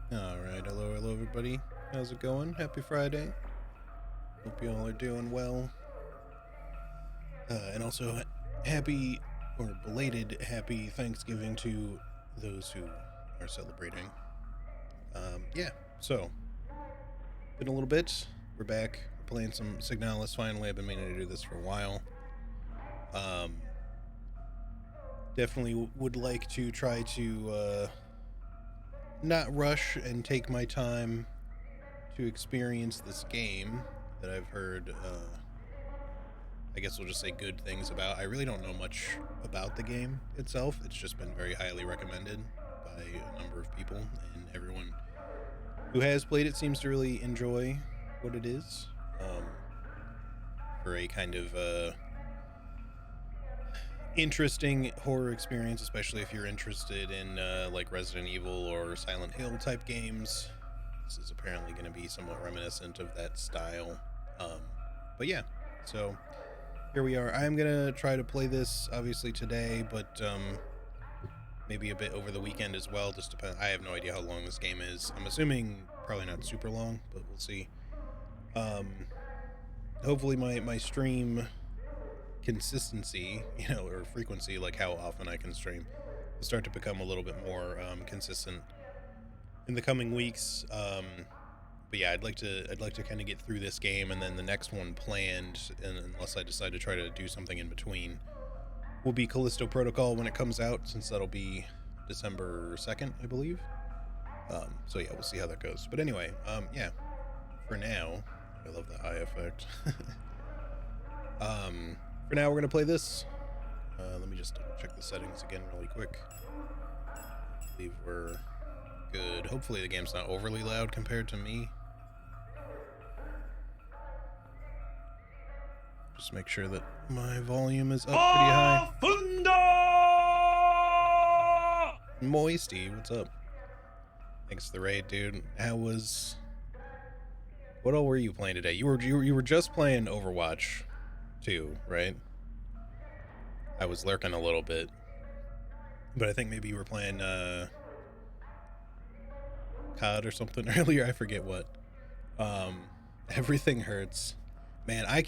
Alright, hello everybody. How's it going? Happy Friday. Hope you all are doing well. And also, happy or belated happy Thanksgiving to those who are celebrating. Yeah, so, been a little bit. We're back. We're playing some Signalis finally. I've been meaning to do this for a while. Definitely would like to try to not rush and take my time to experience this game that I've heard, I guess we'll just say good things about. I really don't know much about the game itself. It's just been very highly recommended by a number of people, and everyone who has played it seems to really enjoy what it is. For a kind of interesting horror experience, especially if you're interested in like Resident Evil or Silent Hill type games. This is apparently going to be somewhat reminiscent of that style. But yeah, so here we are. I'm going to try to play this obviously today, but maybe a bit over the weekend as well. Just depend. I have no idea how long this game is. I'm assuming probably not super long, but we'll see. Hopefully my stream consistency, or frequency, like how often I can stream, will start to become a little bit more consistent in the coming weeks. But yeah, I'd like to kind of get through this game, and then the next one planned, and unless I decide to try to do something in between, will be Callisto Protocol when it comes out, since that'll be December 2nd, I believe. So yeah, we'll see how that goes. But anyway, yeah, for now, I love the eye effect. For now, we're gonna play this. Let me just double check the settings again really quick. I believe we're good. Hopefully the game's not overly loud compared to me. Just make sure that my volume is up pretty high. Moisty, what's up? Thanks for the raid, dude. What all were you playing today? You were just playing Overwatch 2, right? I was lurking a little bit, but I think maybe you were playing COD or something earlier. I forget what. Everything hurts. Man, I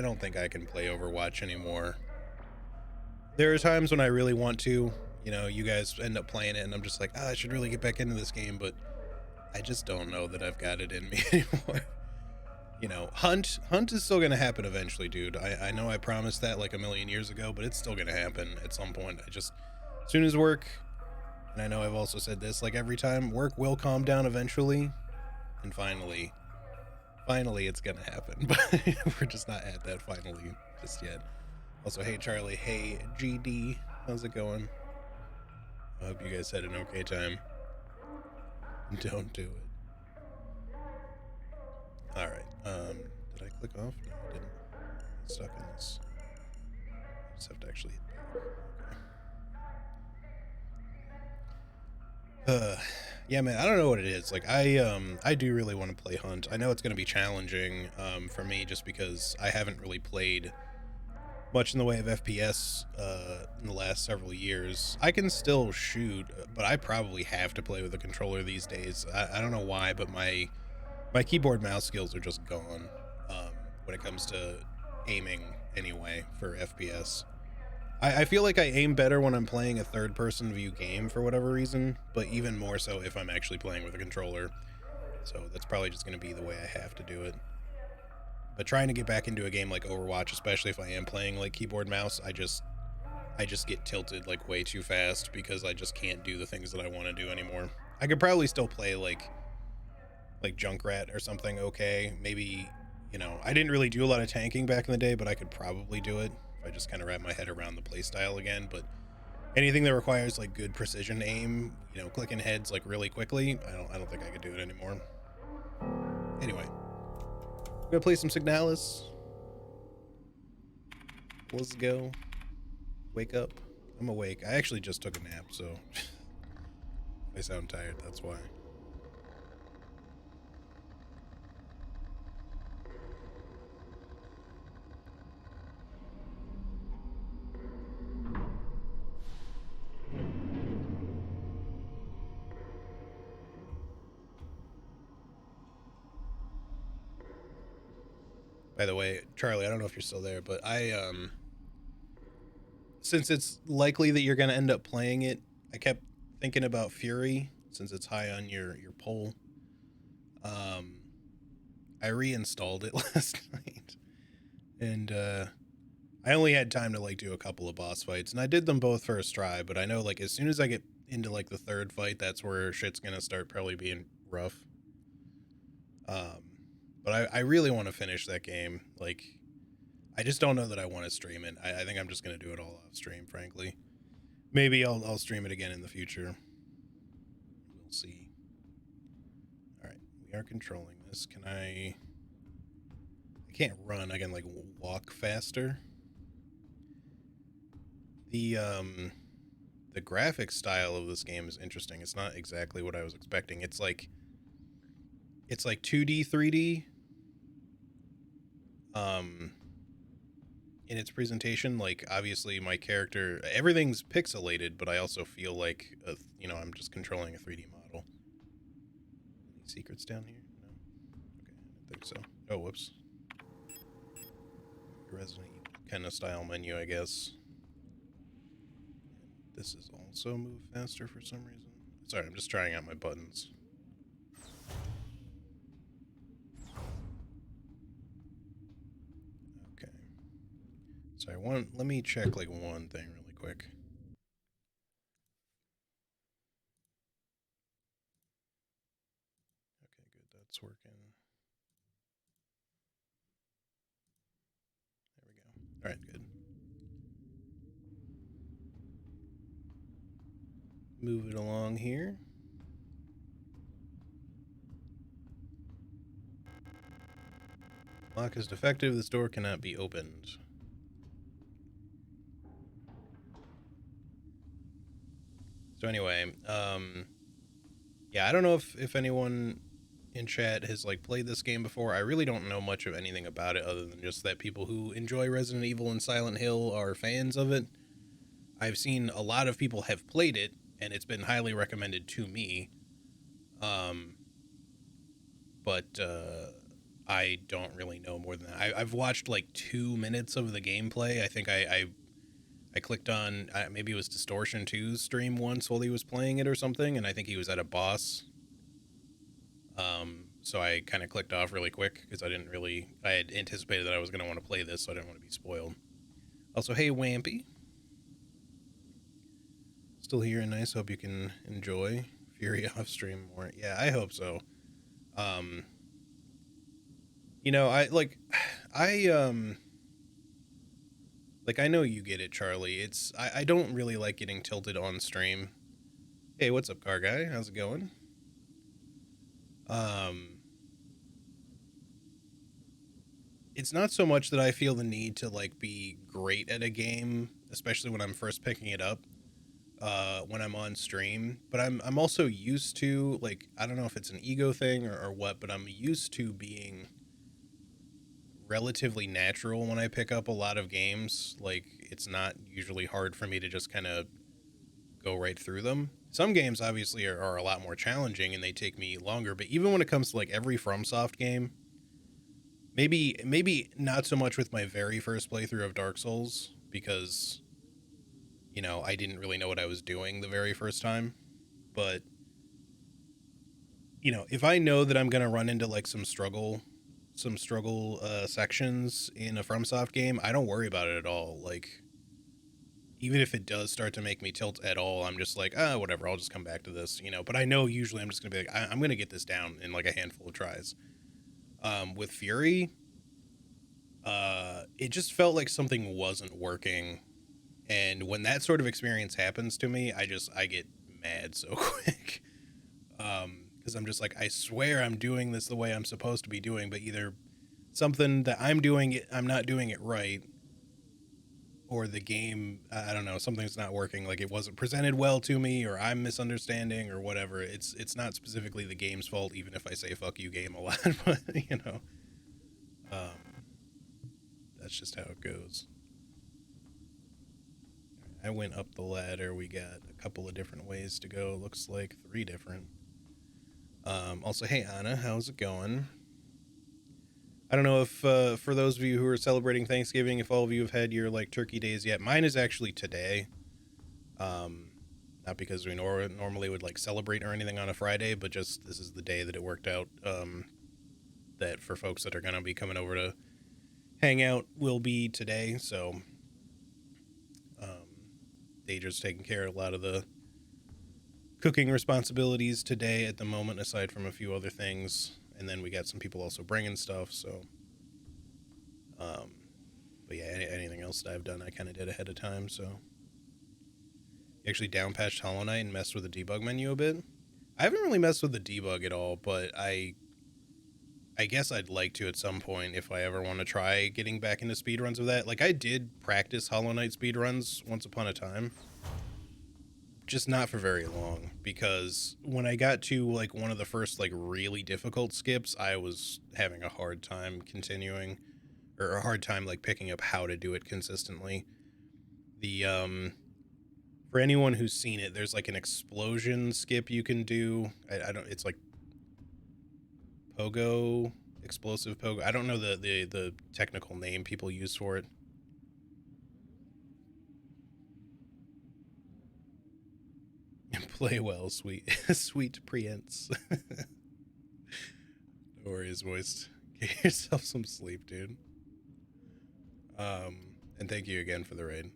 don't think I can play Overwatch anymore. There are times when I really want to, you guys end up playing it and I'm just like, I should really get back into this game, but I just don't know that I've got it in me anymore. Hunt is still gonna happen eventually, dude. I know I promised that like a million years ago, but it's still gonna happen at some point. As soon as work, and I know I've also said this like every time, work will calm down eventually, and finally it's gonna happen. But we're just not at that finally just yet. Also, hey Charlie, hey GD, how's it going? I hope you guys had an okay time. Don't do it. All right. Did I click off? No, I didn't. I'm stuck in this. I just have to actually hit back. Okay. Yeah, man. I don't know what it is. Like, I do really want to play Hunt. I know it's going to be challenging, for me, just because I haven't really played much in the way of FPS in the last several years. I can still shoot, but I probably have to play with a controller these days. I don't know why, but my keyboard mouse skills are just gone when it comes to aiming anyway for FPS. I feel like I aim better when I'm playing a third-person view game for whatever reason, but even more so if I'm actually playing with a controller. So that's probably just going to be the way I have to do it. But trying to get back into a game like Overwatch, especially if I am playing like keyboard mouse, I just get tilted like way too fast because I just can't do the things that I want to do anymore. I could probably still play like Junkrat or something okay. Maybe, I didn't really do a lot of tanking back in the day, but I could probably do it if I just kind of wrap my head around the playstyle again. But anything that requires like good precision aim, clicking heads like really quickly, I don't think I could do it anymore. Anyway, I'm gonna play some Signalis. Let's go. Wake up. I'm awake. I actually just took a nap, so if I sound tired, that's why. By the way, Charlie, I don't know if you're still there, but since it's likely that you're going to end up playing it, I kept thinking about Fury since it's high on your poll. Um, I reinstalled it last night, and I only had time to like do a couple of boss fights, and I did them both first try. But I know like as soon as I get into like the third fight, that's where shit's gonna start probably being rough. Um, but I really want to finish that game. Like, I just don't know that I want to stream it. I think I'm just gonna do it all off stream, frankly. Maybe I'll stream it again in the future. We'll see. All right, we are controlling this. Can I? I can't run. I can like walk faster. The graphic style of this game is interesting. It's not exactly what I was expecting. It's like 2D, 3D. In its presentation, like obviously my character, everything's pixelated, but I also feel like I'm just controlling a 3D model. Any secrets down here? No. Okay, I didn't think so. Oh, whoops. Resident Evil kind of style menu, I guess. This is also move faster for some reason. Sorry, I'm just trying out my buttons. Okay. Sorry, let me check like one thing really quick. Okay, good, that's working. There we go. Alright, good. Move it along here. Lock is defective. This door cannot be opened. So anyway, yeah, I don't know if anyone in chat has like played this game before. I really don't know much of anything about it other than just that people who enjoy Resident Evil and Silent Hill are fans of it. I've seen a lot of people have played it, and it's been highly recommended to me. But I don't really know more than that. I've watched like 2 minutes of the gameplay. I think I clicked on maybe it was Distortion 2's stream once while he was playing it or something, and I think he was at a boss. So I kind of clicked off really quick because I had anticipated that I was going to want to play this, so I didn't want to be spoiled. Also, hey, Wampy. Still here and nice. Hope you can enjoy Fury off stream more. Yeah, I hope so. I know you get it, Charlie. I don't really like getting tilted on stream. Hey, what's up, car guy? How's it going? It's not so much that I feel the need to like be great at a game, especially when I'm first picking it up, when I'm on stream. But I'm also used to, like, I don't know if it's an ego thing or what, but I'm used to being relatively natural when I pick up a lot of games. Like, it's not usually hard for me to just kind of go right through them. Some games obviously are a lot more challenging and they take me longer, but even when it comes to like every FromSoft game, maybe not so much with my very first playthrough of Dark Souls, because I didn't really know what I was doing the very first time, but if I know that I'm going to run into like some struggle sections in a FromSoft game, I don't worry about it at all. Like, even if it does start to make me tilt at all, I'm just like, whatever, I'll just come back to this, But I know usually I'm just gonna be like, I'm gonna get this down in like a handful of tries. With Fury, it just felt like something wasn't working, and when that sort of experience happens to me, I get mad so quick. Because I'm just like, I swear I'm doing this the way I'm supposed to be doing, but either something that I'm not doing it right, or the game, I don't know, something's not working, like it wasn't presented well to me, or I'm misunderstanding, or whatever. It's not specifically the game's fault, even if I say fuck you game a lot, but that's just how it goes. I went up the ladder. We got a couple of different ways to go. Looks like 3 different. Also, hey Anna, how's it going? I don't know if for those of you who are celebrating Thanksgiving, if all of you have had your like turkey days yet. Mine is actually today. Um, Not because we normally would like celebrate or anything on a Friday, but just this is the day that it worked out. That for folks that are gonna be coming over to hang out will be today. So Deidre's taking care of a lot of the cooking responsibilities today at the moment, aside from a few other things. And then we got some people also bringing stuff. So, but yeah, anything else that I've done, I kind of did ahead of time. So, you actually down patched Hollow Knight and messed with the debug menu a bit. I haven't really messed with the debug at all, but I guess I'd like to at some point if I ever want to try getting back into speedruns of that. Like I did practice Hollow Knight speedruns once upon a time, just not for very long, because when I got to like one of the first like really difficult skips, I was having a hard time continuing, or a hard time like picking up how to do it consistently. The for anyone who's seen it, there's like an explosion skip you can do. I don't, it's like pogo, explosive pogo. I don't know the technical name people use for it. Play well, sweet sweet preents. Don't worry, his voice. Get yourself some sleep, dude. And thank you again for the raid.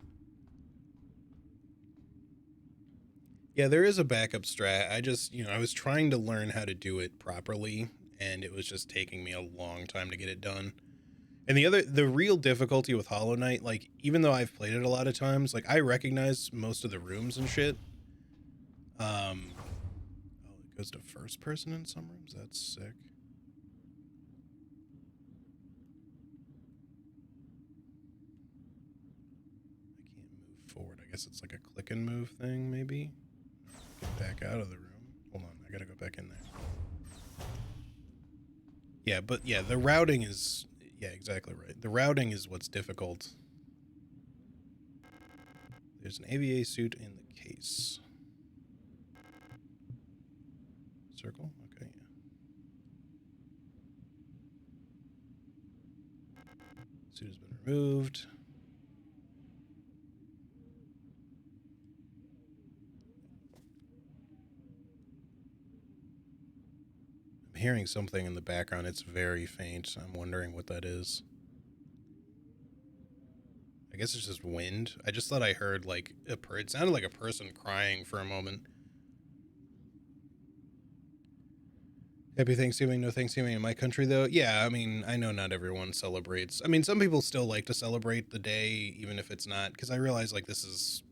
Yeah, there is a backup strat. I just, I was trying to learn how to do it properly, and it was just taking me a long time to get it done. And the real difficulty with Hollow Knight, like, even though I've played it a lot of times, like, I recognize most of the rooms and shit. Oh, it goes to first person in some rooms? That's sick. I can't move forward. I guess it's like a click and move thing, maybe? Get back out of the room. Hold on, I gotta go back in there. Yeah, but yeah, the routing is... Yeah, exactly right. The routing is what's difficult. There's an AVA suit in the case. Circle? Okay, yeah. Suit has been removed. I'm hearing something in the background. It's very faint. I'm wondering what that is. I guess it's just wind. I just thought I heard like it sounded like a person crying for a moment. Happy Thanksgiving, no Thanksgiving in my country though. Yeah, I mean, I know not everyone celebrates. I mean, some people still like to celebrate the day, even if it's not, because I realize like this is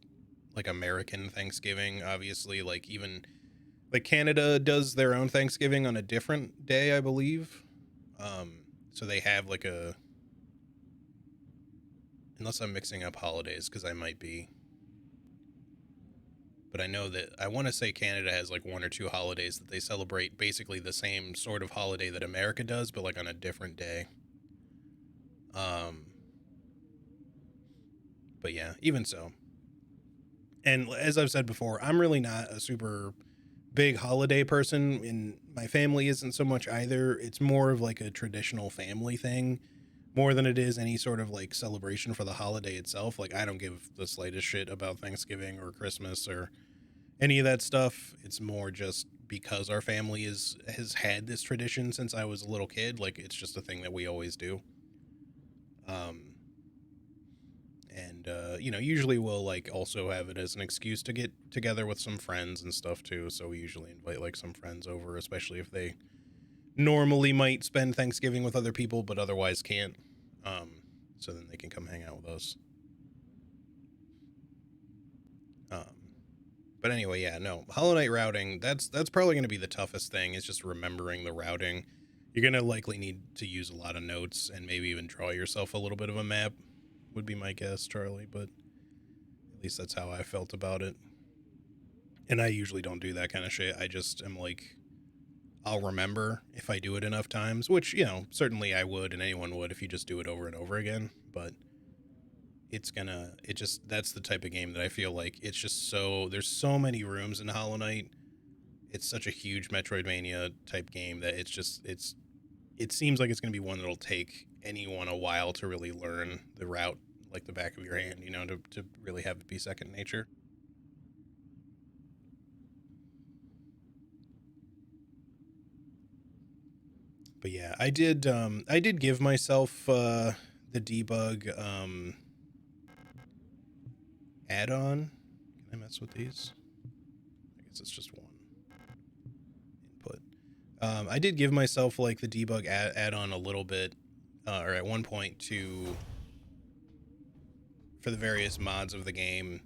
like American Thanksgiving, obviously. Like even like Canada does their own Thanksgiving on a different day, I believe. So they have like a, unless I'm mixing up holidays, because I might be. But I know that I want to say Canada has like one or two holidays that they celebrate basically the same sort of holiday that America does, but like on a different day. But yeah, even so. And as I've said before, I'm really not a super big holiday person, and my family isn't so much either. It's more of like a traditional family thing more than it is any sort of like celebration for the holiday itself. Like I don't give the slightest shit about Thanksgiving or Christmas or any of that stuff. It's more just because our family has had this tradition since I was a little kid. Like it's just a thing that we always do. Um, and usually we'll like also have it as an excuse to get together with some friends and stuff too. So we usually invite like some friends over, especially if they normally might spend Thanksgiving with other people but otherwise can't. So then they can come hang out with us. Um, But anyway, yeah, no. Hollow Knight routing, that's probably going to be the toughest thing, is just remembering the routing. You're going to likely need to use a lot of notes and maybe even draw yourself a little bit of a map, would be my guess, Charlie, but at least that's how I felt about it. And I usually don't do that kind of shit. I just am like, I'll remember if I do it enough times, which, certainly I would and anyone would if you just do it over and over again, but that's the type of game that I feel like it's just there's so many rooms in Hollow Knight. It's such a huge Metroidvania type game that it's it seems like it's going to be one that'll take anyone a while to really learn the route like the back of your hand, you know, to really have it be second nature. But yeah, I did give myself the debug add-on. Can I mess with these? I guess it's just one input. I did give myself like the debug add-on a little bit, or at one point to for the various mods of the game,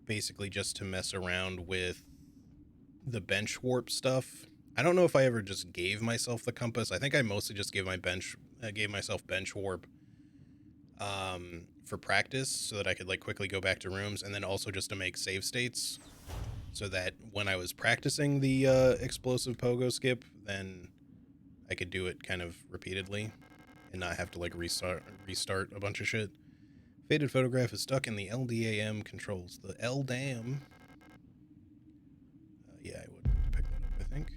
basically just to mess around with the bench warp stuff. I don't know if I ever just gave myself the compass. I think I mostly just gave myself bench warp for practice so that I could like quickly go back to rooms, and then also just to make save states so that when I was practicing the explosive pogo skip, then I could do it kind of repeatedly and not have to like restart a bunch of shit. Faded photograph is stuck in the LDAM controls. The LDAM. Yeah, I would pick that up, I think.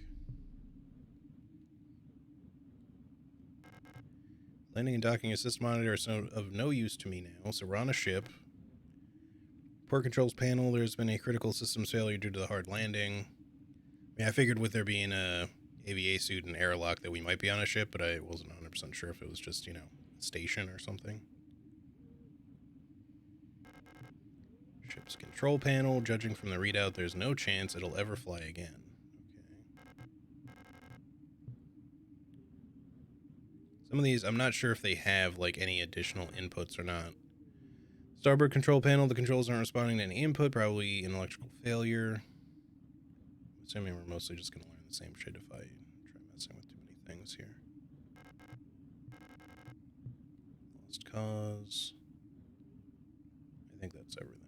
Landing and docking assist monitor is of no use to me now, so we're on a ship. Port controls panel, there's been a critical systems failure due to the hard landing. I mean, I figured with there being a AVA suit and airlock that we might be on a ship, but I wasn't 100% sure if it was just, you know, a station or something. Ship's control panel, judging from the readout, there's no chance it'll ever fly again. Okay. Some of these, I'm not sure if they have, like, any additional inputs or not. Starboard control panel, the controls aren't responding to any input, probably an electrical failure. I'm assuming we're mostly just going to learn the same shit if I try messing with too many things here. Lost cause. I think that's everything.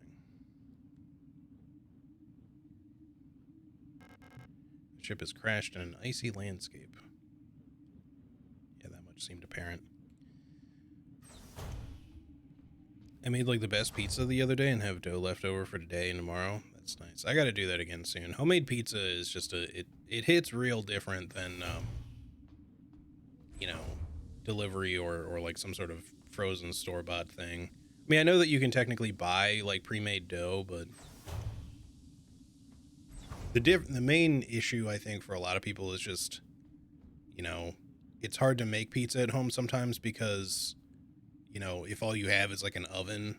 The ship has crashed in an icy landscape. Yeah, that much seemed apparent. I made like the best pizza the other day and have dough left over for today and tomorrow. That's nice. I got to do that again soon. Homemade pizza is just it hits real different than you know, delivery or like some sort of frozen store-bought thing. I mean, I know that you can technically buy like pre-made dough, but the main issue I think for a lot of people is just, you know, it's hard to make pizza at home sometimes because, you know, if all you have is like an oven,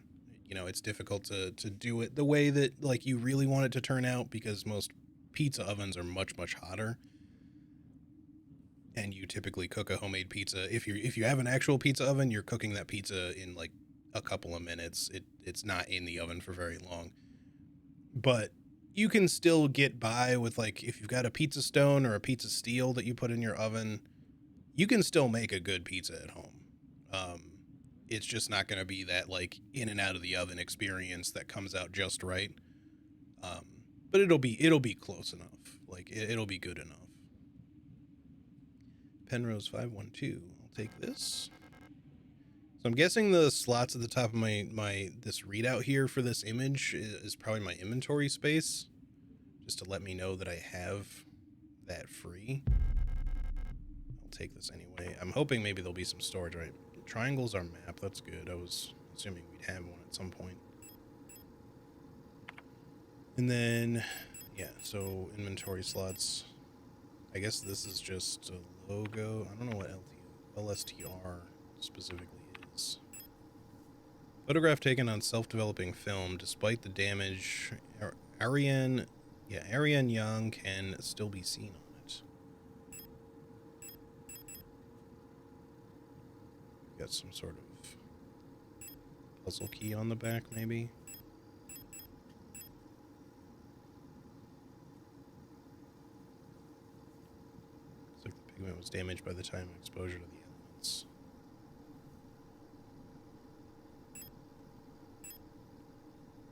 you know, it's difficult to do it the way that like you really want it to turn out because most pizza ovens are much hotter. And you typically cook a homemade pizza. If you have an actual pizza oven, you're cooking that pizza in like a couple of minutes. It's not in the oven for very long. But you can still get by with like if you've got a pizza stone or a pizza steel that you put in your oven, you can still make a good pizza at home. It's just not going to be that like in and out of the oven experience that comes out just right. But it'll be close enough. Like it'll be good enough. Penrose 512. I'll take this. So I'm guessing the slots at the top of my this readout here for this image is probably my inventory space, just to let me know that I have that free. I'll take this anyway. I'm hoping maybe there'll be some storage, right? Triangles are map. That's good. I was assuming we'd have one at some point. And then, yeah, so inventory slots. I guess this is just a logo. I don't know what LSTR specifically is. Photograph taken on self-developing film. Despite the damage, Ariane Young can still be seen on it. Got some sort of puzzle key on the back, maybe. Looks like the pigment was damaged by the time of exposure to the elements.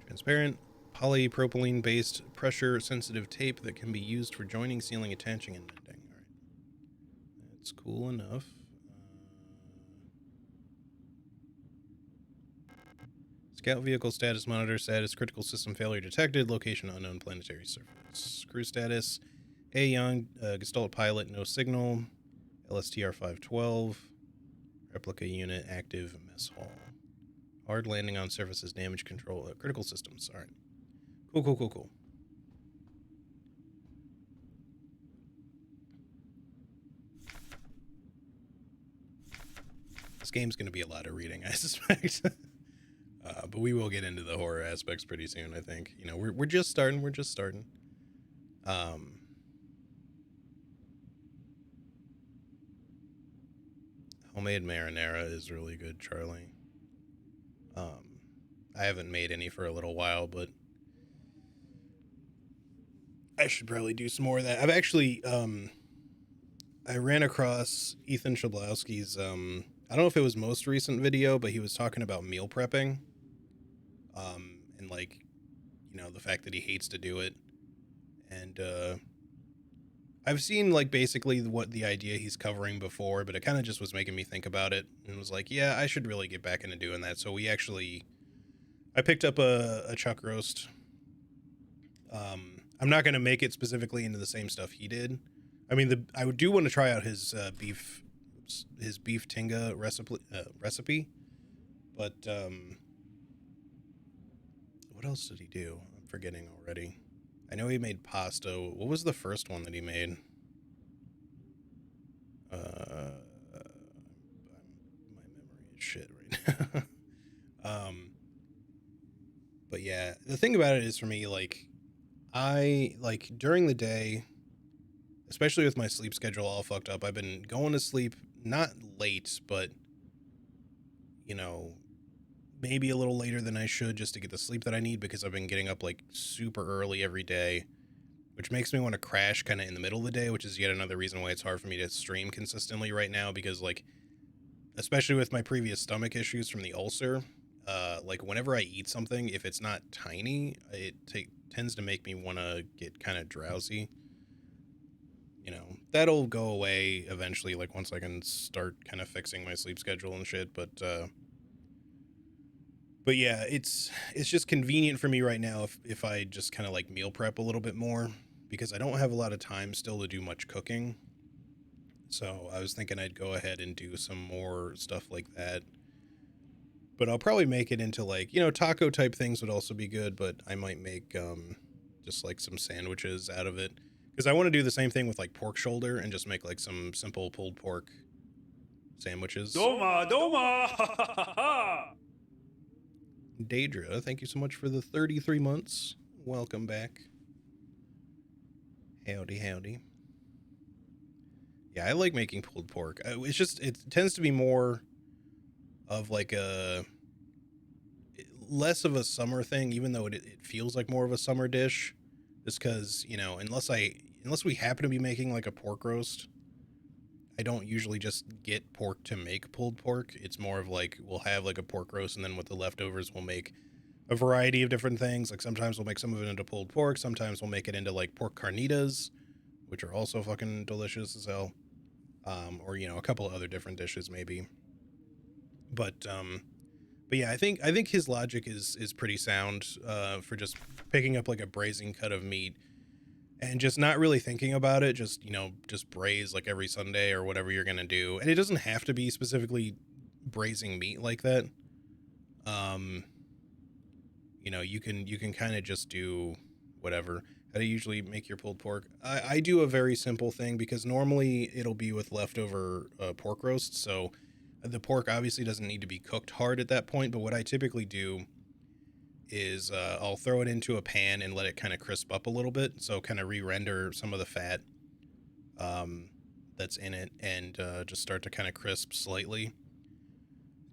Transparent polypropylene based pressure sensitive tape that can be used for joining, sealing, attaching, and mending. All right, that's cool enough. Scout vehicle status monitor, status critical system failure detected, location unknown planetary surface. Crew status, A young Gestalt pilot, no signal. LSTR 512. Replica unit active, mess hall. Hard landing on surfaces, damage control, critical systems. All right. Cool. This game's going to be a lot of reading, I suspect. But we will get into the horror aspects pretty soon, I think. You know, we're just starting. Homemade marinara is really good, Charlie. I haven't made any for a little while, but I should probably do some more of that. I've actually, I ran across Ethan Shablowski's, I don't know if it was most recent video, but he was talking about meal prepping. And like, you know, the fact that he hates to do it. And, I've seen like basically what the idea he's covering before, but it kind of just was making me think about it and was like, yeah, I should really get back into doing that. So I picked up a chuck roast. I'm not going to make it specifically into the same stuff he did. I mean, I do want to try out his beef tinga recipe, but what else did he do? I'm forgetting already. I know he made pasta. What was the first one that he made? My memory is shit right now. But yeah, the thing about it is for me, like, I like during the day, especially with my sleep schedule all fucked up, I've been going to sleep not late, but you know, maybe a little later than I should just to get the sleep that I need because I've been getting up like super early every day, which makes me want to crash kind of in the middle of the day, which is yet another reason why it's hard for me to stream consistently right now because like especially with my previous stomach issues from the ulcer, like whenever I eat something, if it's not tiny, it tends to make me want to get kind of drowsy. You know, that'll go away eventually, like once I can start kind of fixing my sleep schedule and shit. But yeah, it's just convenient for me right now if I just kind of like meal prep a little bit more because I don't have a lot of time still to do much cooking. So I was thinking I'd go ahead and do some more stuff like that. But I'll probably make it into like, you know, taco type things would also be good, but I might make just like some sandwiches out of it. Because I want to do the same thing with like pork shoulder and just make like some simple pulled pork sandwiches. Doma! Daedra, thank you so much for the 33 months. Welcome back. Howdy. Yeah, I like making pulled pork. It's just, it tends to be more of like less of a summer thing, even though it feels like more of a summer dish. Just because, you know, unless we happen to be making like a pork roast, I don't usually just get pork to make pulled pork. It's more of like we'll have like a pork roast and then with the leftovers we'll make a variety of different things. Like sometimes we'll make some of it into pulled pork, sometimes we'll make it into like pork carnitas, which are also fucking delicious as hell. Or you know, a couple of other different dishes maybe. But yeah, I think his logic is pretty sound for just picking up like a braising cut of meat and just not really thinking about it. Just, you know, just braise like every Sunday or whatever you're gonna do. And it doesn't have to be specifically braising meat like that. You know, you can kind of just do whatever. How do you usually make your pulled pork? I do a very simple thing because normally it'll be with leftover pork roast. So the pork obviously doesn't need to be cooked hard at that point. But what I typically do is I'll throw it into a pan and let it kind of crisp up a little bit. So kind of re-render some of the fat that's in it and just start to kind of crisp slightly.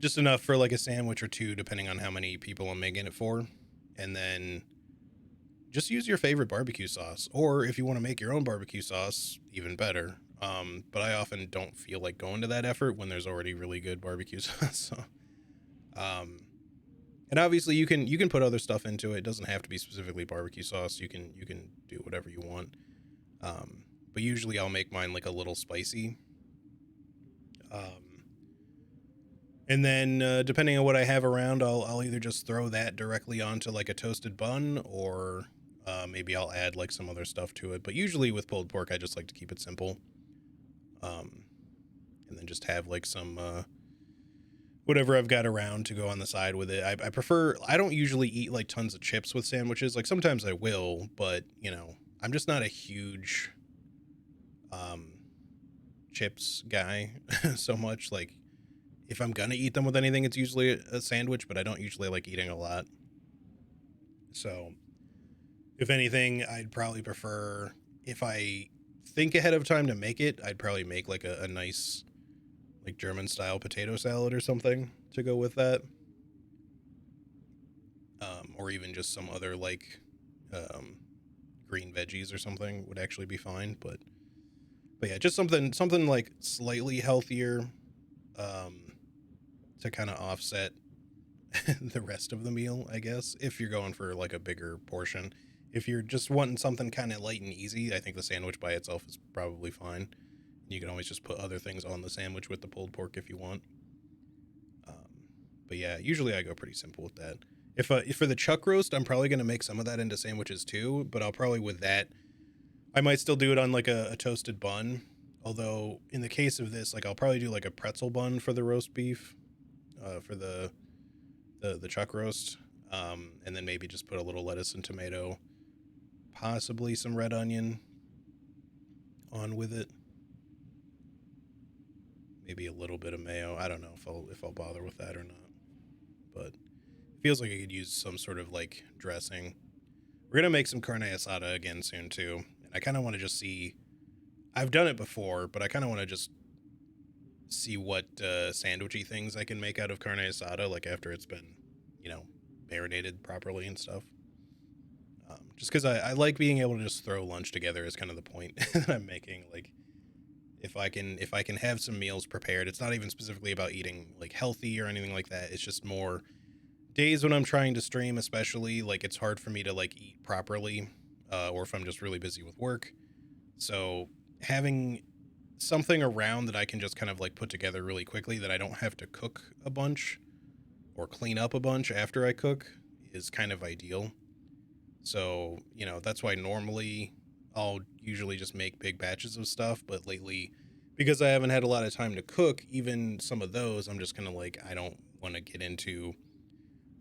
Just enough for like a sandwich or two, depending on how many people I'm making it for. And then just use your favorite barbecue sauce. Or if you want to make your own barbecue sauce, even better. But I often don't feel like going to that effort when there's already really good barbecue sauce. So, and obviously you can put other stuff into it. It doesn't have to be specifically barbecue sauce. You can do whatever you want. But usually I'll make mine like a little spicy. And then depending on what I have around, I'll either just throw that directly onto like a toasted bun or Maybe I'll add like some other stuff to it, but usually with pulled pork, I just like to keep it simple. Um, and then just have like some whatever I've got around to go on the side with it. I prefer. I don't usually eat like tons of chips with sandwiches. Like sometimes I will, but you know, I'm just not a huge um, chips guy so much. Like if I'm gonna eat them with anything, it's usually a sandwich, but I don't usually like eating a lot. So if anything, I'd probably prefer, if I think ahead of time to make it, I'd probably make like a nice like German style potato salad or something to go with that. Or even just some other like um, green veggies or something would actually be fine. But yeah, just something like slightly healthier um, to kind of offset the rest of the meal, I guess. If you're going for like a bigger portion, if you're just wanting something kind of light and easy, I think the sandwich by itself is probably fine. You can always just put other things on the sandwich with the pulled pork if you want. But yeah, usually I go pretty simple with that. If for the chuck roast, I'm probably gonna make some of that into sandwiches too. But I'll probably with that, I might still do it on like a toasted bun. Although in the case of this, like I'll probably do like a pretzel bun for the roast beef, for the chuck roast, and then maybe just put a little lettuce and tomato, possibly some red onion on with it. Maybe a little bit of mayo. I don't know if I'll bother with that or not, but it feels like I could use some sort of like dressing. We're gonna make some carne asada again soon too, and I kind of want to just see. I've done it before, but I kind of want to just see what sandwichy things I can make out of carne asada, like after it's been, you know, marinated properly and stuff. Just because I like being able to just throw lunch together is kind of the point that I'm making. Like if I can have some meals prepared, it's not even specifically about eating like healthy or anything like that. It's just more days when I'm trying to stream, especially like it's hard for me to like eat properly, or if I'm just really busy with work. So having something around that I can just kind of like put together really quickly that I don't have to cook a bunch or clean up a bunch after I cook is kind of ideal. So, you know, that's why normally I'll usually just make big batches of stuff, but lately, because I haven't had a lot of time to cook, even some of those, I'm just gonna like, I don't want to get into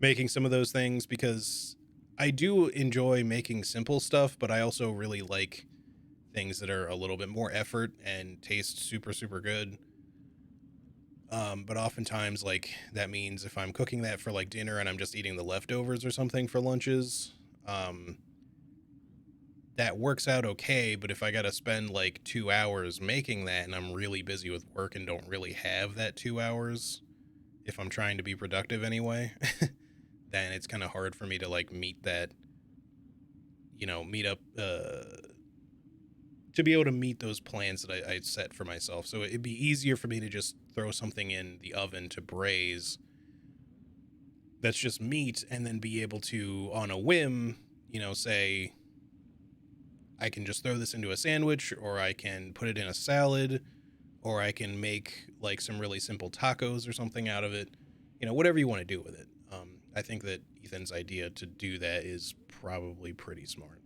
making some of those things because I do enjoy making simple stuff, but I also really like things that are a little bit more effort and taste super, super good. But oftentimes, like, that means if I'm cooking that for like dinner and I'm just eating the leftovers or something for lunches, um, that works out okay. But if I got to spend like 2 hours making that and I'm really busy with work and don't really have that 2 hours, if I'm trying to be productive anyway, then it's kind of hard for me to like meet that, meet up, to be able to meet those plans that I set for myself. So it'd be easier for me to just throw something in the oven to braise that's just meat and then be able to, on a whim, say, I can just throw this into a sandwich, or I can put it in a salad, or I can make like some really simple tacos or something out of it. Whatever you want to do with it. I think that Ethan's idea to do that is probably pretty smart.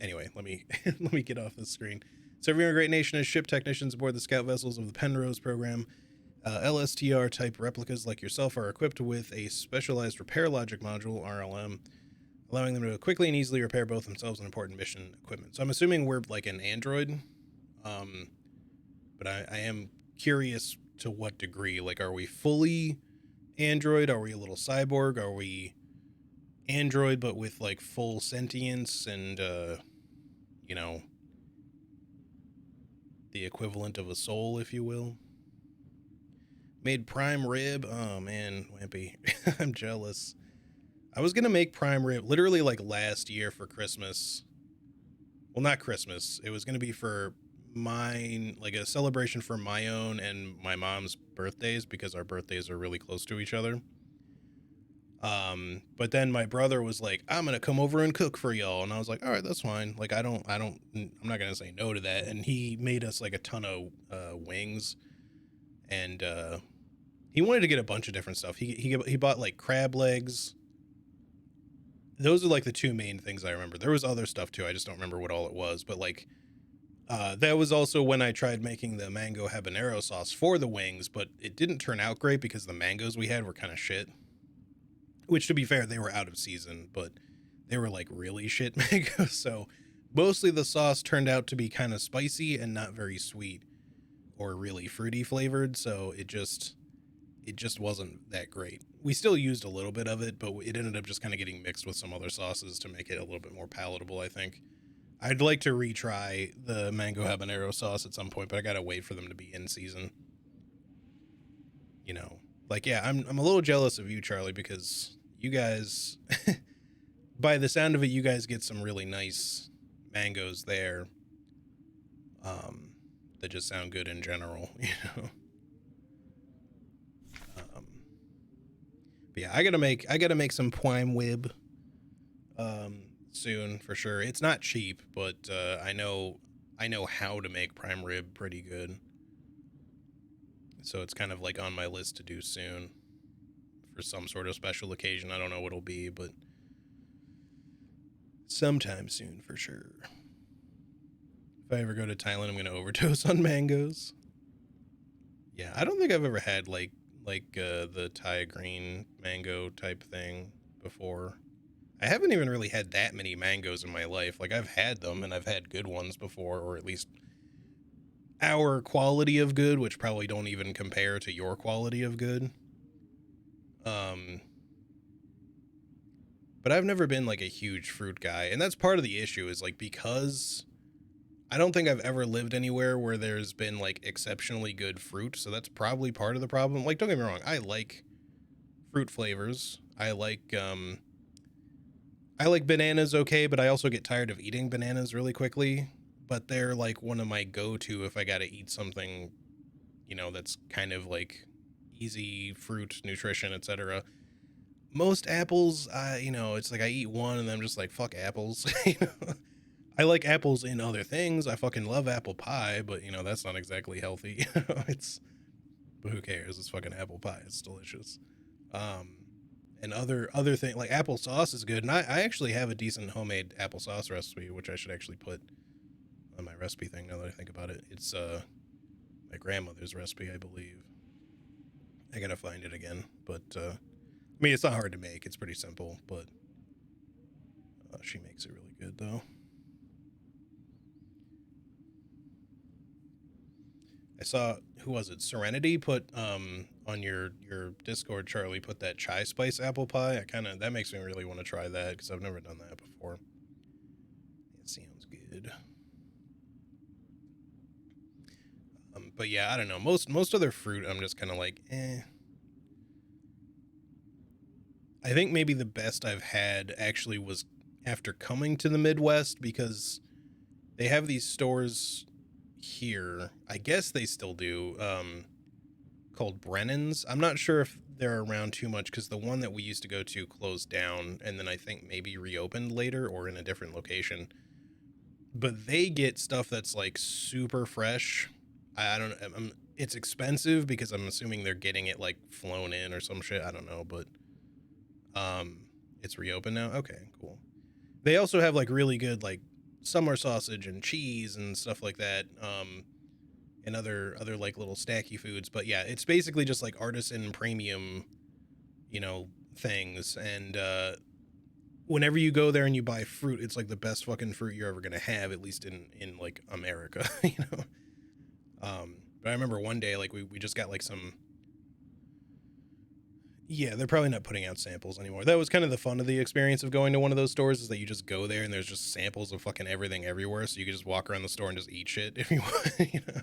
Anyway, let me let me get off the screen. Serving our great nation as ship technicians aboard the scout vessels of the Penrose program. LSTR type replicas like yourself are equipped with a specialized repair logic module, RLM, allowing them to quickly and easily repair both themselves and important mission equipment. So I'm assuming we're like an android, um, but I am curious to what degree. Like, are we fully android? Are we a little cyborg? Are we android but with like full sentience and you know the equivalent of a soul, if you will? Made prime rib. Oh man, Wimpy. I'm jealous. I was gonna make prime rib literally like last year for Christmas. Well, not Christmas. It was gonna be for mine, like a celebration for my own and my mom's birthdays, because our birthdays are really close to each other. But then my brother was like, I'm gonna come over and cook for y'all, and I was like, all right, that's fine. Like, I'm not gonna say no to that. And he made us like a ton of wings, and he wanted to get a bunch of different stuff. He bought like crab legs. those are like the two main things I remember. There was other stuff too. I just don't remember what all it was, but like that was also when I tried making the mango habanero sauce for the wings, but it didn't turn out great because the mangoes we had were kind of shit. Which, to be fair, they were out of season, but they were like really shit mangoes. So mostly the sauce turned out to be kind of spicy and not very sweet or really fruity flavored. So it just wasn't that great. We still used a little bit of it, but it ended up just kind of getting mixed with some other sauces to make it a little bit more palatable, I think. I'd like to retry the mango habanero sauce at some point, but I gotta wait for them to be in season. You know, like, yeah, I'm a little jealous of you, Charlie, because you guys, by the sound of it, you guys get some really nice mangoes there. That just sound good in general, you know. Um, but yeah, I gotta make some prime rib soon for sure. It's not cheap, but I know how to make prime rib pretty good. So it's kind of like on my list to do soon for some sort of special occasion. I don't know what it'll be, but sometime soon for sure. If I ever go to Thailand, I'm gonna overdose on mangoes. Yeah, I don't think I've ever had like the Thai green mango type thing before. I haven't even really had that many mangoes in my life. Like, I've had them and I've had good ones before, or at least our quality of good, which probably don't even compare to your quality of good. But I've never been like a huge fruit guy, and that's part of the issue is like because I don't think I've ever lived anywhere where there's been like exceptionally good fruit, so that's probably part of the problem. Like, don't get me wrong, I like fruit flavors. I like bananas okay, but I also get tired of eating bananas really quickly. But they're like one of my go-to if I gotta eat something, you know, that's kind of like easy fruit, nutrition, etc. Most apples, you know, it's like I eat one and then I'm just like, fuck apples. You know? I like apples in other things. I fucking love apple pie, but you know, that's not exactly healthy. It's, but who cares? It's fucking apple pie. It's delicious. Um, and other thing like applesauce is good. And I actually have a decent homemade applesauce recipe, which I should actually put on my recipe thing now that I think about it. It's my grandmother's recipe, I believe. I gotta find it again, but I mean, it's not hard to make. It's pretty simple, but she makes it really good though. I saw, who was it? Serenity put on your Discord, Charlie put that chai spice apple pie. I kind of, that makes me really want to try that because I've never done that before. It sounds good. But yeah, I don't know. Most other fruit, I'm just kind of like, eh. I think maybe the best I've had actually was after coming to the Midwest because they have these stores here. I guess they still do. Called Brennan's. I'm not sure if they're around too much because the one that we used to go to closed down and then I think maybe reopened later or in a different location. But they get stuff that's like super fresh. I don't know. It's expensive because I'm assuming they're getting it like flown in or some shit. I don't know, but it's reopened now. Okay, cool. They also have like really good like summer sausage and cheese and stuff like that. And other like little snacky foods. But yeah, it's basically just like artisan premium, you know, things. And whenever you go there and you buy fruit, it's like the best fucking fruit you're ever gonna have, at least in like America, you know. But I remember one day like we just got like some. Yeah, they're probably not putting out samples anymore. That was kind of the fun of the experience of going to one of those stores is that you just go there and there's just samples of fucking everything everywhere, so you can just walk around the store and just eat shit if you want, you know.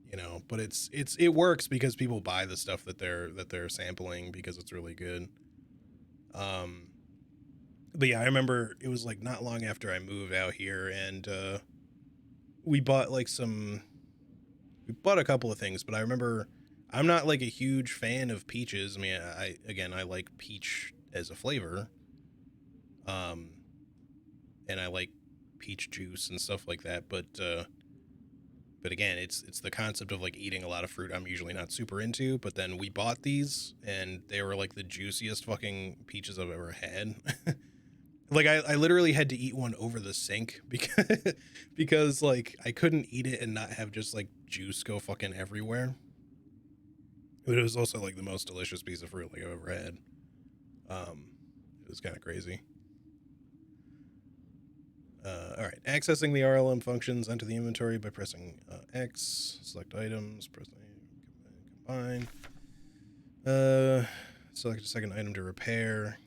You know, but it works because people buy the stuff that they're sampling because it's really good. Um, but yeah, I remember it was like not long after I moved out here, and we bought like we bought a couple of things, but I remember I'm not like a huge fan of peaches. I mean, I like peach as a flavor, and I like peach juice and stuff like that, but But again, it's the concept of like eating a lot of fruit I'm usually not super into, but then we bought these and they were like the juiciest fucking peaches I've ever had. Like I literally had to eat one over the sink because like I couldn't eat it and not have just like juice go fucking everywhere. But it was also like the most delicious piece of fruit like I've ever had. It was kind of crazy. All right, accessing the RLM functions, enter the inventory by pressing X, select items, press combine. Select a second item to repair.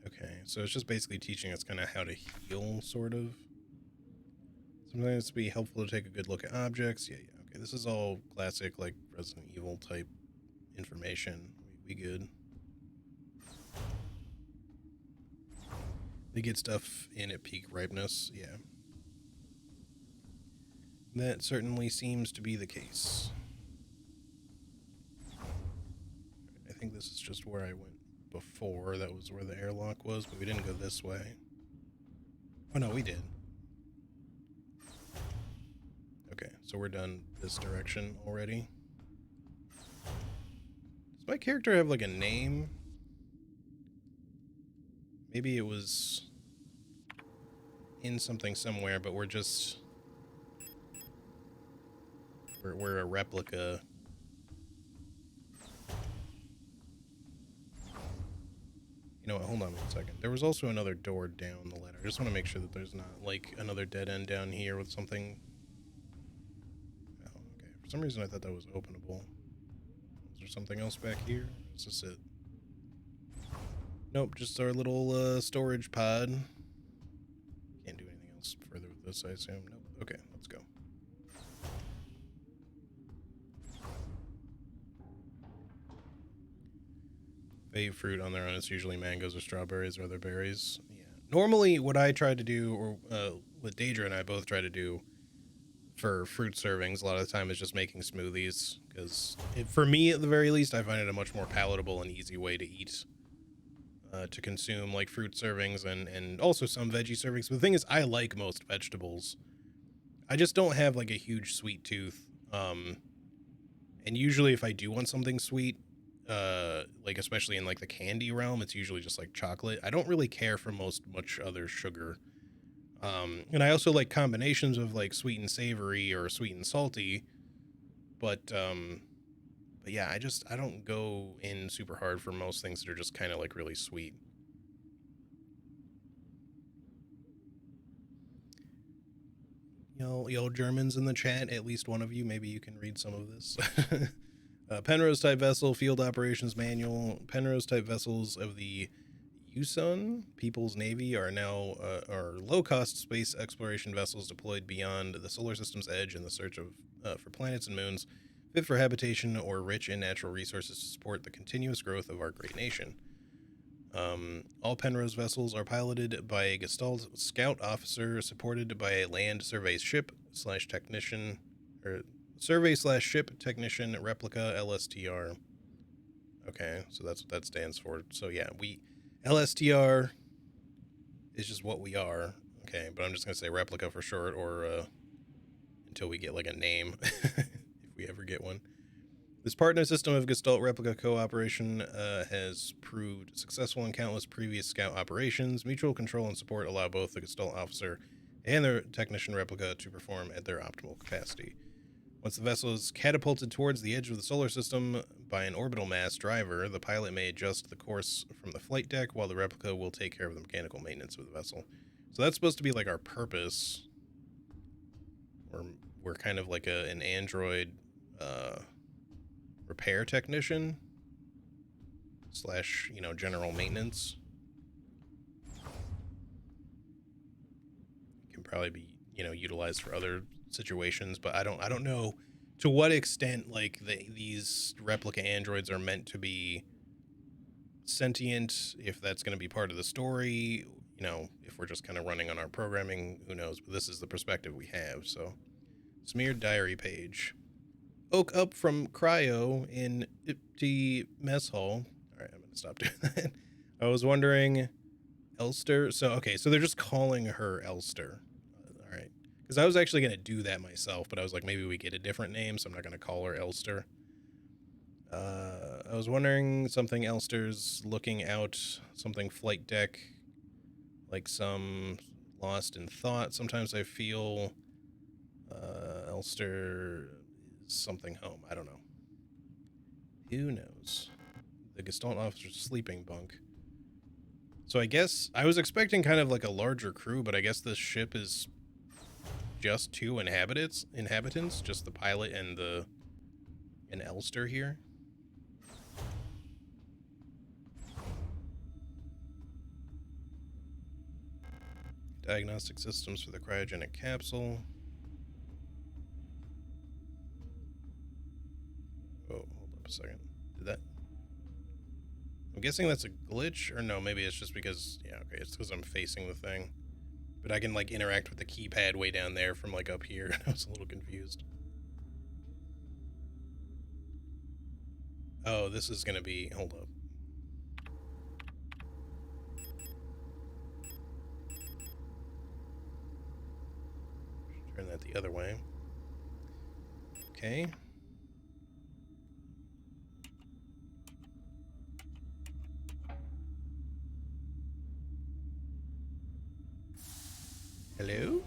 Okay, so it's just basically teaching us kind of how to heal, sort of. Sometimes it's be helpful to take a good look at objects. Yeah. Okay, this is all classic, like, Resident Evil type information. We good. They get stuff in at peak ripeness, yeah. That certainly seems to be the case. I think this is just where I went before. That was where the airlock was, but we didn't go this way. Oh no, we did. Okay, so we're done this direction already. Does my character have like a name? Maybe it was in something somewhere, but we're just... We're a replica. You know what, hold on 1 second. There was also another door down the ladder. I just want to make sure that there's not, like, another dead end down here with something... Oh, okay. For some reason I thought that was openable. Is there something else back here? Is this it? Nope, just our little, storage pod. Can't do anything else further with this, I assume. Nope. Okay, let's go. Fave fruit on their own, it's usually mangoes or strawberries or other berries. Yeah. Normally, what I try to do, or what Daedra and I both try to do for fruit servings, a lot of the time is just making smoothies. Because for me, at the very least, I find it a much more palatable and easy way to eat. To consume like fruit servings and also some veggie servings. But the thing is, I like most vegetables. I just don't have like a huge sweet tooth. And usually if I do want something sweet, like especially in like the candy realm, it's usually just like chocolate. I don't really care for much other sugar. And I also like combinations of like sweet and savory or sweet and salty. But yeah, I don't go in super hard for most things that are just kind of like really sweet. Y'all Germans in the chat, at least one of you, maybe you can read some of this. Penrose type vessel, field operations manual. Penrose type vessels of the Yusun People's Navy are now are low-cost space exploration vessels deployed beyond the solar system's edge in the search of for planets and moons fit for habitation or rich in natural resources to support the continuous growth of our great nation. All Penrose vessels are piloted by a Gestalt scout officer supported by a land survey ship / technician, or survey / ship technician replica LSTR. Okay, so that's what that stands for. So yeah, LSTR is just what we are. Okay, but I'm just gonna say replica for short, or until we get like a name, if we ever get one. This partner system of Gestalt replica cooperation has proved successful in countless previous scout operations. Mutual control and support allow both the Gestalt officer and their technician replica to perform at their optimal capacity. Once the vessel is catapulted towards the edge of the solar system by an orbital mass driver, the pilot may adjust the course from the flight deck while the replica will take care of the mechanical maintenance of the vessel. So that's supposed to be like our purpose. We're kind of like an android repair technician / general maintenance. Can probably be utilized for other situations, but I don't know to what extent like these replica androids are meant to be sentient, if that's going to be part of the story, if we're just kind of running on our programming, who knows. But this is the perspective we have. So smeared diary page. Woke up from cryo in empty mess hall. All right, I'm gonna stop doing that. I was wondering, Elster. So okay, so they're just calling her Elster. Because I was actually going to do that myself, but I was like, maybe we get a different name, so I'm not going to call her Elster. I was wondering something Elster's looking out, something flight deck, like some lost in thought. Sometimes I feel Elster is something home. I don't know. Who knows? The Gestalt officer's sleeping bunk. So I guess I was expecting kind of like a larger crew, but I guess this ship is just 2 inhabitants, just the pilot and Elster here. Diagnostic systems for the cryogenic capsule. Oh, hold up a second. Did that? I'm guessing that's a glitch, or no, maybe it's just because, yeah, okay, it's because I'm facing the thing. But I can, like, interact with the keypad way down there from, like, up here. I was a little confused. Oh, this is gonna be, hold up. Turn that the other way. Okay. Hello?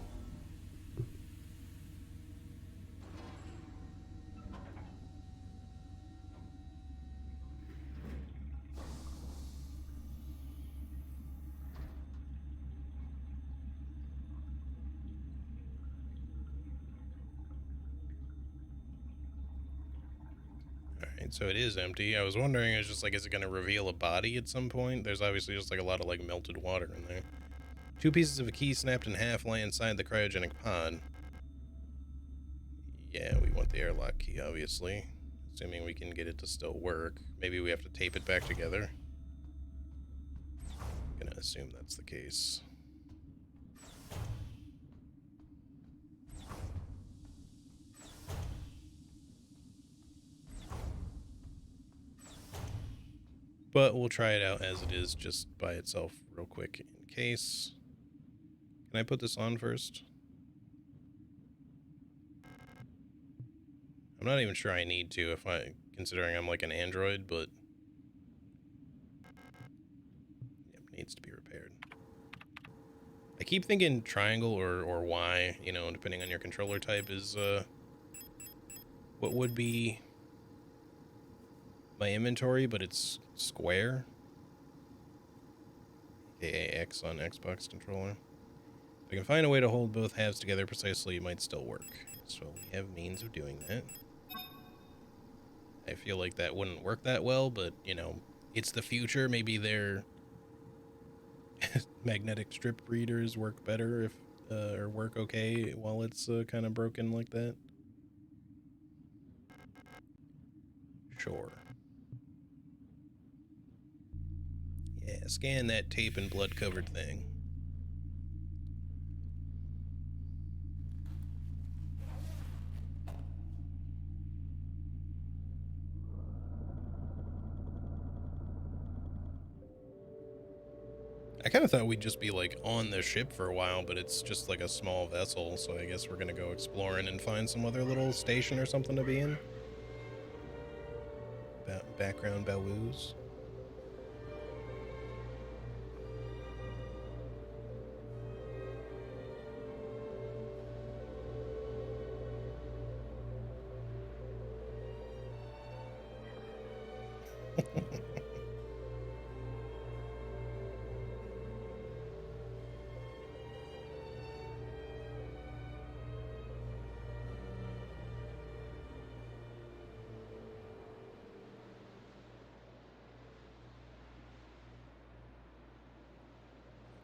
Alright, so it is empty. I was wondering, it's just like, is it going to reveal a body at some point? There's obviously just like a lot of like melted water in there. 2 pieces of a key snapped in half lay inside the cryogenic pod. Yeah, we want the airlock key, obviously. Assuming we can get it to still work. Maybe we have to tape it back together. I'm gonna assume that's the case. But we'll try it out as it is, just by itself real quick in case. Can I put this on first? I'm not even sure I need to, considering I'm like an android, but yep, needs to be repaired. I keep thinking triangle or Y, you know, depending on your controller type, is what would be my inventory, but it's square. aka X on Xbox controller. If I can find a way to hold both halves together precisely, it might still work. So we have means of doing that. I feel like that wouldn't work that well, but, you know, it's the future. Maybe their magnetic strip readers work better if, or work okay while it's kind of broken like that. Sure. Yeah, scan that tape and blood-covered thing. I kind of thought we'd just be, like, on the ship for a while, but it's just, like, a small vessel, so I guess we're gonna go exploring and find some other little station or something to be in. Background bawoos.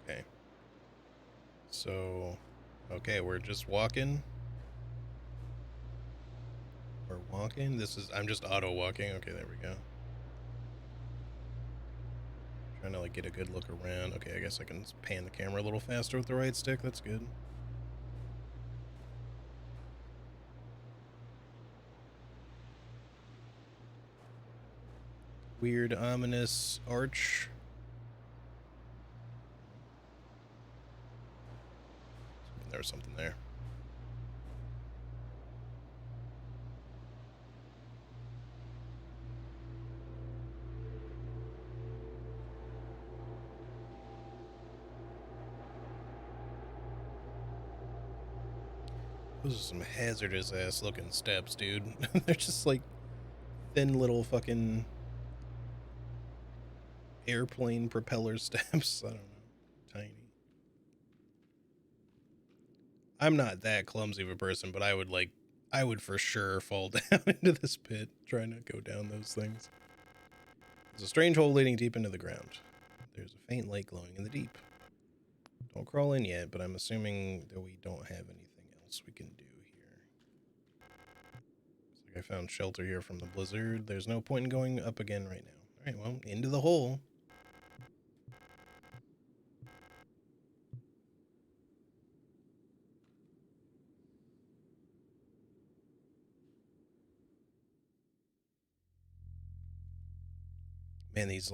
Okay. So, okay, we're just walking. We're walking. I'm just auto walking. Okay, there we go. Trying to like get a good look around. Okay, I guess I can pan the camera a little faster with the right stick. That's good. Weird, ominous arch. There was something there. Those are some hazardous ass looking steps, dude. They're just like thin little fucking airplane propeller steps. I don't know. Tiny. I'm not that clumsy of a person, but I would for sure fall down into this pit trying to go down those things. There's a strange hole leading deep into the ground. There's a faint light glowing in the deep. Don't crawl in yet, but I'm assuming that we don't have anything else we can do here. Looks like I found shelter here from the blizzard. There's no point in going up again right now. Alright, well, into the hole. Man, these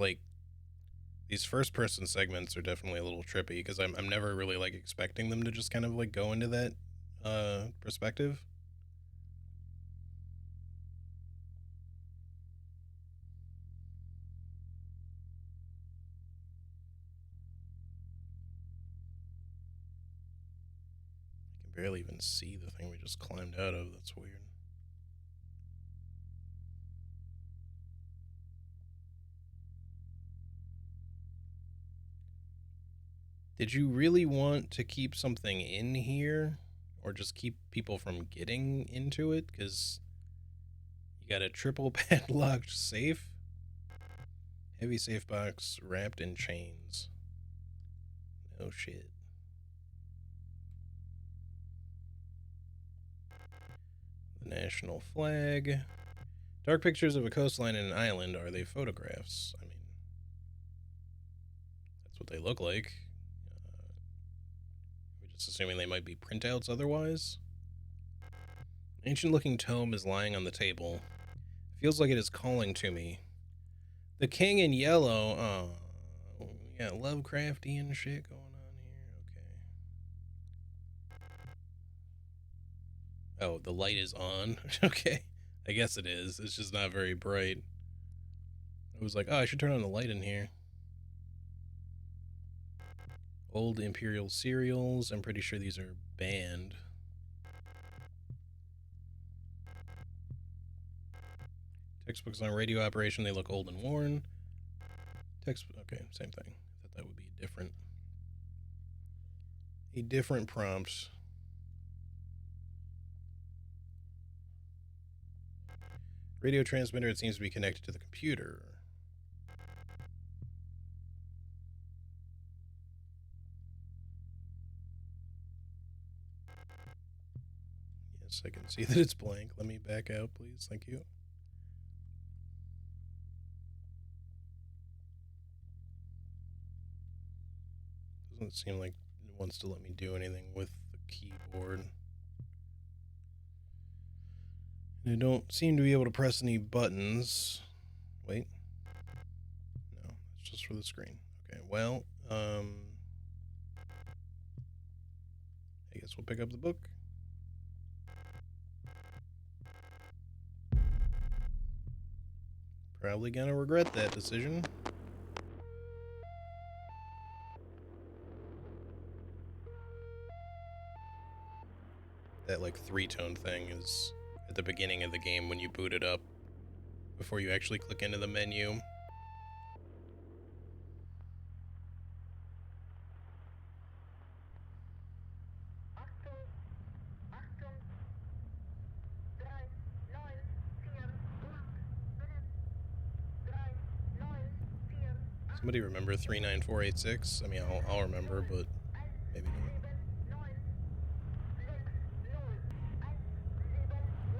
first person segments are definitely a little trippy because I'm never really like expecting them to just kind of like go into that perspective. I can barely even see the thing we just climbed out of. That's weird. Did you really want to keep something in here? Or just keep people from getting into it? Because you got a triple padlocked safe? Heavy safe box wrapped in chains. No shit. The national flag. Dark pictures of a coastline and an island. Are they photographs? I mean, that's what they look like. We're just assuming they might be printouts otherwise. Ancient-looking tome is lying on the table. Feels like it is calling to me. The king in yellow. Oh, we got Lovecraftian shit going on here. Okay. Oh, the light is on. Okay. I guess it is. It's just not very bright. I was like, oh, I should turn on the light in here. Old Imperial cereals. I'm pretty sure these are banned. Textbooks on radio operation. They look old and worn. Okay, same thing. I thought that would be a different prompt. Radio transmitter. It seems to be connected to the computer. Yes, I can see that it's blank. Let me back out, please. Thank you. Doesn't seem like it wants to let me do anything with the keyboard. And I don't seem to be able to press any buttons. Wait. No, it's just for the screen. Okay, well, I guess we'll pick up the book. Probably gonna regret that decision. That like 3-tone thing is at the beginning of the game when you boot it up before you actually click into the menu. Somebody remember 39486? I mean, I'll remember, but maybe not.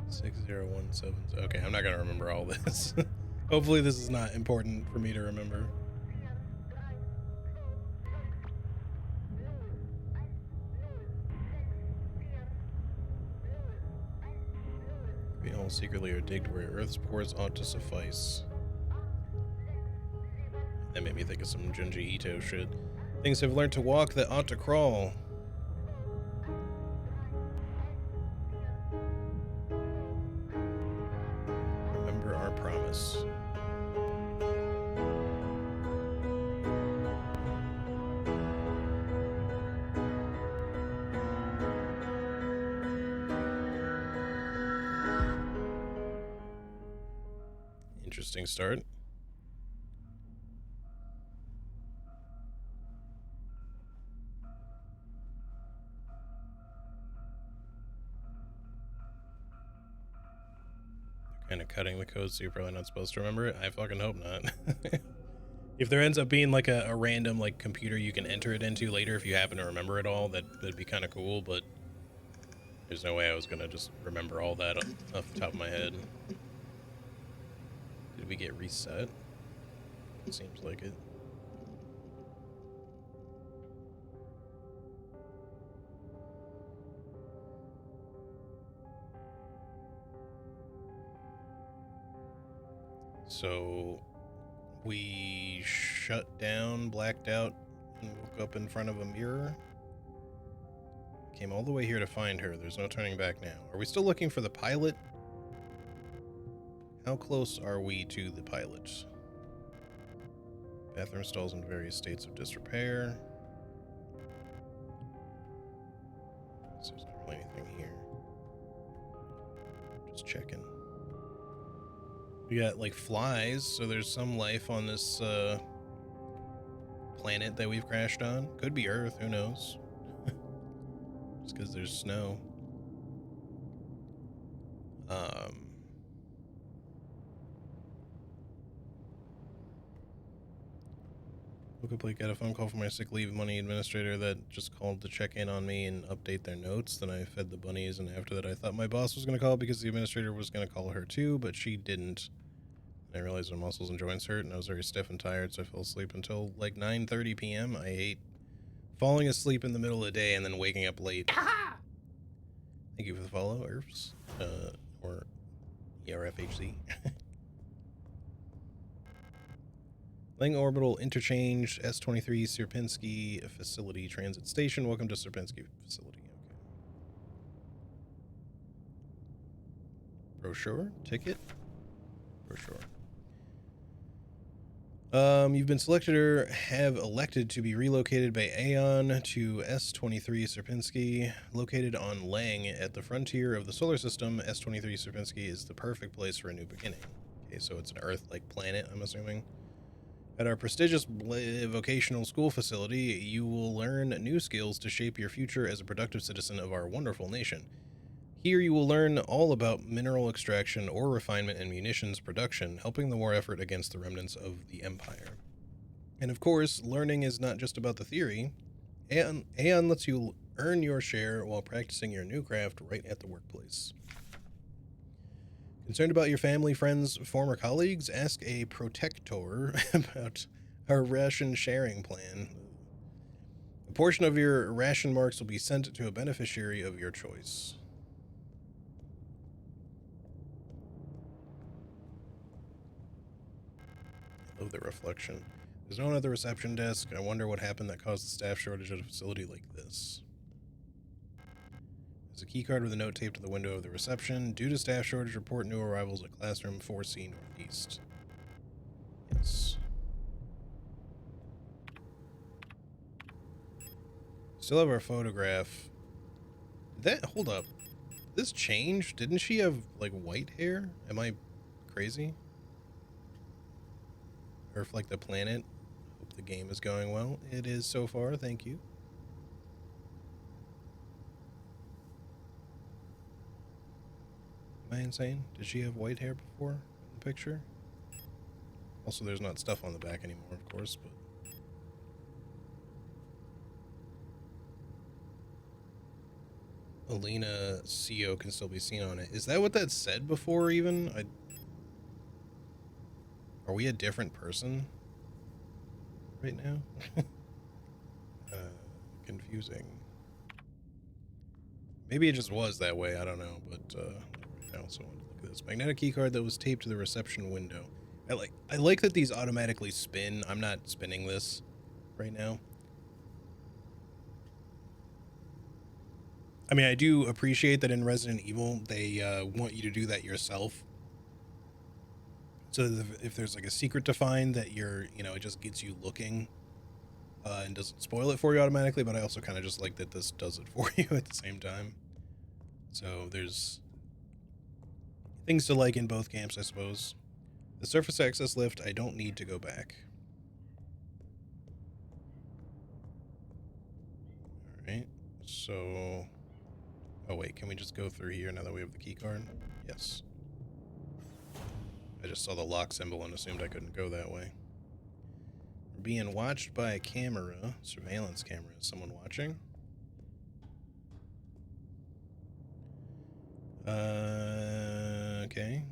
6017. Okay, I'm not gonna remember all this. Hopefully this is not important for me to remember. Green holes secretly are digged where Earth's pores ought to suffice. That made me think of some Junji Ito shit. Things have learned to walk that ought to crawl. Remember our promise. Interesting start. Kind of cutting the code, so you're probably not supposed to remember it. I fucking hope not. If there ends up being like a random like computer you can enter it into later if you happen to remember it all, that'd be kind of cool, but there's no way I was gonna just remember all that off the top of my head. Did we get reset? It seems like it. So we shut down, blacked out, and woke up in front of a mirror. Came all the way here to find her. There's no turning back now. Are we still looking for the pilot? How close are we to the pilot? Bathroom stalls in various states of disrepair. So there's not really anything here. Just checking. We got like flies, so there's some life on this planet that we've crashed on. Could be Earth, who knows? Just because there's snow. Woke up late, got a phone call from my sick leave money administrator that just called to check in on me and update their notes. Then I fed the bunnies, and after that I thought my boss was going to call because the administrator was going to call her too, but she didn't. And I realized my muscles and joints hurt, and I was very stiff and tired, so I fell asleep until like 9:30 p.m. I hate falling asleep in the middle of the day and then waking up late. Thank you for the follow, ERFs. Or ERFHC. Lang Orbital Interchange, S23 Sierpinski Facility Transit Station. Welcome to Sierpinski Facility. Okay. Brochure? Ticket? Brochure. You've been selected or have elected to be relocated by Aeon to S23 Sierpinski, located on Lang at the frontier of the solar system. S23 Sierpinski is the perfect place for a new beginning. Okay, so it's an Earth-like planet, I'm assuming. At our prestigious vocational school facility, you will learn new skills to shape your future as a productive citizen of our wonderful nation. Here you will learn all about mineral extraction, ore refinement, and munitions production, helping the war effort against the remnants of the Empire. And of course, learning is not just about the theory. Aeon lets you earn your share while practicing your new craft right at the workplace. Concerned about your family, friends, former colleagues? Ask a protector about our ration sharing plan. A portion of your ration marks will be sent to a beneficiary of your choice. I love the reflection. There's no one at the reception desk. I wonder what happened that caused the staff shortage at a facility like this. There's a key card with a note taped to the window of the reception. Due to staff shortage, report new arrivals at classroom 4C Northeast. Yes. Still have our photograph. Hold up. This changed? Didn't she have, like, white hair? Am I crazy? Or if, like, the planet. Hope the game is going well. It is so far, thank you. Am I insane? Did she have white hair before in the picture? Also, there's not stuff on the back anymore, of course, but... Alina CO can still be seen on it. Is that what that said before, even? Are we a different person right now? Confusing. Maybe it just was that way, I don't know, but I also want to look at this magnetic keycard that was taped to the reception window. I like that these automatically spin. I'm not spinning this right now. I mean, I do appreciate that in Resident Evil, they want you to do that yourself. So if there's like a secret to find that it just gets you looking and doesn't spoil it for you automatically, but I also kind of just like that this does it for you at the same time. So there's things to like in both camps, I suppose. The surface access lift, I don't need to go back. Alright, so... Oh wait, can we just go through here now that we have the key card? Yes. I just saw the lock symbol and assumed I couldn't go that way. We're being watched by a camera. Surveillance camera. Is someone watching? Okay.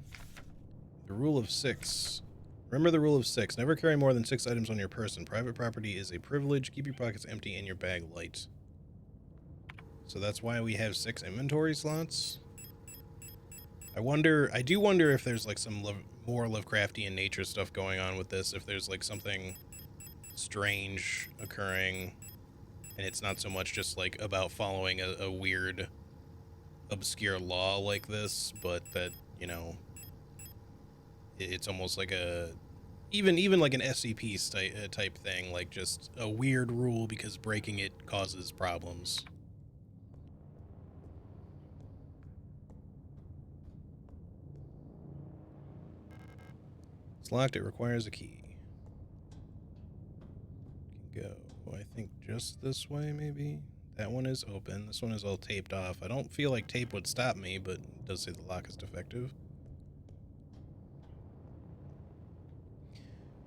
The rule of 6. Remember the rule of 6. Never carry more than 6 items on your person. Private property is a privilege. Keep your pockets empty and your bag light. So that's why we have 6 inventory slots. I do wonder if there's like some more Lovecraftian nature stuff going on with this. If there's like something strange occurring and it's not so much just like about following a weird obscure law like this, but that, you know, it's almost like a even like an SCP type thing, like just a weird rule because breaking it causes problems. It's locked. It requires a key. Can go, I think, just this way, maybe? That one is open. This one is all taped off. I don't feel like tape would stop me, but it does say the lock is defective.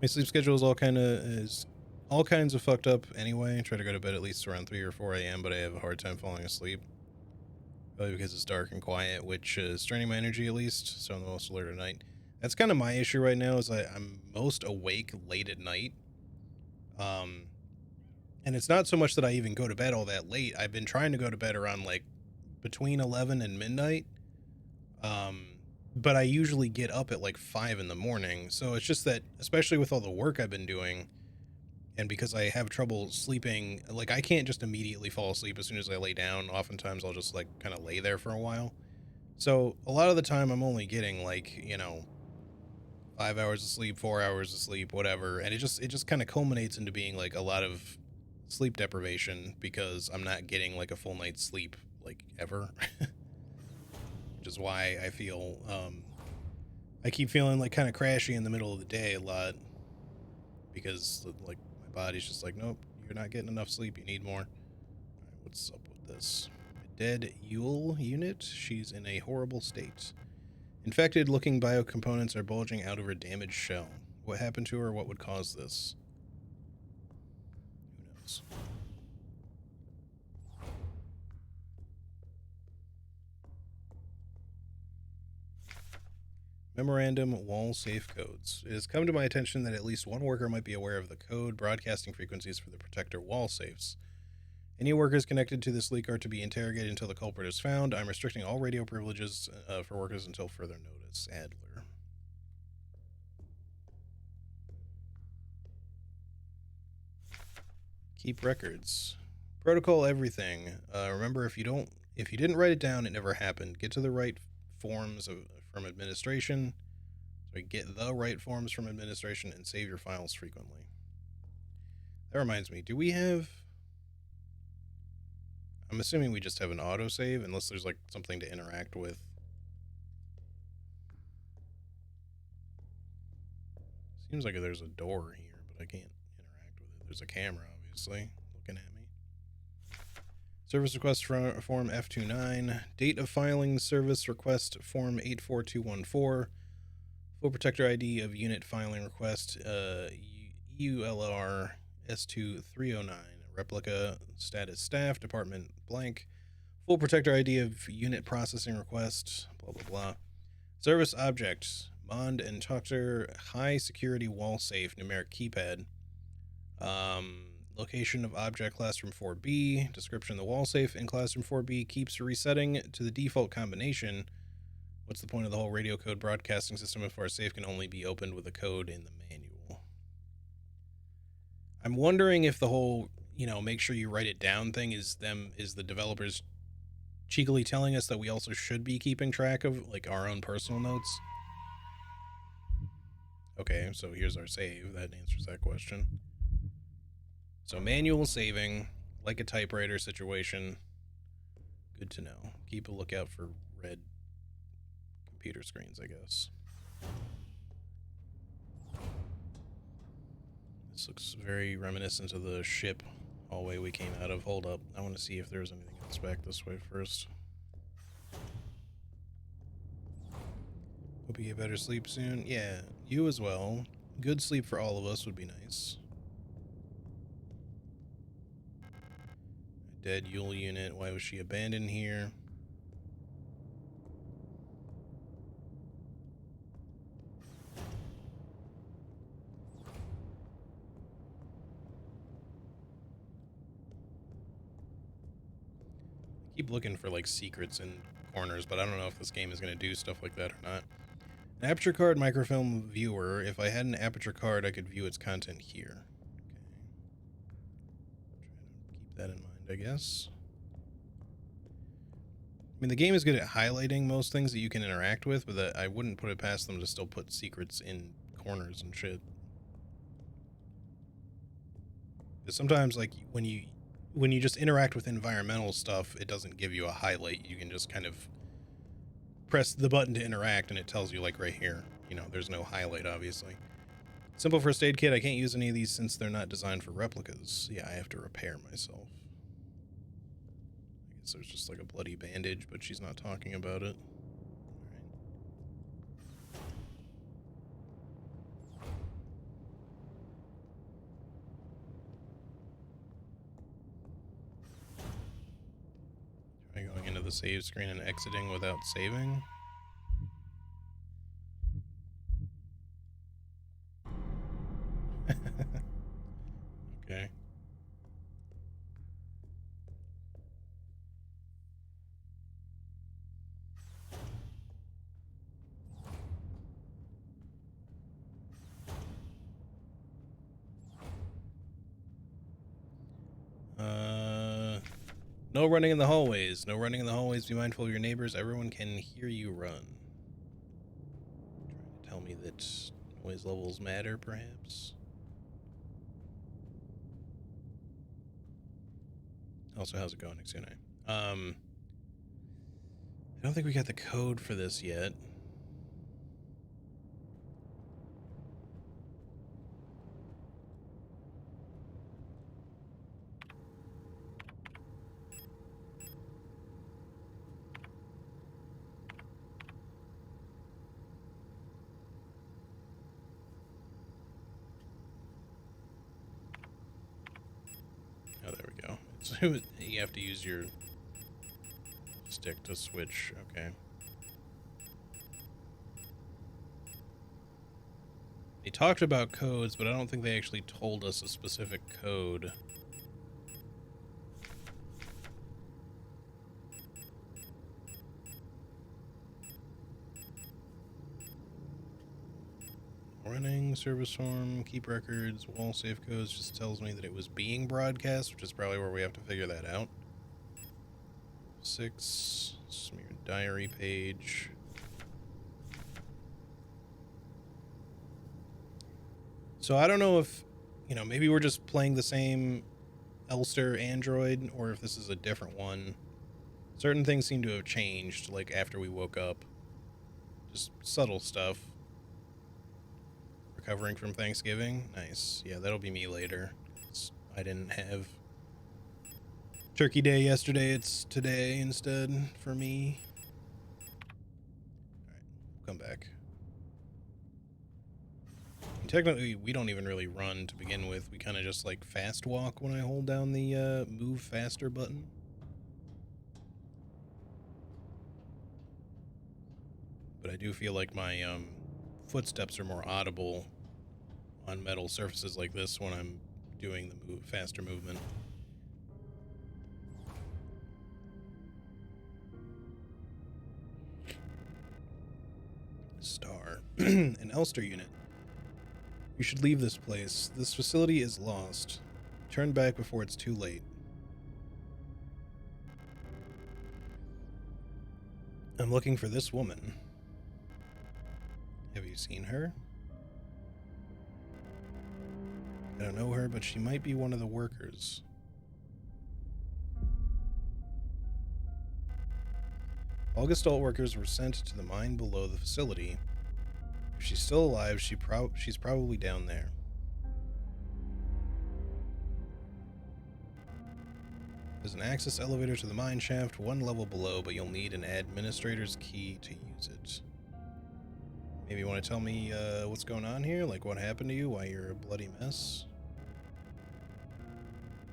My sleep schedule is all kinds of fucked up anyway. I try to go to bed at least around 3 or 4 a.m., but I have a hard time falling asleep. Probably because it's dark and quiet, which is draining my energy at least, so I'm the most alert at night. That's kind of my issue right now, is I'm most awake late at night. And it's not so much that I even go to bed all that late. I've been trying to go to bed around like between 11 and midnight. But I usually get up at like 5 in the morning. So it's just that, especially with all the work I've been doing, and because I have trouble sleeping, like I can't just immediately fall asleep as soon as I lay down. Oftentimes I'll just like kind of lay there for a while. So a lot of the time I'm only getting like, you know, 5 hours of sleep, 4 hours of sleep, whatever. And it just kind of culminates into being like a lot of sleep deprivation because I'm not getting like a full night's sleep like ever. Which is why I feel, I keep feeling like kind of crashy in the middle of the day a lot because like my body's just like, nope, you're not getting enough sleep. You need more. All right, what's up with this? A dead Yule unit. She's in a horrible state. Infected looking biocomponents are bulging out of her damaged shell. What happened to her? What would cause this? Who knows? Memorandum wall safe codes. It has come to my attention that at least one worker might be aware of the code broadcasting frequencies for the protector wall safes. Any workers connected to this leak are to be interrogated until the culprit is found. I'm restricting all radio privileges for workers until further notice. Adler. Keep records. Protocol everything. Remember, if you didn't write it down, it never happened. Get to the right forms from administration. So get the right forms from administration and save your files frequently. That reminds me, do we have... I'm assuming we just have an autosave, unless there's like something to interact with. Seems like there's a door here, but I can't interact with it. There's a camera, obviously, looking at me. Service request form F29. Date of filing service request form 84214. Full protector ID of unit filing request EULR S2309. Replica status staff department blank. Full protector ID of unit processing request blah blah blah. Service object Mond and Tucker high security wall safe numeric keypad. Location of object classroom 4B. Description: the wall safe in classroom 4B keeps resetting to the default combination. What's the point of the whole radio code broadcasting system if our safe can only be opened with a code in the manual? I'm wondering if the whole, you know, make sure you write it down thing is the developers cheekily telling us that we also should be keeping track of like our own personal notes. Okay, so here's our save. That answers that question. So manual saving, like a typewriter situation. Good to know. Keep a lookout for red computer screens, I guess. This looks very reminiscent of the ship hallway we came out of. Hold up. I want to see if there's anything else back this way first. Hope you get better sleep soon. Yeah, you as well. Good sleep for all of us would be nice. Dead Yule unit. Why was she abandoned here? I keep looking for like secrets in corners, but I don't know if this game is going to do stuff like that or not. An aperture card microfilm viewer. If I had an aperture card, I could view its content here. Okay. Keep that in mind, I guess. I mean, the game is good at highlighting most things that you can interact with, but I wouldn't put it past them to still put secrets in corners and shit. Because sometimes, like, when you just interact with environmental stuff, it doesn't give you a highlight. You can just kind of press the button to interact, and it tells you, like, right here. You know, there's no highlight, obviously. Simple first aid kit. I can't use any of these since they're not designed for replicas. Yeah, I have to repair myself. I guess there's just, like, a bloody bandage, but she's not talking about it. Going into the save screen and exiting without saving. Okay. No running in the hallways. No running in the hallways. Be mindful of your neighbors. Everyone can hear you run. Trying to tell me that noise levels matter, perhaps? Also, how's it going, Xune? I don't think we got the code for this yet. Oh, there we go. So you have to use your stick to switch. Okay. They talked about codes, but I don't think they actually told us a specific code. Running, service form, keep records, wall safe codes just tells me that it was being broadcast, which is probably where we have to figure that out. 6, smeared diary page. So I don't know if, you know, maybe we're just playing the same Elster android, or if this is a different one. Certain things seem to have changed, like after we woke up. Just subtle stuff. Recovering from Thanksgiving? Nice. Yeah, that'll be me later. I didn't have Turkey Day yesterday. It's today instead for me. Alright, come back. And technically, we don't even really run to begin with. We kind of just like fast walk when I hold down the move faster button. But I do feel like my footsteps are more audible on metal surfaces like this when I'm doing the faster movement. Star. An Elster unit. You should leave this place. This facility is lost. Turn back before it's too late. I'm looking for this woman. Have you seen her? I don't know her, but she might be one of the workers. All Gestalt workers were sent to the mine below the facility. If she's still alive, she's probably down there. There's an access elevator to the mine shaft, one level below, but you'll need an administrator's key to use it. Maybe you want to tell me what's going on here? Like what happened to you? Why you're a bloody mess?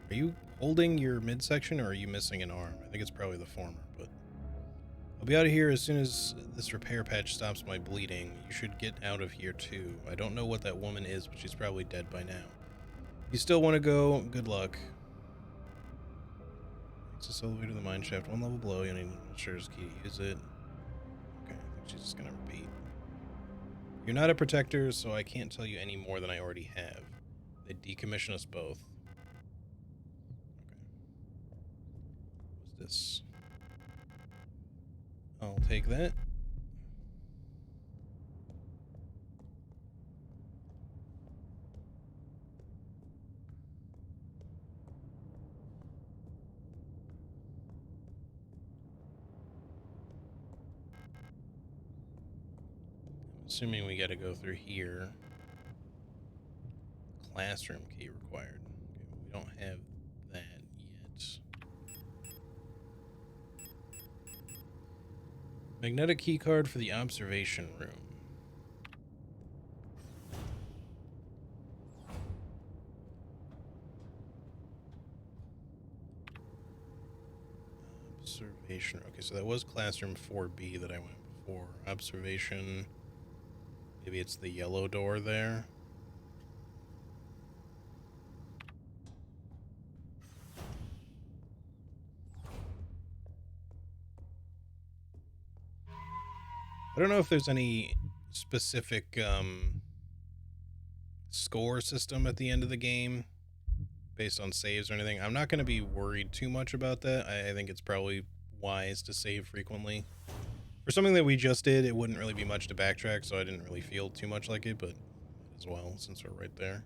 Are you holding your midsection or are you missing an arm? I think it's probably the former, but I'll be out of here as soon as this repair patch stops my bleeding. You should get out of here too. I don't know what that woman is, but she's probably dead by now. You still want to go? Good luck. Access elevator to the mine shaft, one level below. You need an administrator's key to use it. Okay, I think she's just gonna repeat. You're not a protector, so I can't tell you any more than I already have. They decommission us both. Okay. What's this? I'll take that. Assuming we gotta go through here. Classroom key required. Okay, we don't have that yet. Magnetic key card for the observation room. Observation. Okay, so that was classroom 4B that I went before. Observation. Maybe it's the yellow door there. I don't know if there's any specific score system at the end of the game based on saves or anything. I'm not going to be worried too much about that. I think it's probably wise to save frequently. For something that we just did, it wouldn't really be much to backtrack, so I didn't really feel too much like it, but as well, since we're right there.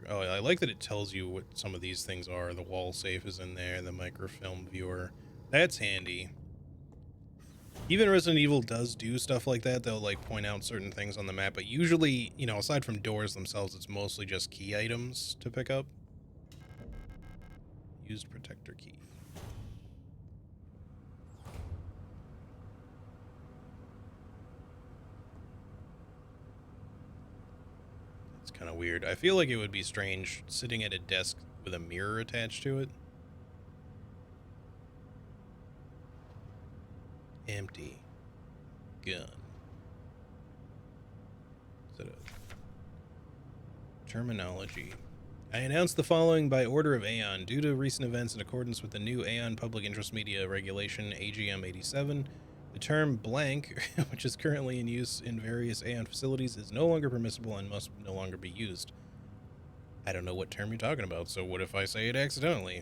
Oh, I like that it tells you what some of these things are. The wall safe is in there, the microfilm viewer. That's handy. Even Resident Evil does do stuff like that. They'll like point out certain things on the map, but usually, you know, aside from doors themselves, it's mostly just key items to pick up. Used protector key. It's kind of weird. I feel like it would be strange sitting at a desk with a mirror attached to it. Empty. Gun. Is that a terminology? I announced the following by order of Aeon. Due to recent events in accordance with the new Aeon Public Interest Media Regulation, AGM 87, the term blank, which is currently in use in various Aeon facilities, is no longer permissible and must no longer be used. I don't know what term you're talking about, so what if I say it accidentally?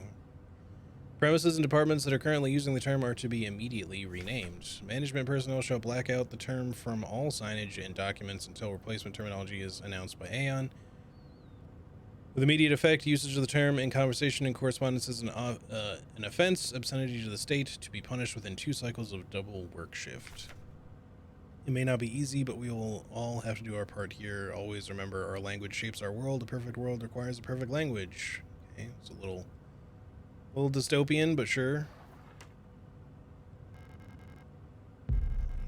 Premises and departments that are currently using the term are to be immediately renamed. Management personnel shall black out the term from all signage and documents until replacement terminology is announced by Aeon. With immediate effect, usage of the term in conversation and correspondence is an offense, obscenity to the state, to be punished within 2 cycles of double work shift. It may not be easy, but we will all have to do our part here. Always remember, our language shapes our world. A perfect world requires a perfect language. Okay, it's a little dystopian, but sure.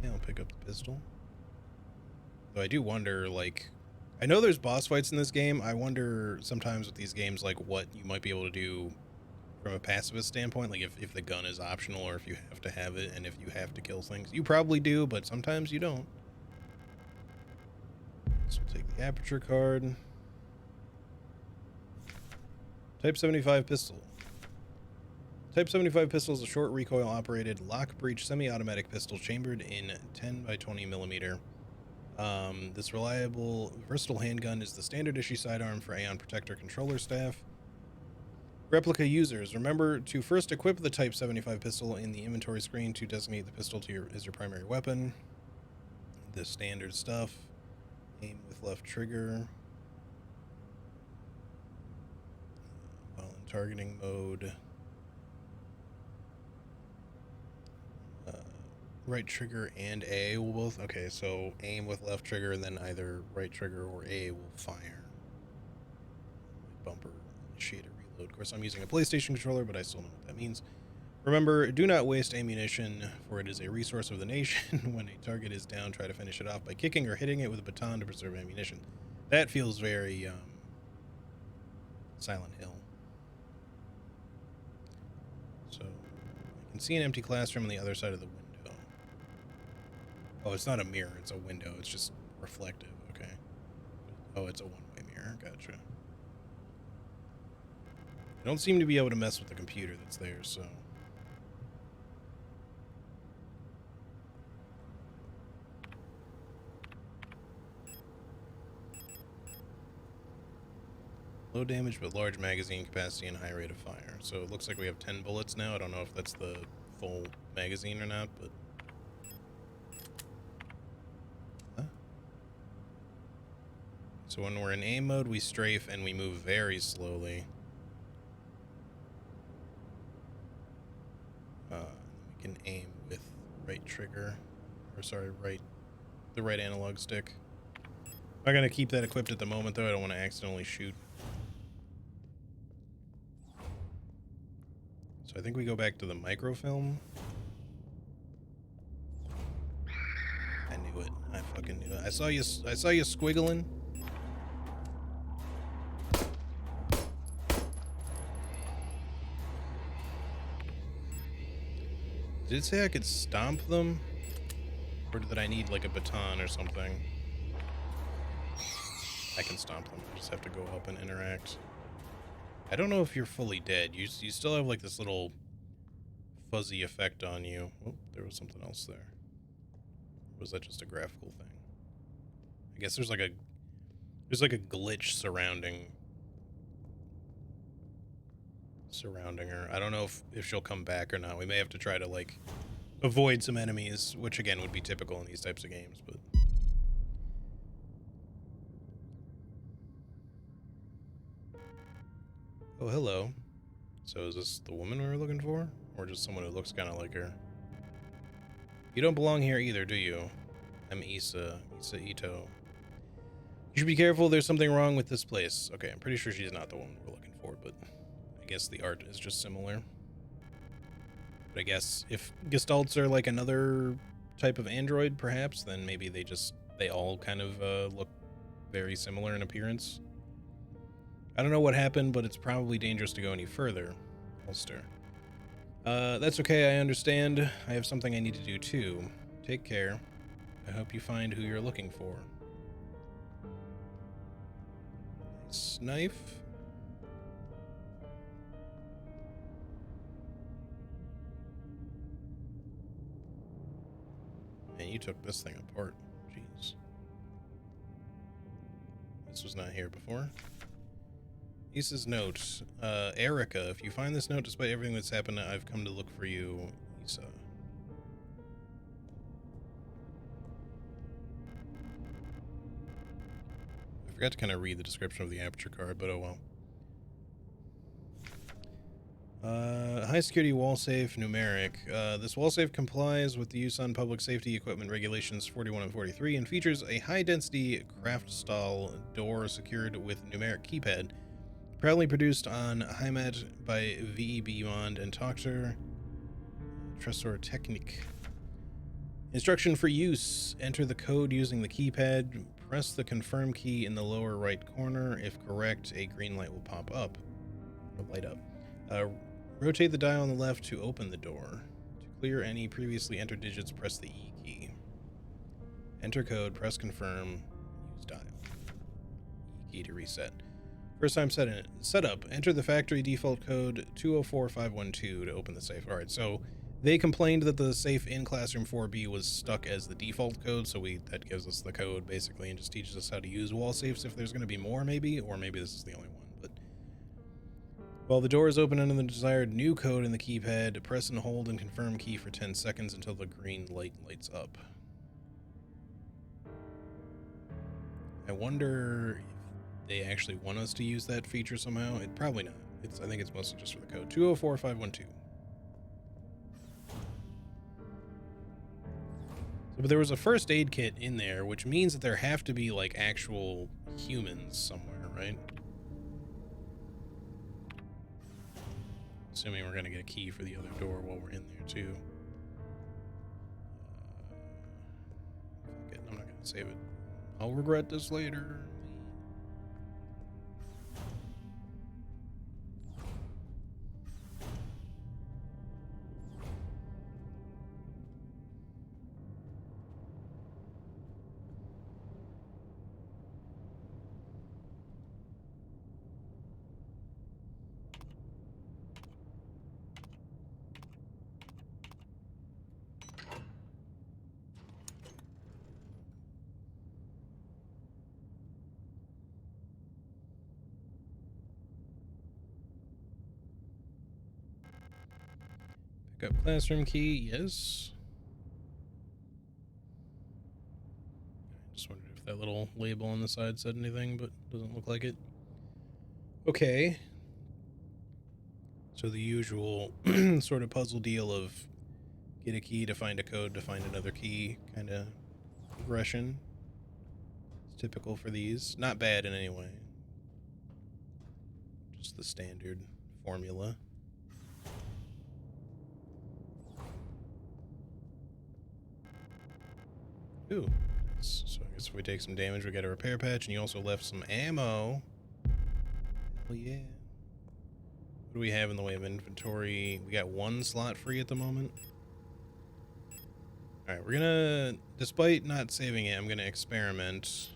Yeah, I'll pick up the pistol. Though I do wonder, like, I know there's boss fights in this game. I wonder sometimes with these games, like, what you might be able to do from a pacifist standpoint, like if the gun is optional or if you have to have it and if you have to kill things. You probably do, but sometimes you don't. So we'll take the aperture card. Type 75 pistol. Type 75 pistol is a short recoil operated lock breech semi-automatic pistol chambered in 10 by 20 millimeter. This reliable, versatile handgun is the standard issue sidearm for Aeon Protector controller staff. Replica users, remember to first equip the Type 75 pistol in the inventory screen to designate the pistol as your primary weapon. The standard stuff. Aim with left trigger. While in targeting mode. Right trigger and A will both. Okay, so aim with left trigger, and then either right trigger or A will fire. bumper, initiate a reload. Of course, I'm using a PlayStation controller, but I still know what that means. Remember, do not waste ammunition, for it is a resource of the nation. When a target is down, try to finish it off by kicking or hitting it with a baton to preserve ammunition. That feels very Silent Hill. So, I can see an empty classroom on the other side of the window. Oh, it's not a mirror, it's a window. It's just reflective, okay. Oh, it's a one-way mirror, gotcha. I don't seem to be able to mess with the computer that's there, so... Low damage, but large magazine capacity and high rate of fire. So it looks like we have 10 bullets now. I don't know if that's the full magazine or not, but... Huh? So when we're in aim mode, we strafe and we move very slowly. We can aim with right trigger. Or sorry, the right analog stick. I'm not going to keep that equipped at the moment, though. I don't want to accidentally shoot. So I think we go back to the microfilm. I knew it. I fucking knew it. I saw you squiggling. Did it say I could stomp them? Or did I need like a baton or something? I can stomp them. I just have to go up and interact. I don't know if you're fully dead. You still have like this little fuzzy effect on you. Oh, there was something else there. Or was that just a graphical thing? I guess there's like a glitch surrounding her. I don't know if she'll come back or not. We may have to try to like avoid some enemies, which again would be typical in these types of games, but oh, hello. So is this the woman we were looking for? Or just someone who looks kind of like her? You don't belong here either, do you? I'm Isa Ito. You should be careful, there's something wrong with this place. Okay, I'm pretty sure she's not the woman we're looking for, but I guess the art is just similar. But I guess if Gestalts are like another type of android, perhaps, then maybe they all kind of look very similar in appearance. I don't know what happened, but it's probably dangerous to go any further. Holster. That's okay, I understand. I have something I need to do too. Take care. I hope you find who you're looking for. Nice knife. Man, you took this thing apart. Jeez. This was not here before. Isa's note. Erica, if you find this note, despite everything that's happened, I've come to look for you. Isa. I forgot to kind of read the description of the aperture card, but oh well. High security wall safe, numeric. This wall safe complies with the use on public safety equipment regulations 41 and 43 and features a high density craft style door secured with numeric keypad. Proudly produced on Heimat by VEB Mond and Tochter. Tresor Technique. Instruction for use. Enter the code using the keypad. Press the confirm key in the lower right corner. If correct, a green light will pop up. Or light up. Rotate the dial on the left to open the door. To clear any previously entered digits, press the E key. Enter code, press confirm, use dial. E key to reset. First time setup. Enter the factory default code 204512 to open the safe. Alright, so they complained that the safe in Classroom 4B was stuck as the default code, so that gives us the code basically and just teaches us how to use wall safes if there's going to be more maybe, or maybe this is the only one. But while the door is open under the desired new code in the keypad, press and hold and confirm key for 10 seconds until the green light lights up. I wonder if they actually want us to use that feature somehow. It probably not. I think it's mostly just for the code 204512. But there was a first aid kit in there, which means that there have to be like actual humans somewhere, right? Assuming we're gonna get a key for the other door while we're in there too. Fuck it, I'm not gonna save it. I'll regret this later. Pick up classroom key, yes. I just wondered if that little label on the side said anything, but doesn't look like it. Okay. So the usual sort of puzzle deal of get a key to find a code to find another key kind of progression. It's typical for these. Not bad in any way. Just the standard formula. Ooh. Nice. So I guess if we take some damage, we get a repair patch, and you also left some ammo. Hell yeah. What do we have in the way of inventory? We got one slot free at the moment. Alright, we're gonna, despite not saving it, I'm gonna experiment.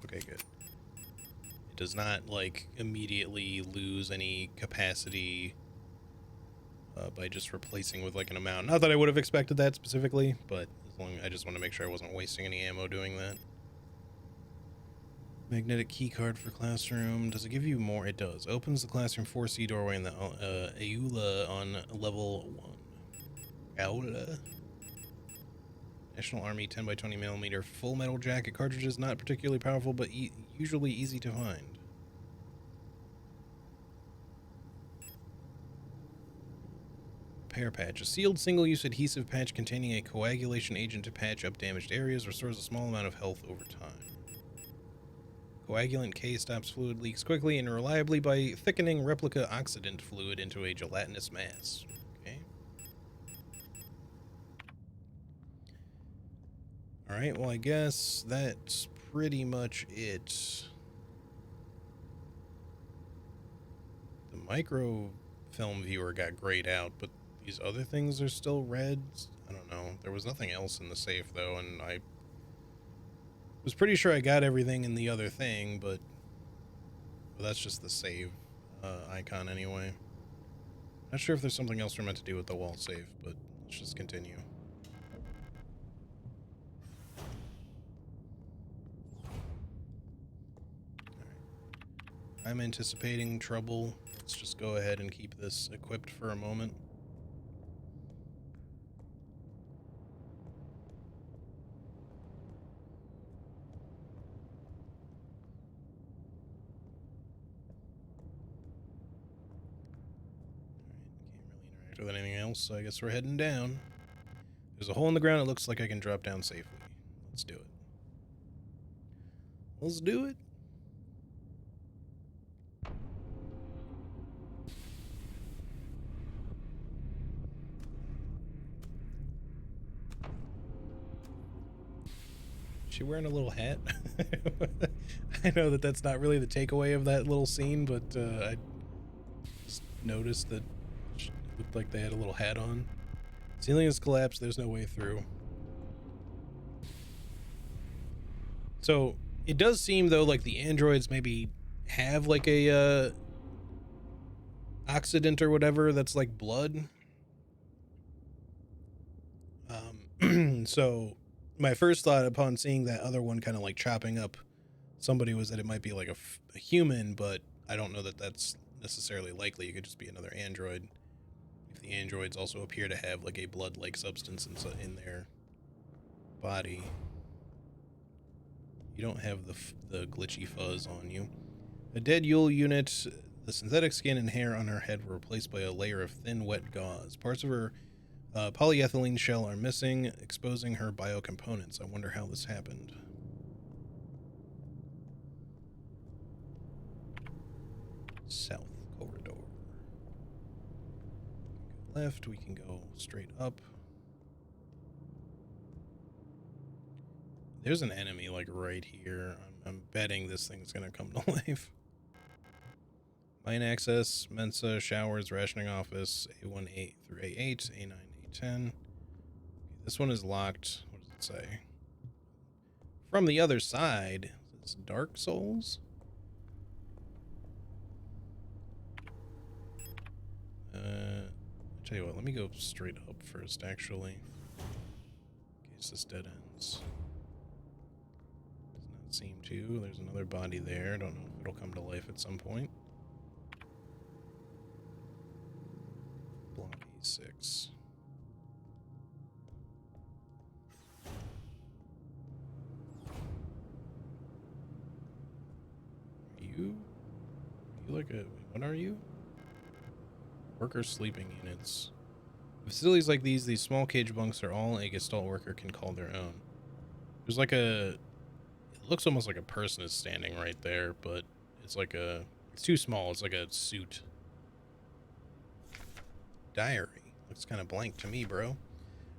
Okay, good. It does not, like, immediately lose any capacity by just replacing with, like, an amount. Not that I would have expected that specifically, but as long, I just want to make sure I wasn't wasting any ammo doing that. Magnetic key card for classroom. Does it give you more? It does. Opens the classroom 4C doorway in the Aula on level 1. Aula. National Army 10x20mm full metal jacket cartridges. Not particularly powerful, but usually easy to find. Repair patch. A sealed single-use adhesive patch containing a coagulation agent to patch up damaged areas. Restores a small amount of health over time. Coagulant K stops fluid leaks quickly and reliably by thickening replica oxidant fluid into a gelatinous mass. Okay. Alright, well, I guess that's pretty much it. The microfilm viewer got grayed out, but these other things are still red. I don't know. There was nothing else in the safe, though, and I was pretty sure I got everything in the other thing, but well, that's just the save icon anyway. Not sure if there's something else we're meant to do with the wall save, but let's just continue. Alright. I'm anticipating trouble. Let's just go ahead and keep this equipped for a moment. With anything else, so I guess we're heading down. There's a hole in the ground. It looks like I can drop down safely. Let's do it. Let's do it. Is she wearing a little hat? I know that that's not really the takeaway of that little scene, but I just noticed that it looked like they had a little hat on. Ceiling has collapsed. There's no way through. So it does seem, though, like the androids maybe have like a oxidant or whatever that's like blood. So my first thought upon seeing that other one kind of like chopping up somebody was that it might be like a human, but I don't know that that's necessarily likely. It could just be another android. If the androids also appear to have like a blood-like substance in their body. You don't have the glitchy fuzz on you. A dead Yule unit. The synthetic skin and hair on her head were replaced by a layer of thin, wet gauze. Parts of her polyethylene shell are missing, exposing her biocomponents. I wonder how this happened. South corridor. left. We can go straight up. There's an enemy like right here. I'm betting this thing's gonna come to life. Mine access, Mensa, showers, rationing office, A18 through A8, A9, A10. This one is locked. What does it say? From the other side, it's Dark Souls. I'll tell you what, let me go straight up first, actually. In case this dead ends. Does not seem to. There's another body there. I don't know if it'll come to life at some point. Block A6. Are you like a... What are you? Worker sleeping units. Facilities like these small cage bunks are all a Gestalt worker can call their own. There's like a... It looks almost like a person is standing right there, but it's like a... It's too small. It's like a suit. Diary. Looks kind of blank to me, bro.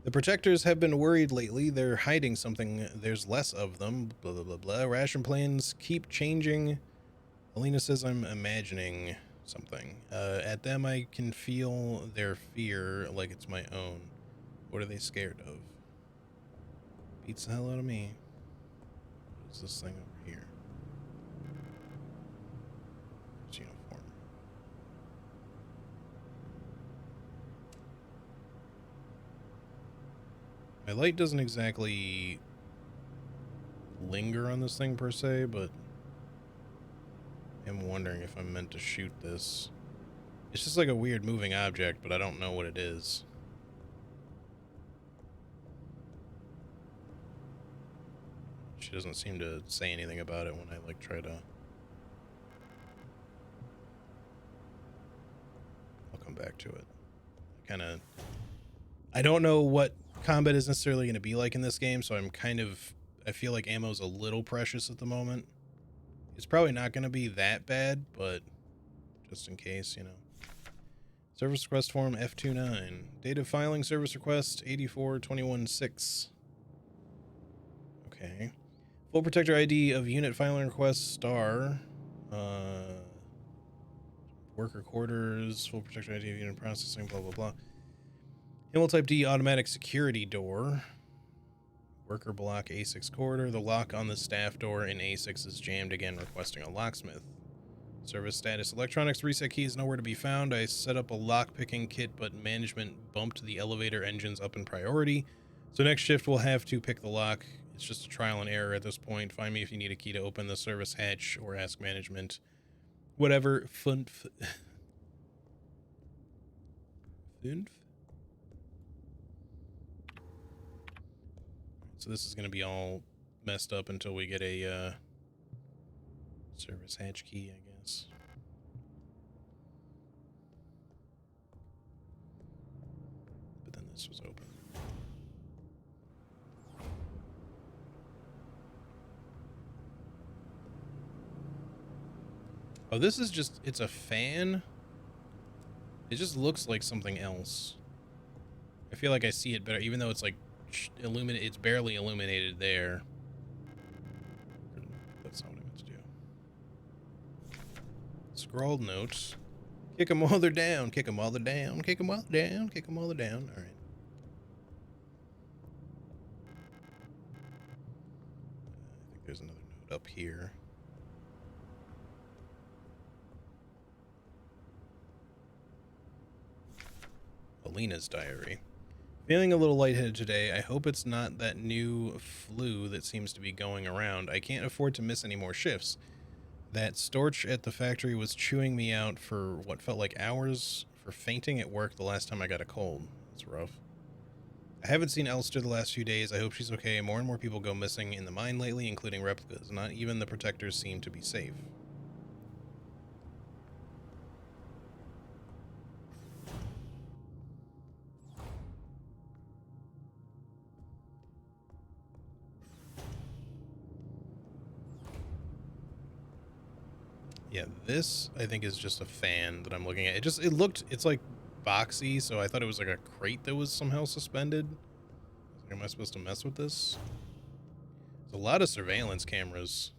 The protectors have been worried lately. They're hiding something. There's less of them. Blah, blah, blah, blah. Ration plans keep changing. Alina says I'm imagining something. At them, I can feel their fear like it's my own. What are they scared of? Beats the hell out of me. What is this thing over here? It's uniform. My light doesn't exactly linger on this thing per se, but I'm wondering if I'm meant to shoot this. It's just like a weird moving object, but I don't know what it is. She doesn't seem to say anything about it when I like try to... I'll come back to it. I don't know what combat is necessarily going to be like in this game, so I feel like ammo's a little precious at the moment. It's probably not going to be that bad, but just in case, you know. Service request form F29. Date of filing service request 84216. Okay. Full protector ID of unit filing request star. Worker quarters. Full protector ID of unit processing. Blah blah blah. Himmel type D automatic security door. Worker block A6 corridor. The lock on the staff door in A6 is jammed again, requesting a locksmith. Service status. Electronics reset key is nowhere to be found. I set up a lock-picking kit, but management bumped the elevator engines up in priority. So next shift we'll have to pick the lock. It's just a trial and error at this point. Find me if you need a key to open the service hatch or ask management. Whatever. Funf. Funf? So this is going to be all messed up until we get a service hatch key, I guess. But then this was open. Oh, this is just, it's a fan. It just looks like something else. I feel like I see it better, even though it's like it's barely illuminated there. That's not what I meant to do. Scrawled notes. Kick them while they're down. Kick them while they're down. Kick them while they're down. Kick them while they're down. All right. I think there's another note up here. Alina's diary. Feeling a little lightheaded today. I hope it's not that new flu that seems to be going around. I can't afford to miss any more shifts. That Storch at the factory was chewing me out for what felt like hours for fainting at work the last time I got a cold. That's rough. I haven't seen Elster the last few days. I hope she's okay. More and more people go missing in the mine lately, including replicas. Not even the protectors seem to be safe. Yeah, this I think is just a fan that I'm looking at. It's like boxy, so I thought it was like a crate that was somehow suspended. Am I supposed to mess with this? There's a lot of surveillance cameras.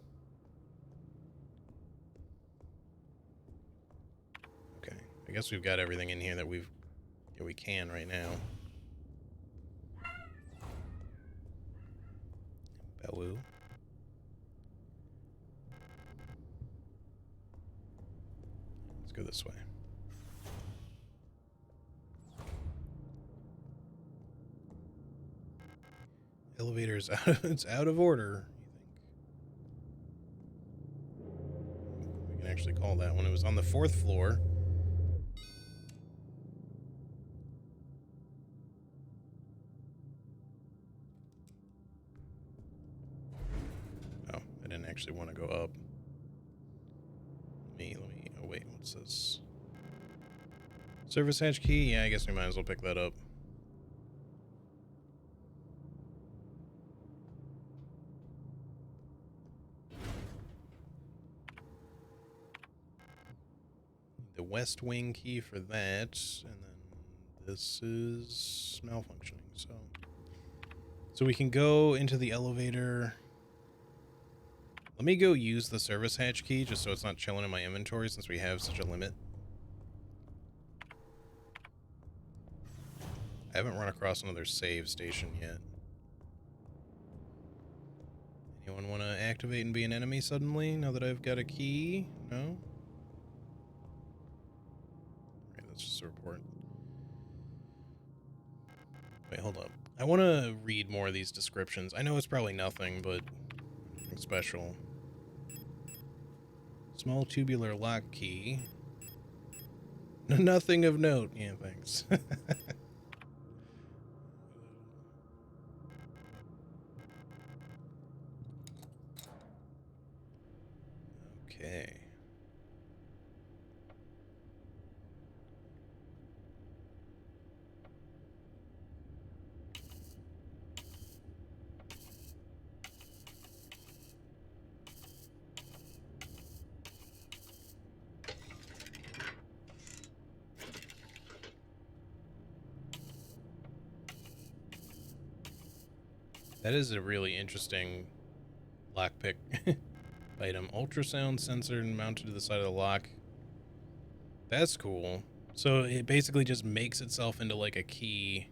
Okay, I guess we've got everything in here that we can right now. Bellu. Let's go this way. Elevator's out. It's out of order. You think? We can actually call that one. It was on the 4th floor. Oh, I didn't actually want to go up. Let me. Oh wait, what's this? Service hatch key. Yeah, I guess we might as well pick that up. The west wing key for that, and then this is malfunctioning, so we can go into the elevator. Let me go use the service hatch key just so it's not chilling in my inventory since we have such a limit. I haven't run across another save station yet. Anyone want to activate and be an enemy suddenly now that I've got a key? No? That's just a report. Wait, hold up. I want to read more of these descriptions. I know it's probably nothing, but nothing special. Small tubular lock key. Nothing of note. Yeah, thanks. Okay. That is a really interesting lockpick item. Ultrasound sensor mounted to the side of the lock. That's cool. So it basically just makes itself into like a key.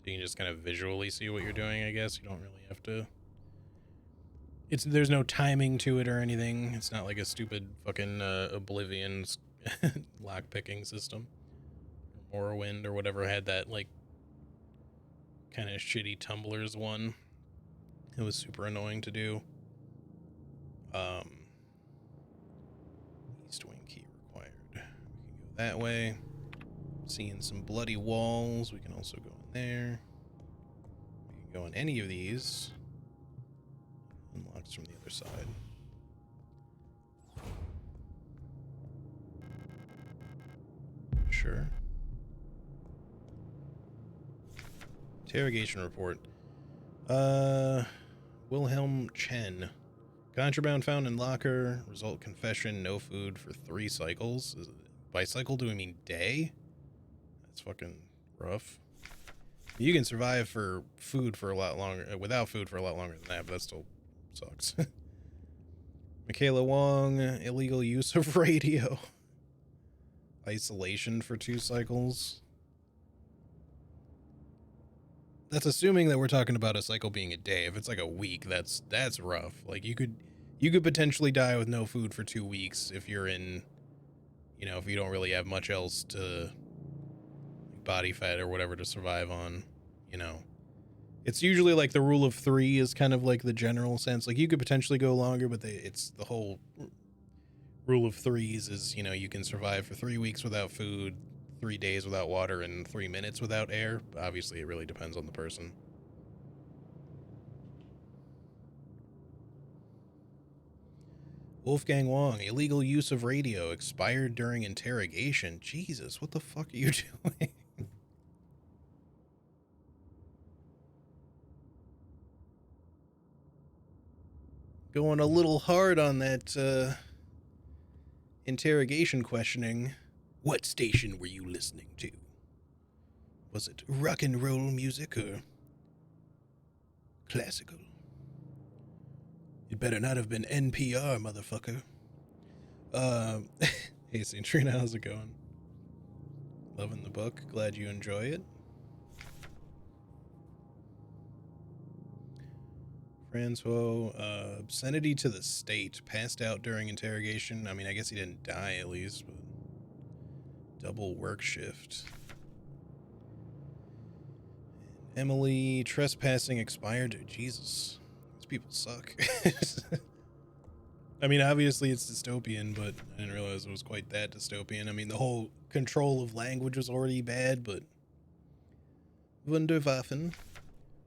You can just kind of visually see what you're doing, I guess. You don't really have to... There's no timing to it or anything. It's not like a stupid fucking Oblivion's lockpicking system. Or Morrowind or whatever had that, like, kind of shitty tumblers one. It was super annoying to do. East wing key required. We can go that way. Seeing some bloody walls. We can also go in there. We can go in any of these. Unlocks from the other side. Sure. Interrogation report. Wilhelm Chen. Contraband found in locker. Result confession. No food for 3 cycles. By cycle, do we mean day? That's fucking rough. You can survive for food for a lot longer, without food for a lot longer than that, but that still sucks. Michaela Wong, illegal use of radio. Isolation for 2 cycles. That's assuming that we're talking about a cycle being a day. If it's like a week, that's rough. Like you could potentially die with no food for 2 weeks if you're in, you know, if you don't really have much else to, body fat or whatever to survive on, you know. It's usually like the rule of 3 is kind of like the general sense. Like you could potentially go longer, but it's the whole rule of 3s is, you know, you can survive for 3 weeks without food, 3 days without water, and 3 minutes without air. Obviously, it really depends on the person. Wolfgang Wong, illegal use of radio, expired during interrogation. Jesus, what the fuck are you doing? Going a little hard on that interrogation questioning. What station were you listening to? Was it rock and roll music or classical? It better not have been NPR, motherfucker. Hey, St. Trina, how's it going? Loving the book. Glad you enjoy it. Francois, obscenity to the state. Passed out during interrogation. I mean, I guess he didn't die at least, but double work shift. Emily, trespassing expired. Jesus. These people suck. I mean, obviously it's dystopian, but I didn't realize it was quite that dystopian. I mean, the whole control of language was already bad, but Wunderwaffen.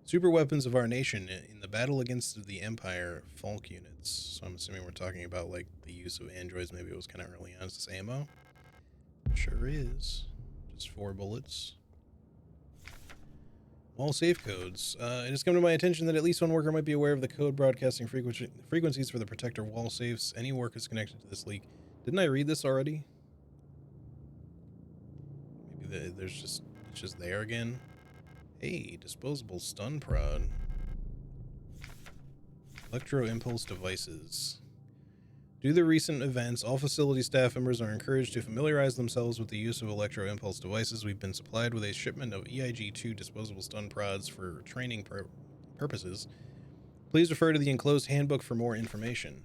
Super weapons of our nation in the battle against the Empire Falk units. So I'm assuming we're talking about, like, the use of androids. Maybe it was kind of early on. Is this ammo? Sure is. Just 4 bullets. All safe codes. It has come to my attention that at least one worker might be aware of the code broadcasting frequencies for the protector wall safes. Any workers connected to this leak. Didn't I read this already? Maybe it's just there again. Hey, disposable stun prod. Electro impulse devices. Due to the recent events, all facility staff members are encouraged to familiarize themselves with the use of electro impulse devices. We've been supplied with a shipment of EIG-2 disposable stun prods for training purposes. Please refer to the enclosed handbook for more information.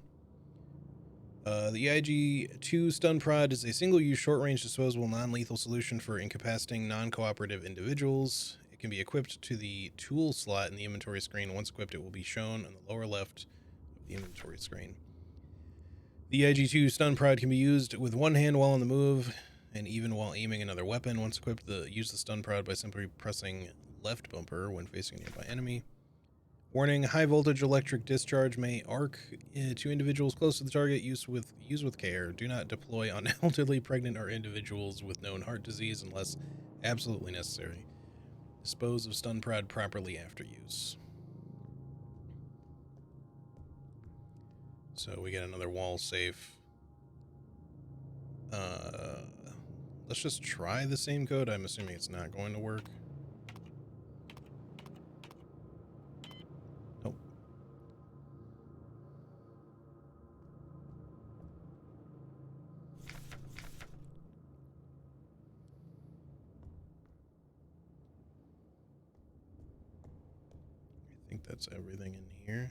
The EIG-2 stun prod is a single-use short-range disposable non-lethal solution for incapacitating non-cooperative individuals. It can be equipped to the tool slot in the inventory screen. Once equipped, it will be shown on the lower left of the inventory screen. The EIG-2 stun prod can be used with one hand while on the move, and even while aiming another weapon. Once equipped, use the stun prod by simply pressing left bumper when facing a nearby enemy. Warning, high voltage electric discharge may arc to individuals close to the target. Use with care. Do not deploy on elderly, pregnant, or individuals with known heart disease unless absolutely necessary. Dispose of stun prod properly after use. So we get another wall safe. Let's just try the same code. I'm assuming it's not going to work. Nope. I think that's everything in here.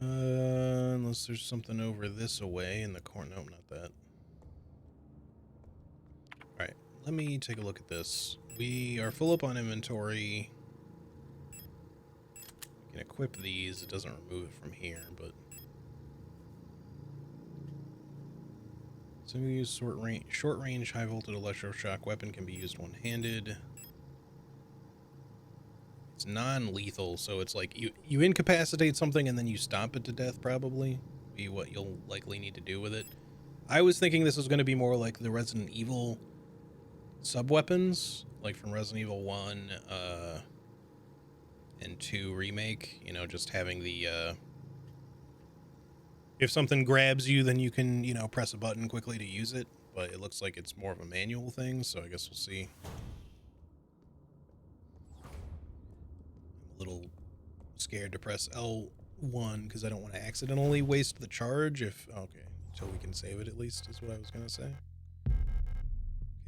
Unless there's something over this away in the corner. Nope, not that. Alright, let me take a look at this. We are full up on inventory. We can equip these. It doesn't remove it from here, but... Single-use short-range high-voltage electroshock weapon can be used one-handed. It's non-lethal, so it's like you incapacitate something and then you stomp it to death, probably. Be what you'll likely need to do with it. I was thinking this was going to be more like the Resident Evil sub-weapons, like from Resident Evil 1 and 2 Remake. You know, just having the... if something grabs you, then you can, you know, press a button quickly to use it. But it looks like it's more of a manual thing, so I guess we'll see. Little scared to press L1 because I don't want to accidentally waste the charge okay, until we can save it at least is what I was going to say. Okay,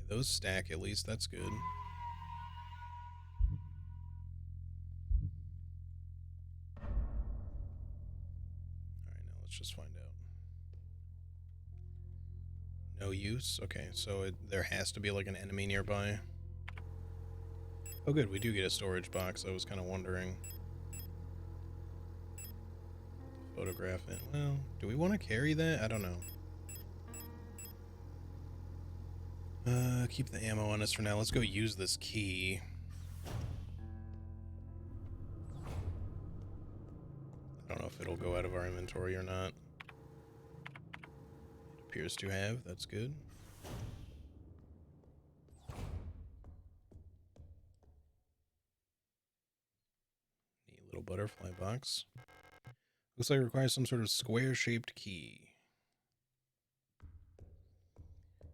those stack at least, that's good. Alright, now let's just find out. No use? Okay, so there has to be like an enemy nearby. Oh good, we do get a storage box. I was kind of wondering. Photograph it. Well, do we want to carry that? I don't know. Keep the ammo on us for now. Let's go use this key. I don't know if it'll go out of our inventory or not. It appears to have. That's good. Neat little butterfly box. Looks like it requires some sort of square-shaped key.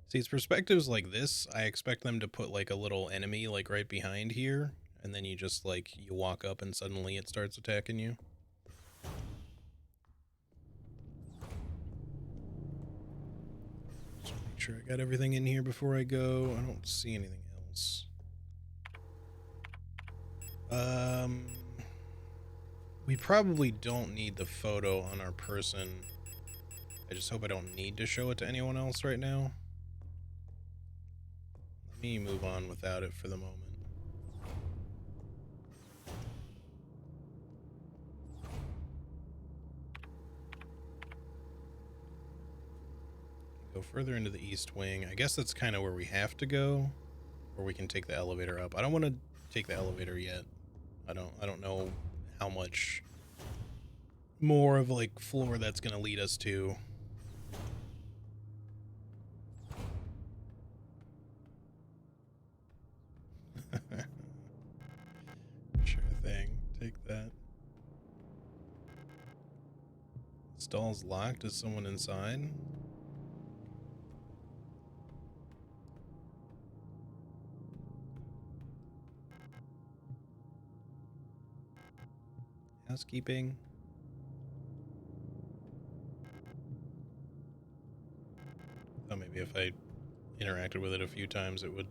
See, it's perspectives like this. I expect them to put like a little enemy like right behind here, and then you just like, you walk up and suddenly it starts attacking you. Just make sure I got everything in here before I go. I don't see anything else. We probably don't need the photo on our person. I just hope I don't need to show it to anyone else right now. Let me move on without it for the moment. Go further into the east wing. I guess that's kind of where we have to go, or we can take the elevator up. I don't want to take the elevator yet. I don't know how much more of like floor that's going to lead us to. Sure thing. Take that. Stall's locked. Is someone inside? Housekeeping. Oh, maybe if I interacted with it a few times, it would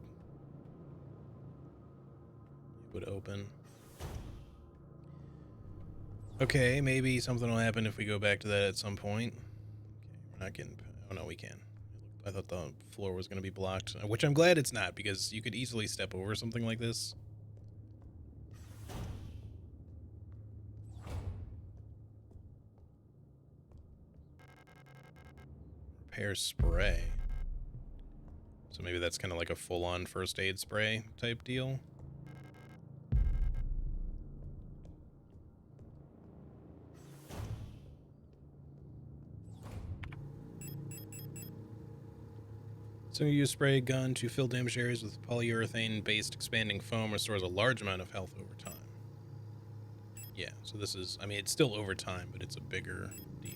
open. Okay, maybe something will happen if we go back to that at some point. Okay, we're not getting... Oh, no, we can. I thought the floor was going to be blocked, which I'm glad it's not, because you could easily step over something like this. Repair spray. So maybe that's kind of like a full-on first aid spray type deal. So you use spray gun to fill damaged areas with polyurethane-based expanding foam, restores a large amount of health over time. Yeah, so this is, I mean, it's still over time, but it's a bigger deal.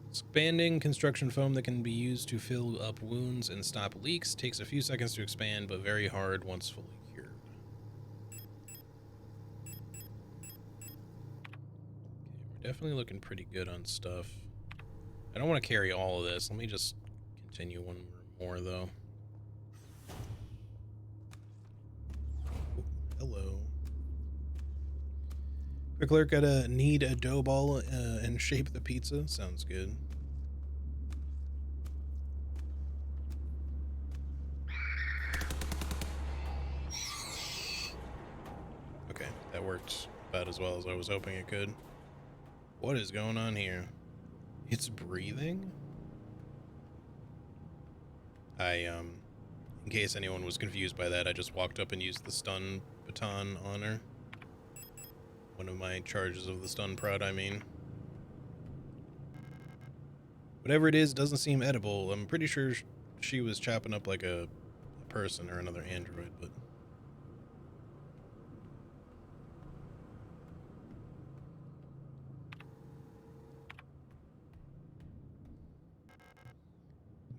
Expanding construction foam that can be used to fill up wounds and stop leaks. Takes a few seconds to expand, but very hard once fully cured. Okay, we're definitely looking pretty good on stuff. I don't want to carry all of this. Let me just continue one more, though. Oh, hello. Quick alert, gotta knead a dough ball and shape the pizza. Sounds good. Okay, that worked about as well as I was hoping it could. What is going on here? It's breathing? In case anyone was confused by that, I just walked up and used the stun baton on her. One of my charges of the stun prod, I mean. Whatever it is doesn't seem edible. I'm pretty sure she was chopping up like a person or another android, but...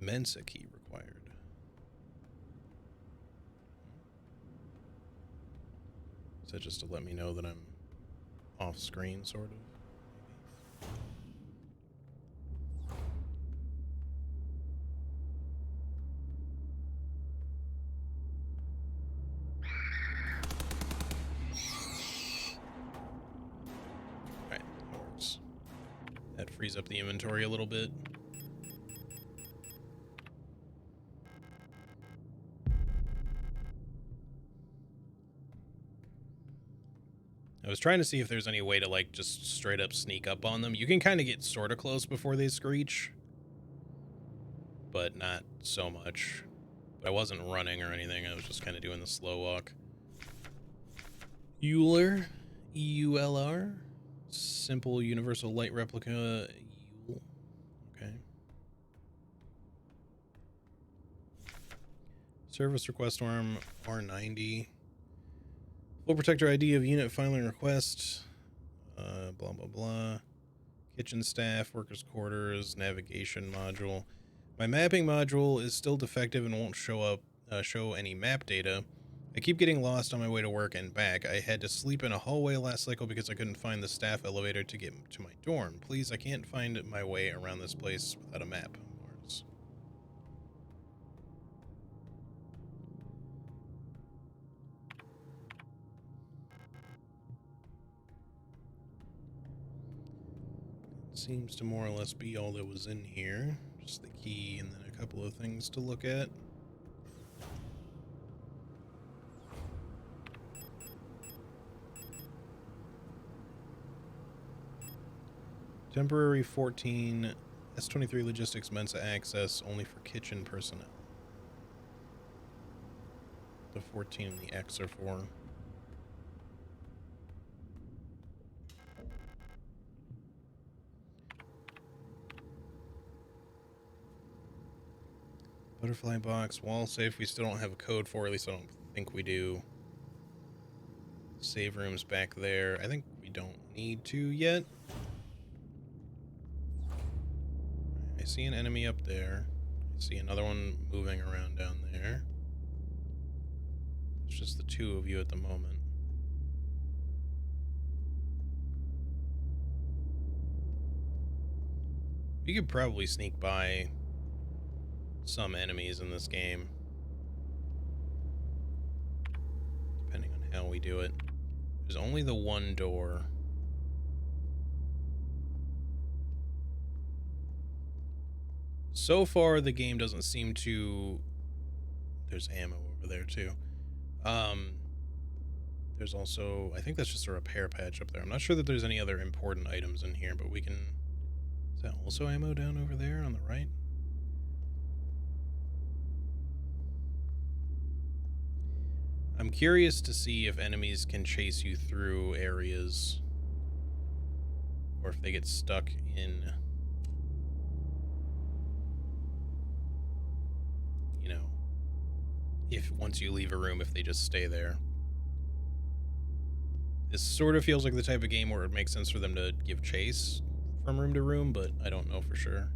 Mensa key required. Is that just to let me know that I'm off screen, sort of? Alright, that works. That frees up the inventory a little bit. I was trying to see if there's any way to, like, just straight up sneak up on them. You can kind of get sort of close before they screech, but not so much. But I wasn't running or anything. I was just kind of doing the slow walk. Euler? E-U-L-R? Simple universal light replica. Okay. Service request arm R90. Full protector ID of unit filing request. Blah blah blah. Kitchen staff, workers' quarters, navigation module. My mapping module is still defective and won't show any map data. I keep getting lost on my way to work and back. I had to sleep in a hallway last cycle because I couldn't find the staff elevator to get to my dorm. Please, I can't find my way around this place without a map. Mars. Seems to more or less be all that was in here. Just the key and then a couple of things to look at. Temporary 14 S23 Logistics Mensa access only for kitchen personnel. The 14 and the X are for. Butterfly box, wall safe, we still don't have a code for, at least I don't think we do. Save rooms back there. I think we don't need to yet. I see an enemy up there. I see another one moving around down there. It's just the two of you at the moment. We could probably sneak by some enemies in this game, depending on how we do it. There's only the one door. So far, the game doesn't seem to... There's ammo over there, too. There's also... I think that's just a repair patch up there. I'm not sure that there's any other important items in here, but we can... Is that also ammo down over there on the right? I'm curious to see if enemies can chase you through areas, or if they get stuck in, you know, if once you leave a room, if they just stay there. This sort of feels like the type of game where it makes sense for them to give chase from room to room, but I don't know for sure.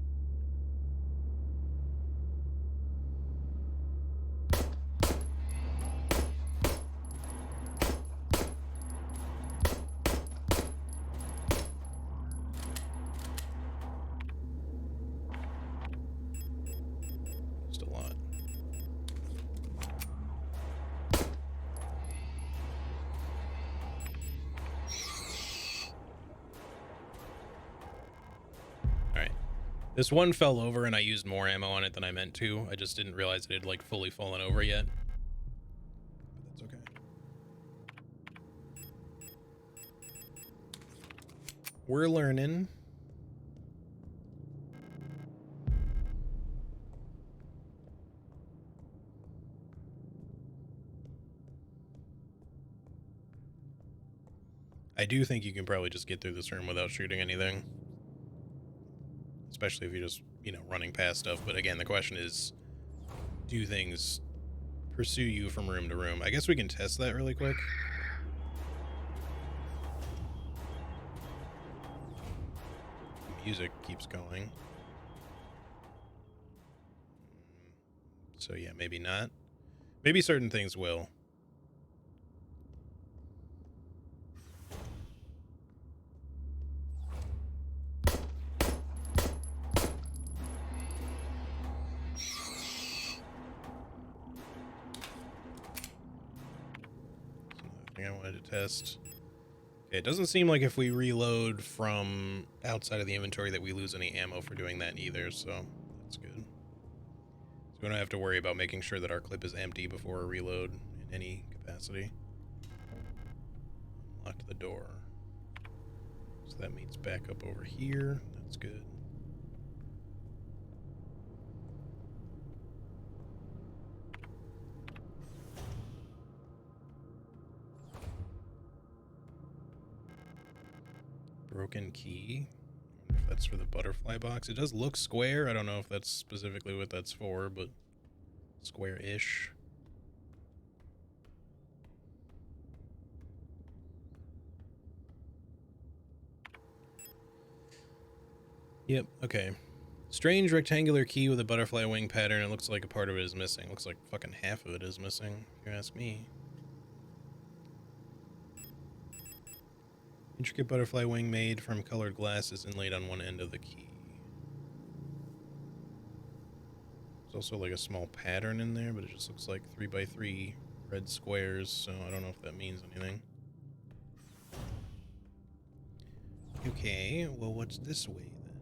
Just a lot. Alright. This one fell over and I used more ammo on it than I meant to. I just didn't realize it had like fully fallen over yet. But that's okay. We're learning. I do think you can probably just get through this room without shooting anything. Especially if you're just, you know, running past stuff. But again, the question is, do things pursue you from room to room? I guess we can test that really quick. Music keeps going. So yeah, maybe not. Maybe certain things will. I wanted to test. Okay, it doesn't seem like if we reload from outside of the inventory that we lose any ammo for doing that either, so that's good. So we don't have to worry about making sure that our clip is empty before a reload in any capacity. Unlocked the door. So that means back up over here. That's good. broken key. I wonder if that's for the butterfly box. It does look square. I don't know if that's specifically what that's for, but square-ish. Yep, okay. Strange rectangular key with a butterfly wing pattern. It looks like a part of it is missing. Looks like fucking half of it is missing, if you ask me. Intricate butterfly wing made from colored glass is inlaid on one end of the key. There's also like a small pattern in there, but it just looks like 3x3 red squares, so I don't know if that means anything. Okay, well, what's this way then?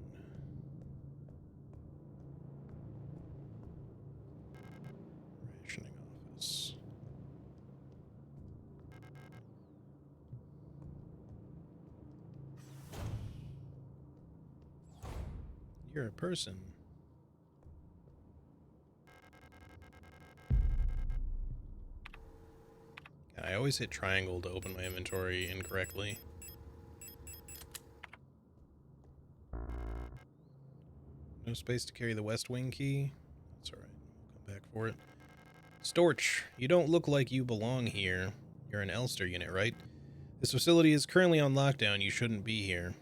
Rationing office. You're a person. I always hit triangle to open my inventory incorrectly. No space to carry the west wing key. That's alright. We'll come back for it. Storch, you don't look like you belong here. You're an Elster unit, right? This facility is currently on lockdown. You shouldn't be here.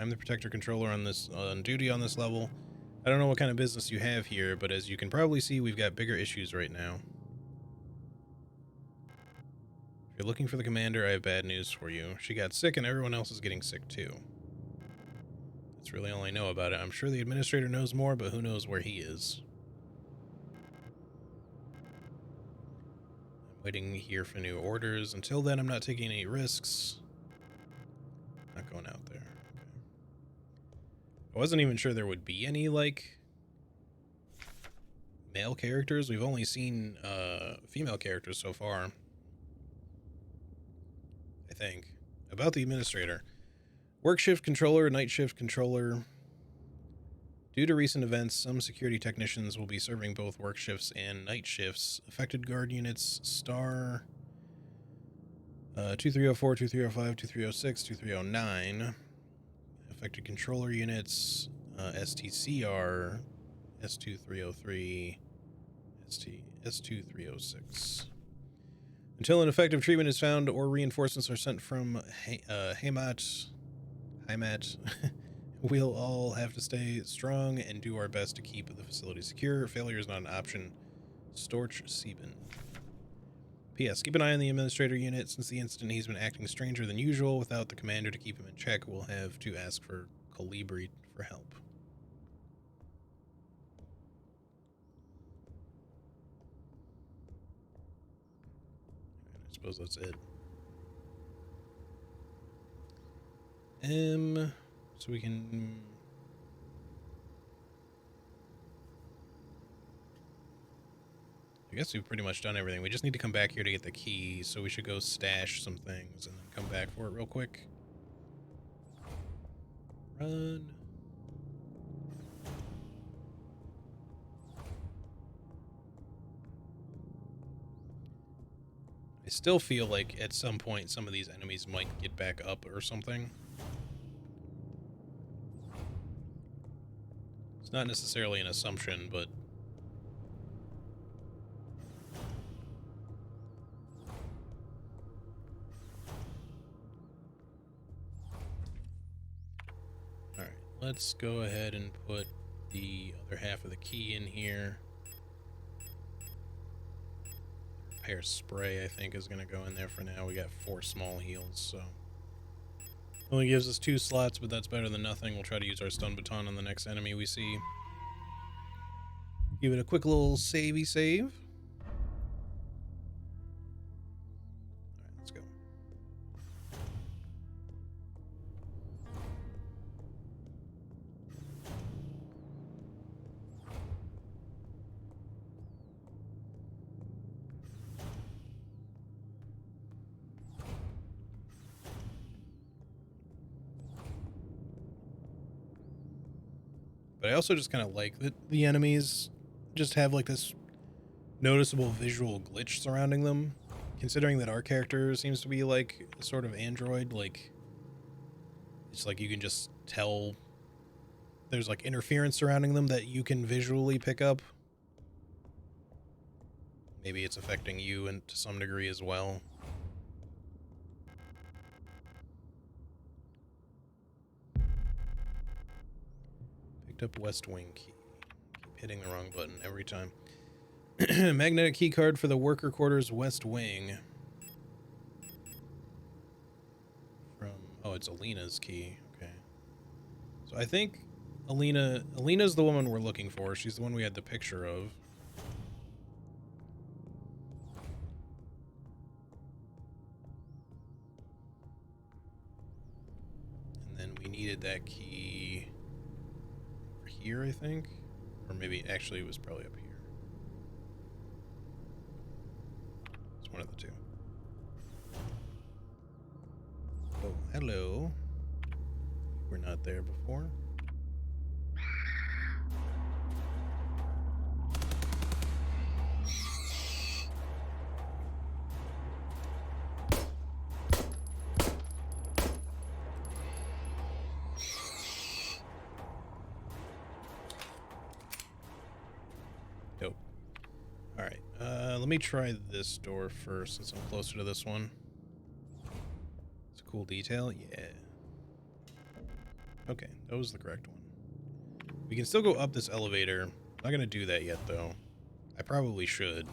I'm the Protector Controller on duty on this level. I don't know what kind of business you have here, but as you can probably see, we've got bigger issues right now. If you're looking for the commander, I have bad news for you. She got sick and everyone else is getting sick too. That's really all I know about it. I'm sure the administrator knows more, but who knows where he is. I'm waiting here for new orders. Until then, I'm not taking any risks. Not going out there. Okay. I wasn't even sure there would be any, like, male characters. We've only seen female characters so far. I think. About the administrator. Work shift controller, night shift controller. Due to recent events, some security technicians will be serving both work shifts and night shifts. Affected guard units, star 2304, 2305, 2306, 2309. Affected controller units, STCR, S2303, S2306. Until an effective treatment is found or reinforcements are sent from Heimat, we'll all have to stay strong and do our best to keep the facility secure. Failure is not an option. Storch Sieben. P.S. Keep an eye on the administrator unit. Since the incident, he's been acting stranger than usual. Without the commander to keep him in check, we'll have to ask for Colibri for help. And I suppose that's it. So we can... I guess we've pretty much done everything. We just need to come back here to get the key, so we should go stash some things and then come back for it real quick. Run. I still feel like at some point some of these enemies might get back up or something. It's not necessarily an assumption, but... Alright, let's go ahead and put the other half of the key in here. Repair spray, I think, is going to go in there for now. We got 4 small heals, so... Only gives us 2 slots, but that's better than nothing. We'll try to use our stun baton on the next enemy we see. Give it a quick little savey save. Alright, let's go. But I also just kind of like that the enemies just have like this noticeable visual glitch surrounding them, considering that our character seems to be like a sort of android. Like, It's like you can just tell there's like interference surrounding them that you can visually pick up. Maybe it's affecting you and to some degree as well. Picked up West Wing key. Keep hitting the wrong button every time. Magnetic key card for the worker quarters West Wing. From, oh, it's Alina's key. Okay. So I think Alina's the woman we're looking for. She's the one we had the picture of. And then we needed that key over here, I think. Or maybe, actually, it was probably up here. It's one of the two. Oh, hello. We're not there before. Dope. Alright, let me try this door first since I'm closer to this one. It's a cool detail, yeah. Okay, that was the correct one. We can still go up this elevator. I'm not gonna do that yet, though. I probably should.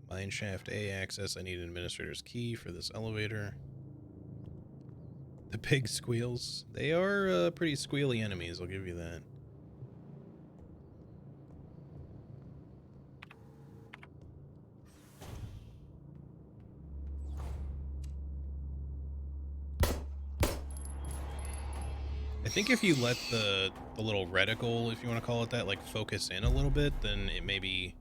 Mineshaft A access. I need an administrator's key for this elevator. The pig squeals. They are pretty squealy enemies, I'll give you that. I think if you let the little reticle, if you want to call it that, like focus in a little bit, then it maybe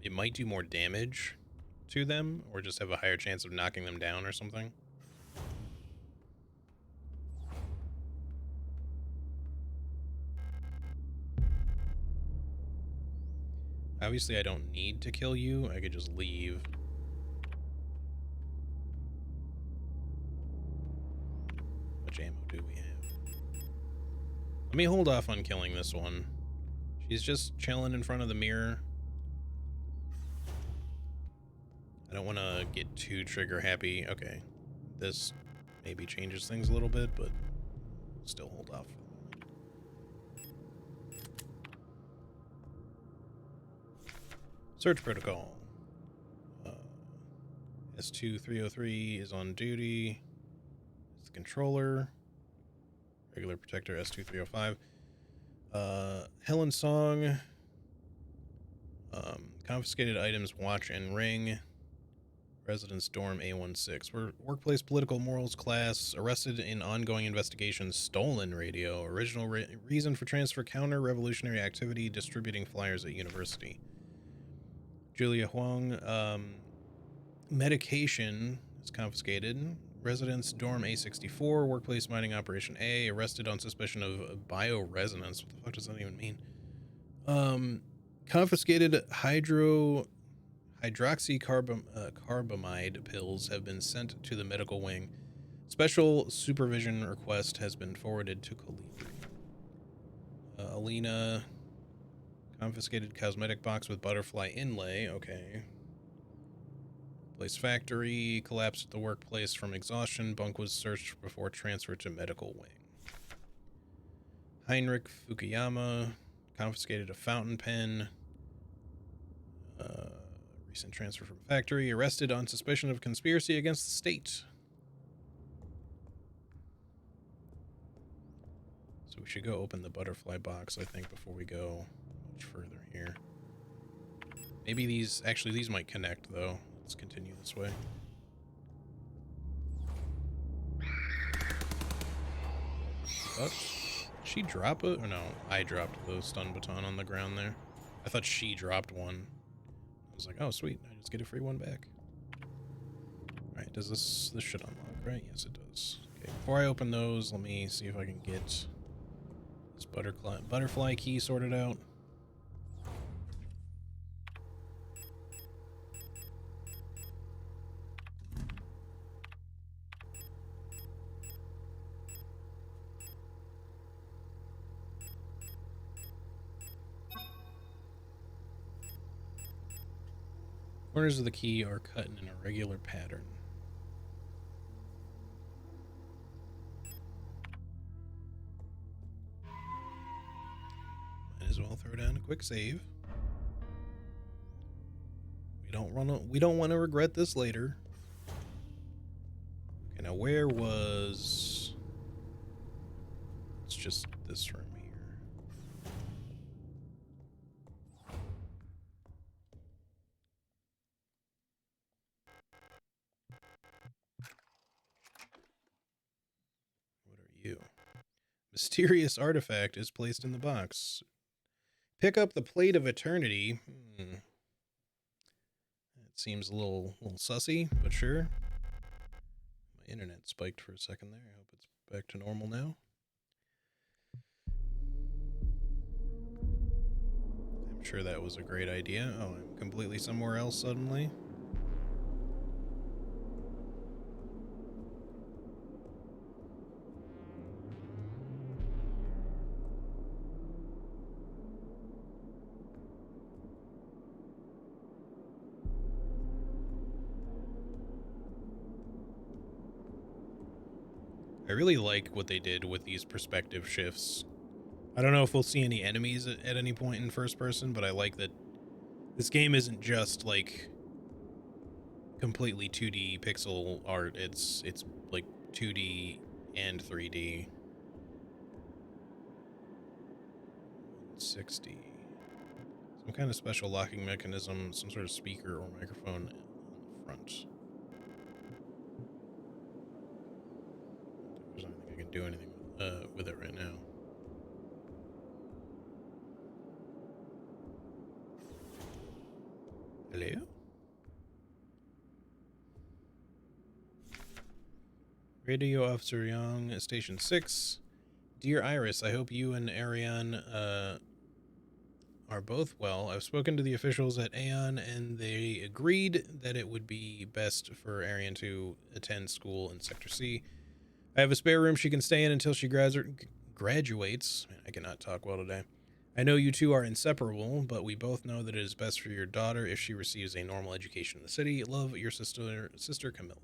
it might do more damage to them, or just have a higher chance of knocking them down or something. Obviously, I don't need to kill you. I could just leave. How much ammo do we have? Let me hold off on killing this one. She's just chilling in front of the mirror. I don't want to get too trigger happy. Okay, this maybe changes things a little bit, but still hold off. Search protocol. S2303 is on duty. It's the controller. Regular protector S2305. Helen Song. Confiscated items, watch and ring. Residence dorm A16. Workplace political morals class. Arrested in ongoing investigation. Stolen radio. Original reason for transfer. Counter-revolutionary activity. Distributing flyers at university. Julia Huang. Medication is confiscated. Residence dorm A64. Workplace mining operation A. Arrested on suspicion of bioresonance. What the fuck does that even mean? Confiscated hydroxycarbamide pills have been sent to the medical wing. Special supervision request has been forwarded to Colibri. Alina. Confiscated cosmetic box with butterfly inlay. Okay. Place factory. Collapsed at the workplace from exhaustion. Bunk was searched before transfer to medical wing. Heinrich Fukuyama. Confiscated a fountain pen. Recent transfer from factory. Arrested on suspicion of conspiracy against the state. So we should go open the butterfly box, I think, before we go much further here. Maybe these... Actually, these might connect, though. Let's continue this way. Oops. Did she drop it? Or no, I dropped the stun baton on the ground there. I thought she dropped one. I was like, oh, sweet. I just get a free one back. Alright, does this should unlock, right? Yes, it does. Okay, before I open those, let me see if I can get this butterfly key sorted out. Corners of the key are cut in an irregular pattern. Might as well throw down a quick save. We don't want to regret this later. Okay, now where was... It's just this room here. What are you? Mysterious artifact is placed in the box. Pick up the Plate of Eternity. That seems a little sussy, but sure. My internet spiked for a second there. I hope it's back to normal now. I'm sure that was a great idea. Oh, I'm completely somewhere else suddenly. I really like what they did with these perspective shifts. I don't know if we'll see any enemies at any point in first person, but I like that this game isn't just like completely 2D pixel art. It's like 2D and 3D. 60. Some kind of special locking mechanism, some sort of speaker or microphone on the front. I don't think I can do anything with it right now. Hello? Radio Officer Young, Station 6. Dear Iris, I hope you and Ariane are both well. I've spoken to the officials at Aeon, and they agreed that it would be best for Ariane to attend school in Sector C. I have a spare room she can stay in until she graduates. Man, I cannot talk well today. I know you two are inseparable, but we both know that it is best for your daughter if she receives a normal education in the city. Love, your sister Camilla.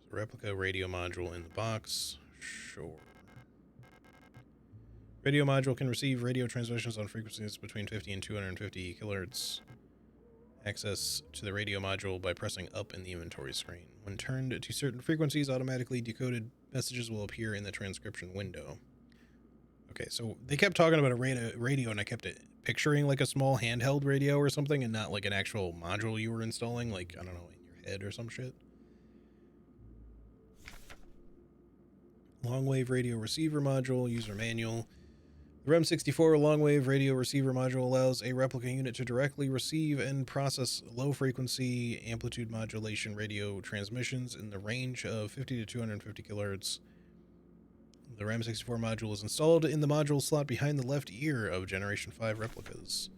There's a replica radio module in the box. Sure. Radio module can receive radio transmissions on frequencies between 50 and 250 kilohertz. Access to the radio module by pressing up in the inventory screen. When turned to certain frequencies, automatically decoded messages will appear in the transcription window. Okay, so they kept talking about a radio, and I kept picturing like a small handheld radio or something, and not like an actual module you were installing, like, I don't know, in your head or some shit. Long-wave radio receiver module, user manual. The REM64 long-wave radio receiver module allows a replica unit to directly receive and process low-frequency amplitude modulation radio transmissions in the range of 50 to 250 kilohertz. The REM64 module is installed in the module slot behind the left ear of Generation 5 replicas.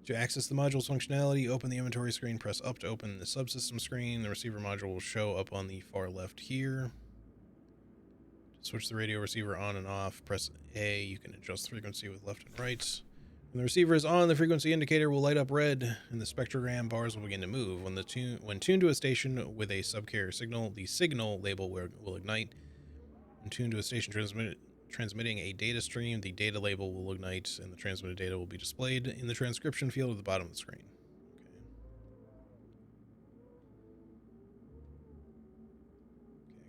To access the module's functionality, open the inventory screen, press up to open the subsystem screen. The receiver module will show up on the far left here. Switch the radio receiver on and off. Press A. You can adjust the frequency with left and right. When the receiver is on, the frequency indicator will light up red, and the spectrogram bars will begin to move. When tuned to a station with a subcarrier signal, the signal label will ignite. When tuned to a station transmitting a data stream, the data label will ignite, and the transmitted data will be displayed in the transcription field at the bottom of the screen. Okay,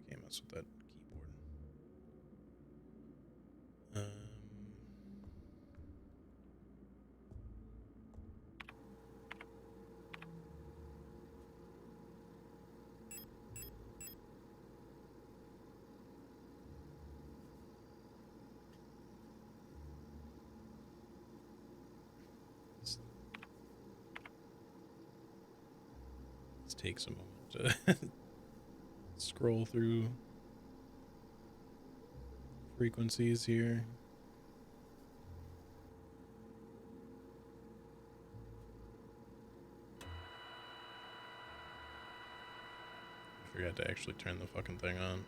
I can't mess with that. Takes a moment to scroll through frequencies here. I forgot to actually turn the fucking thing on.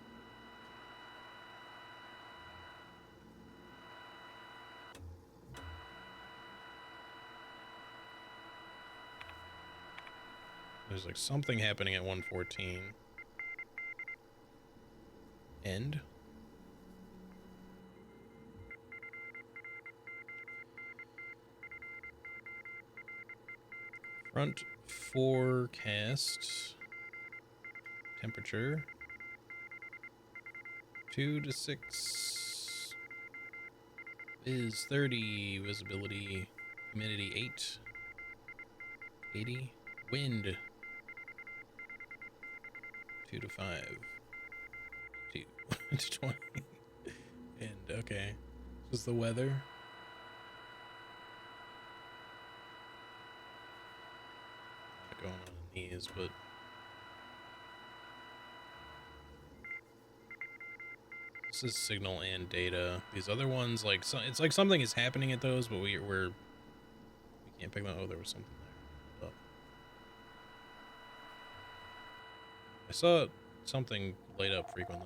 There's like something happening at 114. End. Front forecast. Temperature. 2 to 6. Is 30. Visibility. Humidity 8. 80. Wind. 2 to 5. 2 to 20. And okay. This is the weather. Not going on in these, but this is signal and data. These other ones, like, so it's like something is happening at those, but we can't pick them up. Oh, there was something there. Oh. I saw something light up briefly.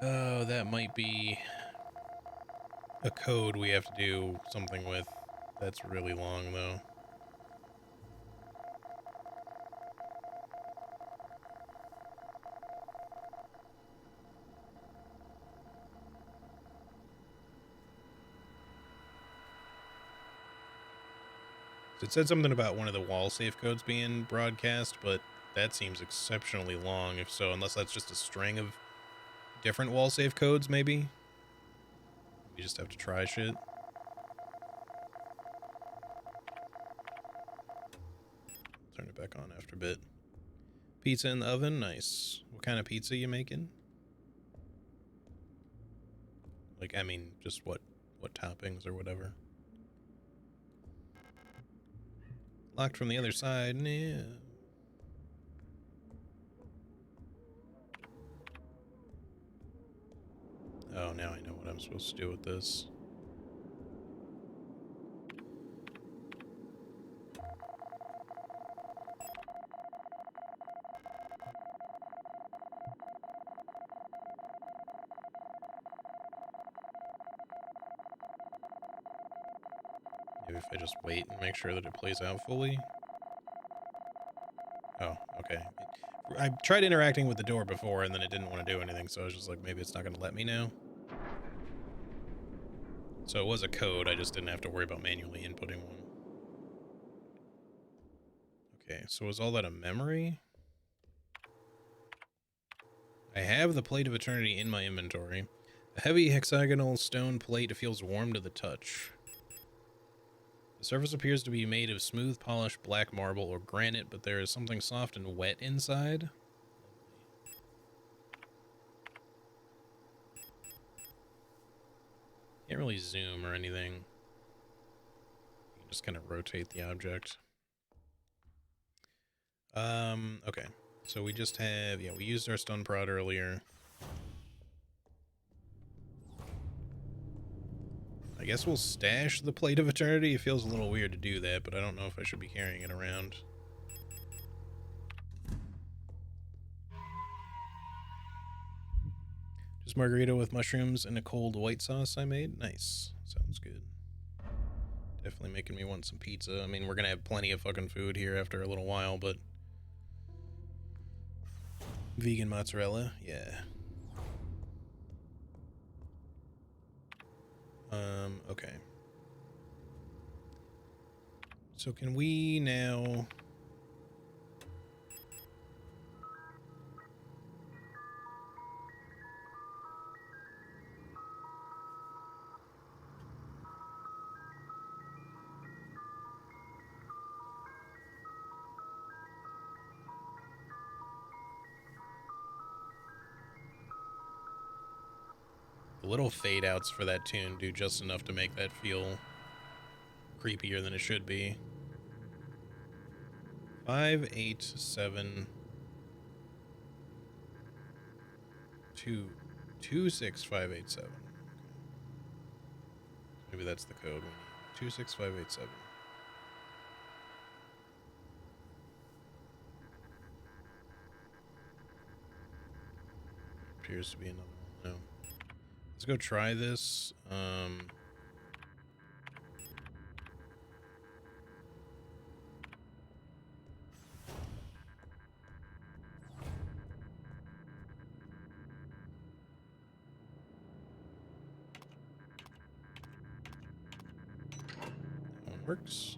Oh, that might be a code we have to do something with. That's really long, though. It said something about one of the wall safe codes being broadcast, but that seems exceptionally long, if so, unless that's just a string of different wall safe codes, maybe? We just have to try shit. Turn it back on after a bit. Pizza in the oven, nice. What kind of pizza you making? Like, I mean, just what toppings or whatever. Locked from the other side, yeah. Oh, now I know what I'm supposed to do with this. Maybe if I just wait and make sure that it plays out fully. Oh, okay. I tried interacting with the door before and then it didn't want to do anything, so I was just like, maybe it's not going to let me now. So it was a code, I just didn't have to worry about manually inputting one. Okay, so was all that a memory? I have the Plate of Eternity in my inventory. A heavy hexagonal stone plate feels warm to the touch. The surface appears to be made of smooth, polished black marble or granite, but there is something soft and wet inside. Can't really zoom or anything. You can just kind of rotate the object. Okay. So we just have, yeah, we used our stun prod earlier. I guess we'll stash the Plate of Eternity. It feels a little weird to do that, but I don't know if I should be carrying it around. Just margarita with mushrooms and a cold white sauce I made. Nice. Sounds good. Definitely making me want some pizza. I mean, we're gonna have plenty of fucking food here after a little while, but... Vegan mozzarella, yeah. Okay. So can we now... The little fade outs for that tune do just enough to make that feel creepier than it should be. 5, 8, 7, 2, 2, 6, 5, 8, 7. Okay. Maybe that's the code we need. 2, 6, 5, 8, 7. Appears to be another one. No. Let's go try this. Works.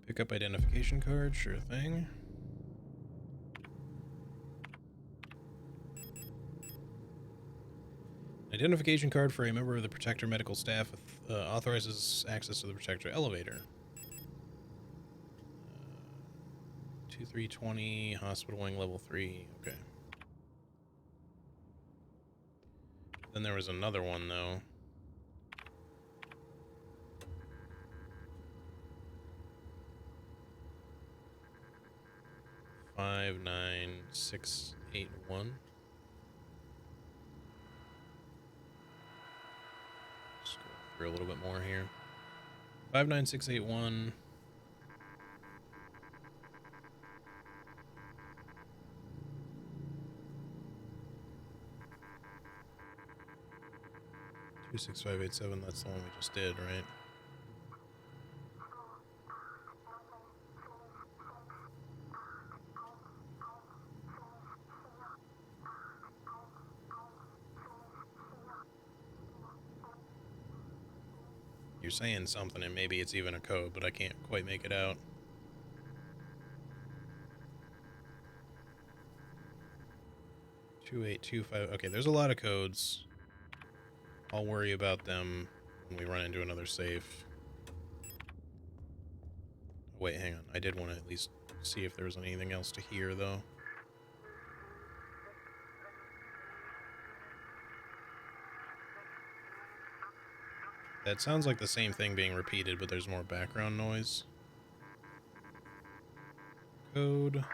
Pick up identification card, sure thing. Identification card for a member of the Protector medical staff authorizes access to the Protector elevator. 2320, hospital wing level 3, okay. Then there was another one, though. Five, 9, 6, 8, 1. Scroll through a little bit more here. 59681. Two 6587. That's the one we just did, right? You're saying something, and maybe it's even a code, but I can't quite make it out. Two 2825. Okay, there's a lot of codes. I'll worry about them when we run into another safe. Wait, hang on. I did want to at least see if there was anything else to hear, though. That sounds like the same thing being repeated, but there's more background noise. Code.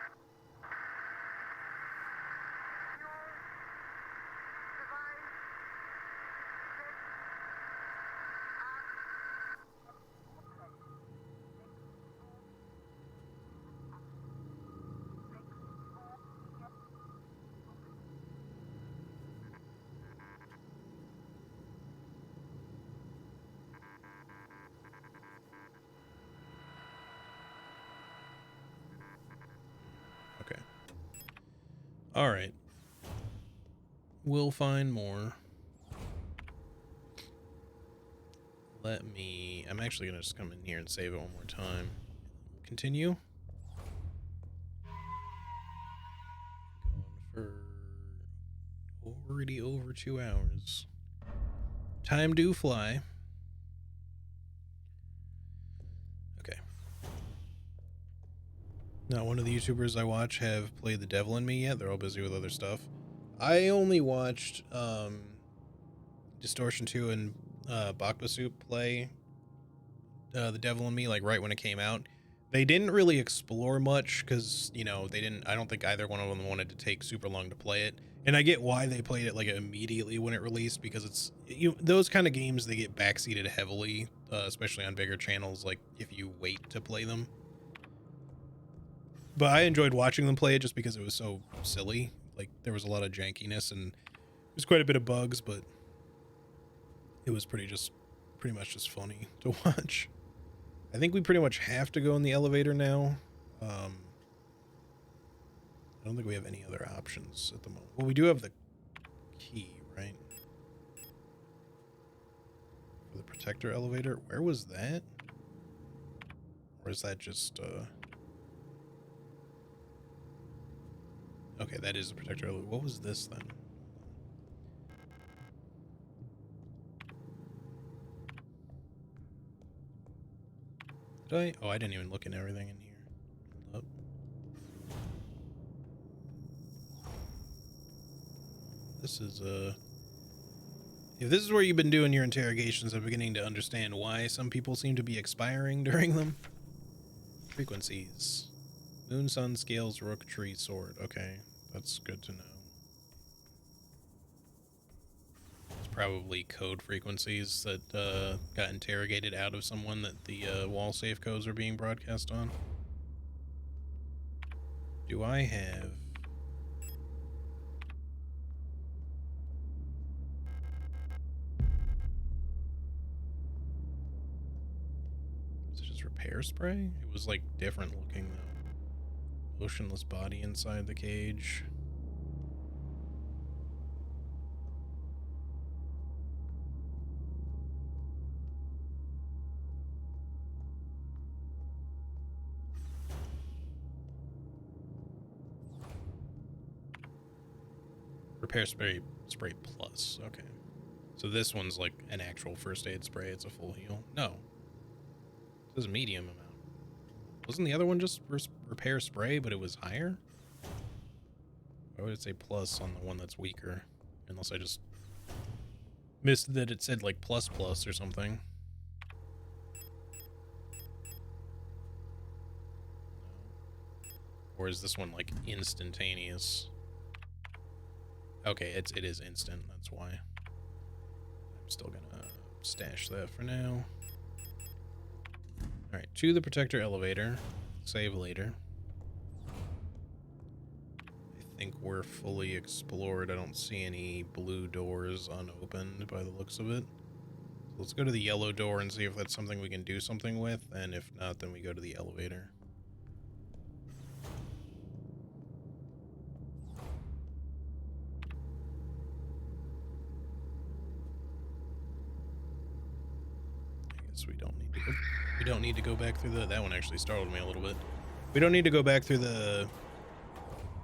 All right. We'll find more. I'm actually going to just come in here and save it one more time. Continue. Going for already over 2 hours. Time do fly. Okay. Not one of the YouTubers I watch have played The Devil in Me yet. They're all busy with other stuff. I only watched Distortion 2 and Bakba Soup play The Devil in Me, like right when it came out. They didn't really explore much because, you know, I don't think either one of them wanted to take super long to play it. And I get why they played it like immediately when it released, because it's, those kind of games, they get backseated heavily, especially on bigger channels, like if you wait to play them. But I enjoyed watching them play it just because it was so silly. Like, there was a lot of jankiness and there's quite a bit of bugs, but it was pretty much just funny to watch. I think we pretty much have to go in the elevator now. I don't think we have any other options at the moment. Well, we do have the key, right? For the Protector elevator. Where was that? Or is that just, okay, that is the Protector elevator. What was this then? Did I? Oh, I didn't even look at everything in here. Oh. This is, if this is where you've been doing your interrogations, I'm beginning to understand why some people seem to be expiring during them. Frequencies. Moon, sun, scales, rook, tree, sword. Okay, that's good to know. It's probably code frequencies that got interrogated out of someone that the wall safe codes are being broadcast on. Do I have... Is it just repair spray? It was like different looking though. Motionless body inside the cage. repair spray plus. Okay. So this one's like an actual first aid spray. It's a full heal. No. It says medium amount. Wasn't the other one just repair spray, but it was higher? Why would it say plus on the one that's weaker? Unless I just missed that it said like plus or something. Or is this one like instantaneous? Okay, it is instant, that's why. I'm still gonna stash that for now. Alright, to the protector elevator. Save later. I think we're fully explored. I don't see any blue doors unopened by the looks of it. So let's go to the yellow door and see if that's something we can do something with, and if not, then we go to the elevator. We don't need to go back through that one actually startled me a little bit. We don't need to go back through the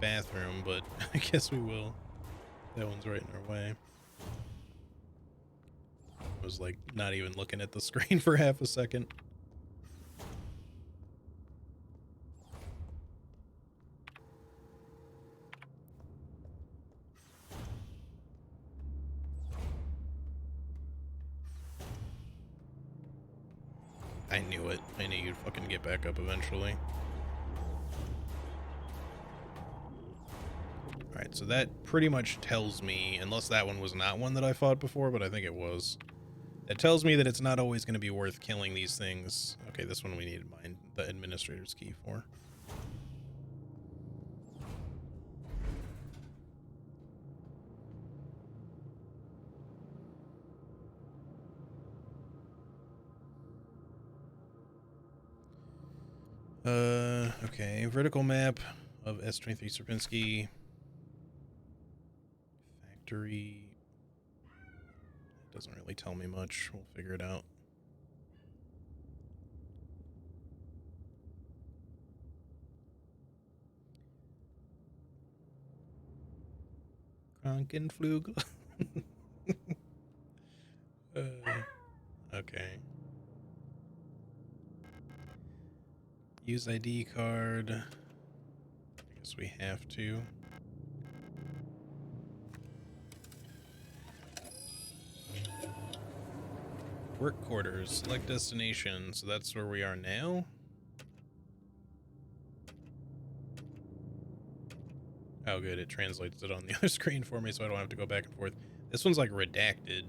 bathroom, but I guess we will. That one's right in our way. I was like not even looking at the screen for half a second. I knew it. I knew you'd fucking get back up eventually. Alright, so that pretty much tells me, unless that one was not one that I fought before, but I think it was. That tells me that it's not always going to be worth killing these things. Okay, this one we need to mine the administrator's key for. Okay, vertical map of S-23 Sierpinski. Factory. Doesn't really tell me much. We'll figure it out. Krankenflügel. Okay. Use ID card. I guess we have to. Work quarters. Select destination. So that's where we are now. Oh, good. It translates it on the other screen for me, so I don't have to go back and forth. This one's like redacted.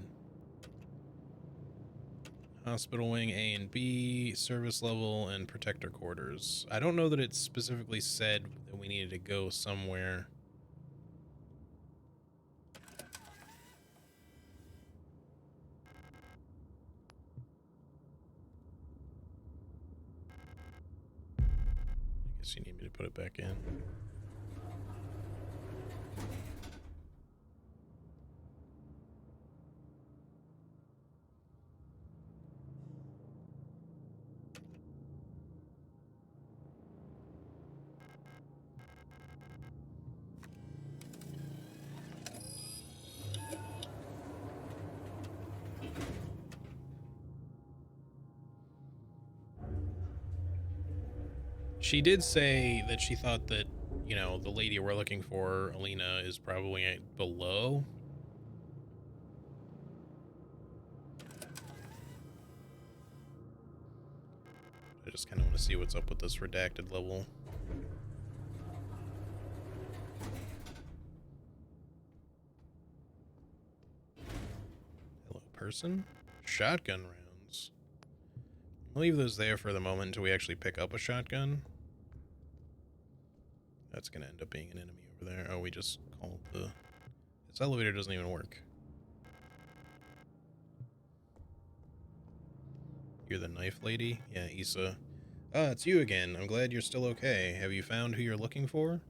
Hospital wing A and B, service level, and protector quarters. I don't know that it specifically said that we needed to go somewhere. I guess you need me to put it back in. She did say that she thought that, you know, the lady we're looking for, Alina, is probably below. I just kind of want to see what's up with this redacted level. Hello, person. Shotgun rounds. I'll leave those there for the moment until we actually pick up a shotgun. That's going to end up being an enemy over there. Oh, we just called the... This elevator doesn't even work. You're the knife lady? Yeah, Issa. Ah, it's you again. I'm glad you're still okay. Have you found who you're looking for?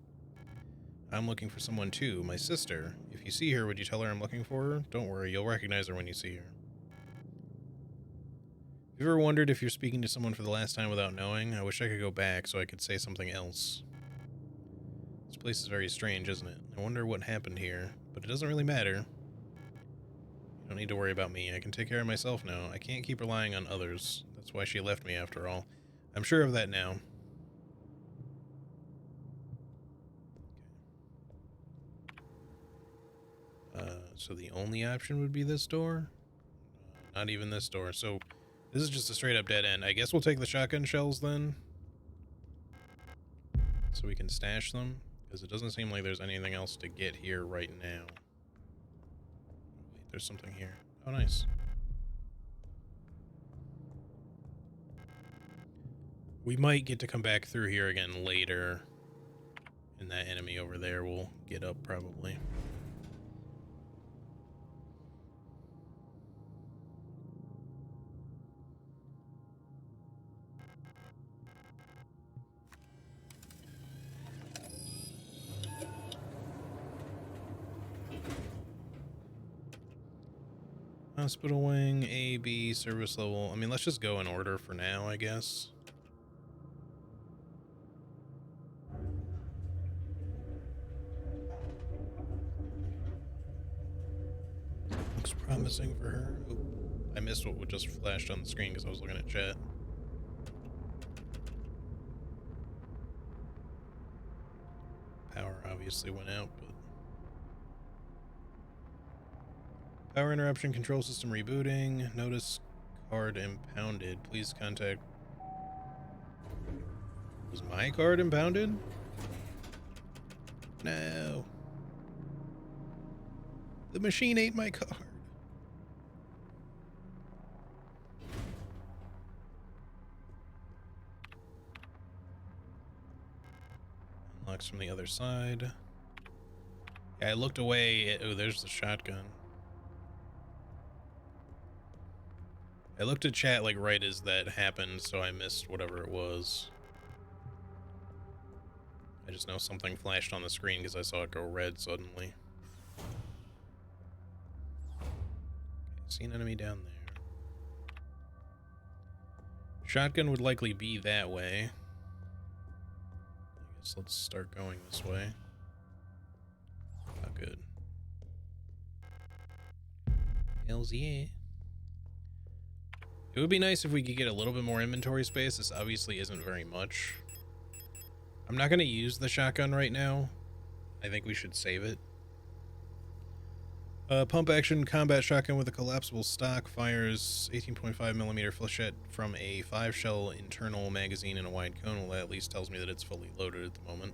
I'm looking for someone too, my sister. If you see her, would you tell her I'm looking for her? Don't worry, you'll recognize her when you see her. Have you ever wondered if you're speaking to someone for the last time without knowing? I wish I could go back so I could say something else. This place is very strange, isn't it? I wonder what happened here. But it doesn't really matter. You don't need to worry about me. I can take care of myself now. I can't keep relying on others. That's why she left me after all. I'm sure of that now. So the only option would be this door? Not even this door. So this is just a straight up dead end. I guess we'll take the shotgun shells then. So we can stash them. Because it doesn't seem like there's anything else to get here right now. Wait, there's something here. Oh, nice. We might get to come back through here again later. And that enemy over there will get up probably. Hospital wing, A, B, service level. I mean, let's just go in order for now, I guess. Looks promising for her. Oop. I missed what just flashed on the screen because I was looking at chat. Power obviously went out, but... Power interruption, control system rebooting. Notice card impounded. Please contact... Was my card impounded? No. The machine ate my card. Unlocks from the other side. Yeah, I looked away at... Oh, there's the shotgun. I looked at chat like right as that happened, so I missed whatever it was. I just know something flashed on the screen because I saw it go red suddenly. Okay, see an enemy down there. Shotgun would likely be that way. I guess let's start going this way. Oh, good. Hells yeah. It would be nice if we could get a little bit more inventory space. This obviously isn't very much. I'm not going to use the shotgun right now. I think we should save it. Pump action combat shotgun with a collapsible stock fires 18.5mm flechette from a 5-shell internal magazine and a wide cone. Well, that at least tells me that it's fully loaded at the moment.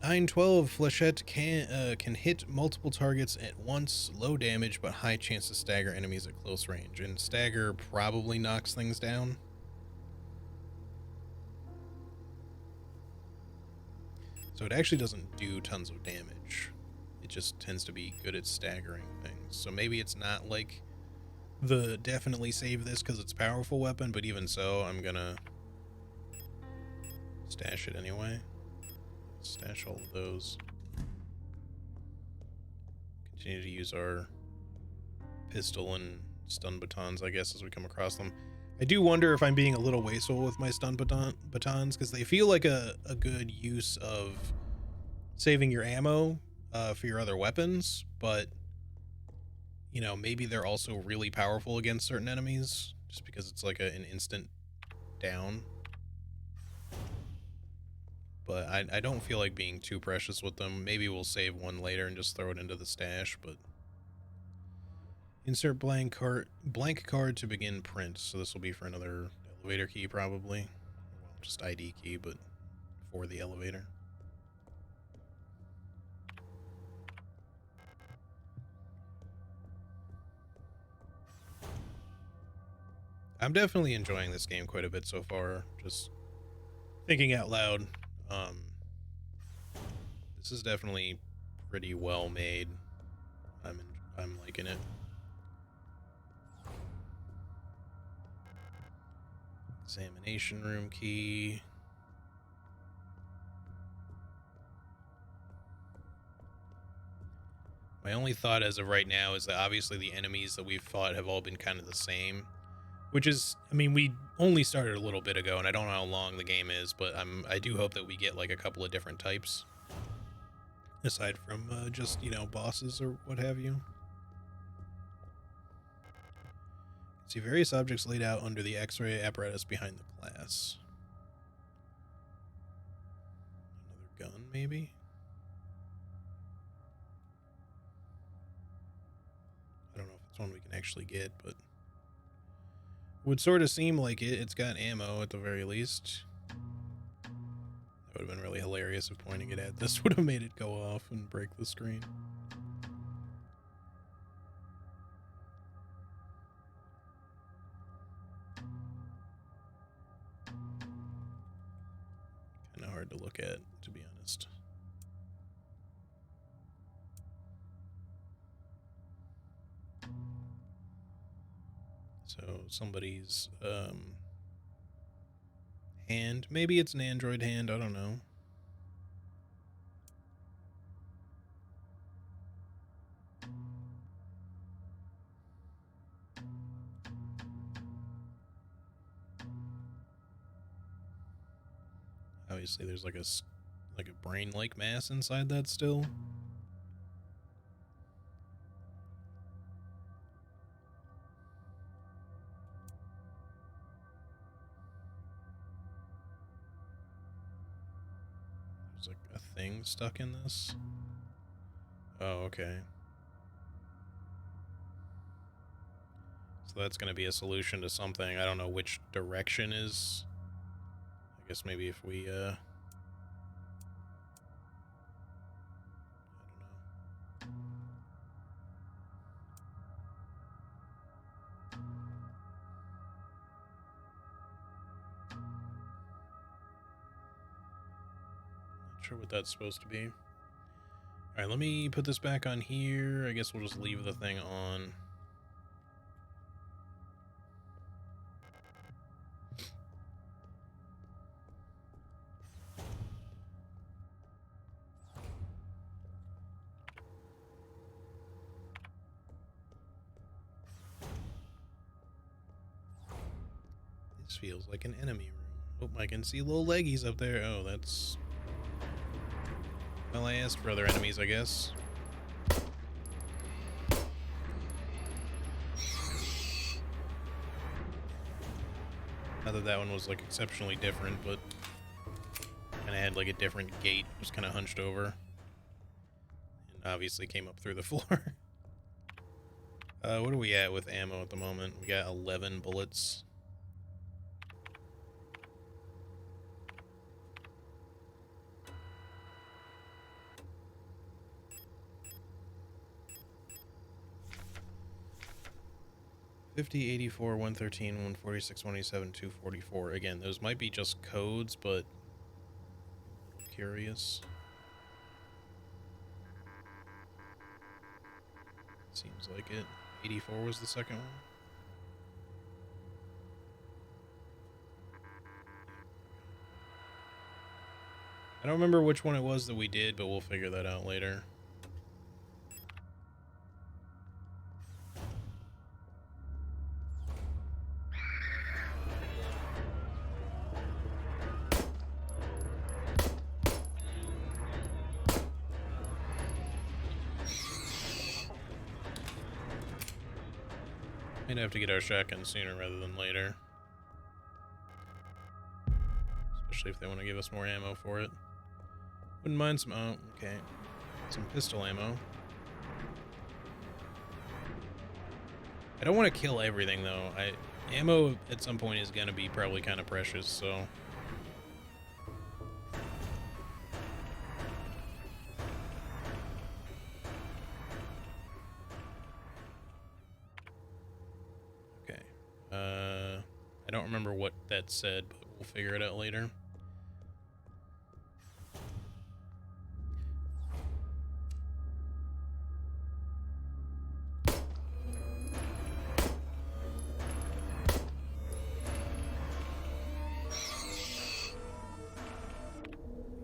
912 flechette can hit multiple targets at once, low damage but high chance to stagger enemies at close range, and stagger probably knocks things down. So it actually doesn't do tons of damage. It just tends to be good at staggering things. So maybe it's not like the definitely save this because it's a powerful weapon, but even so, I'm gonna stash it anyway. Stash all of those. Continue to use our pistol and stun batons, I guess, as we come across them. I do wonder if I'm being a little wasteful with my stun batons, because they feel like a good use of saving your ammo for your other weapons, but, you know, maybe they're also really powerful against certain enemies, just because it's like an instant down. But I don't feel like being too precious with them. Maybe we'll save one later and just throw it into the stash, but... Insert blank card to begin print. So this will be for another elevator key, probably. Well, just ID key, but for the elevator. I'm definitely enjoying this game quite a bit so far. Just thinking out loud. This is definitely pretty well made. I'm liking it. Examination room key. My only thought as of right now is that obviously the enemies that we've fought have all been kind of the same. Which is, I mean, we only started a little bit ago, and I don't know how long the game is, but I do hope that we get like a couple of different types. aside from just, you know, bosses or what have you. See various objects laid out under the X-ray apparatus behind the glass. Another gun, maybe? I don't know if it's one we can actually get, but would sort of seem like it's got ammo at the very least. That would have been really hilarious if pointing it at this would have made it go off and break the screen. Kind of hard to look at, to be honest. So somebody's hand. Maybe it's an android hand, I don't know. Obviously there's like a brain-like mass inside that still. There's like a thing stuck in this. Oh, okay. So that's going to be a solution to something. I don't know which direction is. I guess maybe if we, I don't know. Not sure what that's supposed to be. Alright, let me put this back on here. I guess we'll just leave the thing on. 'This feels like an enemy room. Oh, I can see little leggies up there. Oh, that's... Well, I asked for other enemies, I guess. Not that that one was, like, exceptionally different, but... kind of had, like, a different gate. Just kind of hunched over. And obviously came up through the floor. What are we at with ammo at the moment? We got 11 bullets. $50, $84, $113, $146, $187, $244. Again, those might be just codes, but curious. Seems like it. 84 was the second one. I don't remember which one it was that we did, but we'll figure that out later. Might have to get our shotgun sooner rather than later. Especially if they want to give us more ammo for it. Wouldn't mind some... Oh, okay. Some pistol ammo. I don't want to kill everything, though. Ammo at some point is going to be probably kind of precious, so... Okay. I don't remember what that said, but we'll figure it out later.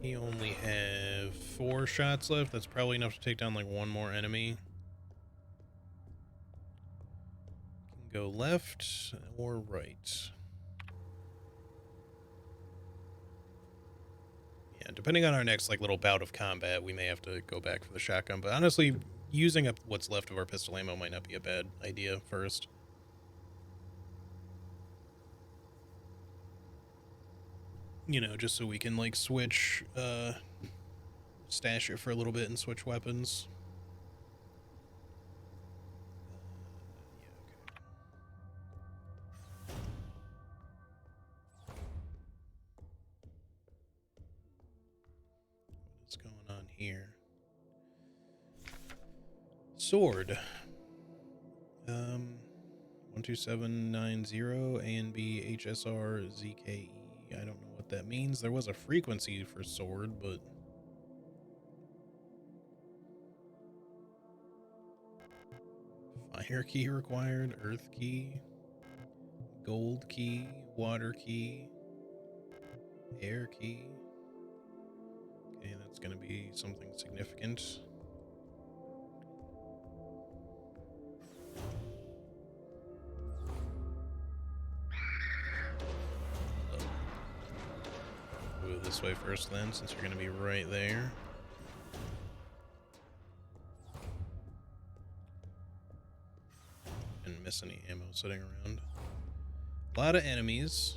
We only have 4 shots left. That's probably enough to take down like one more enemy. Can go left or right. Yeah, depending on our next like little bout of combat, we may have to go back for the shotgun. But honestly, using up what's left of our pistol ammo might not be a bad idea first. You know, just so we can like switch, stash it for a little bit and switch weapons. What's going on here? Sword. 12790 A and B HSR ZKE. I don't know what that means. There was a frequency for sword, but fire key required, earth key, gold key, water key, air key. Okay, that's going to be something significant. Move this way first then, since you're going to be right there. Didn't miss any ammo sitting around. A lot of enemies.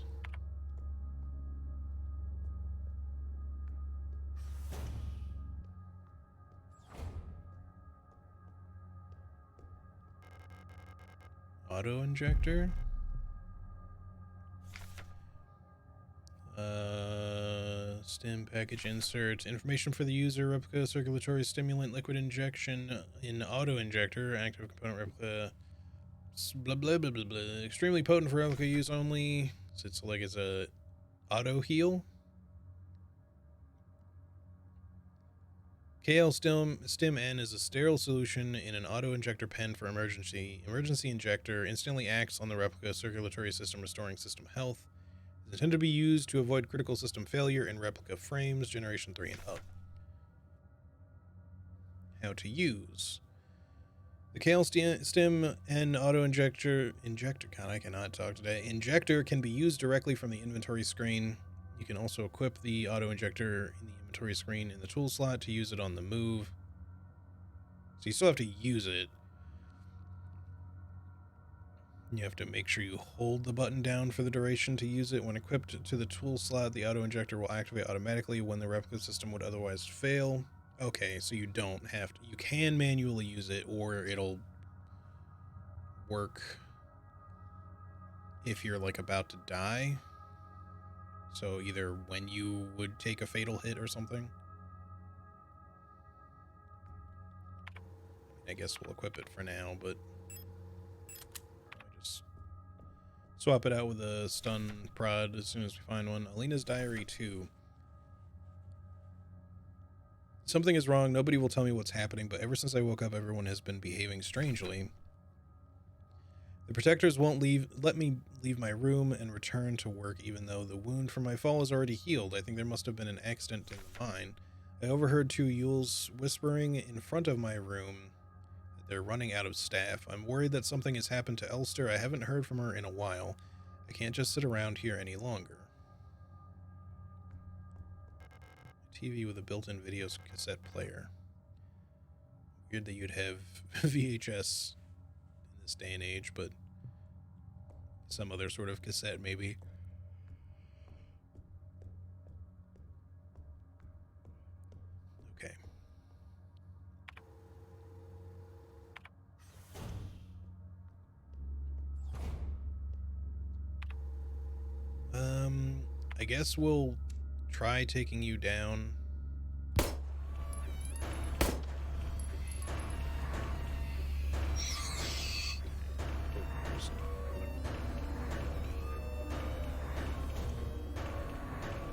Auto injector. Stim package insert. Information for the user. Replica circulatory stimulant liquid injection in auto injector. Active component replica. Blah blah blah blah blah. Extremely potent for replica use only. So it's like it's a auto heal. KL Stim N is a sterile solution in an auto injector pen for emergency. Emergency injector instantly acts on the replica circulatory system, restoring system health. Is intended to be used to avoid critical system failure in replica frames, Generation 3 and up. How to use. The KL Stim N auto injector, God, I cannot talk today. Injector can be used directly from the inventory screen. You can also equip the auto injector in the inventory screen in the tool slot to use it on the move. So you still have to use it. You have to make sure you hold the button down for the duration to use it. When equipped to the tool slot, the auto injector will activate automatically when the replica system would otherwise fail. Okay, so you don't have to. You can manually use it, or it'll work if you're like about to die. So either when you would take a fatal hit or something. I guess we'll equip it for now, but just swap it out with a stun prod as soon as we find one. Alina's Diary 2. Something is wrong. Nobody will tell me what's happening, but ever since I woke up, everyone has been behaving strangely. The protectors won't let me leave my room and return to work, even though the wound from my fall is already healed. I think there must have been an accident in the mine. I overheard two Yules whispering in front of my room. They're running out of staff. I'm worried that something has happened to Elster. I haven't heard from her in a while. I can't just sit around here any longer. TV with a built-in video cassette player. Weird that you'd have VHS in this day and age, but some other sort of cassette maybe. Okay. I guess we'll try taking you down.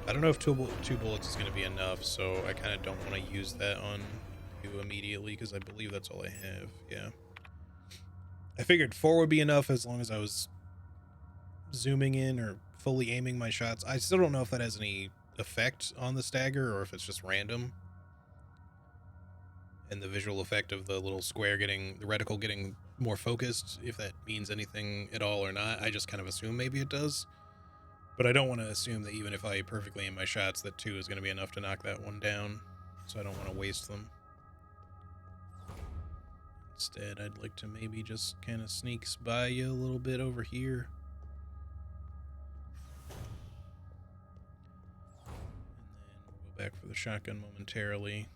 I don't know if two bullets is going to be enough, so I kind of don't want to use that on you immediately, because I believe that's all I have. Yeah. I figured 4 would be enough as long as I was zooming in or fully aiming my shots. I still don't know if that has any effect on the stagger or if it's just random. And the visual effect of the little square the reticle getting more focused, if that means anything at all or not. I just kind of assume maybe it does. But I don't want to assume that even if I perfectly aim my shots, that 2 is going to be enough to knock that one down. So I don't want to waste them. Instead, I'd like to maybe just kind of sneaks by you a little bit over here. And then we'll go back for the shotgun momentarily.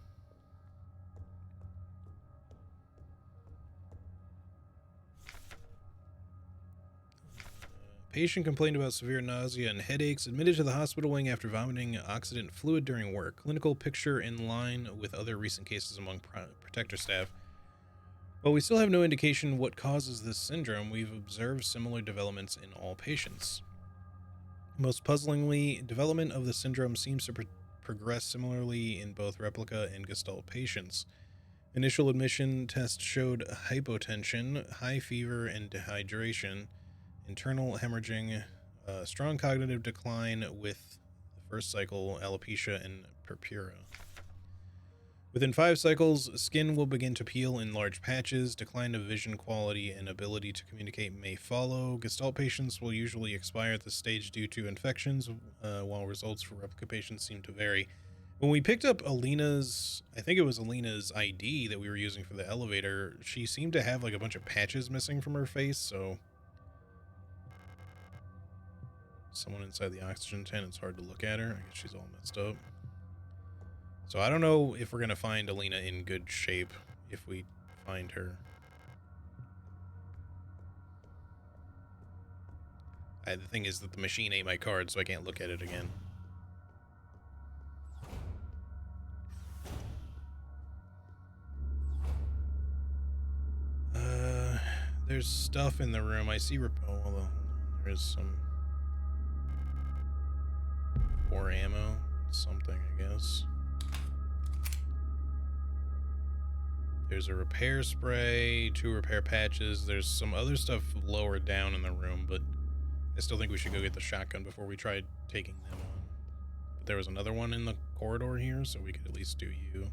Patient complained about severe nausea and headaches, admitted to the hospital wing after vomiting oxidant fluid during work. Clinical picture in line with other recent cases among protector staff. While we still have no indication what causes this syndrome, we've observed similar developments in all patients. Most puzzlingly, development of the syndrome seems to progress similarly in both replica and Gestalt patients. Initial admission tests showed hypotension, high fever and dehydration, internal hemorrhaging, strong cognitive decline with the first cycle, alopecia and purpura. Within 5 cycles, skin will begin to peel in large patches, decline of vision quality and ability to communicate may follow. Gestalt patients will usually expire at this stage due to infections, while results for replica patients seem to vary. When we picked up Alina's, I think it was Alina's ID that we were using for the elevator, she seemed to have like a bunch of patches missing from her face, so someone inside the oxygen tent, it's hard to look at her. I guess she's all messed up. So I don't know if we're going to find Alina in good shape if we find her. The thing is that the machine ate my card, so I can't look at it again. There's stuff in the room. I see. Oh, hold on. There is some more ammo. Something, I guess. There's a repair spray, 2 repair patches. There's some other stuff lower down in the room, but I still think we should go get the shotgun before we try taking them on. But there was another one in the corridor here, so we could at least do you.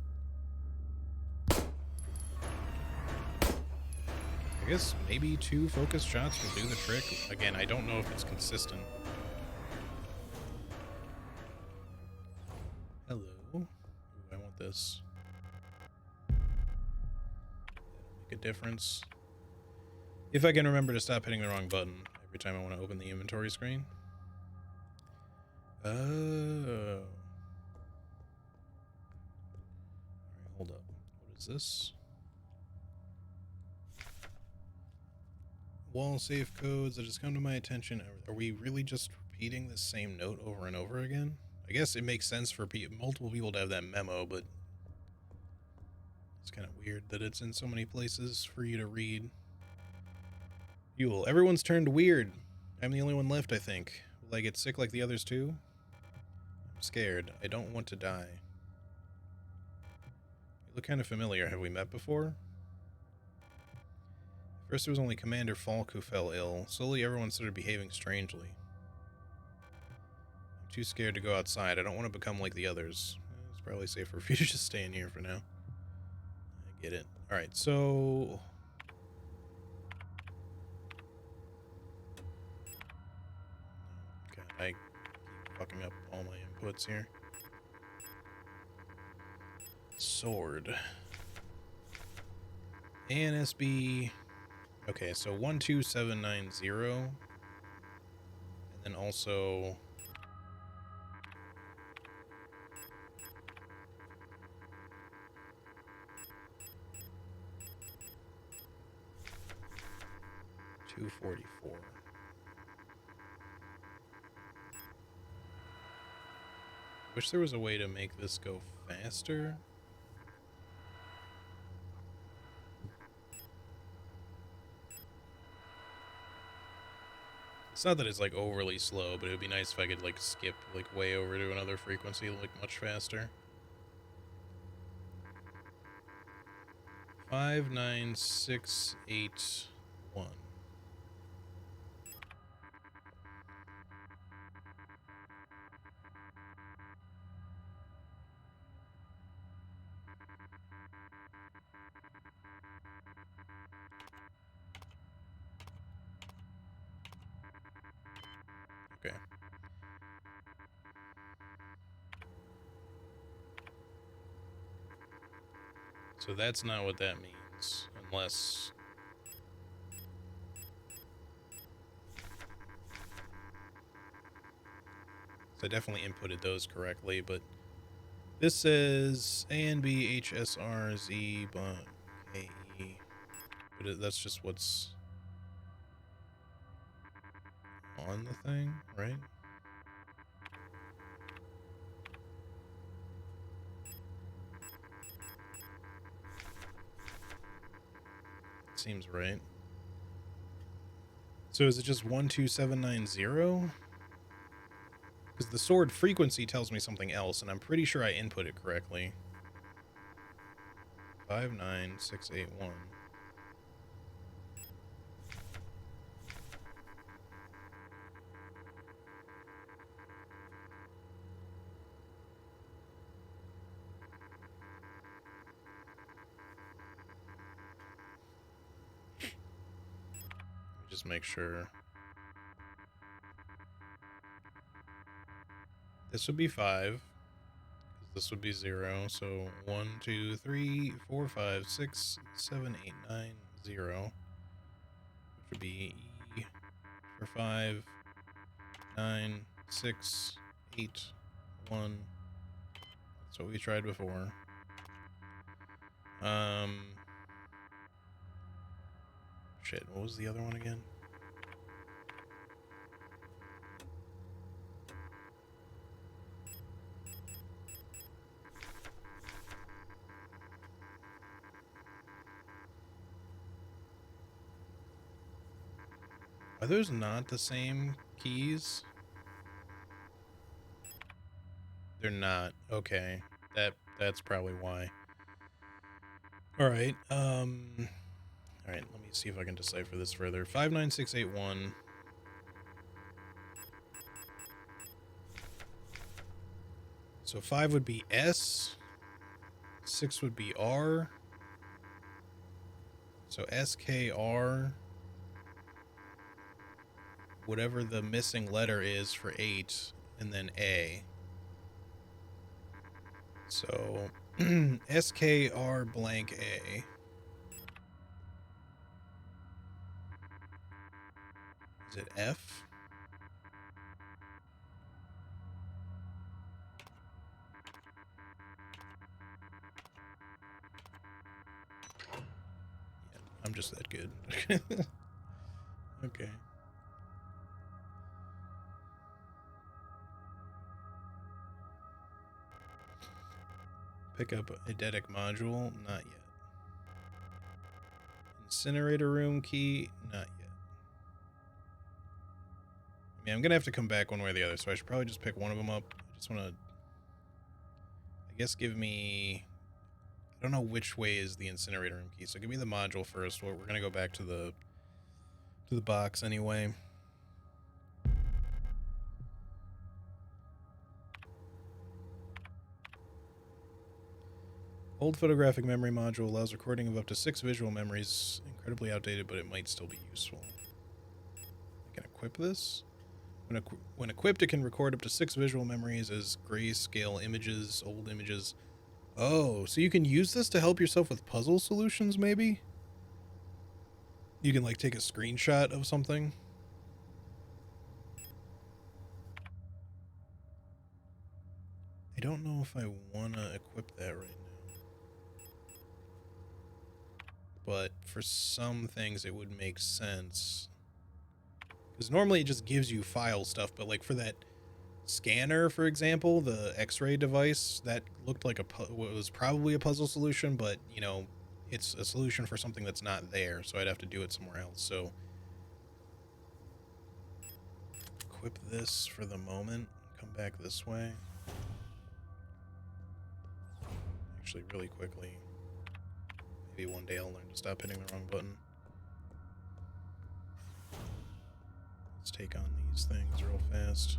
I guess maybe 2 focused shots will do the trick. Again, I don't know if it's consistent. Hello. Ooh, I want this. That'll make a difference. If I can remember to stop hitting the wrong button every time I want to open the inventory screen. Oh. Alright, hold up. What is this? Wall safe codes that has come to my attention. Are we really just repeating the same note over and over again? I guess it makes sense for multiple people to have that memo, but it's kind of weird that it's in so many places for you to read. Yule, everyone's turned weird. I'm the only one left, I think. Will I get sick like the others too? I'm scared. I don't want to die. You look kind of familiar. Have we met before? First, it was only Commander Falk who fell ill. Slowly, everyone started behaving strangely. I'm too scared to go outside. I don't want to become like the others. It's probably safer for you to just stay in here for now. I get it. Alright, so... God, I keep fucking up all my inputs here. Sword. ANSB... Okay, so 12790, and then also 244. Wish there was a way to make this go faster. It's not that it's like overly slow, but it would be nice if I could like skip like way over to another frequency like much faster. 59681. Okay. So that's not what that means, unless... So I definitely inputted those correctly, but this says A and B, H, S, R, Z, but K, E. But that's just what's on the thing, right? Seems right. So is it just 12790? Because the sword frequency tells me something else, and I'm pretty sure I input it correctly. 59681. Just make sure. This would be 5. This would be 0. So 1, 2, 3, 4, 5, 6, 7, 8, 9, 0. Which would be E for 5, 9, 6, 8, 1. That's what we tried before. Shit, what was the other one again? Are those not the same keys? They're not. Okay. That's probably why. Alright, alright, let me see if I can decipher this further. 59681. So 5 would be S. 6 would be R. So SKR. Whatever the missing letter is for 8, and then A. So SKR blank A. Is it F? Yeah, I'm just that good. Okay. Pick up a eidetic module, not yet. Incinerator room key, not yet. I mean, I'm gonna have to come back one way or the other, so I should probably just pick one of them up. I just want to, I guess, give me... I don't know which way is the incinerator room key, so give me the module first. We're gonna go back to the box anyway. Old photographic memory module allows recording of up to 6 visual memories. Incredibly outdated, but it might still be useful. I can equip this. When equipped, it can record up to 6 visual memories as grayscale images, old images. Oh, so you can use this to help yourself with puzzle solutions, maybe? You can, like, take a screenshot of something. I don't know if I want to equip that right now. But for some things, it would make sense. Because normally it just gives you file stuff, but, like, for that scanner, for example, the X-ray device, that looked like what was probably a puzzle solution, but, you know, it's a solution for something that's not there, so I'd have to do it somewhere else. So equip this for the moment. Come back this way. Actually, really quickly. Maybe one day I'll learn to stop hitting the wrong button. Let's take on these things real fast.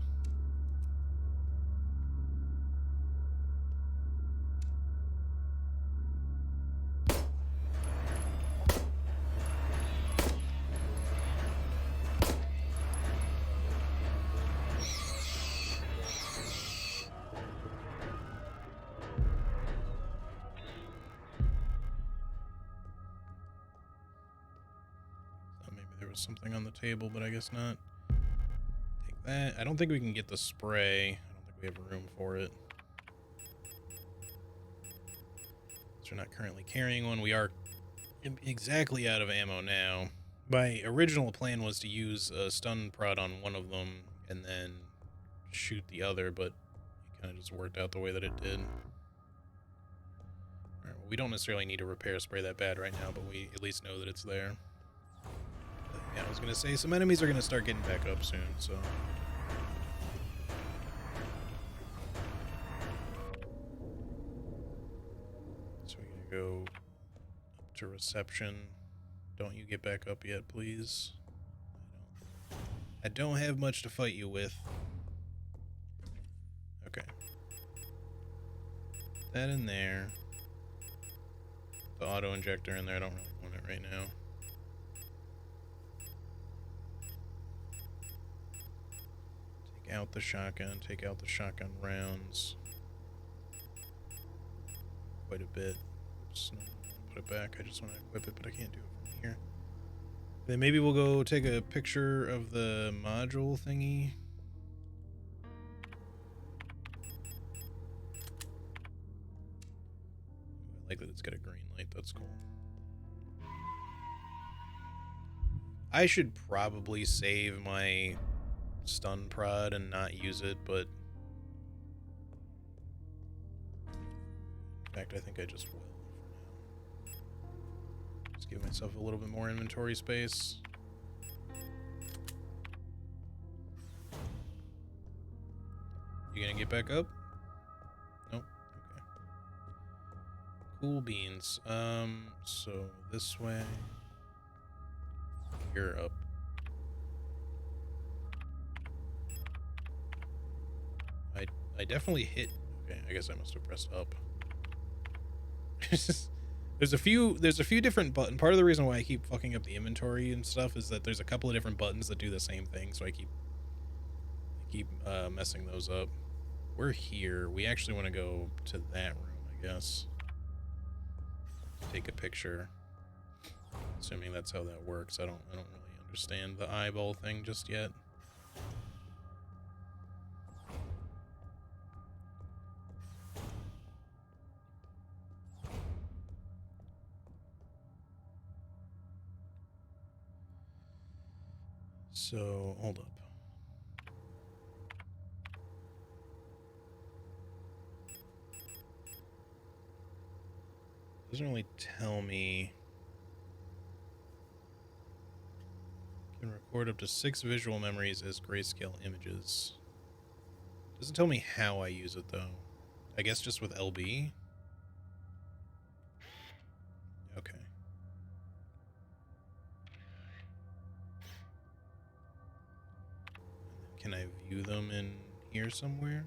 was something on the table, but I guess not. Take that. I don't think we can get the spray. I don't think we have room for it. So we're not currently carrying one. We are exactly out of ammo now. My original plan was to use a stun prod on one of them and then shoot the other, but it kind of just worked out the way that it did. Alright, well, we don't necessarily need a repair spray that bad right now, but we at least know that it's there. But yeah, I was going to say, some enemies are going to start getting back up soon, so... So we're going to go up to reception. Don't you get back up yet, please. I don't have much to fight you with. Okay. Put that in there. The auto injector in there, I don't really want it right now. Take out the shotgun, take out the shotgun rounds. Quite a bit. Oops, no, put it back. I just want to equip it, but I can't do it from here. Then maybe we'll go take a picture of the module thingy. I like that it's got a green light. That's cool. I should probably save my stun prod and not use it, but in fact, I think I just will. Just give myself a little bit more inventory space. You gonna get back up? Nope. Okay. Cool beans. So this way. You're up. I definitely hit. Okay, I guess I must have pressed up. There's a few different buttons. Part of the reason why I keep fucking up the inventory and stuff is that there's a couple of different buttons that do the same thing, so I keep messing those up. We're here. We actually want to go to that room, I guess. Take a picture. Assuming that's how that works. I don't really understand the eyeball thing just yet. So, hold up. Doesn't really tell me. Can record up to 6 visual memories as grayscale images. Doesn't tell me how I use it though. I guess just with LB. Okay. Can I view them in here somewhere?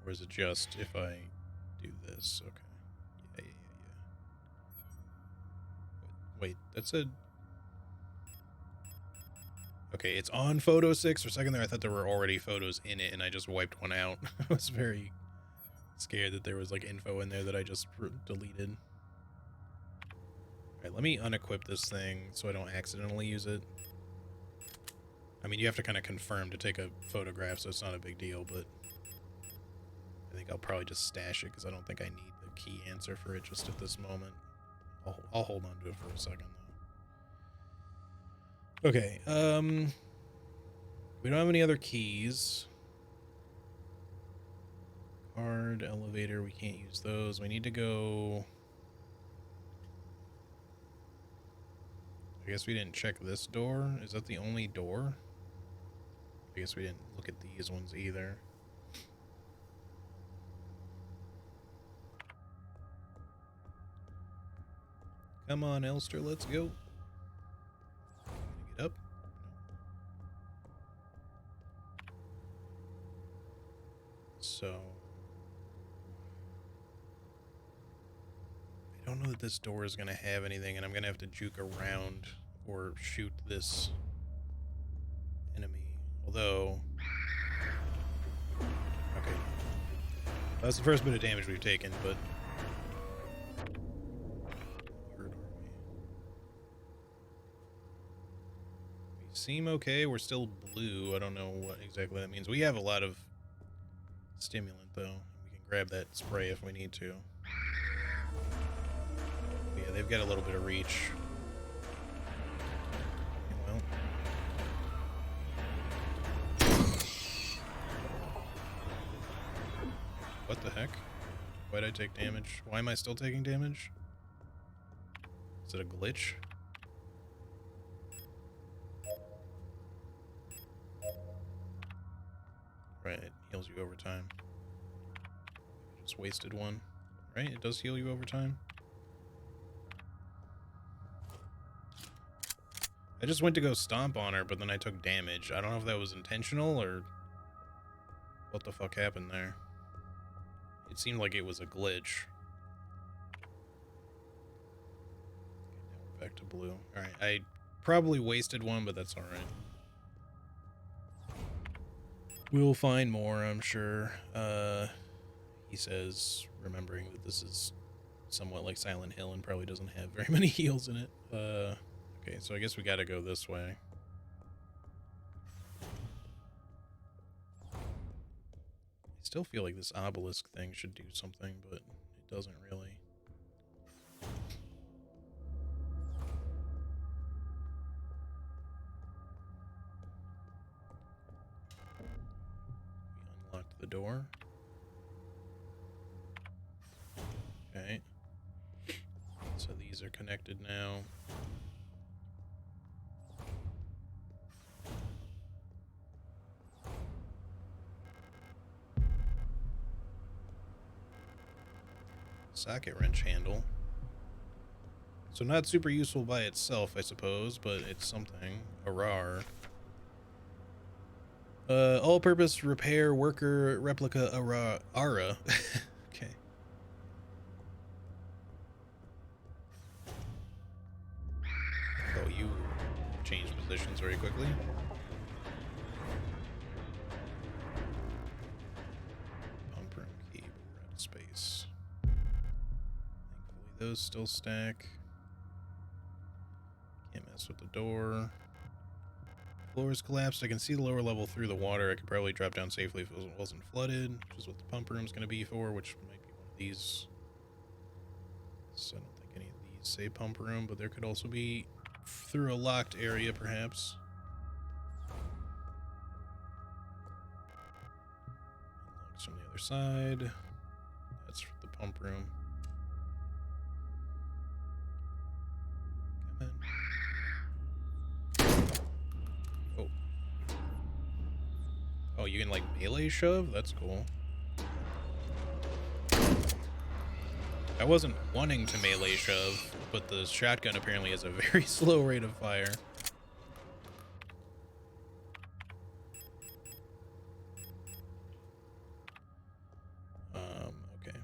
Or is it just if I do this? Okay. Yeah. Wait, that's a... Okay, it's on photo 6. For a second there, I thought there were already photos in it, and I just wiped one out. I was very scared that there was, like, info in there that I just deleted. Alright, let me unequip this thing so I don't accidentally use it. I mean, you have to kind of confirm to take a photograph, so it's not a big deal, but I think I'll probably just stash it because I don't think I need the key answer for it just at this moment. I'll hold on to it for a second, though. Okay, we don't have any other keys. Card, elevator, we can't use those. We need to go... I guess we didn't check this door. Is that the only door? I guess we didn't look at these ones either. Come on, Elster, let's go. Get up. So... I don't know that this door is going to have anything, and I'm going to have to juke around or shoot this enemy. Although... Okay. That's the first bit of damage we've taken, but... Where are we? seem okay. We're still blue. I don't know what exactly that means. We have a lot of stimulant, though. We can grab that spray if we need to. But yeah, they've got a little bit of reach. Well. What the heck? Why'd I take damage? Why am I still taking damage? Is it a glitch? Right, it heals you over time. Just wasted one. Right, it does heal you over time. I just went to go stomp on her, but then I took damage. I don't know if that was intentional or what the fuck happened there. It seemed like it was a glitch. Okay, now we're back to blue. Alright, I probably wasted one, but that's alright. We'll find more, I'm sure. He says, remembering that this is somewhat like Silent Hill and probably doesn't have very many heals in it. Okay, so I guess we gotta go this way. I still feel like this obelisk thing should do something, but it doesn't really. We unlocked the door. Okay. So these are connected now. Socket wrench handle. So not super useful by itself, I suppose, but it's something. A RAR. All-purpose repair worker replica ARA. Okay. Oh, you changed positions very quickly. Pump room key, but we're out of space. Thankfully, those still stack. Can't mess with the door. Floor is collapsed. I can see the lower level through the water. I could probably drop down safely if it wasn't flooded, which is what the pump room's going to be for, which might be one of these. So I don't think any of these say pump room, but there could also be through a locked area, perhaps. Unlocks from the other side. That's the pump room. Come on. Oh. Oh, you can like melee shove? That's cool. I wasn't wanting to melee shove, but the shotgun apparently has a very slow rate of fire. Okay.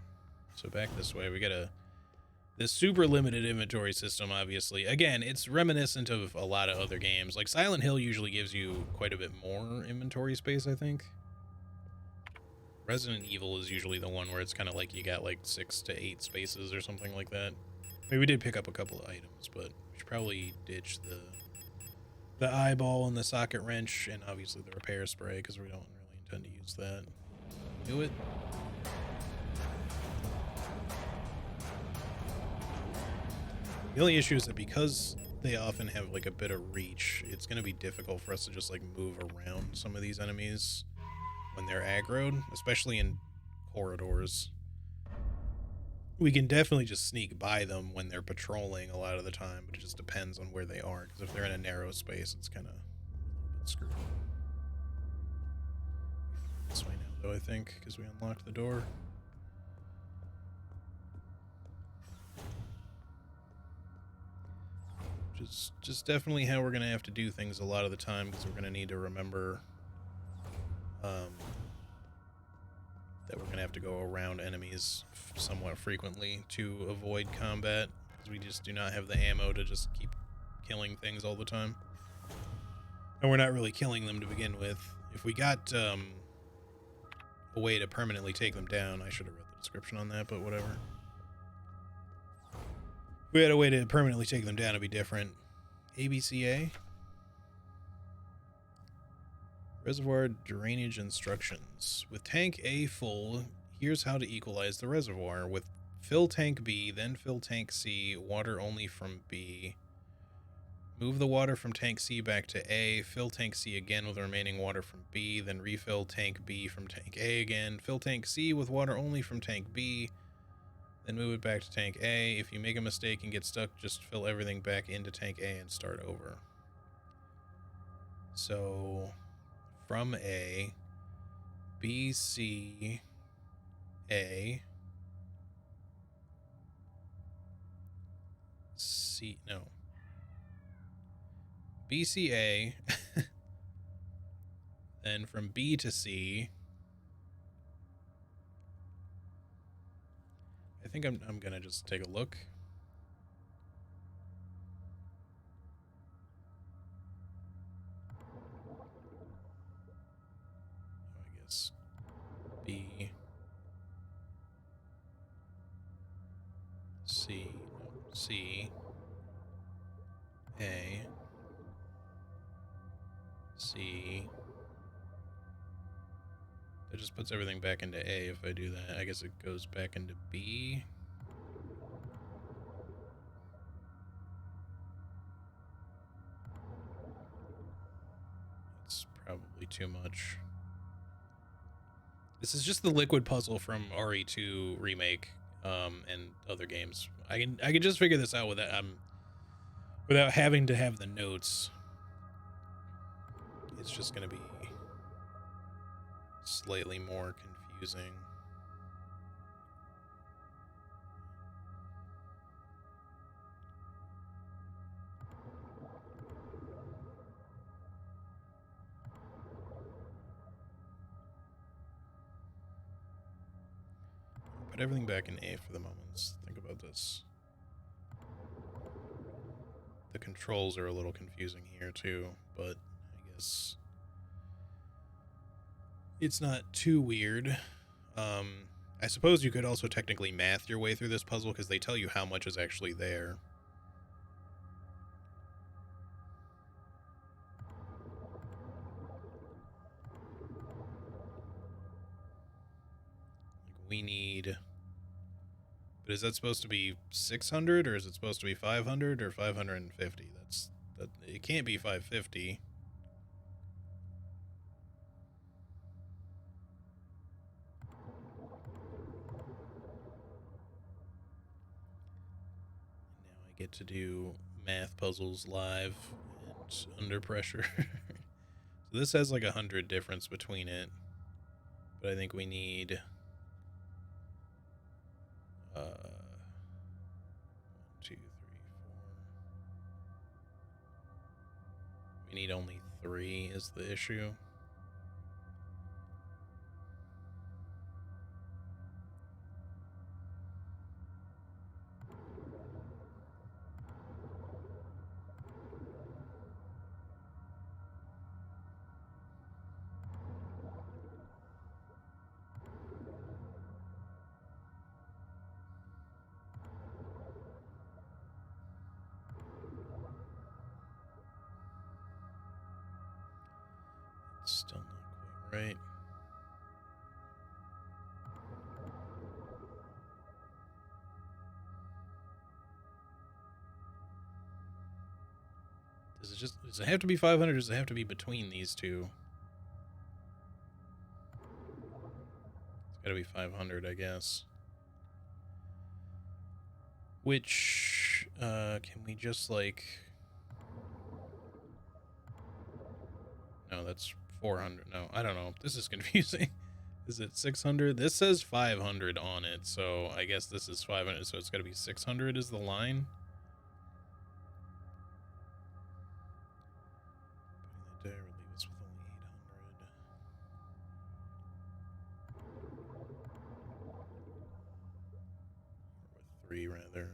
So back this way, we got this super limited inventory system, obviously. Again, it's reminiscent of a lot of other games. Like Silent Hill usually gives you quite a bit more inventory space, I think. Resident Evil is usually the one where it's kind of like you got like 6 to 8 spaces or something like that. I mean, we did pick up a couple of items, but we should probably ditch the eyeball and the socket wrench and obviously the repair spray because we don't really intend to use that. Do it. The only issue is that because they often have like a bit of reach, it's going to be difficult for us to just like move around some of these enemies when they're aggroed, especially in corridors. We can definitely just sneak by them when they're patrolling a lot of the time, but it just depends on where they are, because if they're in a narrow space, it's kind of screwed. This way now, though, I think, because we unlocked the door. Just definitely how we're going to have to do things a lot of the time, because we're going to need to remember that we're going to have to go around enemies somewhat frequently to avoid combat, because we just do not have the ammo to just keep killing things all the time. And we're not really killing them to begin with. If we got a way to permanently take them down, I should have read the description on that, but whatever. If we had a way to permanently take them down, it'd be different. ABCA? Reservoir drainage instructions. With tank A full, here's how to equalize the reservoir. With fill tank B, then fill tank C, water only from B. Move the water from tank C back to A, fill tank C again with remaining water from B, then refill tank B from tank A again, fill tank C with water only from tank B, then move it back to tank A. If you make a mistake and get stuck, just fill everything back into tank A and start over. So, from A, B, C, A, C, no. BCA, then from B to C. I think I'm gonna just take a look. I guess B, C, C, A, C. That just puts everything back into A if I do that. I guess it goes back into B. That's probably too much. This is just the liquid puzzle from RE2 remake and other games. I can just figure this out without having to have the notes. It's just gonna be slightly more confusing. Put everything back in A for the moment. Let's think about this. The controls are a little confusing here too, but I guess it's not too weird. I suppose you could also technically math your way through this puzzle because they tell you how much is actually there. Like we need... But is that supposed to be 600 or is it supposed to be 500 or 550? It can't be 550. Now I get to do math puzzles live and under pressure. So this has like 100 difference between it, but I think we need 1, 2, 3, 4. We need only 3 is the issue. Still not quite right. Does it have to be 500 or does it have to be between these two? It's gotta be 500, I guess. Which, can we just like... No, that's 400. No, I don't know. This is confusing. Is it 600? This says 500 on it, so I guess this is 500, so it's gotta be 600 is the line. Putting that there would leave us with only 800. Or with 3, rather.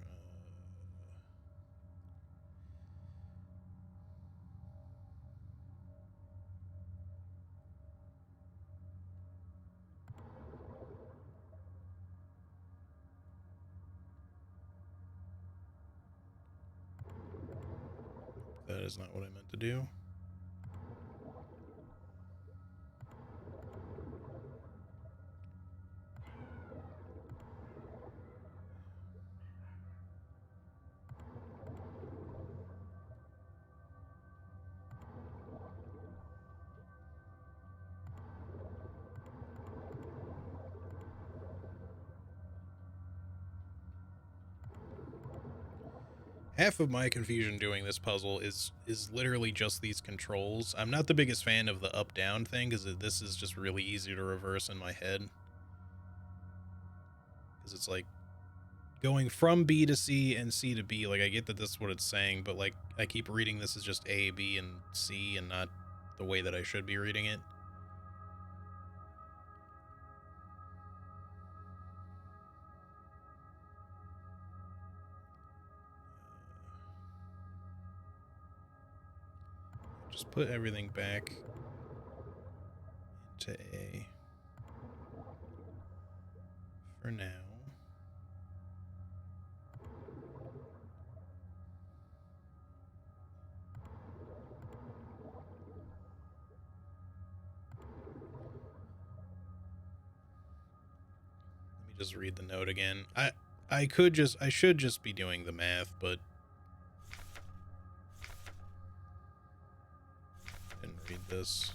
That is not what I meant to do. half of my confusion doing this puzzle is literally just these controls. I'm not the biggest fan of the up-down thing, because this is just really easy to reverse in my head. Because it's like going from B to C and C to B. Like, I get that this is what it's saying, but like I keep reading this as just A, B, and C, and not the way that I should be reading it. Just put everything back into A for now. Let me just read the note again. I should just be doing the math, but I didn't read this.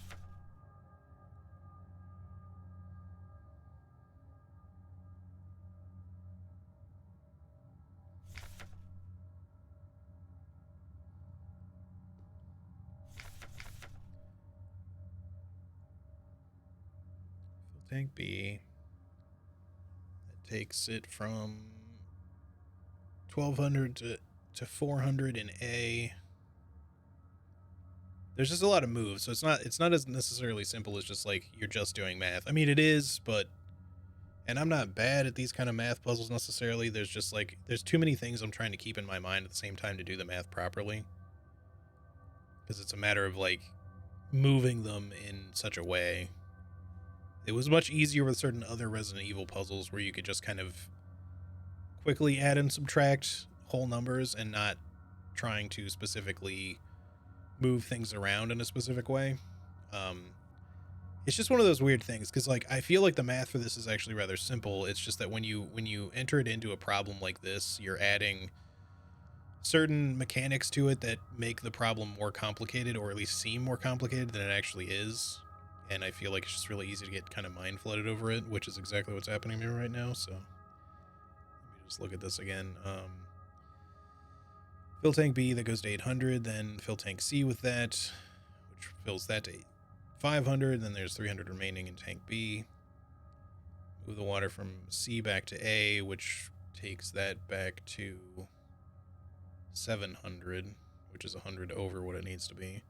Tank B. That takes it from 1200 to 400 in A. There's just a lot of moves, so it's not as necessarily simple as just like you're just doing math. I mean, it is, but, and I'm not bad at these kind of math puzzles necessarily. There's just like there's too many things I'm trying to keep in my mind at the same time to do the math properly, because it's a matter of like moving them in such a way. It was much easier with certain other Resident Evil puzzles where you could just kind of quickly add and subtract whole numbers and not trying to specifically move things around in a specific way. It's just one of those weird things, because like I feel like the math for this is actually rather simple. It's just that when you enter it into a problem like this, you're adding certain mechanics to it that make the problem more complicated, or at least seem more complicated than it actually is. And I feel like it's just really easy to get kind of mind flooded over it, which is exactly what's happening to me right now. So let me just look at this again. Fill tank B, that goes to 800, then fill tank C with that, which fills that to 500, then there's 300 remaining in tank B. Move the water from C back to A, which takes that back to 700, which is 100 over what it needs to be.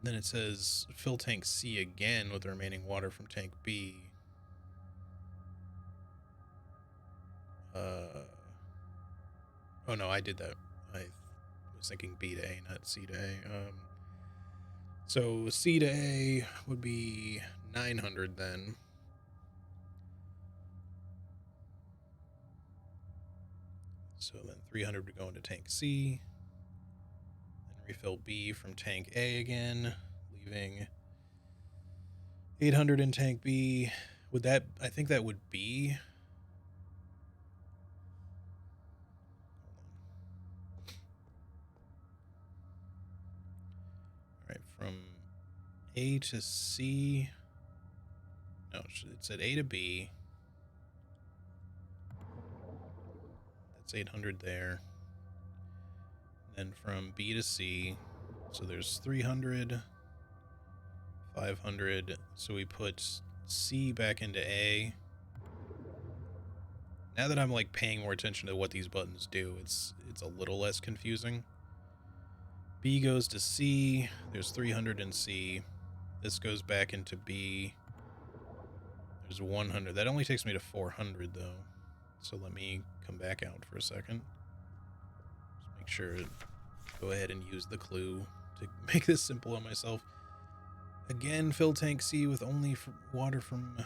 Then it says fill tank C again with the remaining water from tank B. Oh no, I did that. I was thinking B to A, not C to A. So C to A would be 900 then. So then 300 would go into tank C. Then refill B from tank A again, leaving 800 in tank B. Would that, I think that would be... Alright, from A to C... No, it said A to B. That's 800 there. Then from B to C, so there's 300, 500. So we put C back into A. Now that I'm like paying more attention to what these buttons do, it's a little less confusing. B goes to C. There's 300 in C. This goes back into B. There's 100. That only takes me to 400 though. So let me come back out for a second. Just make sure to go ahead and use the clue to make this simple on myself. Again, fill tank C with only water from...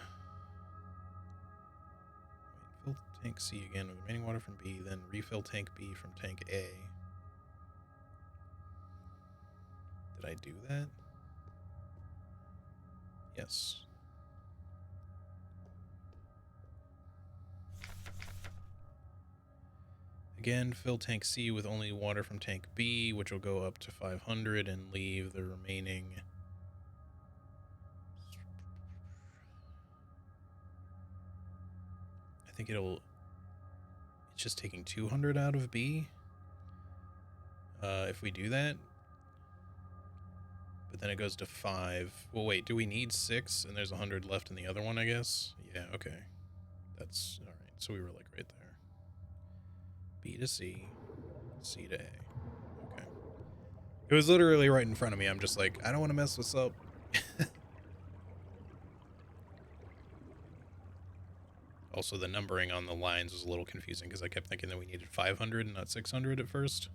Fill tank C again with remaining water from B, then refill tank B from tank A. Did I do that? Yes. Again, fill tank C with only water from tank B, which will go up to 500 and leave the remaining... I think it It's just taking 200 out of B. If we do that. But then it goes to 5. Well, wait, do we need 6? And there's 100 left in the other one, I guess? Yeah, okay. That's all right. So we were like right there. B to C, C to A. Okay. It was literally right in front of me. I'm just like, I don't want to mess this up. Also, the numbering on the lines was a little confusing because I kept thinking that we needed 500 and not 600 at first.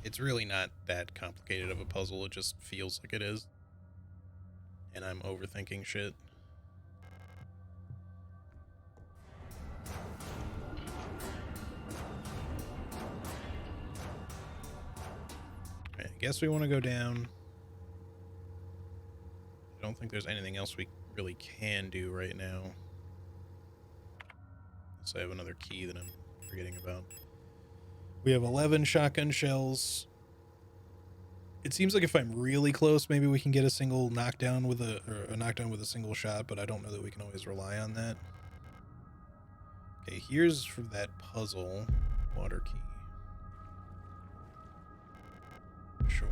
It's really not that complicated of a puzzle. It just feels like it is. And I'm overthinking shit. Okay, I guess we want to go down. I don't think there's anything else we really can do right now. Unless I have another key that I'm forgetting about. We have 11 shotgun shells. It seems like if I'm really close, maybe we can get a single knockdown with a knockdown with a single shot, but I don't know that we can always rely on that. Okay, here's for that puzzle. Water key. Sure.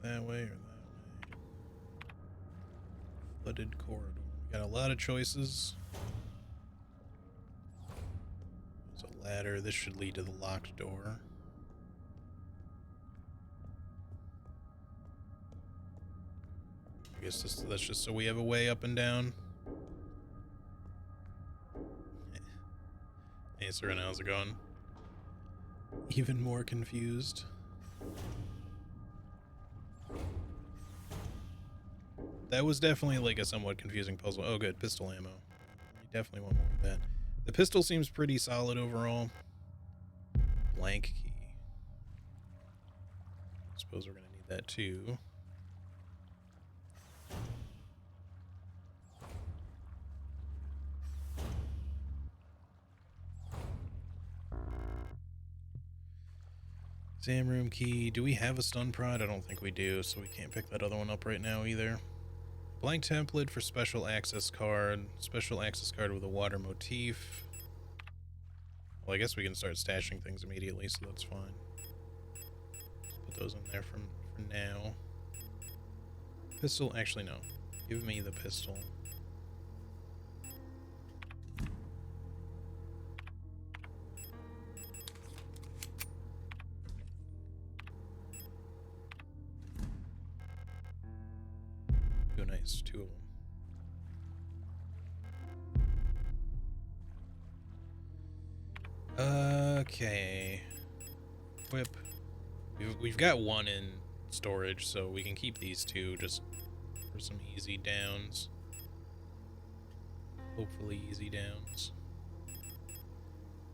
That way or that way. Flooded corridor. We got a lot of choices. There's a ladder. This should lead to the locked door. I guess that's just so we have a way up and down. Hey, Serena, how's it going? Even more confused. That was definitely like a somewhat confusing puzzle. Oh, good. Pistol ammo. We definitely want more of that. The pistol seems pretty solid overall. Blank key. I suppose we're going to need that too. Exam room key. Do we have a stun prod? I don't think we do, so we can't pick that other one up right now either. Blank template for special access card. Special access card with a water motif. Well, I guess we can start stashing things immediately, so that's fine. Put those in there for now. Pistol. Actually, no. Give me the pistol. Oh, nice. 2 of them. Okay. Whip. We've got 1 in storage, so we can keep these 2 just for some easy downs. Hopefully easy downs.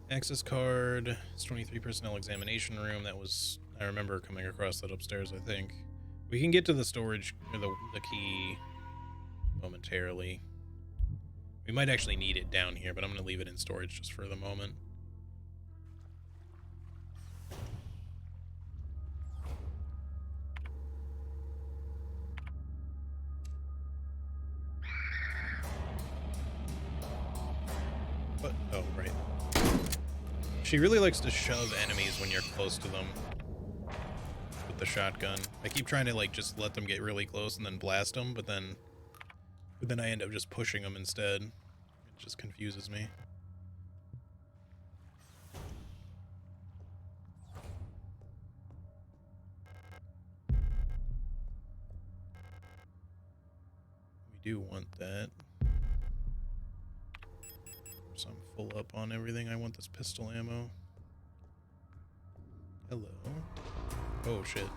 Access card. It's 23 personnel examination room. That was... I remember coming across that upstairs, I think. We can get to the storage, or the key momentarily. We might actually need it down here, but I'm going to leave it in storage just for the moment. What? Oh, right. She really likes to shove enemies when you're close to them. With the shotgun. I keep trying to like just let them get really close and then blast them, but then I end up just pushing them instead. It just confuses me. We do want that. So I'm full up on everything. I want this pistol ammo. Hello. Oh, shit.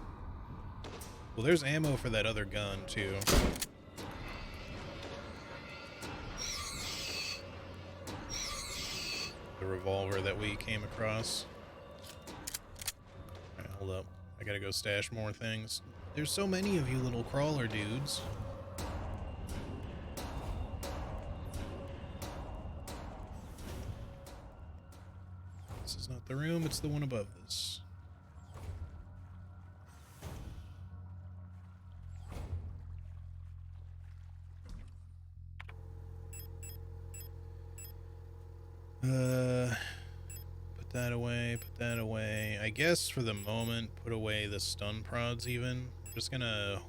Well, there's ammo for that other gun, too. The revolver that we came across. Alright, hold up. I gotta go stash more things. There's so many of you little crawler dudes. not the room, it's the one above this. Put that away, put that away. I guess for the moment, put away the stun prods even. I'm just gonna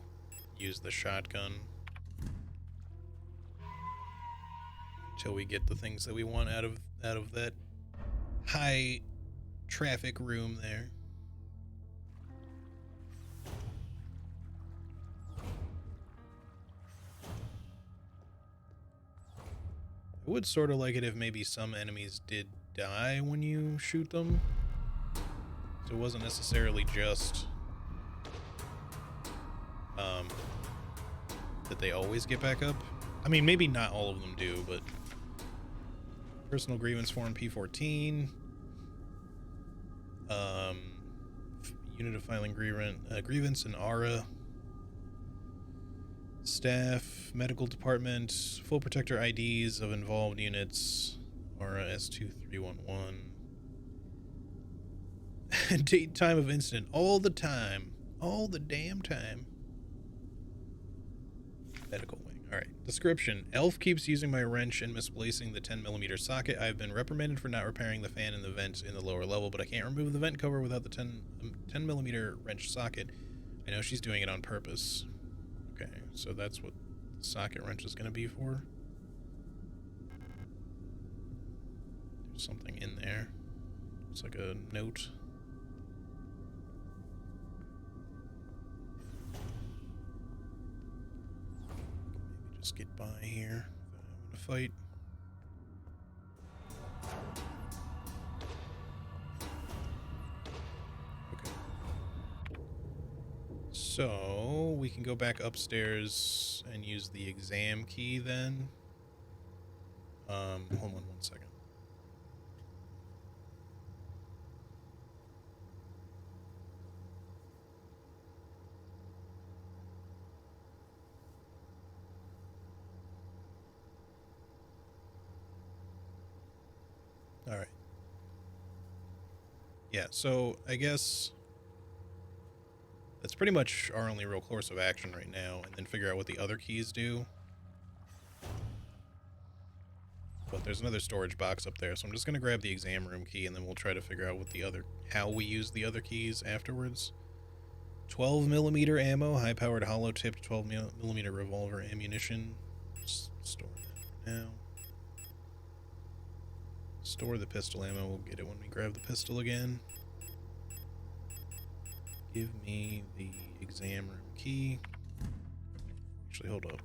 use the shotgun until we get the things that we want out of that high traffic room there. I would sort of like it if maybe some enemies did die when you shoot them. So it wasn't necessarily just that they always get back up. I mean, maybe not all of them do, but personal grievance form P14. Unit of filing grievance and aura. Staff, medical department, full protector IDs of involved units, aura S2311. Date, time of incident, all the time. All the damn time. Medical wing. Alright. Description. Elf keeps using my wrench and misplacing the 10mm socket. I've been reprimanded for not repairing the fan in the vent in the lower level, but I can't remove the vent cover without the 10mm wrench socket. I know she's doing it on purpose. Okay, so that's what the socket wrench is going to be for. There's something in there. It's like a note. Maybe just get by here. I'm going to fight. So we can go back upstairs and use the exam key then. Hold on 1 second. All right. Yeah, so I guess that's pretty much our only real course of action right now, and then figure out what the other keys do. But there's another storage box up there, so I'm just going to grab the exam room key, and then we'll try to figure out what the other, how we use the other keys afterwards. 12mm ammo, high-powered hollow-tipped 12mm revolver ammunition. Just store that for now. Store the pistol ammo, we'll get it when we grab the pistol again. Give me the exam room key. Actually, hold up.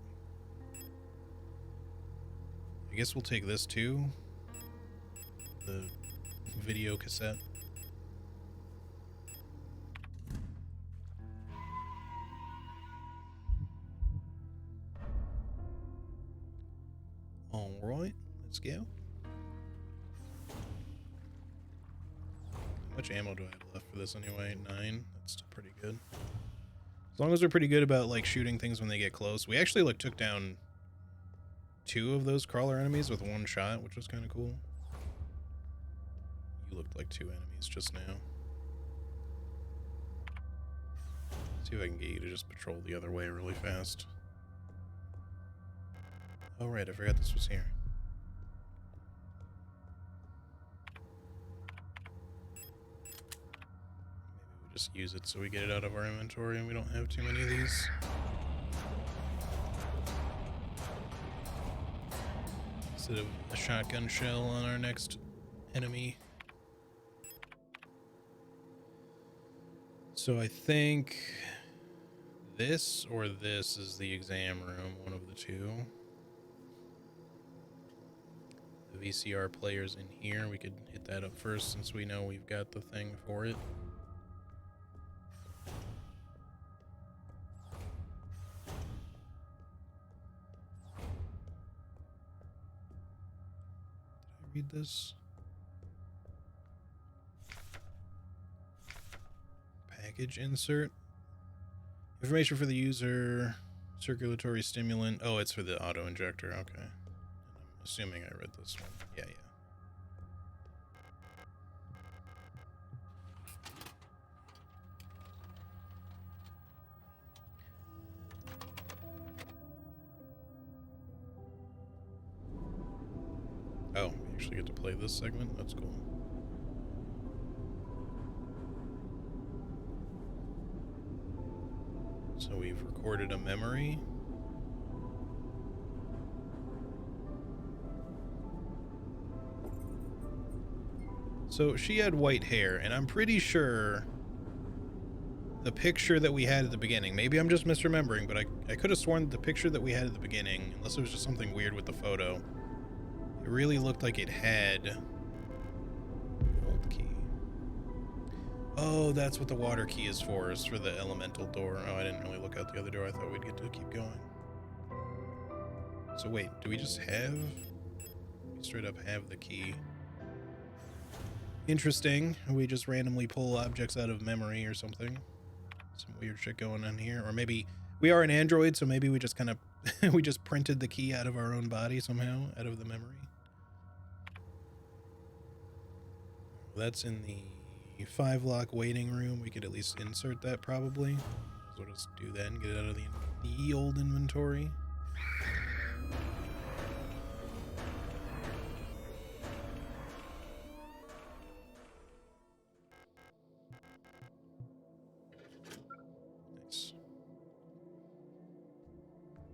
I guess we'll take this too. The video cassette. Alright, let's go. How much ammo do I have left for this anyway? 9. That's still pretty good. As long as we're pretty good about like shooting things when they get close. We actually like took down 2 of those crawler enemies with 1 shot, which was kind of cool. You looked like 2 enemies just now. See if I can get you to just patrol the other way really fast. Oh right, I forgot this was here. Maybe we just use it so we get it out of our inventory and we don't have too many of these. Instead of a shotgun shell on our next enemy. So I think this or this is the exam room, one of the two. The VCR player's in here. We could hit that up first since we know we've got the thing for it. Did I read this? Package insert. Information for the user. Circulatory stimulant. Oh, it's for the auto injector. Okay. And I'm assuming I read this one. Yeah, yeah. actually get to play this segment. That's cool. So we've recorded a memory. So she had white hair, and I'm pretty sure the picture that we had at the beginning, maybe I'm just misremembering, but I could have sworn the picture that we had at the beginning, unless it was just something weird with the photo, it really looked like it had old key. Oh, that's what the water key is for the elemental door. Oh, I didn't really look out the other door. I thought we'd get to keep going. So wait, do we just have... We straight up have the key. Interesting. We just randomly pull objects out of memory or something. Some weird shit going on here. Or maybe we are an android, so maybe we just kind of... we just printed the key out of our own body somehow, out of the memory. That's in the 5-lock waiting room. We could at least insert that probably. So we'll just do that and get it out of the old inventory. Nice.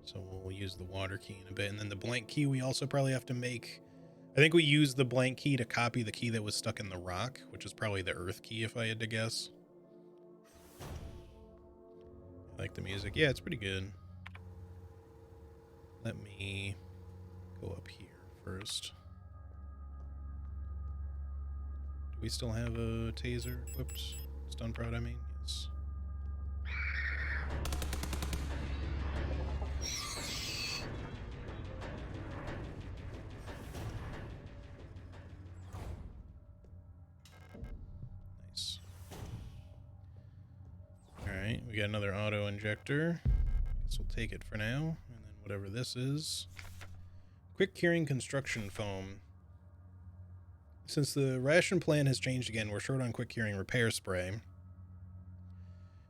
So we'll use the water key in a bit. And then the blank key we also probably have to make... I think we used the blank key to copy the key that was stuck in the rock, which is probably the earth key if I had to guess. I like the music. Yeah, it's pretty good. Let me go up here first. Do we still have a taser equipped? Stun prod, I mean? Yes. Nice. Alright, we got another auto injector. Guess we'll take it for now. And then whatever this is. Quick curing construction foam. Since the ration plan has changed again, we're short on quick curing repair spray.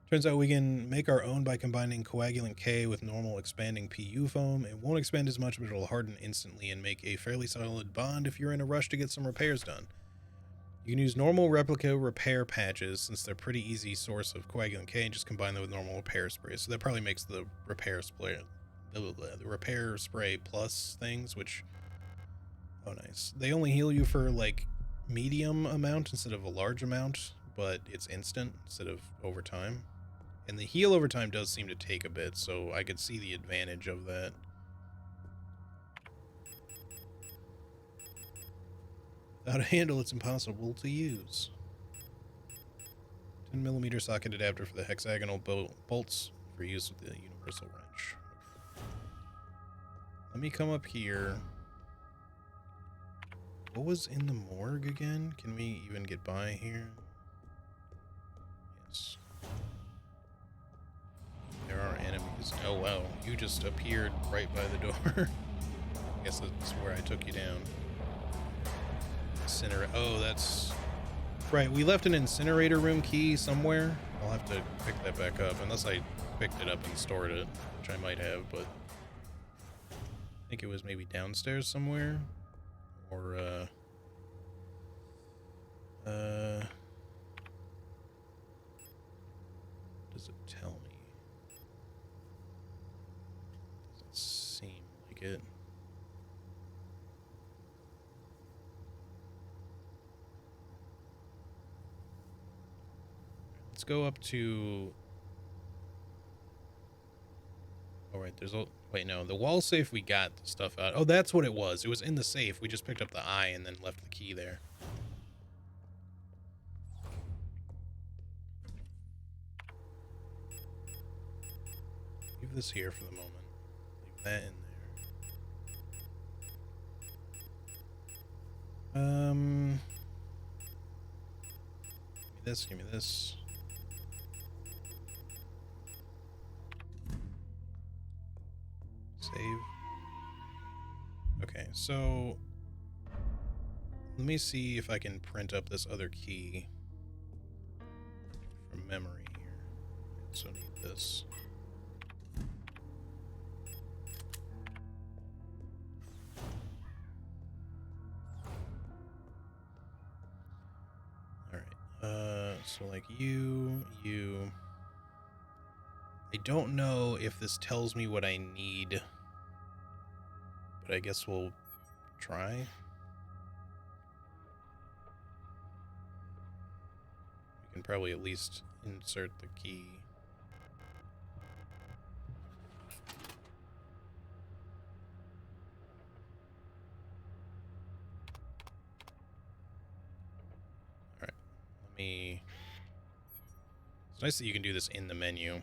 Turns out we can make our own by combining coagulant K with normal expanding PU foam. It won't expand as much, but it'll harden instantly and make a fairly solid bond if you're in a rush to get some repairs done. You can use normal replica repair patches since they're a pretty easy source of coagulant K and just combine them with normal repair spray. So that probably makes the repair spray, the repair spray plus things, which, oh nice. They only heal you for like medium amount instead of a large amount, but it's instant instead of over time. And the heal over time does seem to take a bit, so I could see the advantage of that. Without a handle, it's impossible to use. 10mm socket adapter for the hexagonal bolts for use with the universal wrench. Let me come up here. What was in the morgue again? Can we even get by here? Yes. There are enemies. Oh wow, you just appeared right by the door. I guess that's where I took you down. Oh, that's... Right, we left an incinerator room key somewhere. I'll have to pick that back up, unless I picked it up and stored it, which I might have, but... I think it was maybe downstairs somewhere. Or, does it tell me? Doesn't seem like it. Let's go up to... Oh, right, there's a... Wait, no, the wall safe we got the stuff out. Oh, that's what it was. It was in the safe. We just picked up the eye and then left the key there. Leave this here for the moment. Leave that in there. Give me this. Save. Okay, so let me see if I can print up this other key from memory here. I also need this. So like you. I don't know if this tells me what I need, but I guess we'll try. We can probably at least insert the key. Alright, let me... It's nice that you can do this in the menu.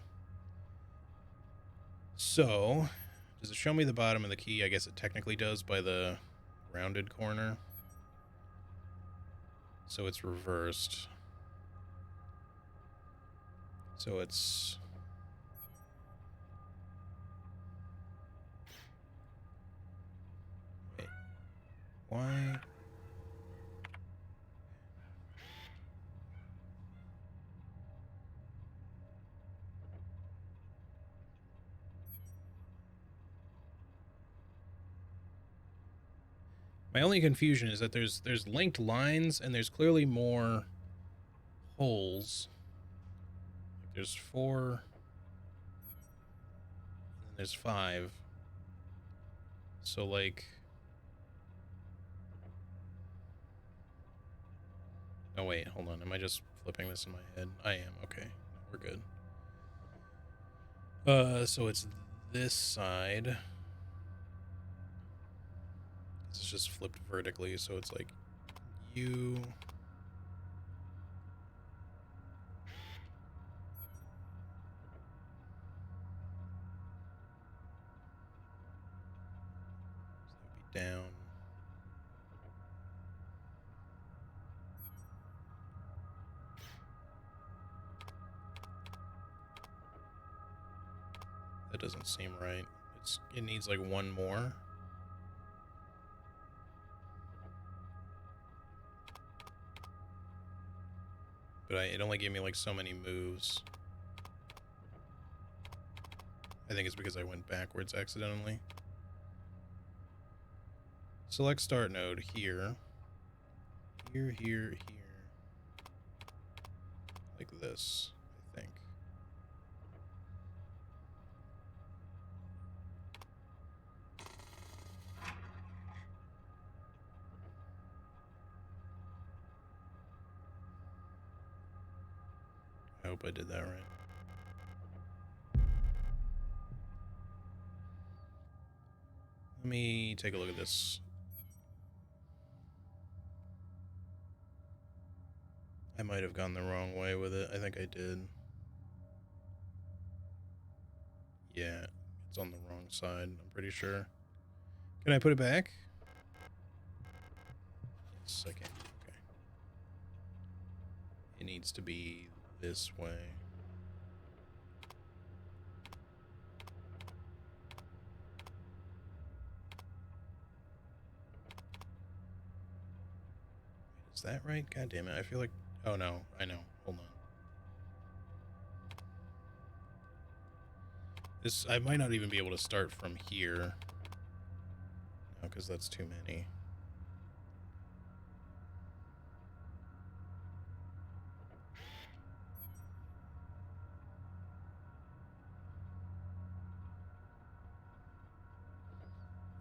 So, does it show me the bottom of the key? I guess it technically does by the rounded corner. So it's reversed. So it's... Wait. Why? My only confusion is that there's linked lines and there's clearly more holes. There's 4 and then there's 5. So like... Oh wait, hold on. Am I just flipping this in my head? I am. Okay. No, we're good. So it's this side. This is just flipped vertically, so it's like you... So that'd be down. That doesn't seem right. It needs like one more. But it only gave me like so many moves. I think it's because I went backwards accidentally. Select start node here. Here, here, here. Like this, I think. I hope I did that right. Let me take a look at this. I might have gone the wrong way with it. I think I did. Yeah, it's on the wrong side, I'm pretty sure. Can I put it back? Yes, I can. Okay. It needs to be this way. Is that right? God damn it. I feel like... Oh, no. I know. Hold on. This... I might not even be able to start from here. No, because that's too many.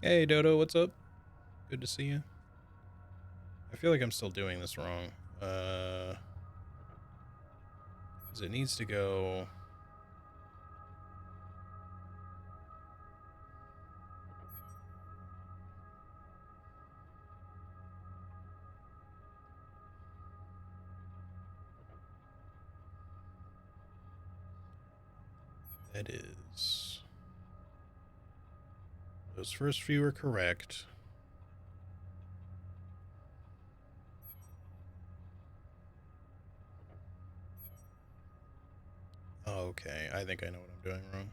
Hey, Dodo. What's up? Good to see you. I feel like I'm still doing this wrong. Because it needs to go... That is... Those first few are correct. Okay, I think I know what I'm doing wrong.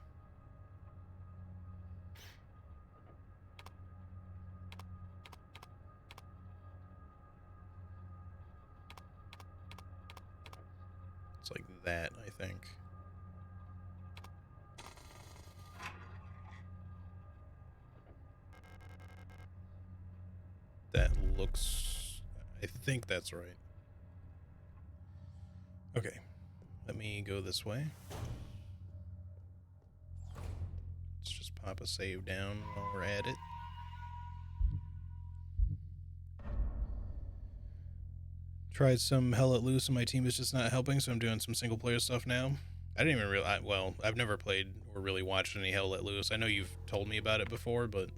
It's like that, I think. That looks... I think that's right. Okay, let me go this way. Let's just pop a save down while we're at it. Tried some Hell Let Loose and my team is just not helping, so I'm doing some single player stuff now. I didn't even realize, well, I've never played or really watched any Hell Let Loose. I know you've told me about it before, but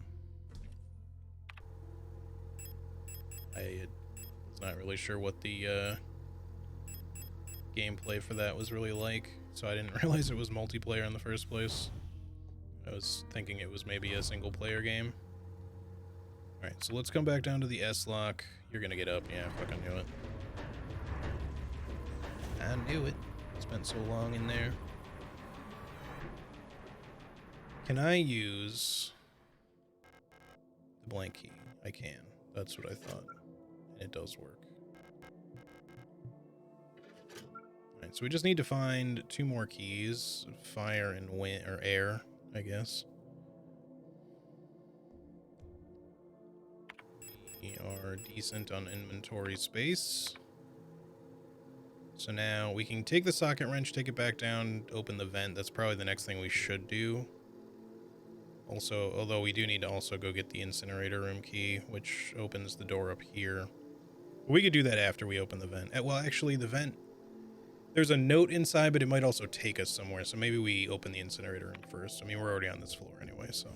I was not really sure what the gameplay for that was really like, so I didn't realize it was multiplayer in the first place. I was thinking it was maybe a single player game. Alright, so let's come back down to the S-Lock. You're gonna get up. Yeah, I fucking knew it. I knew it. Spent so long in there. Can I use the blank key? I can. That's what I thought. And it does work. Alright, so we just need to find 2 more keys. Fire and wind, or air, I guess. We are decent on inventory space. So now we can take the socket wrench, take it back down, open the vent. That's probably the next thing we should do. Also, although we do need to also go get the incinerator room key, which opens the door up here. We could do that after we open the vent. Well, actually, the vent, there's a note inside, but it might also take us somewhere. So maybe we open the incinerator room first. I mean, we're already on this floor anyway, so.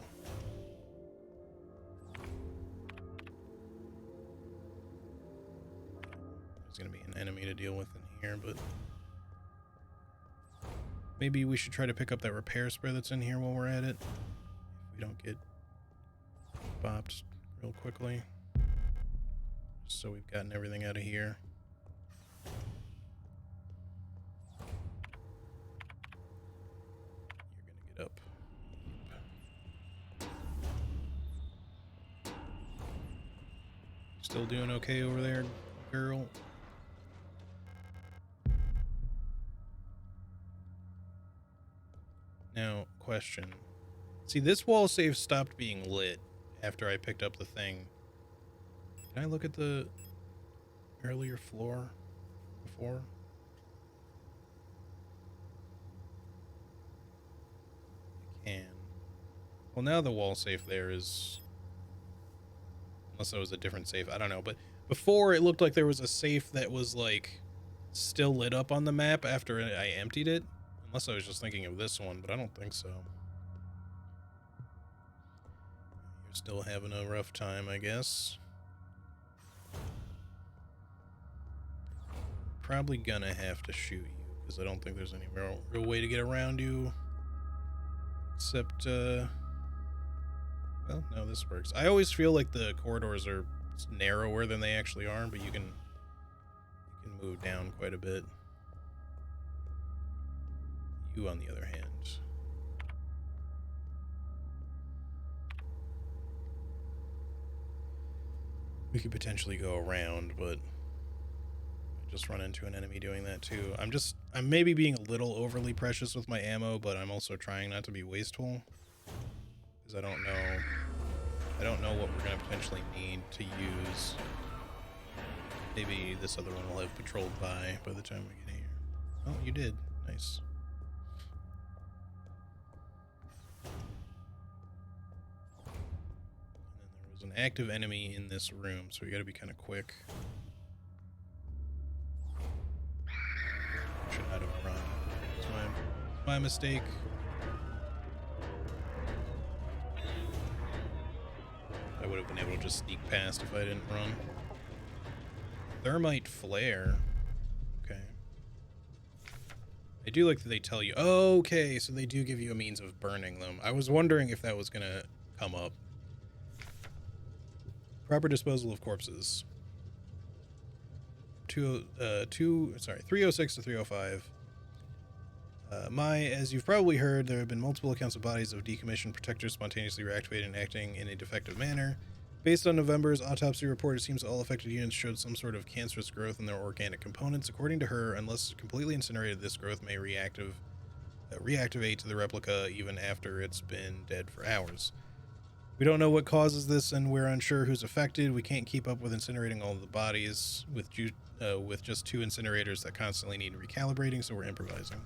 There's going to be an enemy to deal with in here, but maybe we should try to pick up that repair spray that's in here while we're at it. If we don't get bopped real quickly. Just so we've gotten everything out of here. You're gonna get up. Still doing okay over there, girl? Now, question. See, this wall safe stopped being lit after I picked up the thing. Can I look at the earlier floor before? I can. Well, now the wall safe there is... Unless that was a different safe, I don't know. But before, it looked like there was a safe that was, like, still lit up on the map after I emptied it. Unless I was just thinking of this one, but I don't think so. You're still having a rough time, I guess. Probably gonna have to shoot you, because I don't think there's any real way to get around you. Except, well, no, this works. I always feel like the corridors are narrower than they actually are, but you can move down quite a bit. You, on the other hand. We could potentially go around, but I just run into an enemy doing that too. I'm maybe being a little overly precious with my ammo, but I'm also trying not to be wasteful. Because I don't know what we're going to potentially need to use. Maybe this other one will have patrolled by the time we get here. Oh, you did. Nice. An active enemy in this room, so we gotta be kind of quick. Should not have run. It's my mistake. I would have been able to just sneak past if I didn't run. Thermite flare. Okay. I do like that they tell you. Oh, okay, so they do give you a means of burning them. I was wondering if that was gonna come up. Proper disposal of corpses. 306 to 305. As you've probably heard, there have been multiple accounts of bodies of decommissioned protectors spontaneously reactivated and acting in a defective manner. Based on November's autopsy report, it seems all affected units showed some sort of cancerous growth in their organic components. According to her, unless completely incinerated, this growth may reactivate to the replica even after it's been dead for hours. We don't know what causes this, and we're unsure who's affected. We can't keep up with incinerating all of the bodies with with just 2 incinerators that constantly need recalibrating, so we're improvising.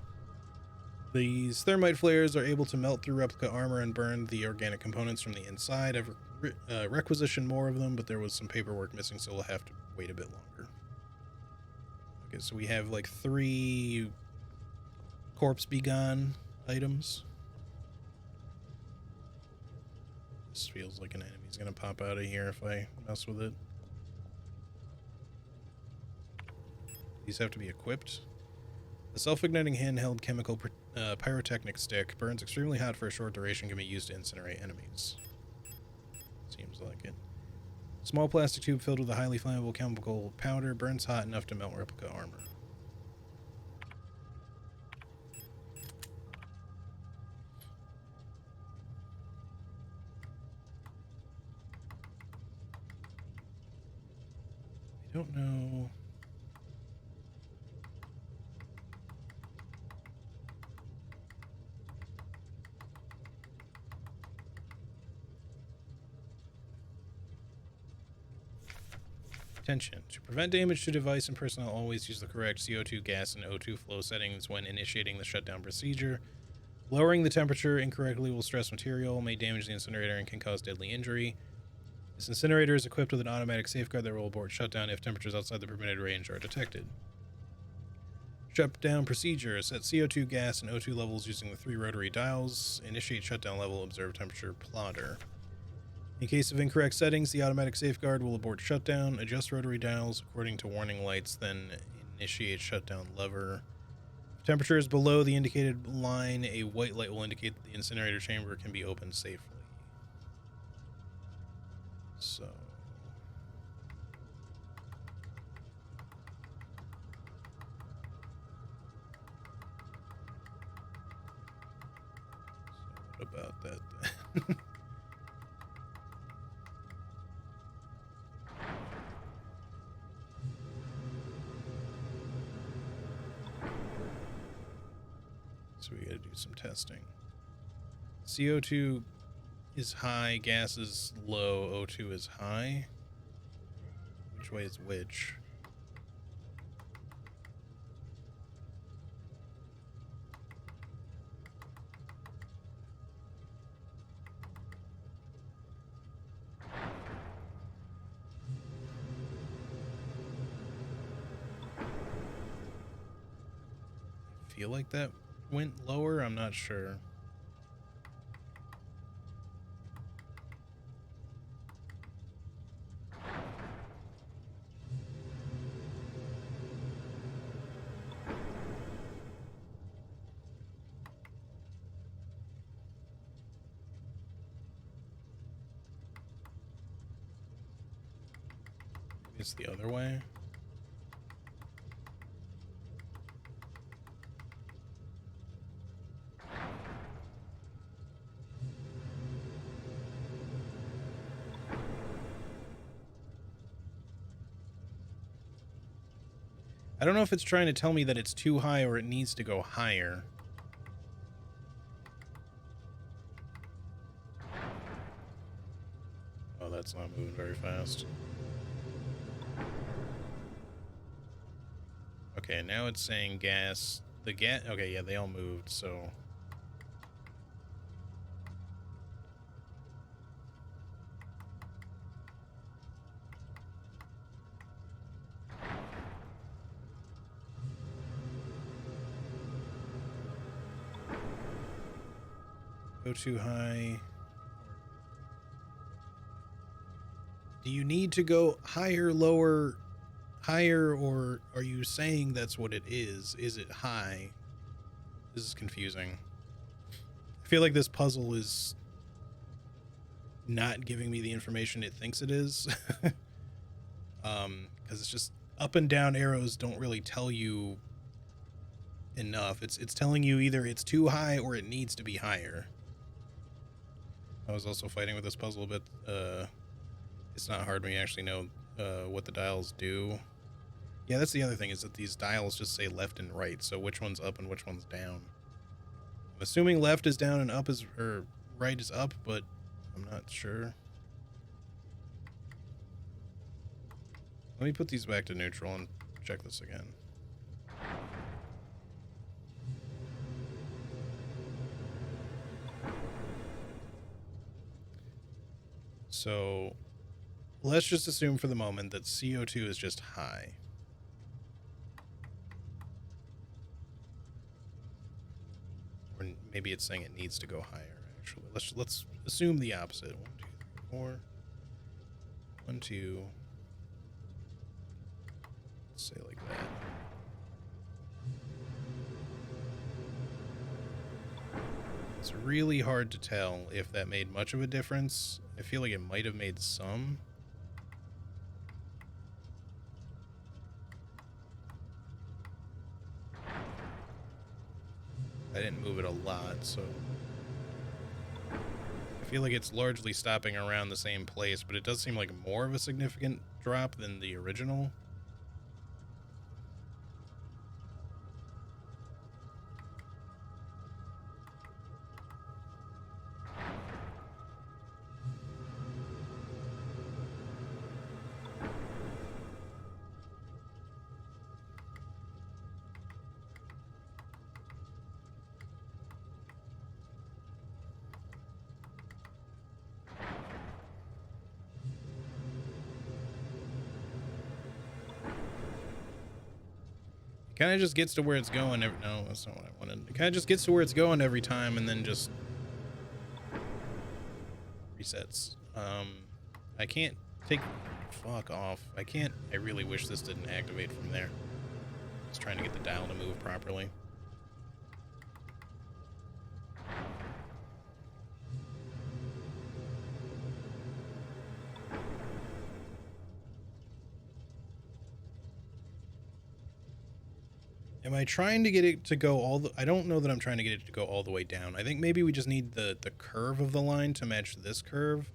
These thermite flares are able to melt through replica armor and burn the organic components from the inside. I've requisitioned more of them, but there was some paperwork missing, so we'll have to wait a bit longer. Okay, so we have like 3 corpse be gone items. This feels like an enemy's gonna pop out of here if I mess with it. These have to be equipped. The self-igniting handheld chemical pyrotechnic stick burns extremely hot for a short duration, can be used to incinerate enemies. Seems like it. Small plastic tube filled with a highly flammable chemical powder burns hot enough to melt replica armor. I don't know. Attention. To prevent damage to device and personnel, always use the correct CO2 gas and O2 flow settings when initiating the shutdown procedure. Lowering the temperature incorrectly will stress material, may damage the incinerator, and can cause deadly injury. This incinerator is equipped with an automatic safeguard that will abort shutdown if temperatures outside the permitted range are detected. Shutdown procedure. Set CO2 gas and O2 levels using the 3 rotary dials. Initiate shutdown level. Observe temperature plotter. In case of incorrect settings, the automatic safeguard will abort shutdown. Adjust rotary dials according to warning lights, then initiate shutdown lever. If temperature is below the indicated line, a white light will indicate that the incinerator chamber can be opened safely. So... what about that then? So we gotta do some testing. CO2 is high, gas is low, O2 is high. Which way is which? I feel like that went lower, I'm not sure. It's the other way. I don't know if it's trying to tell me that it's too high or it needs to go higher. Oh, that's not moving very fast. Okay, now it's saying gas. The gas... Okay, yeah, they all moved, so... Go too high. Do you need to go higher, lower, higher, or are you saying that's what it is? Is it high? This is confusing. I feel like this puzzle is not giving me the information it thinks it is. Because it's just up and down arrows don't really tell you enough. It's telling you either it's too high or it needs to be higher. I was also fighting with this puzzle a bit. It's not hard when you actually know what the dials do. Yeah, that's the other thing, is that these dials just say left and right, so which one's up and which one's down. I'm assuming left is down and up is, or right is up, but I'm not sure. Let me put these back to neutral and check this again. So let's just assume for the moment that CO2 is just high. Or maybe it's saying it needs to go higher, actually. Let's assume the opposite. 1, 2, 3, 4. 1, 2. Let's say like that. It's really hard to tell if that made much of a difference. I feel like it might have made some. I didn't move it a lot, so I feel like it's largely stopping around the same place, but it does seem like more of a significant drop than the original. Kind of just gets to where it's going no, that's not what I wanted. It kind of just gets to where it's going every time and then just resets. I can't take... Fuck off. I really wish this didn't activate from there. Just trying to get the dial to move properly. Am I trying to get it to go all the... I don't know that I'm trying to get it to go all the way down. I think maybe we just need the curve of the line to match this curve.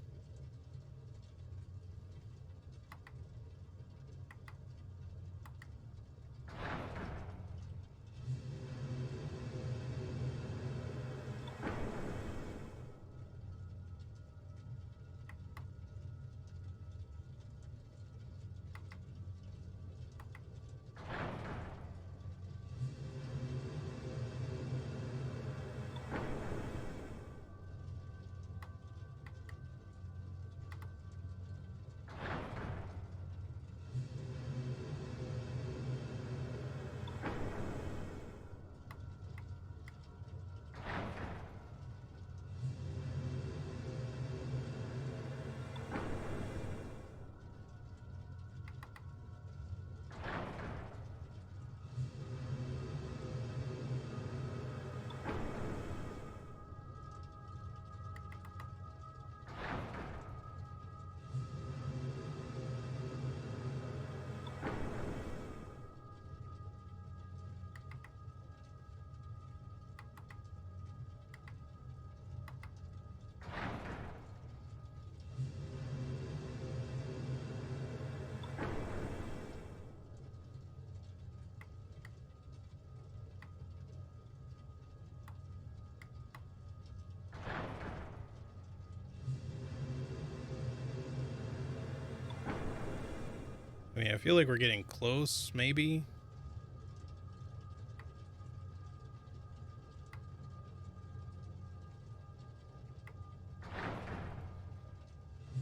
I mean, I feel like we're getting close, maybe.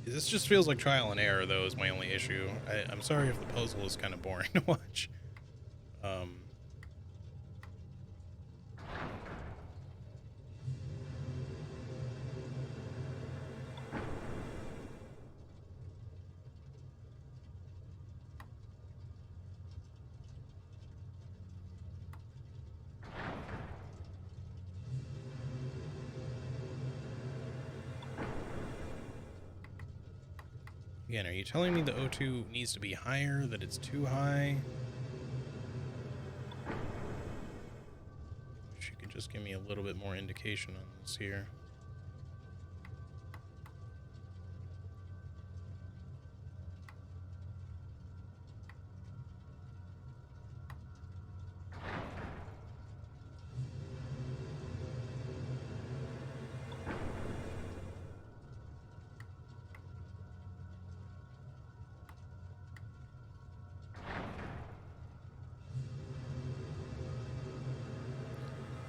This just feels like trial and error, though, is my only issue. I'm sorry if the puzzle is kind of boring to watch. Again, are you telling me the O2 needs to be higher, that it's too high? Wish you could just give me a little bit more indication on this here.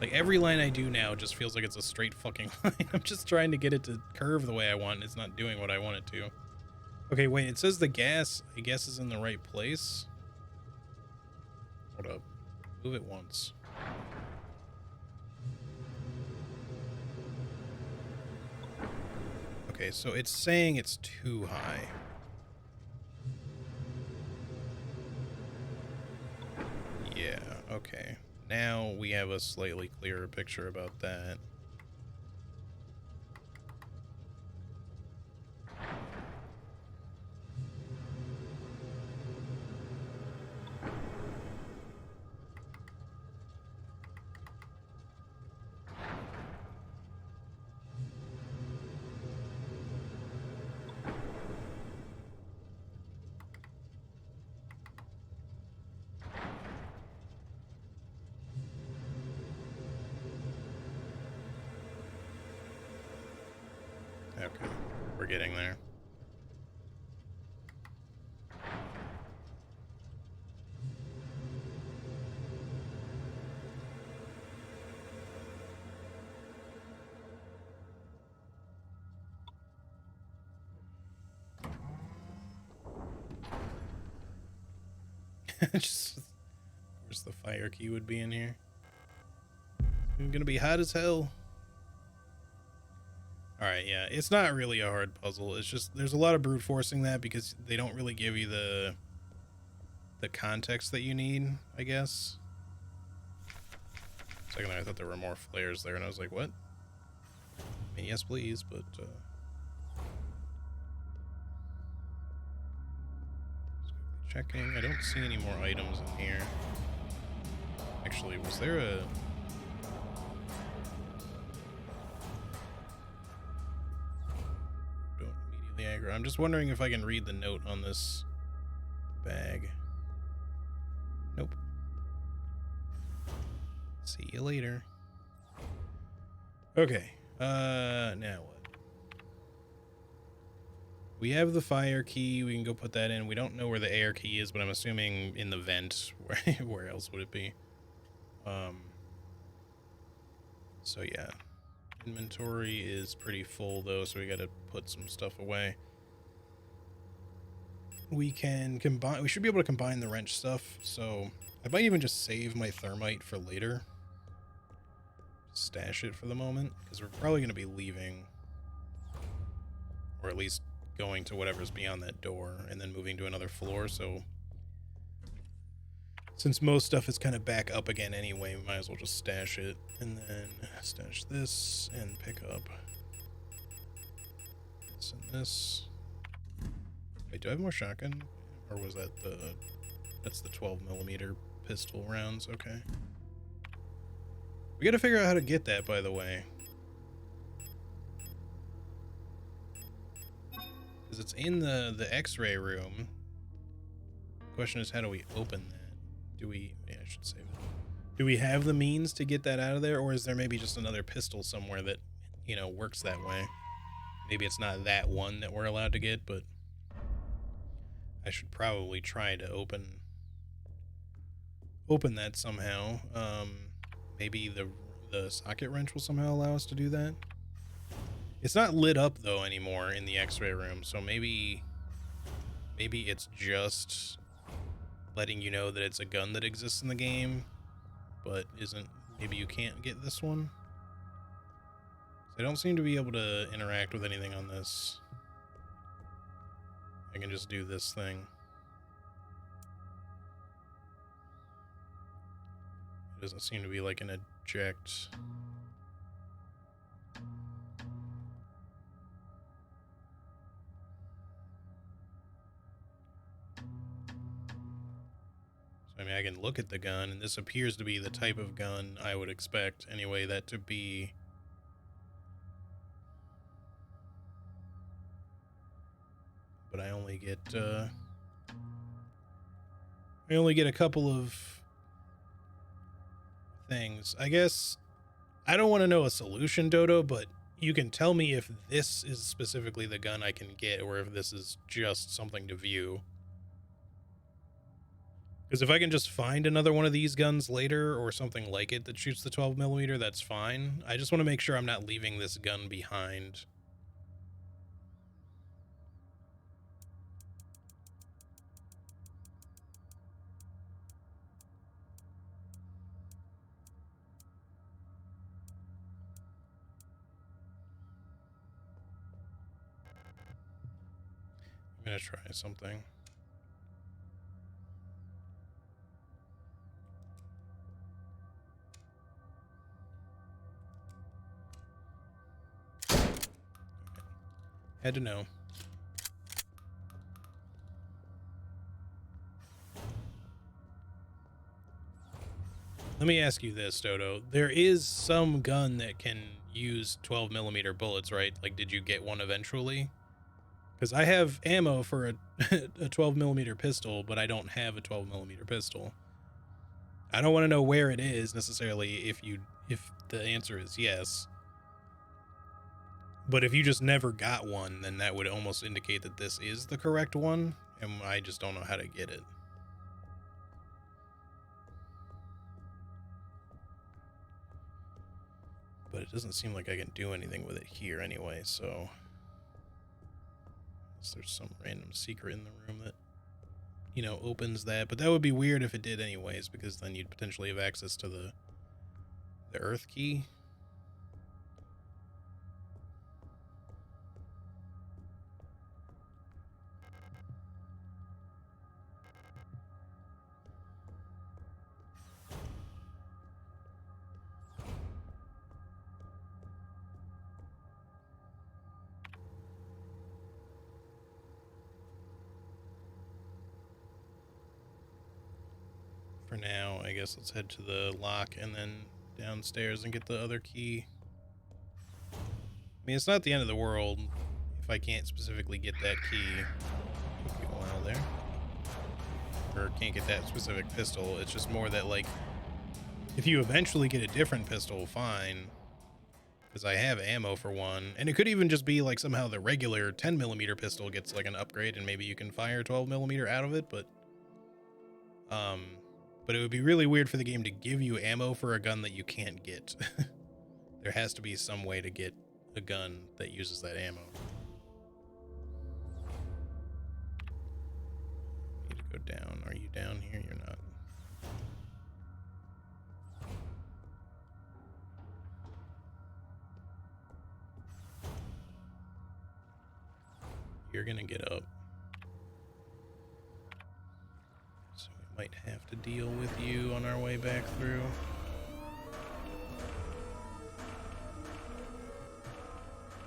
Like, every line I do now just feels like it's a straight fucking line. I'm just trying to get it to curve the way I want, and it's not doing what I want it to. Okay, wait, it says the gas, I guess, is in the right place. Hold up. Move it once. Okay, so it's saying it's too high. Yeah, okay. Now we have a slightly clearer picture about that. Okay, we're getting there. Just, of course, the fire key would be in here. It's gonna be hot as hell. Alright, yeah, it's not really a hard puzzle. It's just, there's a lot of brute forcing that because they don't really give you the context that you need, I guess. For a second there, I thought there were more flares there, and I was like, what? I mean, yes, please, but, checking. I don't see any more items in here. Actually, was there a... Don't immediately aggro. I'm just wondering if I can read the note on this bag. Nope. See you later. Okay. Now what? We have the fire key. We can go put that in. We don't know where the air key is, but I'm assuming in the vent. Where else would it be? So yeah. Inventory is pretty full though, so we gotta put some stuff away. We can combine, we should be able to combine the wrench stuff, so I might even just save my thermite for later. Stash it for the moment, because we're probably going to be leaving, or at least going to whatever's beyond that door, and then moving to another floor, so since most stuff is kind of back up again anyway, we might as well just stash it, and then stash this, and pick up this and this. Wait, do I have more shotgun? Or was that that's the 12mm pistol rounds? Okay. We gotta figure out how to get that, by the way. Because it's in the x-ray room. The question is, how do we open that? Do we... Yeah, I should save it. Do we have the means to get that out of there? Or is there maybe just another pistol somewhere that, you know, works that way? Maybe it's not that one that we're allowed to get, but... I should probably try to open that somehow. Maybe the socket wrench will somehow allow us to do that. It's not lit up though anymore in the x-ray room, so maybe it's just letting you know that it's a gun that exists in the game, but isn't. Maybe you can't get this one. I don't seem to be able to interact with anything on this. I can just do this thing. It doesn't seem to be like an eject. So, I mean, I can look at the gun, and this appears to be the type of gun I would expect, anyway, that to be... But I only get a couple of things. I guess I don't want to know a solution, Dodo, but you can tell me if this is specifically the gun I can get, or if this is just something to view. Because if I can just find another one of these guns later or something like it that shoots the 12mm, that's fine. I just want to make sure I'm not leaving this gun behind. I'm going to try something. Had to know. Let me ask you this, Dodo. There is some gun that can use 12mm bullets, right? Like, did you get one eventually? Because I have ammo for a 12mm pistol, but I don't have a 12mm pistol. I don't want to know where it is necessarily if the answer is yes. But if you just never got one, then that would almost indicate that this is the correct one, and I just don't know how to get it. But it doesn't seem like I can do anything with it here anyway, so... Unless there's some random secret in the room that, you know, opens that. But that would be weird if it did anyways, because then you'd potentially have access to the Earth key. For now, I guess let's head to the lock and then downstairs and get the other key. I mean, it's not the end of the world if I can't specifically get that key. Take a while there. Or can't get that specific pistol. It's just more that, like, if you eventually get a different pistol, fine. Because I have ammo for one. And it could even just be, like, somehow the regular 10mm pistol gets, like, an upgrade and maybe you can fire 12mm out of it, but it would be really weird for the game to give you ammo for a gun that you can't get. There has to be some way to get a gun that uses that ammo. Need to go down. Are you down here? You're not. You're gonna get up. So we might have to deal with you on our way back through.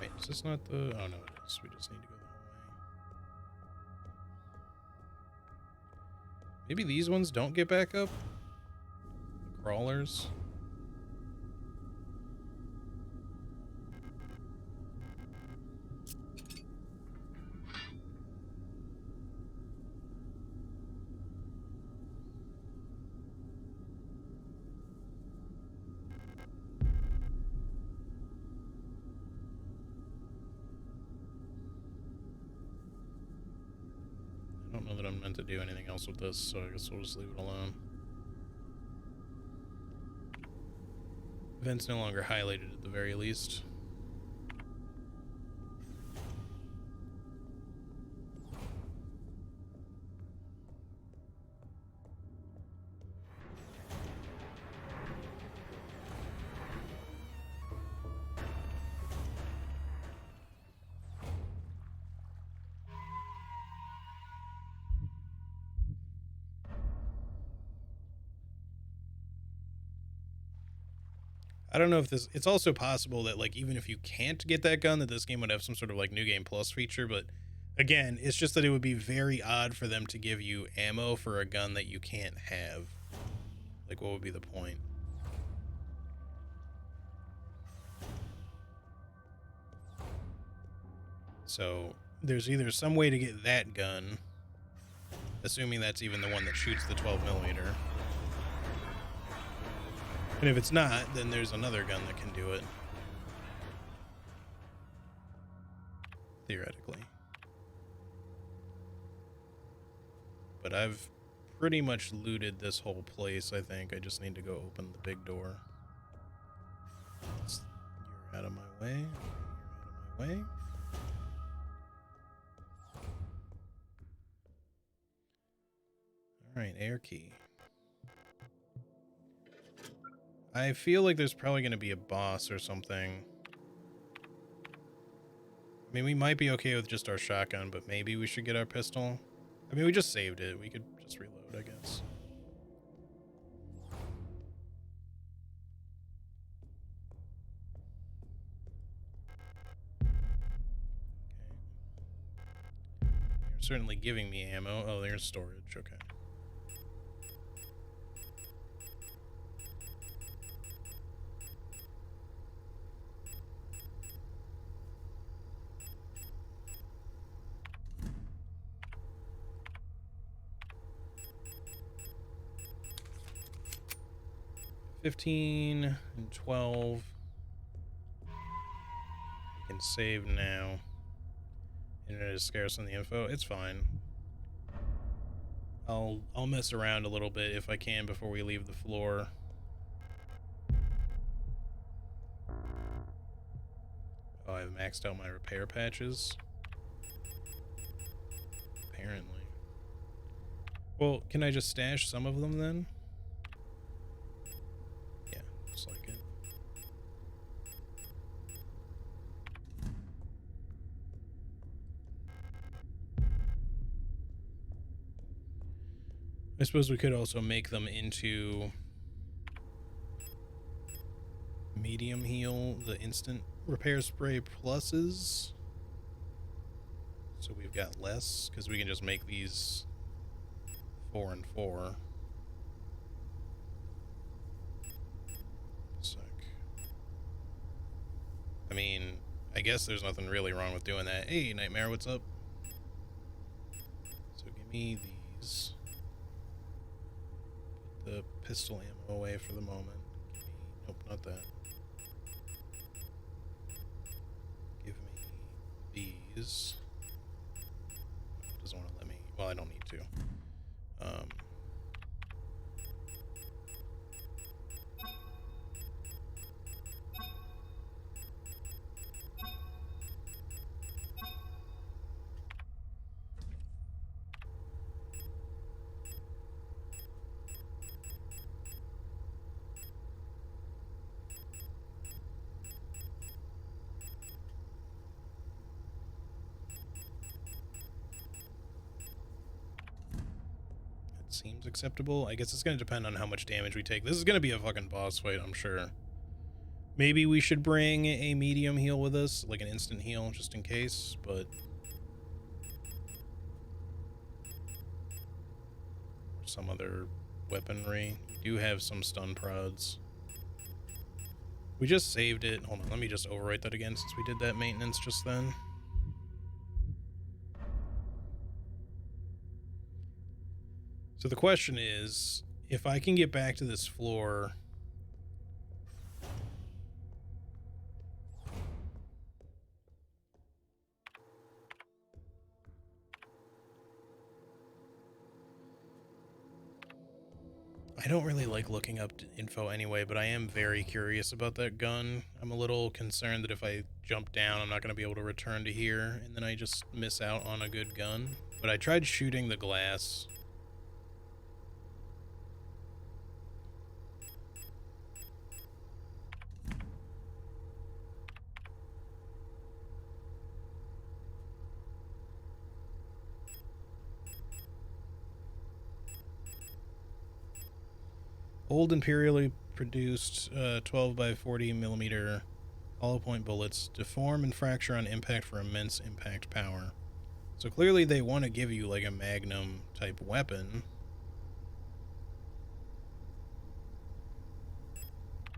Wait, is this not the... Oh, no, it is. We just need to go the whole way. Maybe these ones don't get back up? The crawlers? I don't know that I'm meant to do anything else with this, so I guess we'll just leave it alone. Event's no longer highlighted at the very least. I don't know if this... It's also possible that, like, even if you can't get that gun, that this game would have some sort of, like, New Game Plus feature, but again, it's just that it would be very odd for them to give you ammo for a gun that you can't have. Like, what would be the point? So, there's either some way to get that gun, assuming that's even the one that shoots the 12mm. And if it's not, then there's another gun that can do it. Theoretically. But I've pretty much looted this whole place, I think. I just need to go open the big door. You're out of my way. You're out of my way. Alright, air key. I feel like there's probably going to be a boss or something. I mean, we might be okay with just our shotgun, but maybe we should get our pistol. I mean, we just saved it. We could just reload, I guess. Okay. You're certainly giving me ammo. Oh, there's storage. Okay. $15 and $12. We can save now. Internet is scarce on the info. It's fine. I'll mess around a little bit if I can before we leave the floor. Oh, I've maxed out my repair patches. Apparently. Well, can I just stash some of them then? Yeah, looks like it. I suppose we could also make them into medium heal, the instant repair spray pluses. So we've got less, because we can just make these 4 and 4. Sec. I mean, I guess there's nothing really wrong with doing that. Hey, Nightmare, what's up? So give me these. Put the pistol ammo away for the moment. Give me, nope, not that. Give me these. Doesn't want to let me. Well, I don't need to. Seems acceptable. I guess it's going to depend on how much damage we take. This is going to be a fucking boss fight, I'm sure. Maybe we should bring a medium heal with us, like an instant heal, just in case, but... some other weaponry. We do have some stun prods. We just saved it. Hold on, let me just overwrite that again since we did that maintenance just then. So the question is, if I can get back to this floor... I don't really like looking up info anyway, but I am very curious about that gun. I'm a little concerned that if I jump down, I'm not going to be able to return to here, and then I just miss out on a good gun. But I tried shooting the glass. Old imperially produced 12 by 40 millimeter hollow point bullets deform and fracture on impact for immense impact power. So clearly they want to give you like a magnum type weapon.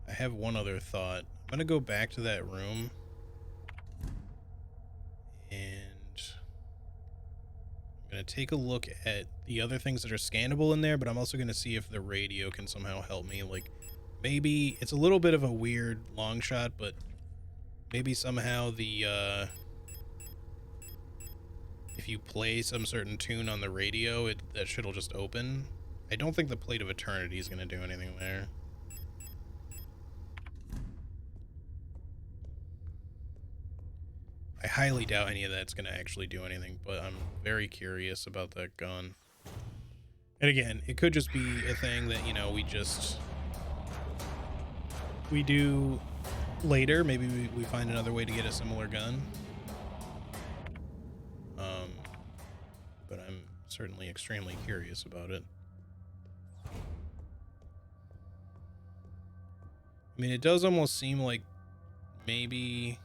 I have one other thought. I'm going to go back to that room and I'm going to take a look at the other things that are scannable in there, but I'm also going to see if the radio can somehow help me. Like, maybe it's a little bit of a weird long shot, but maybe somehow the, if you play some certain tune on the radio, that shit'll just open. I don't think the Plate of Eternity is going to do anything there. I highly doubt any of that's going to actually do anything, but I'm very curious about that gun. And again, it could just be a thing that, you know, we do later. Maybe we find another way to get a similar gun. But I'm certainly extremely curious about it. I mean, it does almost seem like maybe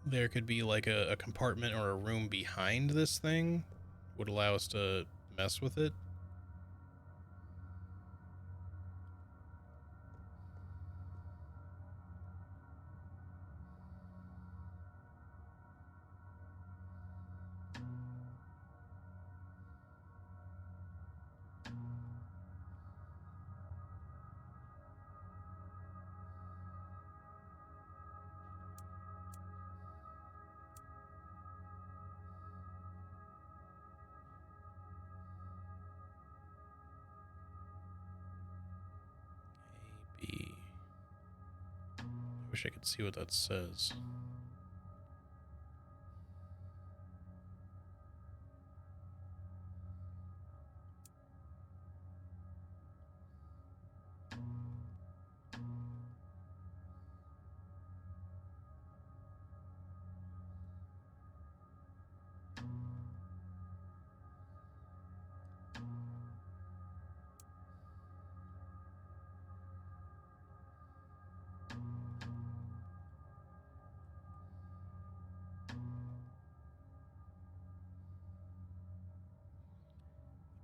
there could be like a compartment or a room behind this thing would allow us to mess with it. A, B. I wish I could see what that says.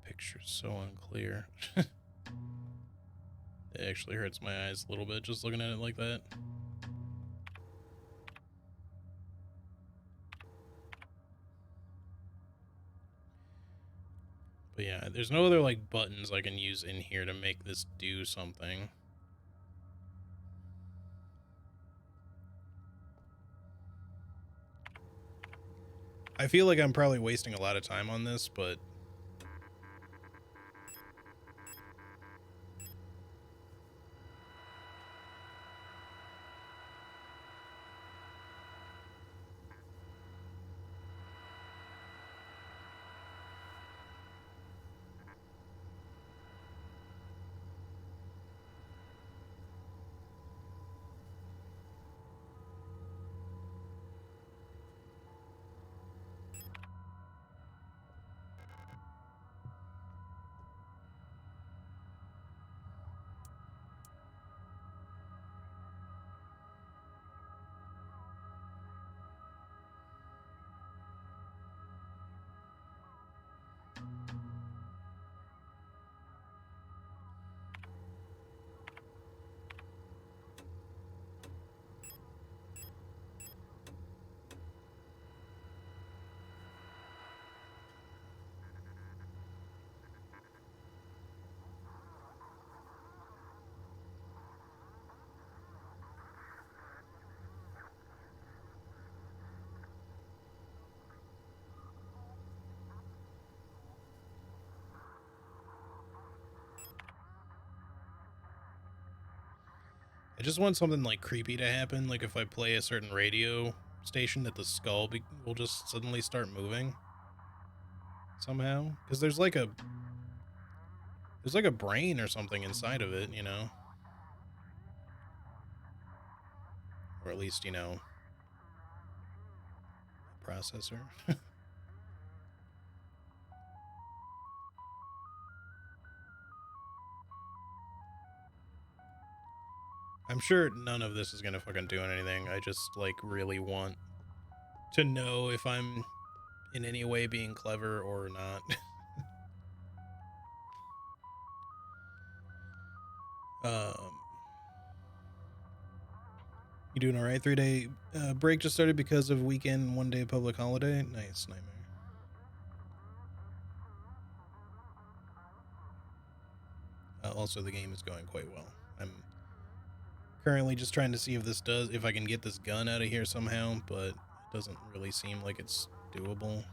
Picture's so unclear. It actually hurts my eyes a little bit just looking at it like that. But yeah, there's no other like buttons I can use in here to make this do something. I feel like I'm probably wasting a lot of time on this, but I just want something like creepy to happen, like if I play a certain radio station that the skull will just suddenly start moving somehow, because there's like a brain or something inside of it, you know, or at least, you know, a processor. I'm sure none of this is gonna fucking do anything. I just like really want to know if I'm in any way being clever or not. You doing all right? 3-day break just started because of weekend, 1-day public holiday. Nice, Nightmare. Also, the game is going quite well. I'm currently just trying to see if I can get this gun out of here somehow, but it doesn't really seem like it's doable.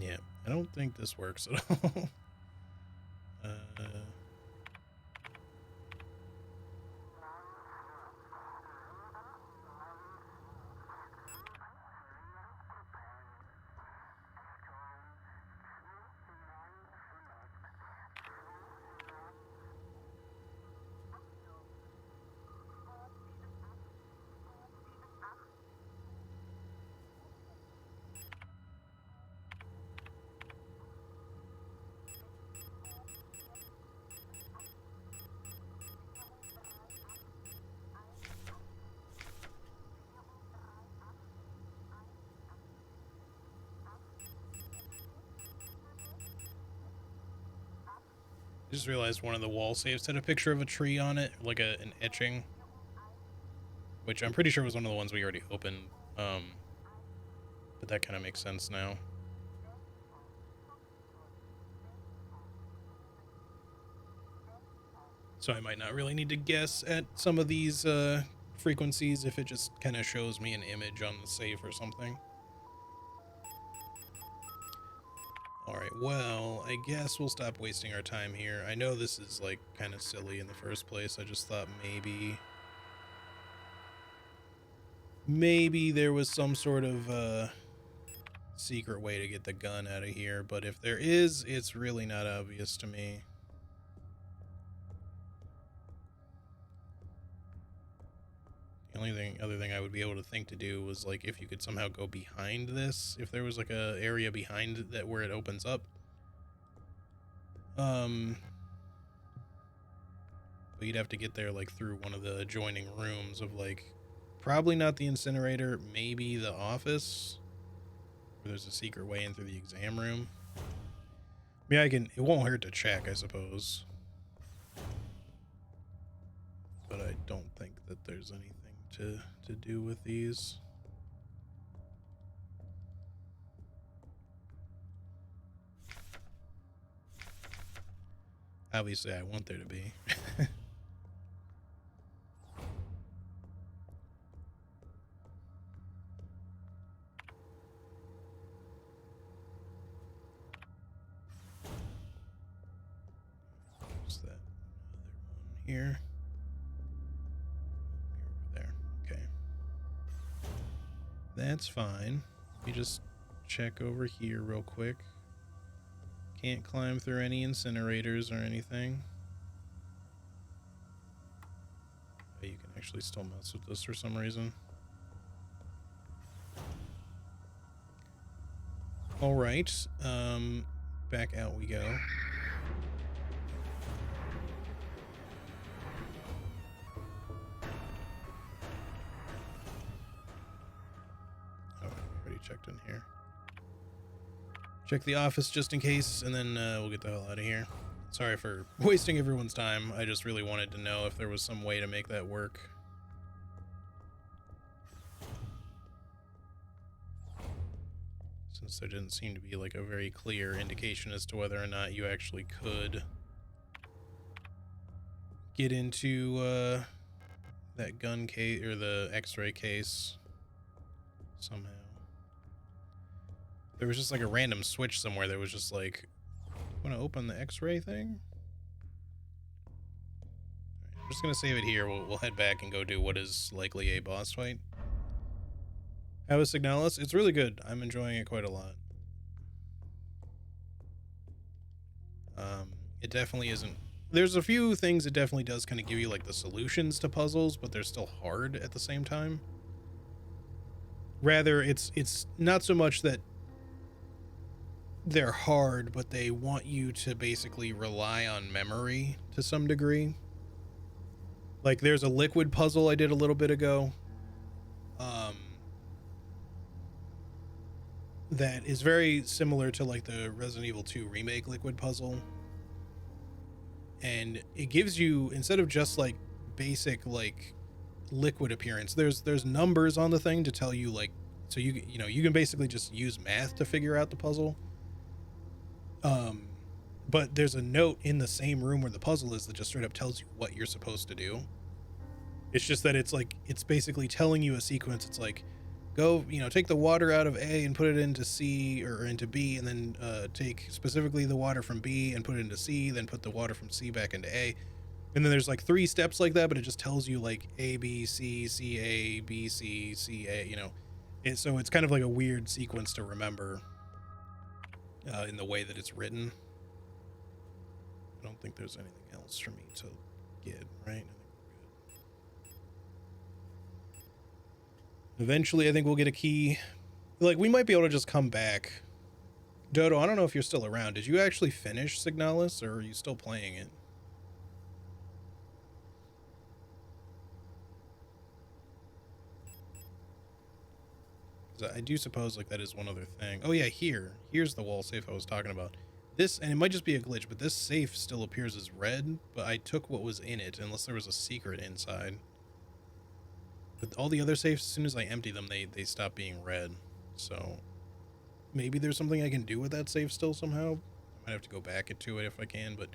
Yeah, I don't think this works at all. I just realized one of the wall saves had a picture of a tree on it, like an etching, which I'm pretty sure was one of the ones we already opened. But that kind of makes sense now. So I might not really need to guess at some of these frequencies if it just kind of shows me an image on the safe or something. Alright, well, I guess we'll stop wasting our time here. I know this is, like, kind of silly in the first place. I just thought maybe there was some sort of secret way to get the gun out of here, but if there is, it's really not obvious to me. The only other thing I would be able to think to do was, like, if you could somehow go behind this, if there was, like, a area behind that where it opens up. But you'd have to get there, like, through one of the adjoining rooms of, like, probably not the incinerator, maybe the office, where there's a secret way in through the exam room. I mean, it won't hurt to check, I suppose. But I don't think that there's anything to do with these. Obviously, I want there to be. There's that other one here. That's fine. Let me just check over here real quick. Can't climb through any incinerators or anything. Oh, you can actually still mess with this for some reason. Alright, back out we go. Checked in here. Check the office just in case, and then we'll get the hell out of here. Sorry for wasting everyone's time. I just really wanted to know if there was some way to make that work. Since there didn't seem to be like a very clear indication as to whether or not you actually could get into that gun case or the x-ray case somehow. There was just like a random switch somewhere that was just like, want to open the x-ray thing? Right, I'm just going to save it here. We'll head back and go do what is likely a boss fight. How is Signalis? It's really good. I'm enjoying it quite a lot. It definitely isn't. There's a few things it definitely does kind of give you like the solutions to puzzles, but they're still hard at the same time. Rather, it's not so much that they're hard, but they want you to basically rely on memory to some degree. Like there's a liquid puzzle I did a little bit ago that is very similar to like the Resident Evil 2 remake liquid puzzle, and it gives you, instead of just like basic like liquid appearance, there's numbers on the thing to tell you, like, so you can basically just use math to figure out the puzzle. But there's a note in the same room where the puzzle is that just straight up tells you what you're supposed to do. It's just that it's like, it's basically telling you a sequence. It's like, go, you know, take the water out of A and put it into C or into B, and then take specifically the water from B and put it into C, then put the water from C back into A. And then there's like 3 steps like that, but it just tells you like A, B, C, C, A, B, C, C, A, you know. So it's kind of like a weird sequence to remember in the way that it's written. I don't think there's anything else for me to get, right? I think we're good. Eventually, I think we'll get a key. Like, we might be able to just come back. Dodo, I don't know if you're still around. Did you actually finish Signalis, or are you still playing it? I do suppose like that is one other thing. Oh yeah, here's the wall safe I was talking about. This, and it might just be a glitch, but this safe still appears as red, but I took what was in it, unless there was a secret inside. But all the other safes, as soon as I empty them, they stop being red. So maybe there's something I can do with that safe still somehow. I might have to go back into it if I can, but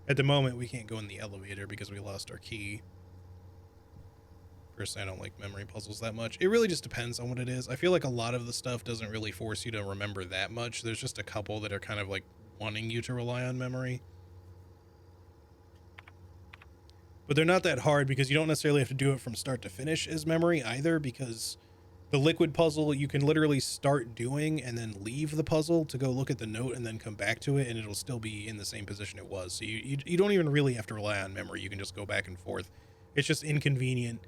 at the moment we can't go in the elevator because we lost our key. Personally, I don't like memory puzzles that much. It really just depends on what it is. I feel like a lot of the stuff doesn't really force you to remember that much. There's just a couple that are kind of like wanting you to rely on memory. But they're not that hard because you don't necessarily have to do it from start to finish as memory either, because the liquid puzzle you can literally start doing and then leave the puzzle to go look at the note and then come back to it, and it'll still be in the same position it was. So you don't even really have to rely on memory. You can just go back and forth. It's just inconvenient.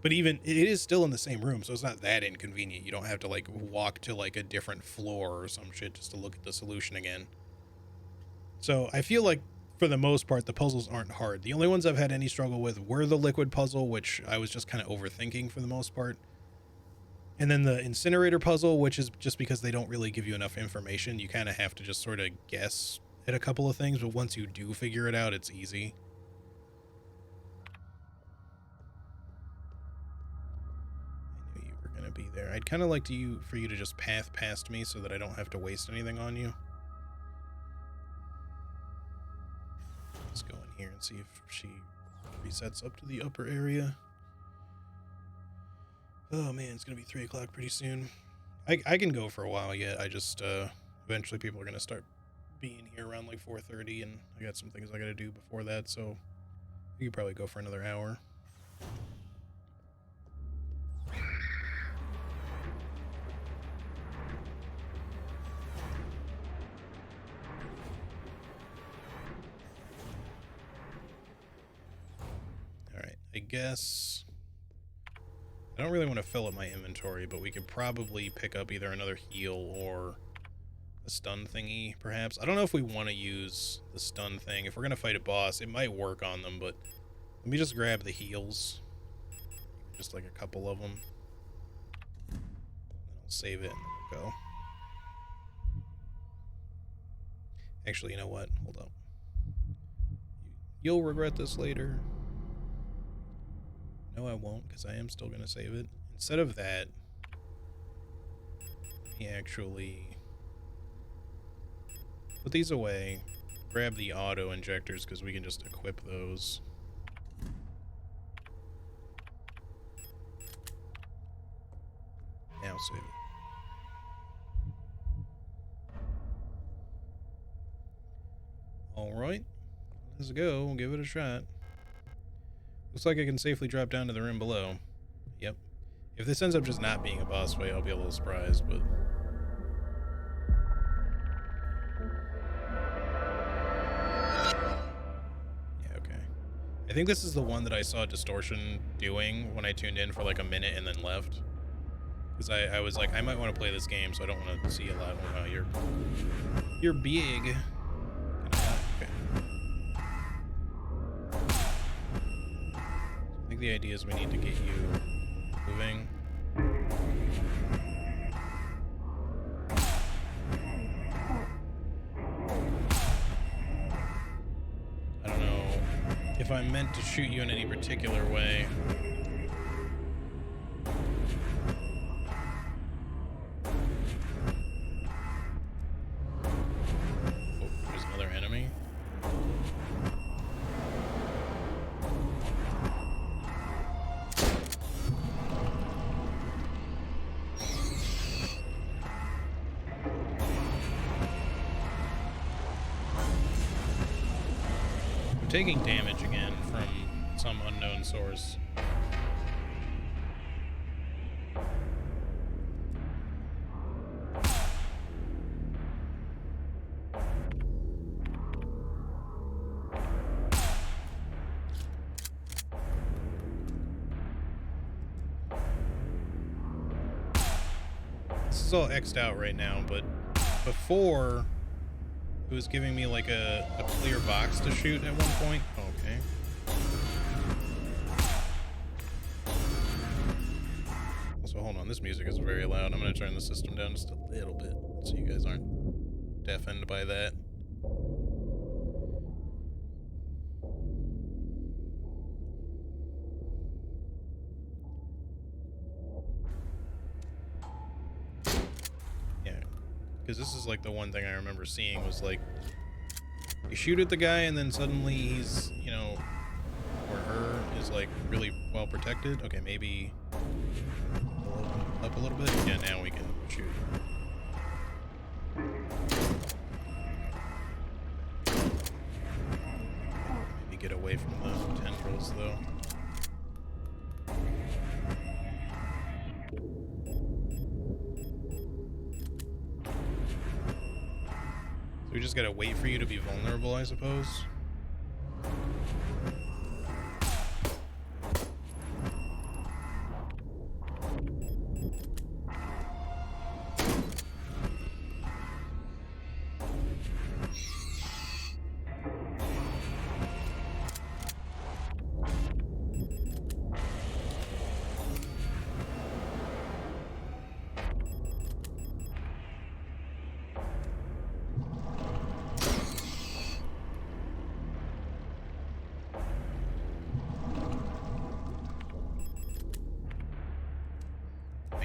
But even it is still in the same room, so it's not that inconvenient. You don't have to like walk to like a different floor or some shit just to look at the solution again. So I feel like for the most part, the puzzles aren't hard. The only ones I've had any struggle with were the liquid puzzle, which I was just kind of overthinking for the most part. And then the incinerator puzzle, which is just because they don't really give you enough information. You kind of have to just sort of guess at a couple of things, but once you do figure it out, it's easy. Be there. I'd kind of like for you to just path past me so that I don't have to waste anything on you. Let's go in here and see if she resets up to the upper area. Oh man, it's gonna be 3 o'clock pretty soon. I can go for a while yet. I just eventually people are gonna start being here around like 4:30, and I got some things I gotta do before that, so you could probably go for another hour. I guess I don't really want to fill up my inventory, but we could probably pick up either another heal or a stun thingy, perhaps. I don't know if we want to use the stun thing. If we're going to fight a boss, it might work on them, but let me just grab the heals. Just like a couple of them. And I'll save it and then we'll go. Actually, you know what? Hold up. You'll regret this later. No, I won't, because I am still going to save it. Instead of that, let me actually put these away, grab the auto injectors, because we can just equip those. Now save it. Alright, let's go. We'll give it a shot. Looks like I can safely drop down to the room below. Yep. If this ends up just not being a boss fight, I'll be a little surprised, but... yeah, okay. I think this is the one that I saw Distortion doing when I tuned in for like a minute and then left. Because I was like, I might want to play this game, so I don't want to see a lot. Oh, you're big. I think the idea is we need to get you moving. I don't know if I'm meant to shoot you in any particular way. Oh, there's another enemy. taking damage again from some unknown source. This is all X'd out right now, but before it was giving me like a clear box to shoot at one point. Okay. Also, hold on, this music is very loud. I'm gonna turn the system down just a little bit so you guys aren't deafened by that. Because this is like the one thing I remember seeing was like you shoot at the guy and then suddenly he's, you know, or her is like really well protected. Okay, maybe up a little bit. Yeah, now we can shoot. Maybe get away from the tendrils though. We just gotta wait for you to be vulnerable, I suppose.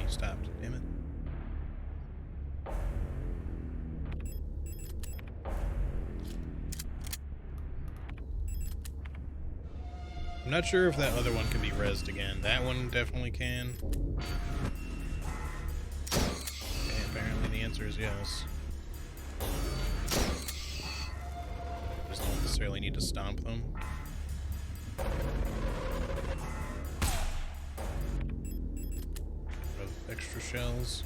Stopped, damn it. I'm not sure if that other one can be rezzed again. That one definitely can. Okay, apparently the answer is yes. Just don't necessarily need to stomp them. Extra shells.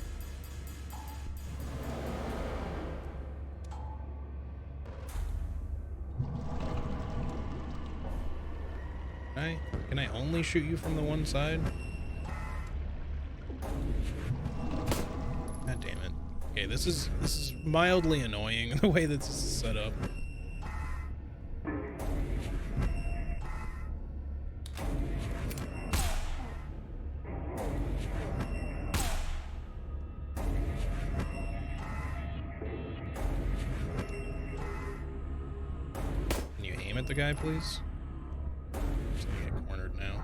Can I only shoot you from the one side? God damn it. Okay, this is mildly annoying the way that this is set up. The guy, please. I'm just gonna get cornered now.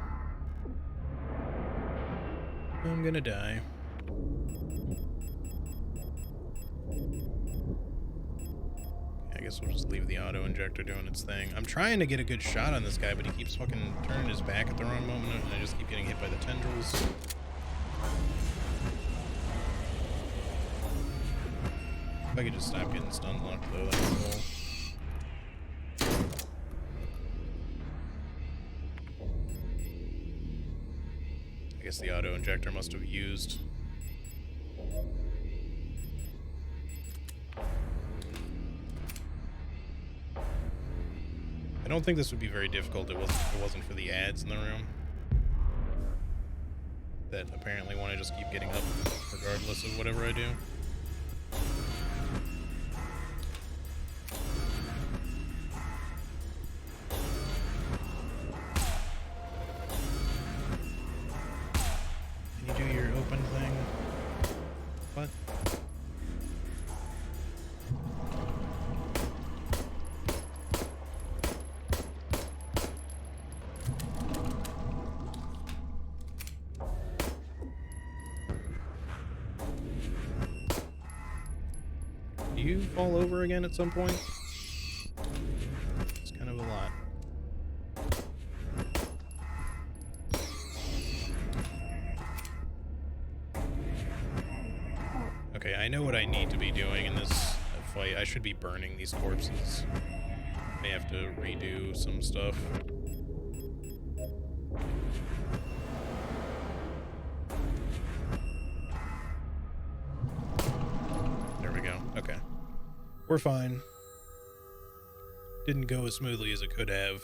I'm gonna die. I guess we'll just leave the auto injector doing its thing. I'm trying to get a good shot on this guy, but he keeps fucking turning his back at the wrong moment, and I just keep getting hit by the tendrils. If I could just stop getting stun locked, though, that'd be cool. I guess the auto injector must have used. I don't think this would be very difficult if it wasn't for the ads in the room that apparently want to just keep getting up regardless of whatever I do. Do you fall over again at some point? It's kind of a lot. Okay, I know what I need to be doing in this fight. I should be burning these corpses. May have to redo some stuff. There we go. Okay. We're fine. Didn't go as smoothly as it could have.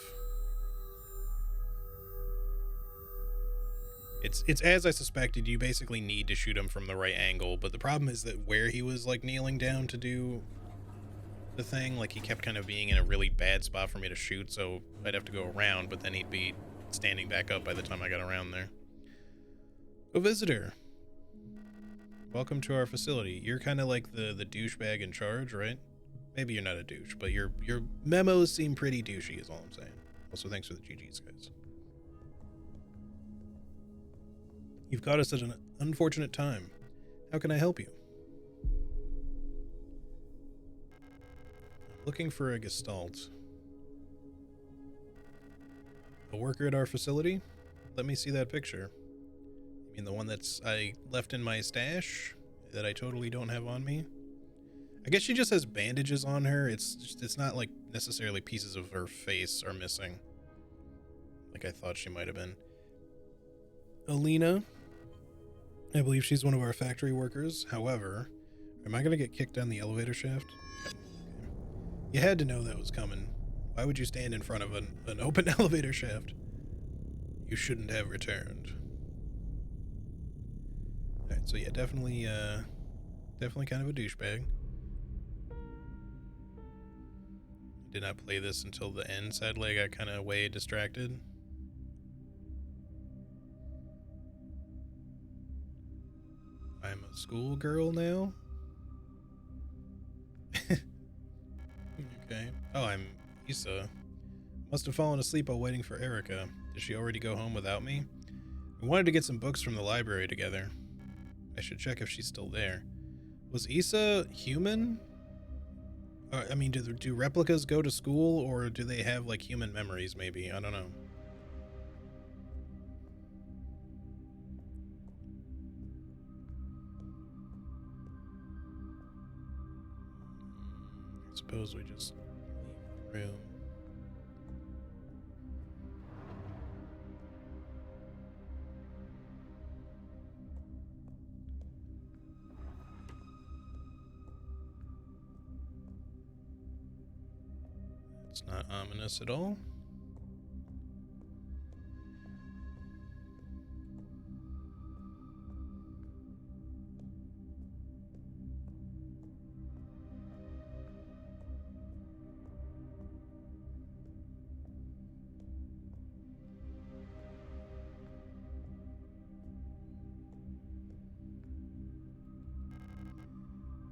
It's as I suspected. You basically need to shoot him from the right angle, but the problem is that where he was like kneeling down to do the thing, like he kept kind of being in a really bad spot for me to shoot, so I'd have to go around, but then he'd be standing back up by the time I got around there. A visitor. Welcome to our facility. You're kind of like the douchebag in charge, right? Maybe you're not a douche, but your memos seem pretty douchey is all I'm saying. Also, thanks for the GGs, guys. You've caught us at an unfortunate time. How can I help you? I'm looking for a Gestalt. A worker at our facility? Let me see that picture. You mean the one I left in my stash that I totally don't have on me? I guess she just has bandages on her. It's not like necessarily pieces of her face are missing, like I thought she might have been. Alina, I believe she's one of our factory workers. However, am I going to get kicked down the elevator shaft? Okay. You had to know that was coming. Why would you stand in front of an open elevator shaft? You shouldn't have returned. Alright, so yeah, definitely kind of a douchebag. Did not play this until the end, sadly. I got kind of way distracted. I'm a schoolgirl now? Okay. Oh, I'm Issa. Must have fallen asleep while waiting for Erica. Did she already go home without me? We wanted to get some books from the library together. I should check if she's still there. Was Issa human? I mean, do replicas go to school, or do they have, like, human memories, maybe? I don't know. I suppose we just leave the room. It's not ominous at all.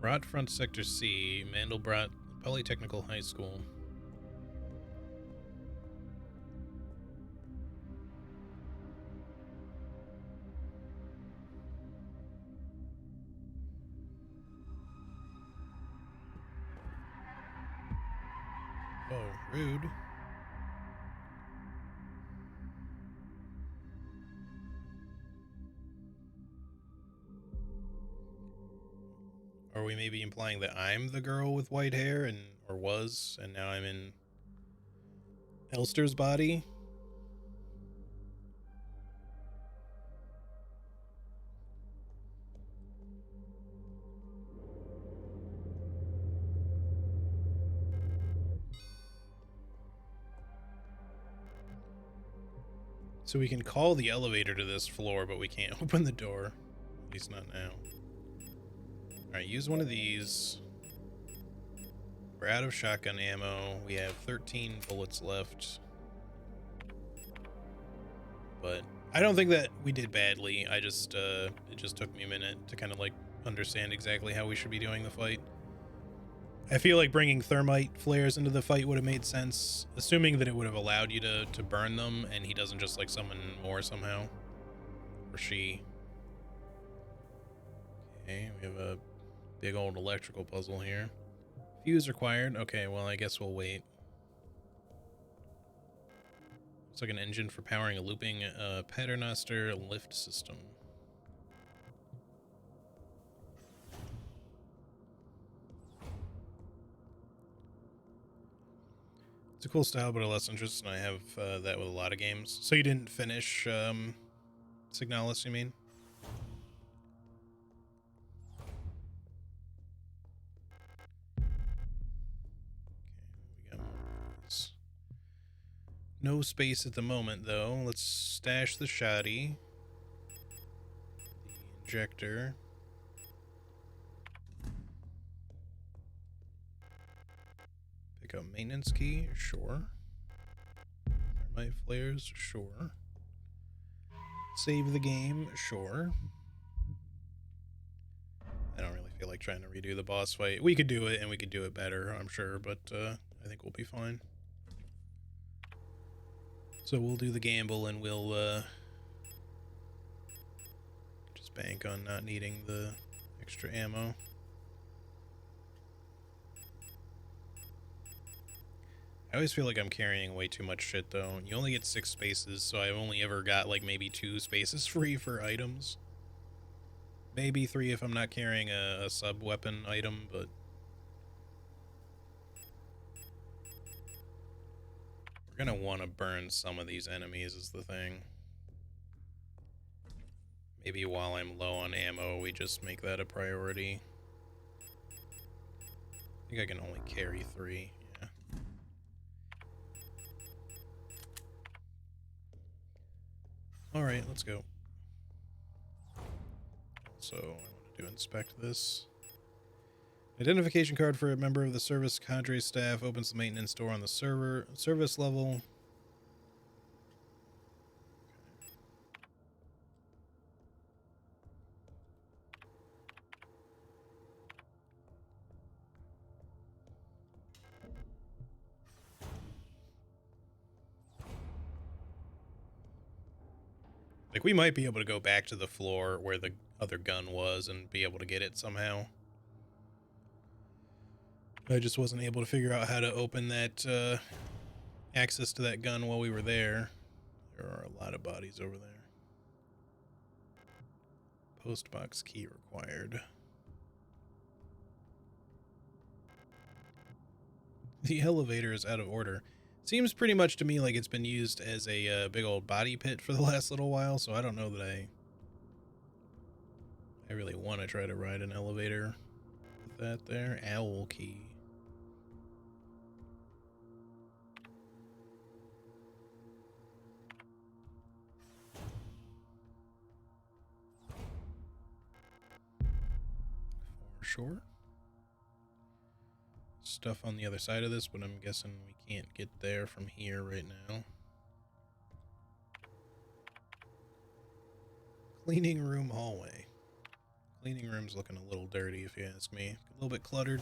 Rotfront Sector C, Mandelbrot Polytechnical High School. Oh, rude. Are we maybe implying that I'm the girl with white hair or was, and now I'm in Elster's body? So we can call the elevator to this floor, but we can't open the door. At least not now. Alright, use one of these. We're out of shotgun ammo. We have 13 bullets left. But I don't think that we did badly. It just took me a minute to kind of like understand exactly how we should be doing the fight. I feel like bringing thermite flares into the fight would have made sense, assuming that it would have allowed you to burn them, and he doesn't just like summon more somehow. Or she. Okay, we have a big old electrical puzzle here. Fuse required. Okay, well, I guess we'll wait. Looks like an engine for powering a looping Paternoster lift system. It's a cool style, but a less interest, and I have that with a lot of games. So you didn't finish Signalis, you mean? Okay, we got more of these. No space at the moment, though. Let's stash the shoddy. The injector. Pick up maintenance key, sure. Thermite flares, sure. Save the game, sure. I don't really feel like trying to redo the boss fight. We could do it, and we could do it better, I'm sure, but I think we'll be fine. So we'll do the gamble, and we'll just bank on not needing the extra ammo. I always feel like I'm carrying way too much shit, though. You only get 6 spaces, so I've only ever got, like, maybe 2 spaces free for items. Maybe 3 if I'm not carrying a sub-weapon item, but... we're gonna want to burn some of these enemies is the thing. Maybe while I'm low on ammo, we just make that a priority. I think I can only carry 3, yeah. Alright, let's go. So, I want to inspect this. Identification card for a member of the service cadre staff opens the maintenance door on the service level. Like, we might be able to go back to the floor where the other gun was and be able to get it somehow. I just wasn't able to figure out how to open that access to that gun while we were there. There are a lot of bodies over there. Postbox key required. The elevator is out of order. Seems pretty much to me like it's been used as a big old body pit for the last little while, so I don't know that I really want to try to ride an elevator with that there. Owl key. For sure. Stuff on the other side of this, but I'm guessing we can't get there from here right now. Cleaning room hallway. Cleaning room's looking a little dirty if you ask me. A little bit cluttered.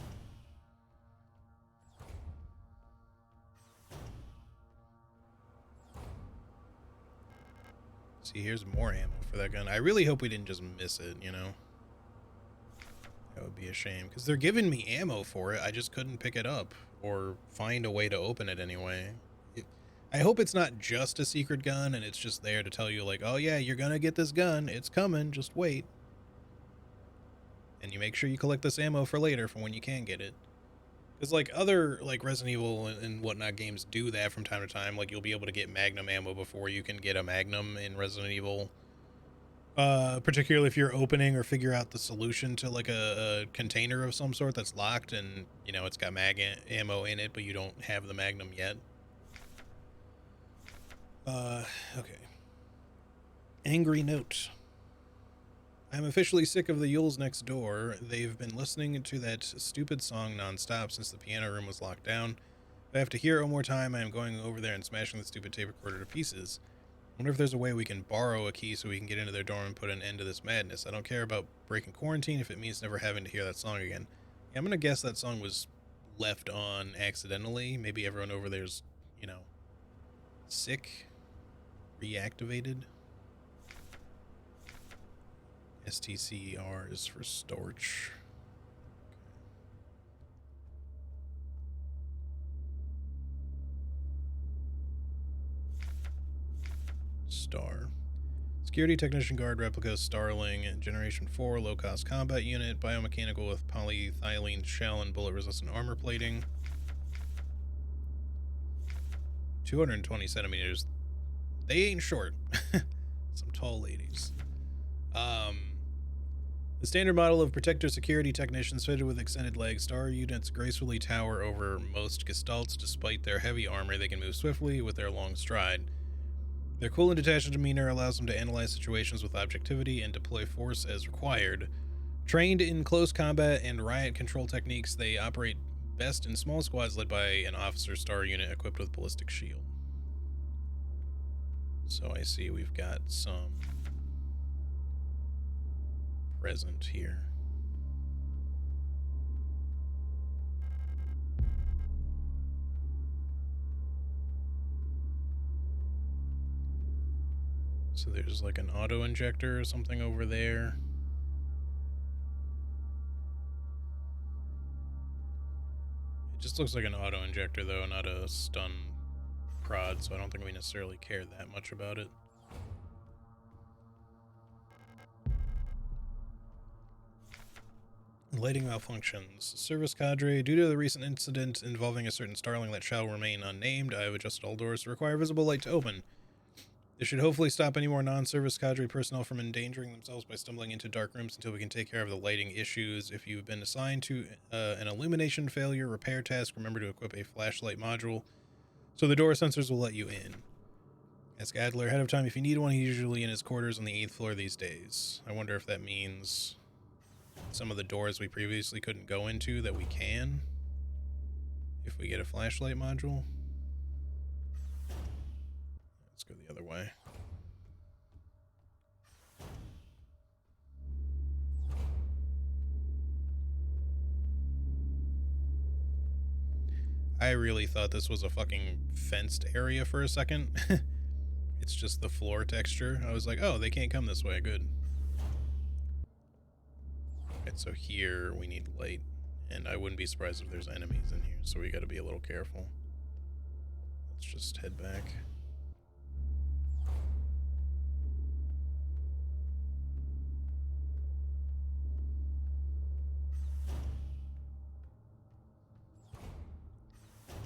See, here's more ammo for that gun. I really hope we didn't just miss it, you know? That would be a shame, because they're giving me ammo for it. I just couldn't pick it up or find a way to open it anyway. I hope it's not just a secret gun and it's just there to tell you, like, oh yeah, you're gonna get this gun. It's coming. Just wait. And you make sure you collect this ammo for later for when you can get it. Because, like, other, like, Resident Evil and whatnot games do that from time to time. Like, you'll be able to get Magnum ammo before you can get a Magnum in Resident Evil. Particularly if you're opening or figure out the solution to, like, a container of some sort that's locked and, you know, it's got ammo in it, but you don't have the Magnum yet. Okay. Angry note. I'm officially sick of the Yules next door. They've been listening to that stupid song nonstop since the piano room was locked down. If I have to hear it one more time, I am going over there and smashing the stupid tape recorder to pieces. I wonder if there's a way we can borrow a key so we can get into their dorm and put an end to this madness. I don't care about breaking quarantine if it means never having to hear that song again. Yeah, I'm gonna guess that song was left on accidentally. Maybe everyone over there's, you know, sick, reactivated. STCR is for storch. Star. Security Technician Guard Replica Starling, Generation 4, low-cost combat unit, biomechanical with polyethylene shell and bullet-resistant armor plating. 220 centimeters. They ain't short. Some tall ladies. The standard model of protector security technicians fitted with extended legs, star units gracefully tower over most gestalts. Despite their heavy armor, they can move swiftly with their long stride. Their cool and detached demeanor allows them to analyze situations with objectivity and deploy force as required. Trained in close combat and riot control techniques, they operate best in small squads led by an officer star unit equipped with ballistic shield. So I see we've got some present here. So there's like an auto injector or something over there. It just looks like an auto injector though, not a stun prod, so I don't think we necessarily care that much about it. Lighting malfunctions. Service cadre. Due to the recent incident involving a certain starling that shall remain unnamed, I have adjusted all doors to require visible light to open. This should hopefully stop any more non-service cadre personnel from endangering themselves by stumbling into dark rooms until we can take care of the lighting issues. If you've been assigned to an illumination failure repair task, remember to equip a flashlight module so the door sensors will let you in. Ask Adler ahead of time if you need one. He's usually in his quarters on the 8th floor these days. I wonder if that means some of the doors we previously couldn't go into that we can if we get a flashlight module. Let's go the other way. I really thought this was a fucking fenced area for a second. It's just the floor texture. I was like, oh, they can't come this way. Good. Right, so here we need light, and I wouldn't be surprised if there's enemies in here, so we gotta be a little careful. Let's just head back.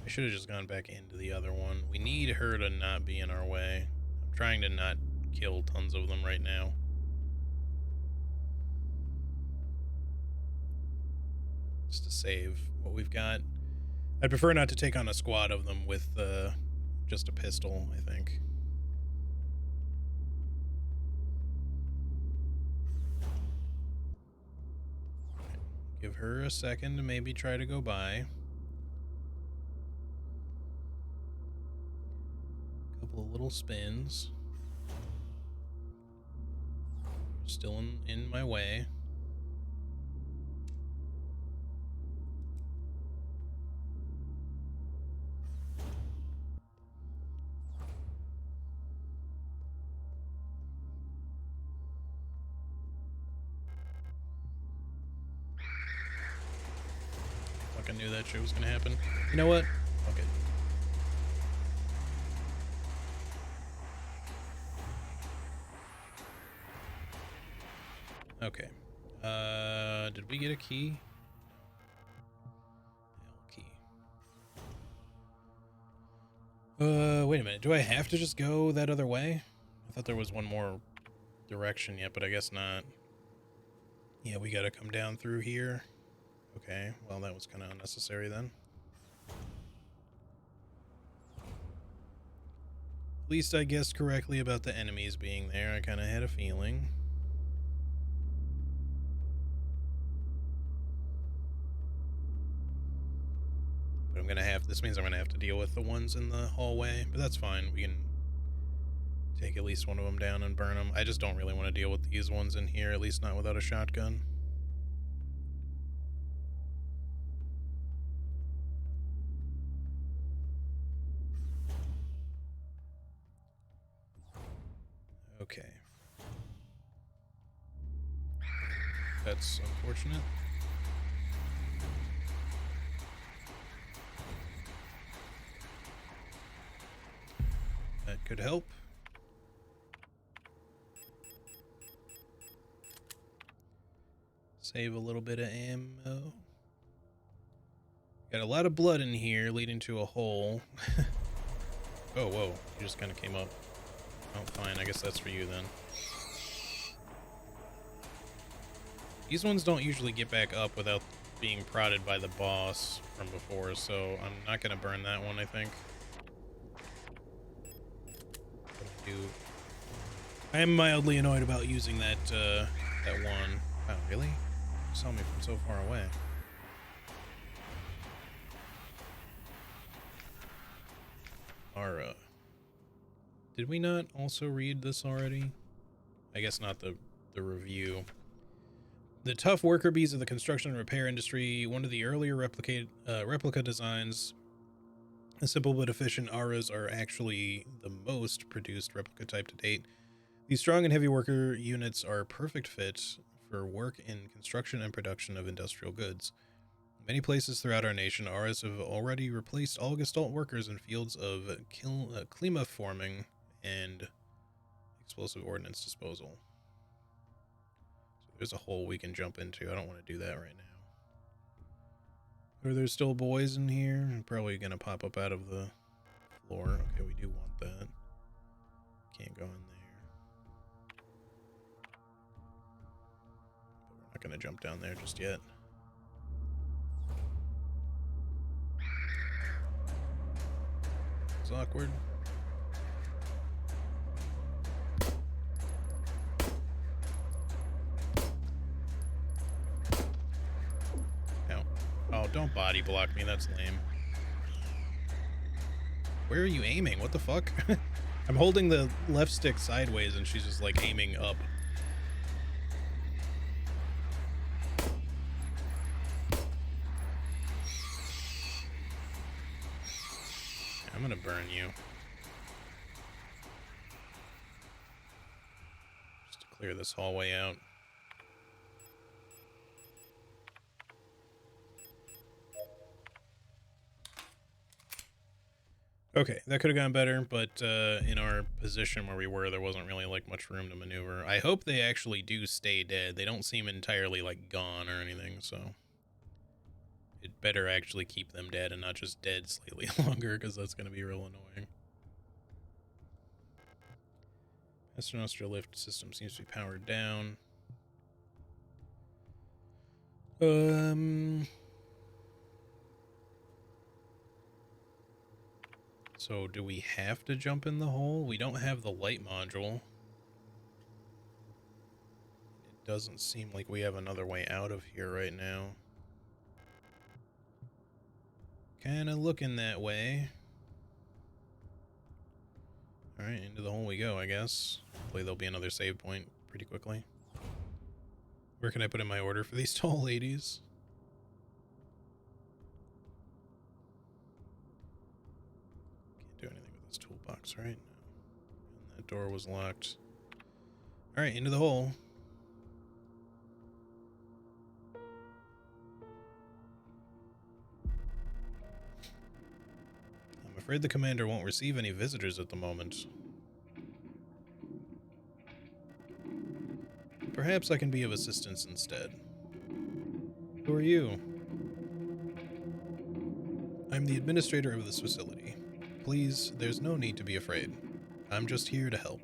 I should have just gone back into the other one. We need her to not be in our way. I'm trying to not kill tons of them right now. Just to save what we've got. I'd prefer not to take on a squad of them with just a pistol, I think. Give her a second to maybe try to go by. Couple of little spins. Still in my way. Fucking knew that shit was gonna happen. You know what? Fuck it. Okay. Did we get a key? Key. Wait a minute. Do I have to just go that other way? I thought there was one more direction yet, but I guess not. Yeah, we gotta come down through here. Okay, well that was kind of unnecessary then. At least I guessed correctly about the enemies being there. I kind of had a feeling. But I'm gonna have, this means I'm gonna have to deal with the ones in the hallway, but that's fine. We can take at least one of them down and burn them. I just don't really want to deal with these ones in here, at least not without a shotgun. Okay. That's unfortunate. That could help. Save a little bit of ammo. Got a lot of blood in here leading to a hole. Oh, whoa. You just kind of came up. Oh, fine. I guess that's for you then. These ones don't usually get back up without being prodded by the boss from before, so I'm not going to burn that one, I think. I am mildly annoyed about using that, that one. Oh, really? You saw me from so far away. Did we not also read this already? I guess not the review. The tough worker bees of the construction and repair industry, one of the earlier replica designs. The simple but efficient auras are actually the most produced replica type to date. These strong and heavy worker units are a perfect fit for work in construction and production of industrial goods. In many places throughout our nation, auras have already replaced all Gestalt workers in fields of klima forming and explosive ordnance disposal. So there's a hole we can jump into. I don't want to do that right now. Are there still boys in here? Probably going to pop up out of the floor. Okay, we do want that. Can't go in there. But we're not going to jump down there just yet. It's awkward. No. Oh, don't body block me. That's lame. Where are you aiming? What the fuck? I'm holding the left stick sideways and she's just like aiming up. I'm gonna burn you. Just to clear this hallway out. Okay, that could have gone better, but in our position where we were, there wasn't really like much room to maneuver. I hope they actually do stay dead. They don't seem entirely like gone or anything, so it better actually keep them dead and not just dead slightly longer, because that's going to be real annoying. Astronostra lift system seems to be powered down. So do we have to jump in the hole? We don't have the light module. It doesn't seem like we have another way out of here right now. Kind of looking that way. Alright, into the hole we go, I guess. Hopefully there'll be another save point pretty quickly. Where can I put in my order for these tall ladies? Can't do anything with this toolbox, right? No. And that door was locked. Alright, into the hole. I'm afraid the commander won't receive any visitors at the moment. Perhaps I can be of assistance instead. Who are you? I'm the administrator of this facility. Please, there's no need to be afraid. I'm just here to help.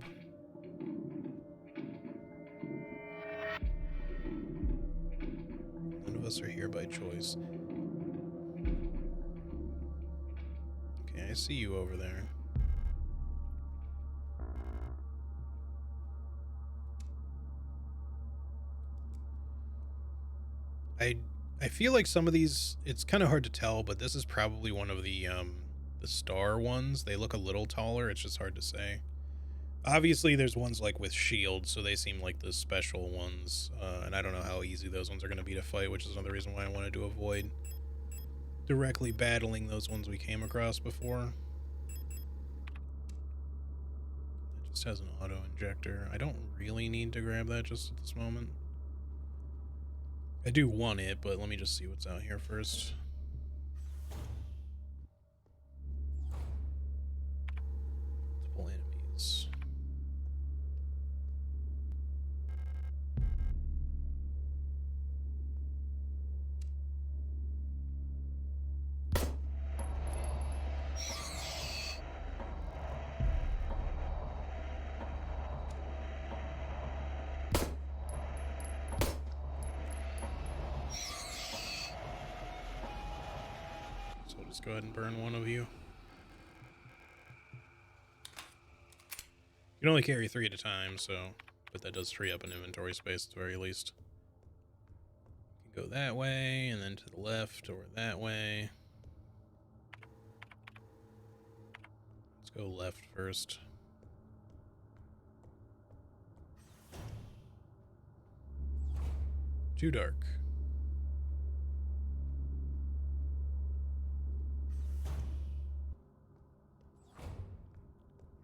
None of us are here by choice. Okay, I see you over there. I feel like some of these, it's kind of hard to tell, but this is probably one of the star ones. They look a little taller, it's just hard to say. Obviously, there's ones like with shields, so they seem like the special ones, and I don't know how easy those ones are going to be to fight, which is another reason why I wanted to avoid directly battling those ones we came across before. It just has an auto-injector. I don't really need to grab that just at this moment. I do want it, but let me just see what's out here first. Multiple enemies. just go ahead and burn one of you. You can only carry 3 at a time, so, but that does free up an inventory space at the very least. You can go that way, and then to the left, or that way. Let's go left first. Too dark.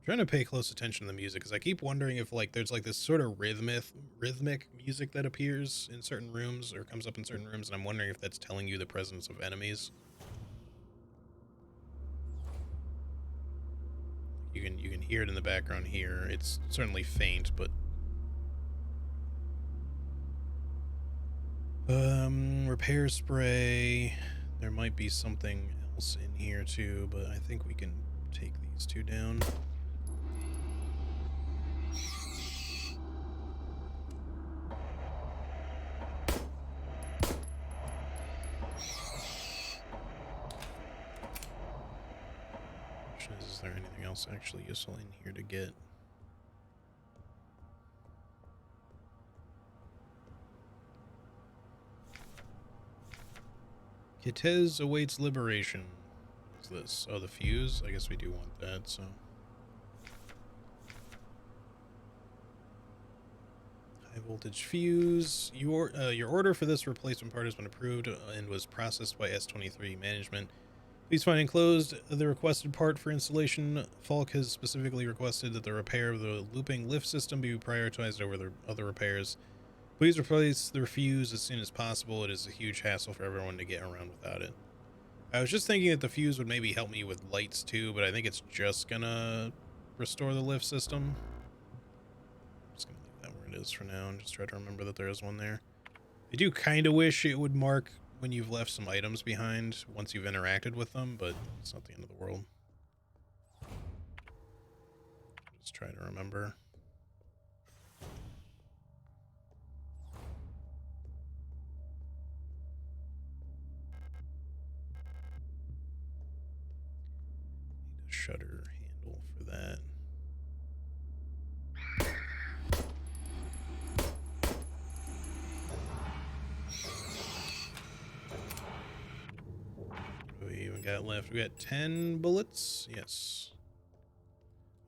Trying to pay close attention to the music because I keep wondering if like there's like this sort of rhythmic music that appears in certain rooms or comes up in certain rooms, and I'm wondering if that's telling you the presence of enemies. You can hear it in the background here. It's certainly faint, but repair spray. There might be something else in here too, but I think we can take these 2 down. Is there anything else actually useful in here to get? Kitez awaits liberation. What's this? Oh, the fuse? I guess we do want that, so. High voltage fuse. Your order for this replacement part has been approved and was processed by S23 management. Please find enclosed the requested part for installation. Falk has specifically requested that the repair of the looping lift system be prioritized over the other repairs. Please replace the fuse as soon as possible. It is a huge hassle for everyone to get around without it. I was just thinking that the fuse would maybe help me with lights too, but I think it's just gonna restore the lift system. I'm just gonna leave that where it is for now and just try to remember that there is one there. I do kind of wish it would mark when you've left some items behind once you've interacted with them, but it's not the end of the world. Just try to remember. Need a shutter handle for that. What do we even got left? We got 10 bullets? Yes.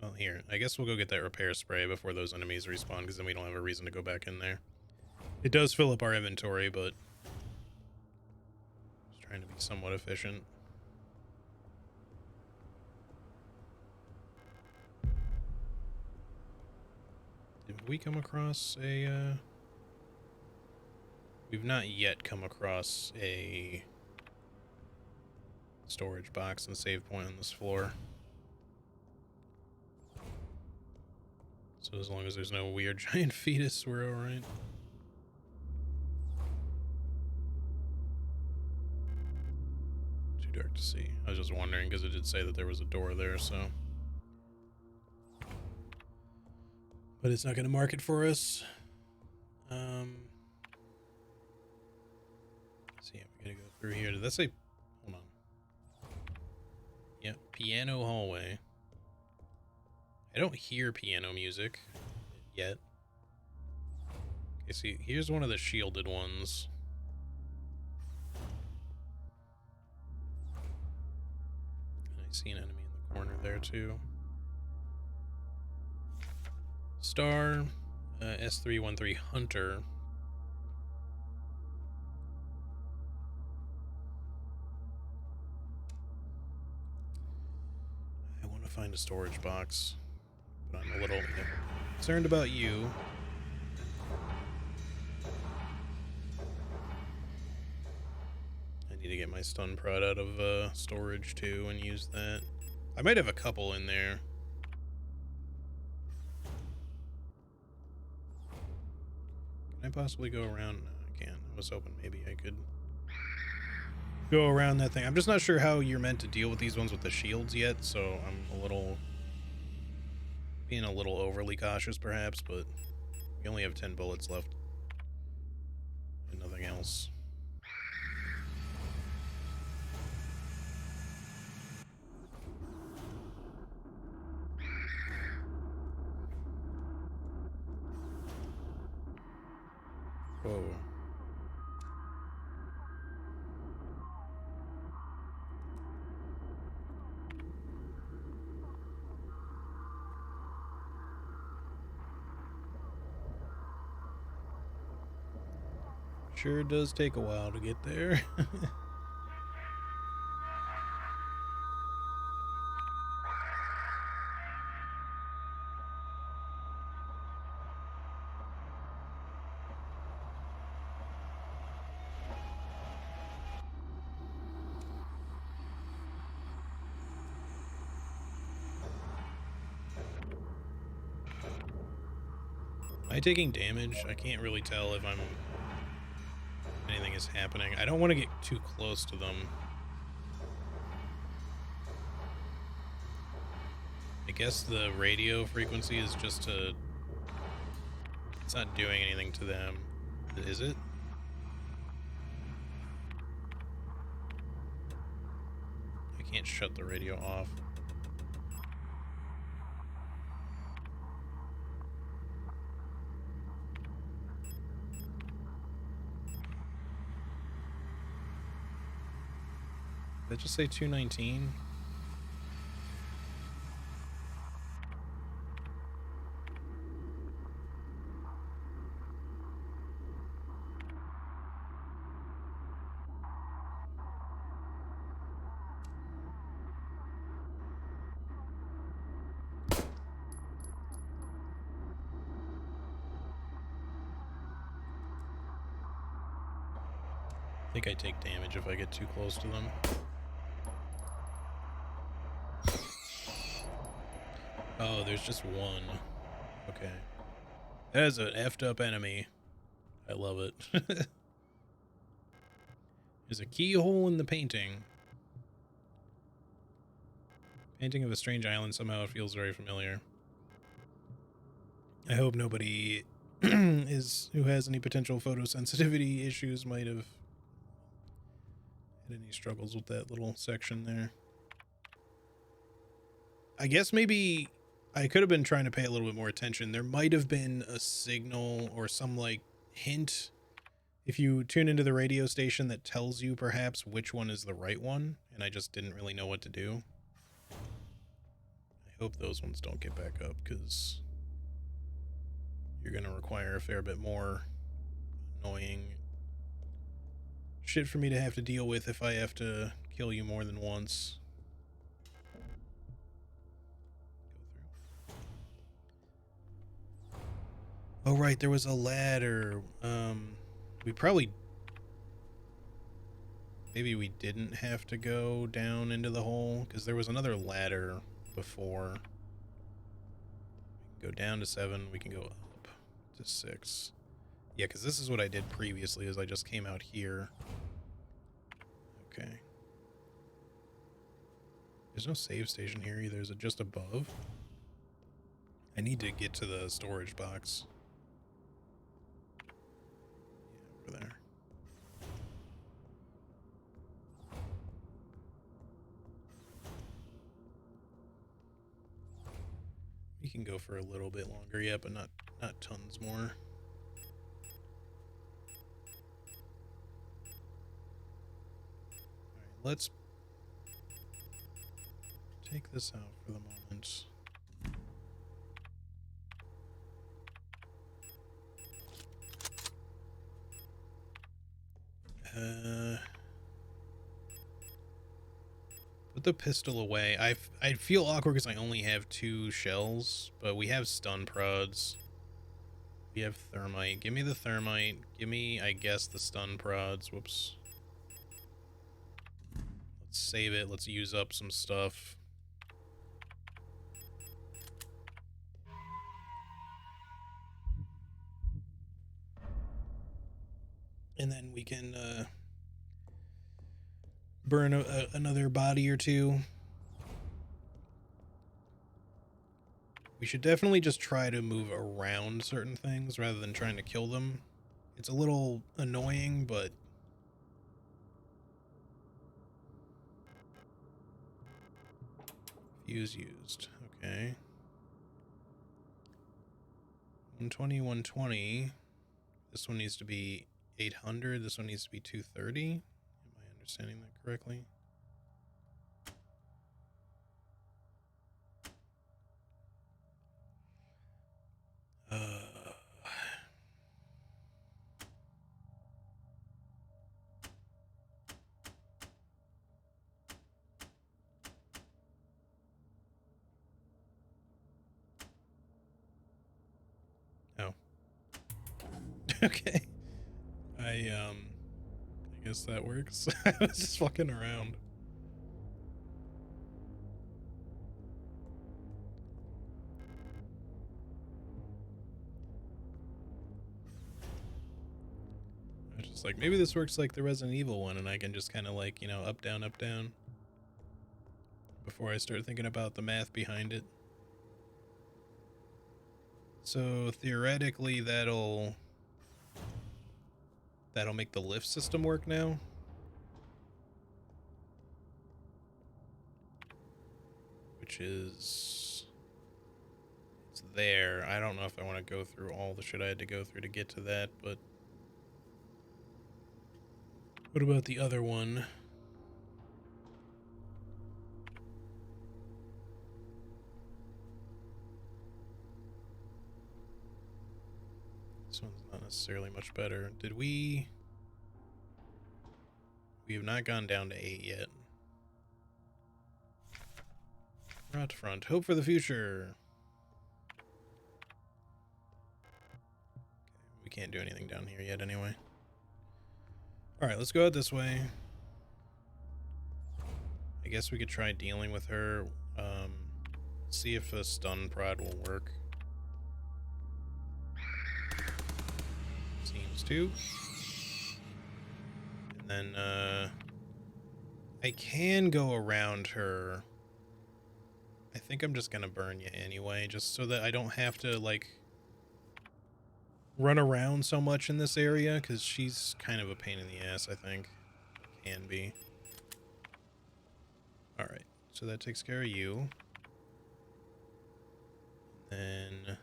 Well, here. I guess we'll go get that repair spray before those enemies respawn, because then we don't have a reason to go back in there. It does fill up our inventory, but just trying to be somewhat efficient. Did we come across a, We've not yet come across a storage box and save point on this floor. So as long as there's no weird giant fetus, we're alright. Too dark to see. I was just wondering because it did say that there was a door there, so. But it's not going to mark it for us. So yeah, we gotta go through here. Did that say? Hold on. Yeah, piano hallway. I don't hear piano music yet. Okay, see, here's one of the shielded ones. And I see an enemy in the corner there too. Star, S313 Hunter. I want to find a storage box, but I'm a little concerned about you. I need to get my stun prod out of storage too and use that. I might have a couple in there. Can I possibly go around? No, I can't. I was hoping maybe I could go around that thing. I'm just not sure how you're meant to deal with these ones with the shields yet, so I'm a little being a little overly cautious perhaps, but we only have 10 bullets left and nothing else. Whoa. Sure does take a while to get there. Am I taking damage? I can't really tell if anything is happening. I don't want to get too close to them. I guess the radio frequency is just to... It's not doing anything to them. Is it? I can't shut the radio off. Did it just say 219? I think I take damage if I get too close to them. Oh, there's just one. Okay. That is an effed up enemy. I love it. There's a keyhole in the painting. Painting of a strange island, somehow it feels very familiar. I hope nobody who has any potential photosensitivity issues might have had any struggles with that little section there. I guess maybe I could have been trying to pay a little bit more attention. There might have been a signal or some like hint if you tune into the radio station that tells you perhaps which one is the right one, and I just didn't really know what to do. I hope those ones don't get back up, because you're going to require a fair bit more annoying shit for me to have to deal with if I have to kill you more than once. Oh, right, there was a ladder. We probably... Maybe we didn't have to go down into the hole, because there was another ladder before. We can go down to 7, we can go up to 6. Yeah, because this is what I did previously, is I just came out here. Okay. There's no save station here either, is it just above? I need to get to the storage box. Yeah, over there. We can go for a little bit longer, yeah, but not tons more. Alright, let's take this out for the moment. Put the pistol away. I feel awkward because I only have 2 shells, but we have stun prods. We have thermite. Give me the thermite. Give me, I guess, the stun prods. Whoops. Let's save it. Let's use up some stuff. And then we can burn another body or 2. We should definitely just try to move around certain things rather than trying to kill them. It's a little annoying, but... Fuse used. Okay. 120, 120. This one needs to be 800. This one needs to be 230. Am I understanding that correctly? Oh. Okay. I guess that works. I was just fucking around. I was just like, maybe this works like the Resident Evil one, and I can just kind of like, you know, up, down, before I start thinking about the math behind it. So theoretically, that'll make the lift system work now. Which is, it's there. I don't know if I want to go through all the shit I had to go through to get to that, but what about the other one? This one's not necessarily much better. Did we have not gone down to 8 yet. Route front. Hope for the future. Okay, we can't do anything down here yet anyway. Alright, let's go out this way. I guess we could try dealing with her. See if a stun prod will work. Seems to. And then, I can go around her. I think I'm just gonna burn you anyway, just so that I don't have to, like, run around so much in this area, because she's kind of a pain in the ass, I think. Can be. Alright, so that takes care of you. Then...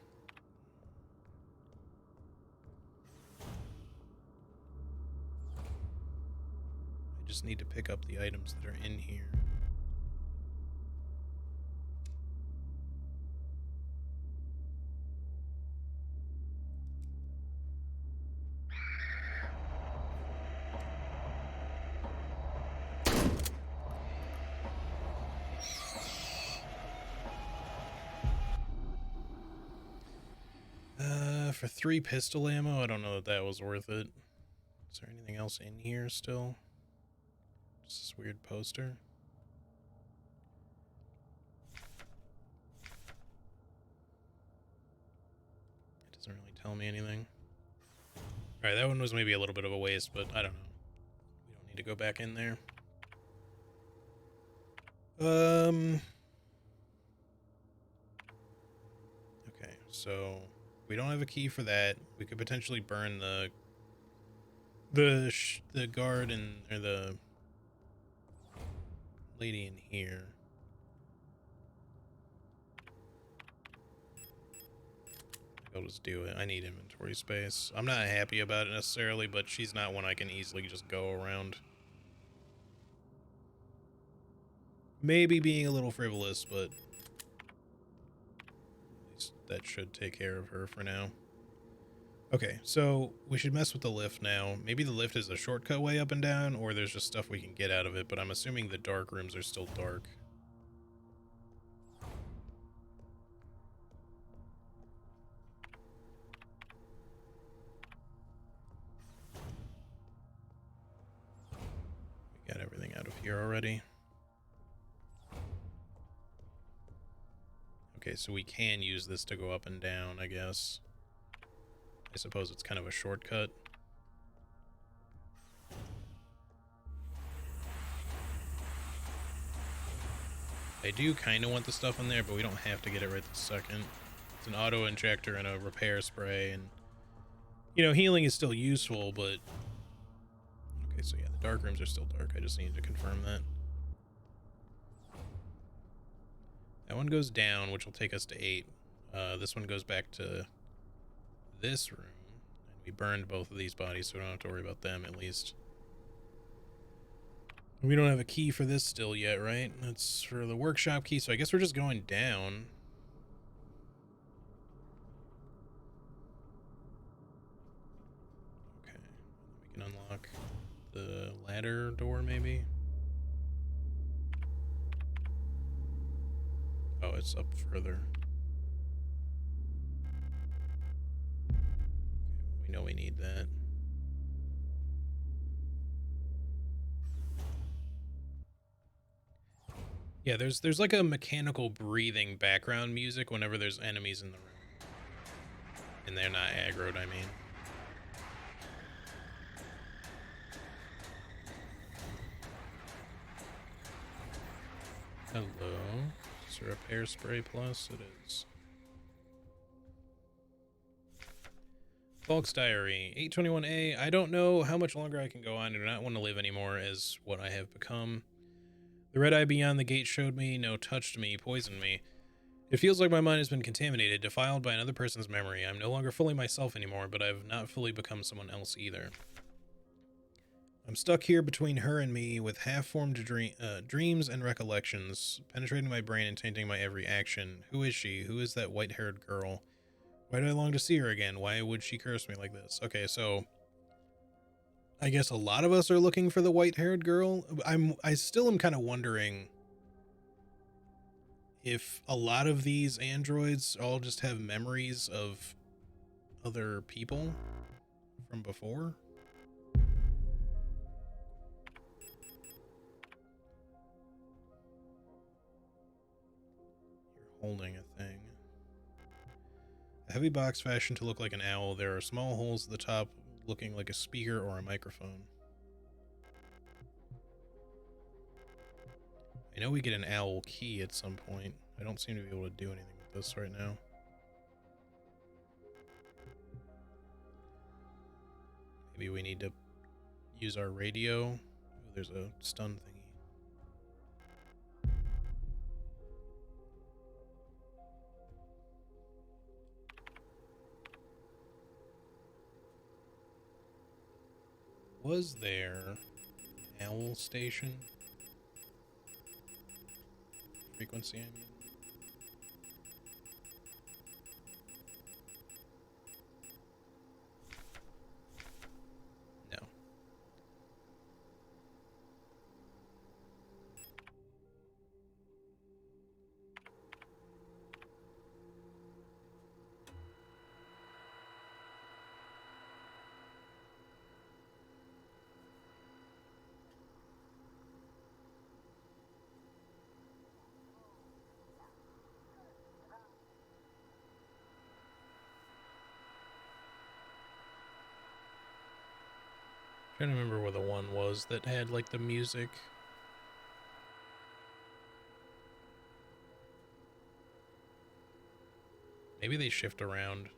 I just need to pick up the items that are in here. For 3 pistol ammo, I don't know that was worth it. Is there anything else in here still? Just this weird poster. It doesn't really tell me anything. Alright, that one was maybe a little bit of a waste, but I don't know. We don't need to go back in there. Okay, so we don't have a key for that. We could potentially burn the guard or the lady in here. I'll just do it. I need inventory space. I'm not happy about it necessarily, but she's not one I can easily just go around. Maybe being a little frivolous, but at least that should take care of her for now. Okay, so we should mess with the lift now. Maybe the lift is a shortcut way up and down, or there's just stuff we can get out of it, but I'm assuming the dark rooms are still dark. We got everything out of here already. Okay, so we can use this to go up and down, I guess. I suppose it's kind of a shortcut. I do kind of want the stuff in there, but we don't have to get it right this second. It's an auto injector and a repair spray, and you know, healing is still useful, but okay, so yeah, the dark rooms are still dark. I just need to confirm that. That one goes down, which will take us to 8. This one goes back to this room, and We burned both of these bodies, so we don't have to worry about them, at least. We don't have a key for this still yet, right? That's for the workshop key, so I guess we're just going down. Okay. We can unlock the ladder door, maybe? Oh, it's up further. We know we need that. Yeah, there's like a mechanical breathing background music whenever there's enemies in the room. And they're not aggroed, I mean. Hello. Is there a repair spray plus? It is. Bulk's Diary, 821A. I don't know how much longer I can go on. I do not want to live anymore as what I have become. The red eye beyond the gate showed me, no, touched me, poisoned me. It feels like my mind has been contaminated, defiled by another person's memory. I'm no longer fully myself anymore, but I've not fully become someone else either. I'm stuck here between her and me with half-formed dreams and recollections, penetrating my brain and tainting my every action. Who is she? Who is that white-haired girl? Why do I long to see her again? Why would she curse me like this? Okay, so I guess a lot of us are looking for the white-haired girl. I still am kind of wondering if a lot of these androids all just have memories of other people from before. You're holding a thing. A heavy box fashioned to look like an owl. There are small holes at the top looking like a speaker or a microphone. I know we get an owl key at some point. I don't seem to be able to do anything with this right now. Maybe we need to use our radio. Ooh, there's a stun thingy. Was there an owl station? Frequency, I mean. No. Trying to remember where the one was that had like the music. Maybe they shift around.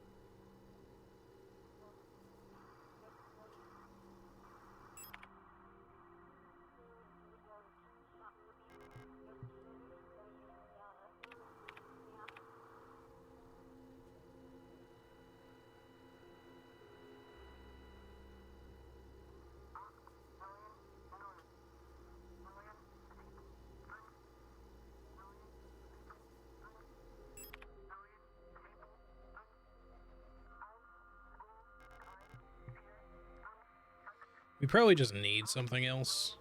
We probably just need something else.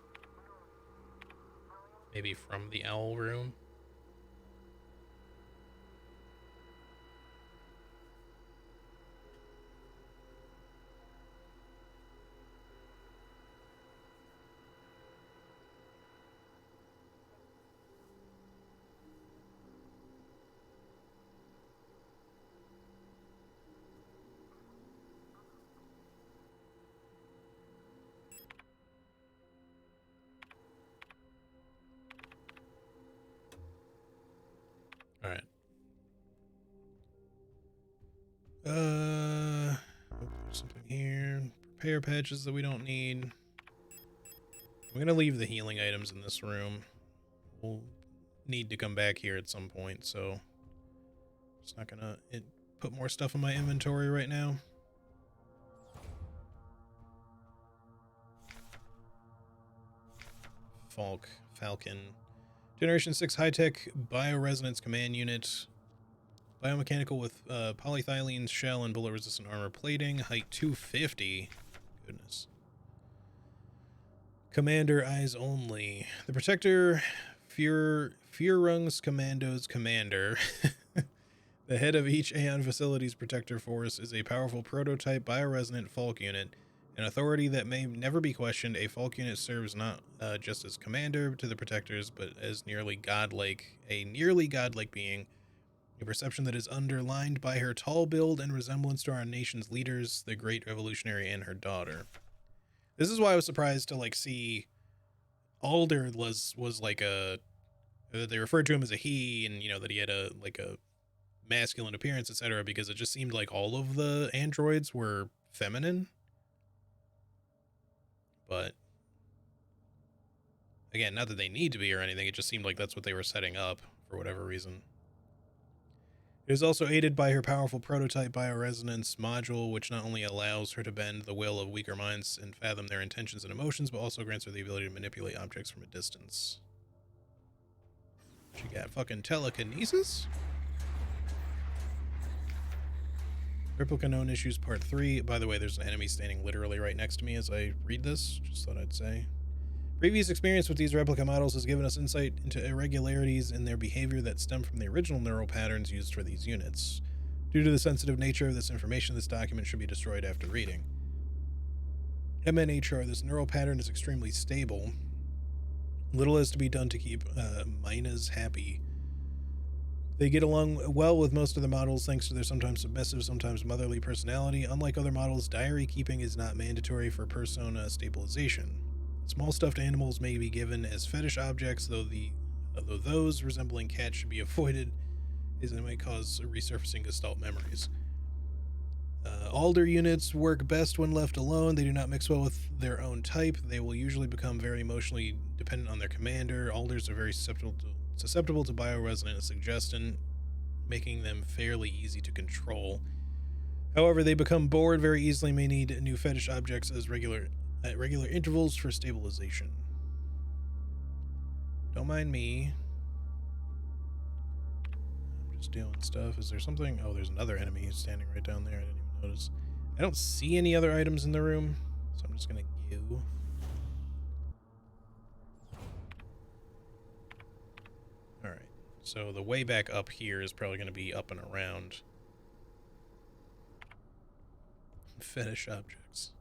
Maybe from the owl room. All right. Oh, there's something here. Repair patches that we don't need. I'm gonna leave the healing items in this room. We'll need to come back here at some point, so it's not gonna put more stuff in my inventory right now. Falcon. Generation 6 high-tech bioresonance command unit. Biomechanical with polyethylene shell and bullet-resistant armor plating. Height 250. Goodness. Commander eyes only. The Protector Führungs Commandos Commander. The head of each Aeon Facilities Protector Force is a powerful prototype bioresonant Falk unit. An authority that may never be questioned, a Falk unit serves not just as commander to the Protectors, but as a nearly godlike being. A perception that is underlined by her tall build and resemblance to our nation's leaders, the Great Revolutionary and her daughter. This is why I was surprised to like see Alder was like a. They referred to him as a he, and you know that he had a masculine appearance, etc. Because it just seemed like all of the androids were feminine. But again, not that they need to be or anything, it just seemed like that's what they were setting up for whatever reason. It is also aided by her powerful prototype bioresonance module, which not only allows her to bend the will of weaker minds and fathom their intentions and emotions, but also grants her the ability to manipulate objects from a distance. She got fucking telekinesis? Replica Known Issues Part 3. By the way, there's an enemy standing literally right next to me as I read this. Just thought I'd say. Previous experience with these replica models has given us insight into irregularities in their behavior that stem from the original neural patterns used for these units. Due to the sensitive nature of this information, this document should be destroyed after reading. MNHR, this neural pattern is extremely stable. Little has to be done to keep Minas happy. They get along well with most of the models thanks to their sometimes submissive, sometimes motherly personality. Unlike other models, diary keeping is not mandatory for persona stabilization. Small stuffed animals may be given as fetish objects, though those resembling cats should be avoided, as they might cause resurfacing Gestalt memories. Alder units work best when left alone. They do not mix well with their own type. They will usually become very emotionally dependent on their commander. Alders are very susceptible to bioresonant suggestion, making them fairly easy to control. However, they become bored very easily and may need new fetish objects at regular intervals for stabilization. Don't mind me. I'm just doing stuff. Is there something? Oh, there's another enemy standing right down there. I didn't even notice. I don't see any other items in the room, so I'm just gonna go. Alright, so the way back up here is probably gonna be up and around. Fetish objects.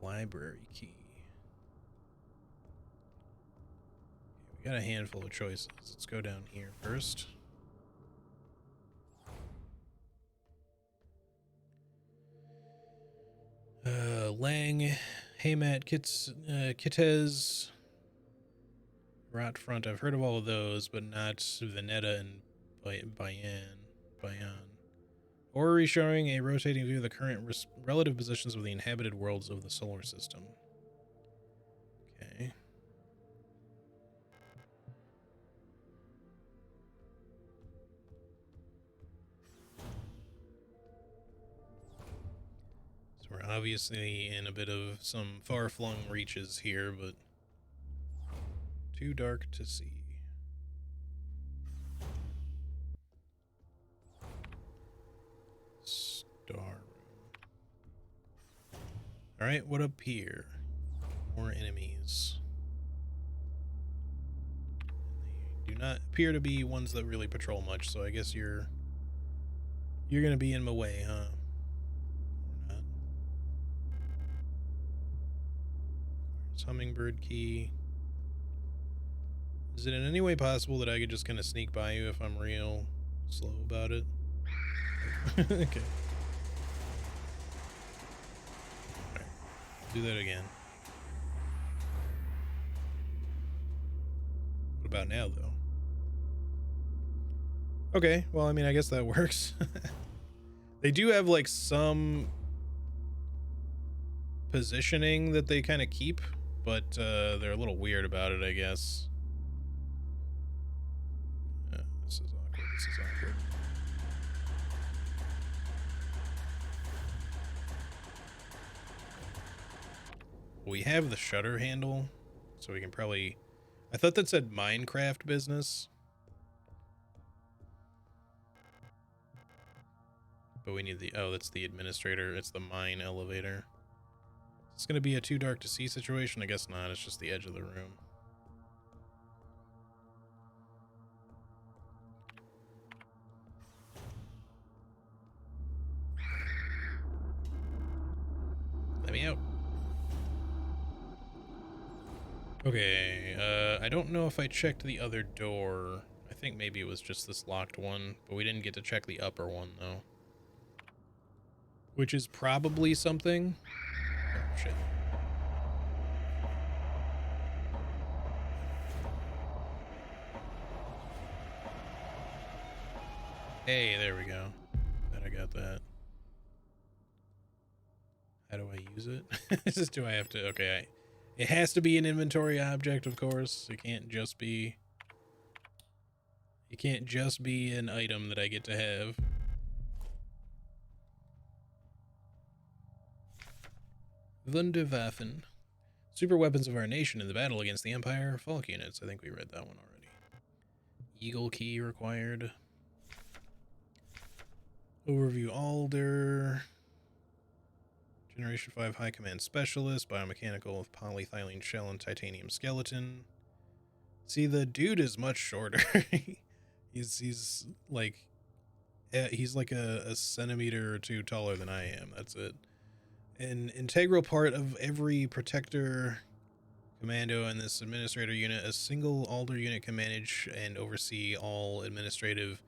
Library key. Okay, we got a handful of choices. Let's go down here first. Lang, Haymat, Kitez, Rot Front. I've heard of all of those, but not Veneta and Bayan. Orrery showing a rotating view of the current relative positions of the inhabited worlds of the solar system. Okay. So we're obviously in a bit of some far-flung reaches here, but too dark to see. Star room. Alright, what up here? More enemies. They do not appear to be ones that really patrol much, so I guess you're gonna be in my way, huh? Or not. There's hummingbird key. Is it in any way possible that I could just kind of sneak by you if I'm real slow about it? Okay. Alright. Do that again. What about now, though? Okay, well, I mean, I guess that works. They do have, like, some positioning that they kind of keep, but they're a little weird about it, I guess. This is awkward. This is awkward. We have the shutter handle, so we can probably... I thought that said Minecraft business. But we need the... Oh, that's the administrator. It's the mine elevator. Is this going to be a too dark to see situation? I guess not. It's just the edge of the room. Let me out. Okay, I don't know if I checked the other door. I think maybe it was just this locked one, but we didn't get to check the upper one, though. Which is probably something. Oh, shit. Hey, there we go. Glad I got that. How do I use it? Do I have to... Okay, it has to be an inventory object, of course. It can't just be... It can't just be an item that I get to have. Wunderwaffen. Super weapons of our nation in the battle against the Empire. Falk units. I think we read that one already. Eagle key required. Overview Alder. Generation 5 High Command Specialist. Biomechanical with polyethylene shell and titanium skeleton. See, the dude is much shorter. he's like a centimeter or two taller than I am. That's it. An integral part of every protector commando and this administrator unit, a single Alder unit can manage and oversee all administrative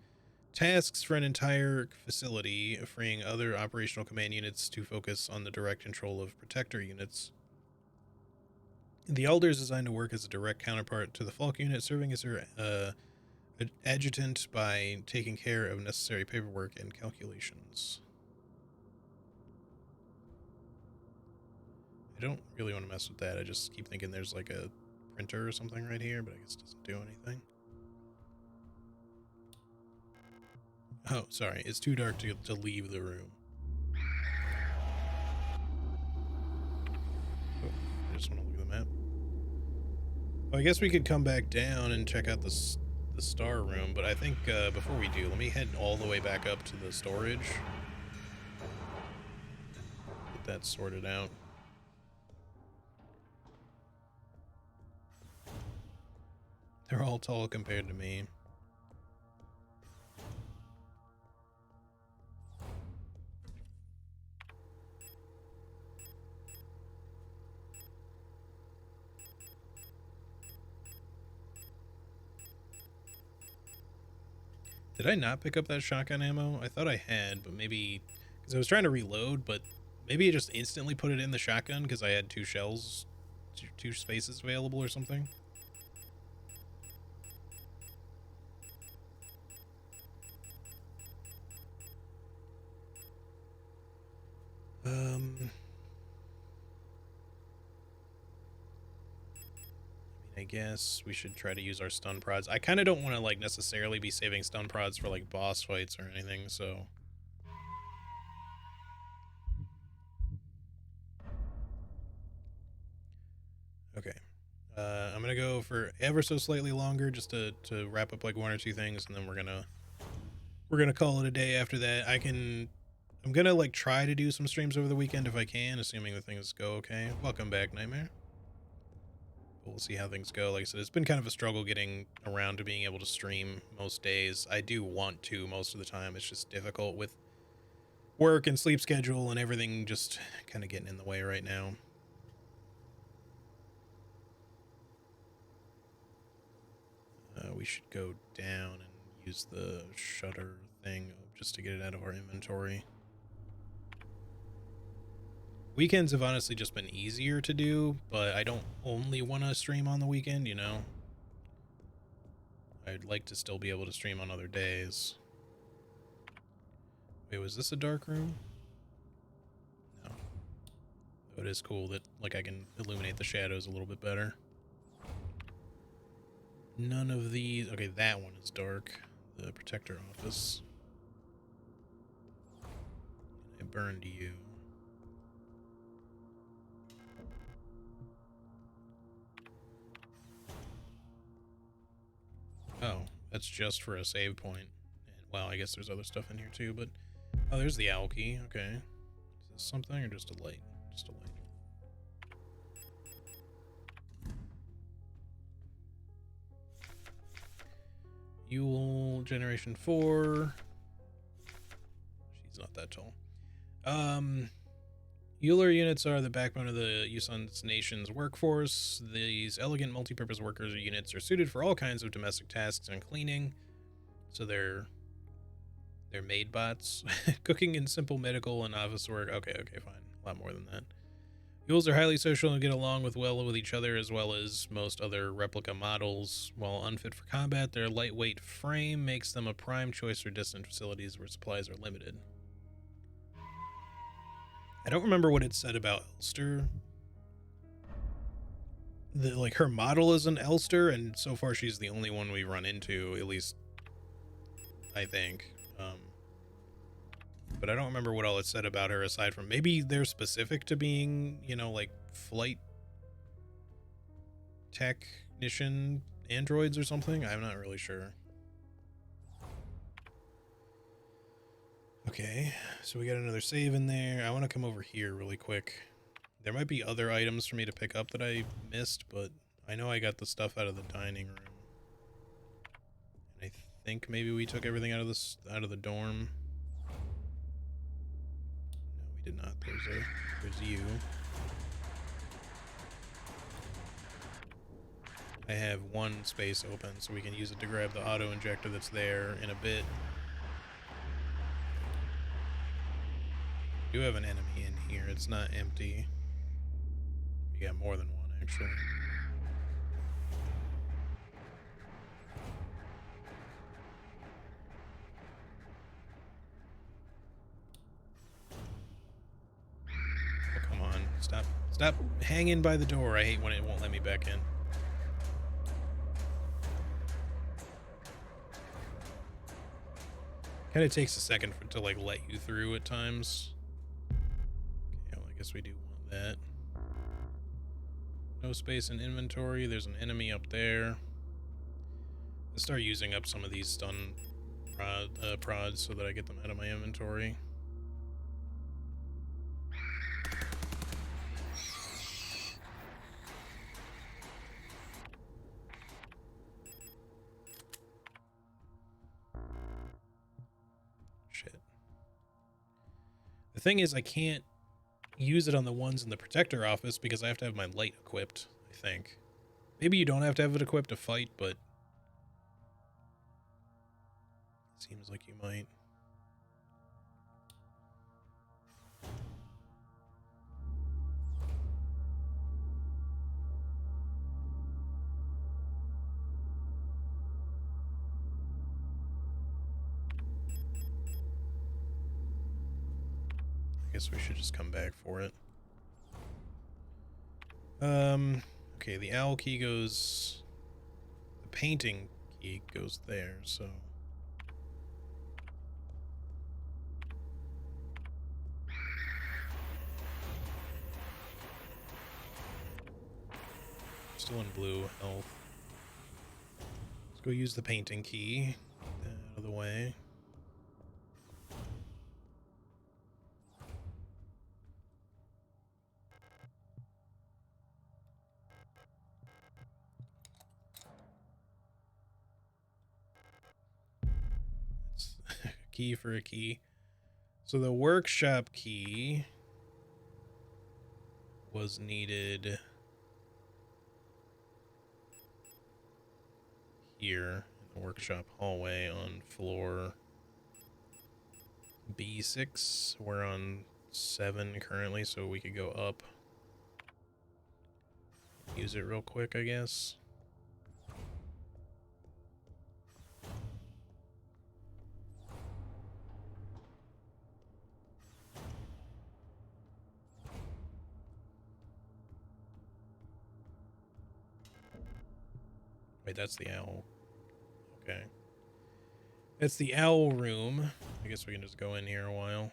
tasks for an entire facility, freeing other operational command units to focus on the direct control of protector units. The Alder is designed to work as a direct counterpart to the Falk unit, serving as her adjutant by taking care of necessary paperwork and calculations. I don't really want to mess with that. I just keep thinking there's like a printer or something right here, but I guess it doesn't do anything. Oh, sorry. It's too dark to leave the room. Oh, I just want to look at the map. Well, I guess we could come back down and check out the star room, but I think before we do, let me head all the way back up to the storage. Get that sorted out. They're all tall compared to me. Did I not pick up that shotgun ammo? I thought I had, but maybe... Because I was trying to reload, but maybe I just instantly put it in the shotgun because I had two shells, two spaces available or something. I guess we should try to use our stun prods. I kind of don't want to like necessarily be saving stun prods for like boss fights or anything, so... Okay. I'm gonna go for ever so slightly longer just to wrap up like one or two things, and then we're gonna call it a day after that. I'm gonna like try to do some streams over the weekend if I can, assuming the things go okay. Welcome back, Nightmare. We'll see how things go. Like I said, it's been kind of a struggle getting around to being able to stream most days. I do want to most of the time. It's just difficult with work and sleep schedule and everything just kind of getting in the way right now. We should go down and use the shutter thing just to get it out of our inventory. Weekends have honestly just been easier to do, but I don't only want to stream on the weekend, you know? I'd like to still be able to stream on other days. Wait, was this a dark room? No. Oh, it is cool that, like, I can illuminate the shadows a little bit better. None of these... Okay, that one is dark. The protector office. I burned you. Oh, that's just for a save point. And, well, I guess there's other stuff in here too, but... Oh, there's the owl key. Okay. Is this something or just a light? Just a light. Yule Generation 4. She's not that tall. Euler units are the backbone of the Yusan's nation's workforce. These elegant multi-purpose workers units are suited for all kinds of domestic tasks and cleaning. So they're maid bots. Cooking and simple medical and office work. Okay, fine. A lot more than that. Yules are highly social and get along well with each other, as well as most other replica models. While unfit for combat, their lightweight frame makes them a prime choice for distant facilities where supplies are limited. I don't remember what it said about Elster. Like, her model is an Elster, and so far she's the only one we run into, at least I think. But I don't remember what all it said about her aside from maybe they're specific to being, you know, like flight technician androids or something. I'm not really sure. Okay, so we got another save in there. I want to come over here really quick. There might be other items for me to pick up that I missed, but I know I got the stuff out of the dining room. And I think maybe we took everything out of the dorm. No, we did not. There's you. I have one space open, so we can use it to grab the auto injector that's there in a bit. We do have an enemy in here. It's not empty. We got more than one, actually. Oh, come on. Stop hanging by the door. I hate when it won't let me back in. Kind of takes a second to like let you through at times. Okay, well, I guess we do want that. No space in inventory. There's an enemy up there. Let's start using up some of these stun prods so that I get them out of my inventory. Shit. The thing is, I can't use it on the ones in the protector office because I have to have my light equipped, I think. Maybe you don't have to have it equipped to fight, but it seems like you might. I guess we should just come back for it. Okay, the owl key goes... The painting key goes there, so... Still in blue health. Let's go use the painting key. Get that out of the way. It's a key for a key. So the workshop key was needed here in the workshop hallway on floor B6. We're on 7 currently, so we could go up. Use it real quick, I guess. Wait, that's the owl. Okay. That's the owl room. I guess we can just go in here a while.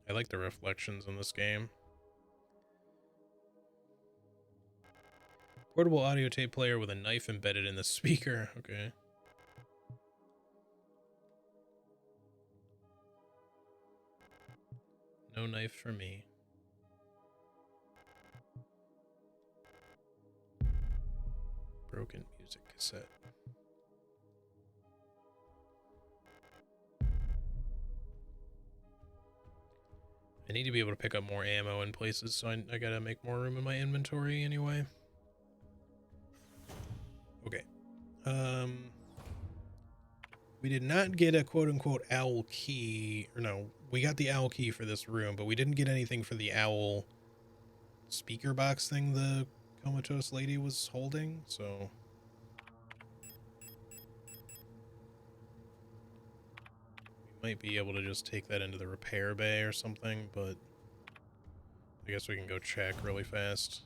I like the reflections in this game. Portable audio tape player with a knife embedded in the speaker. Okay. No knife for me. Broken music cassette. I need to be able to pick up more ammo in places, so I gotta make more room in my inventory anyway. Okay. We did not get a quote-unquote owl key, or no, we got the owl key for this room, but we didn't get anything for the owl speaker box thing the comatose lady was holding, so... we might be able to just take that into the repair bay or something, but... I guess we can go check really fast.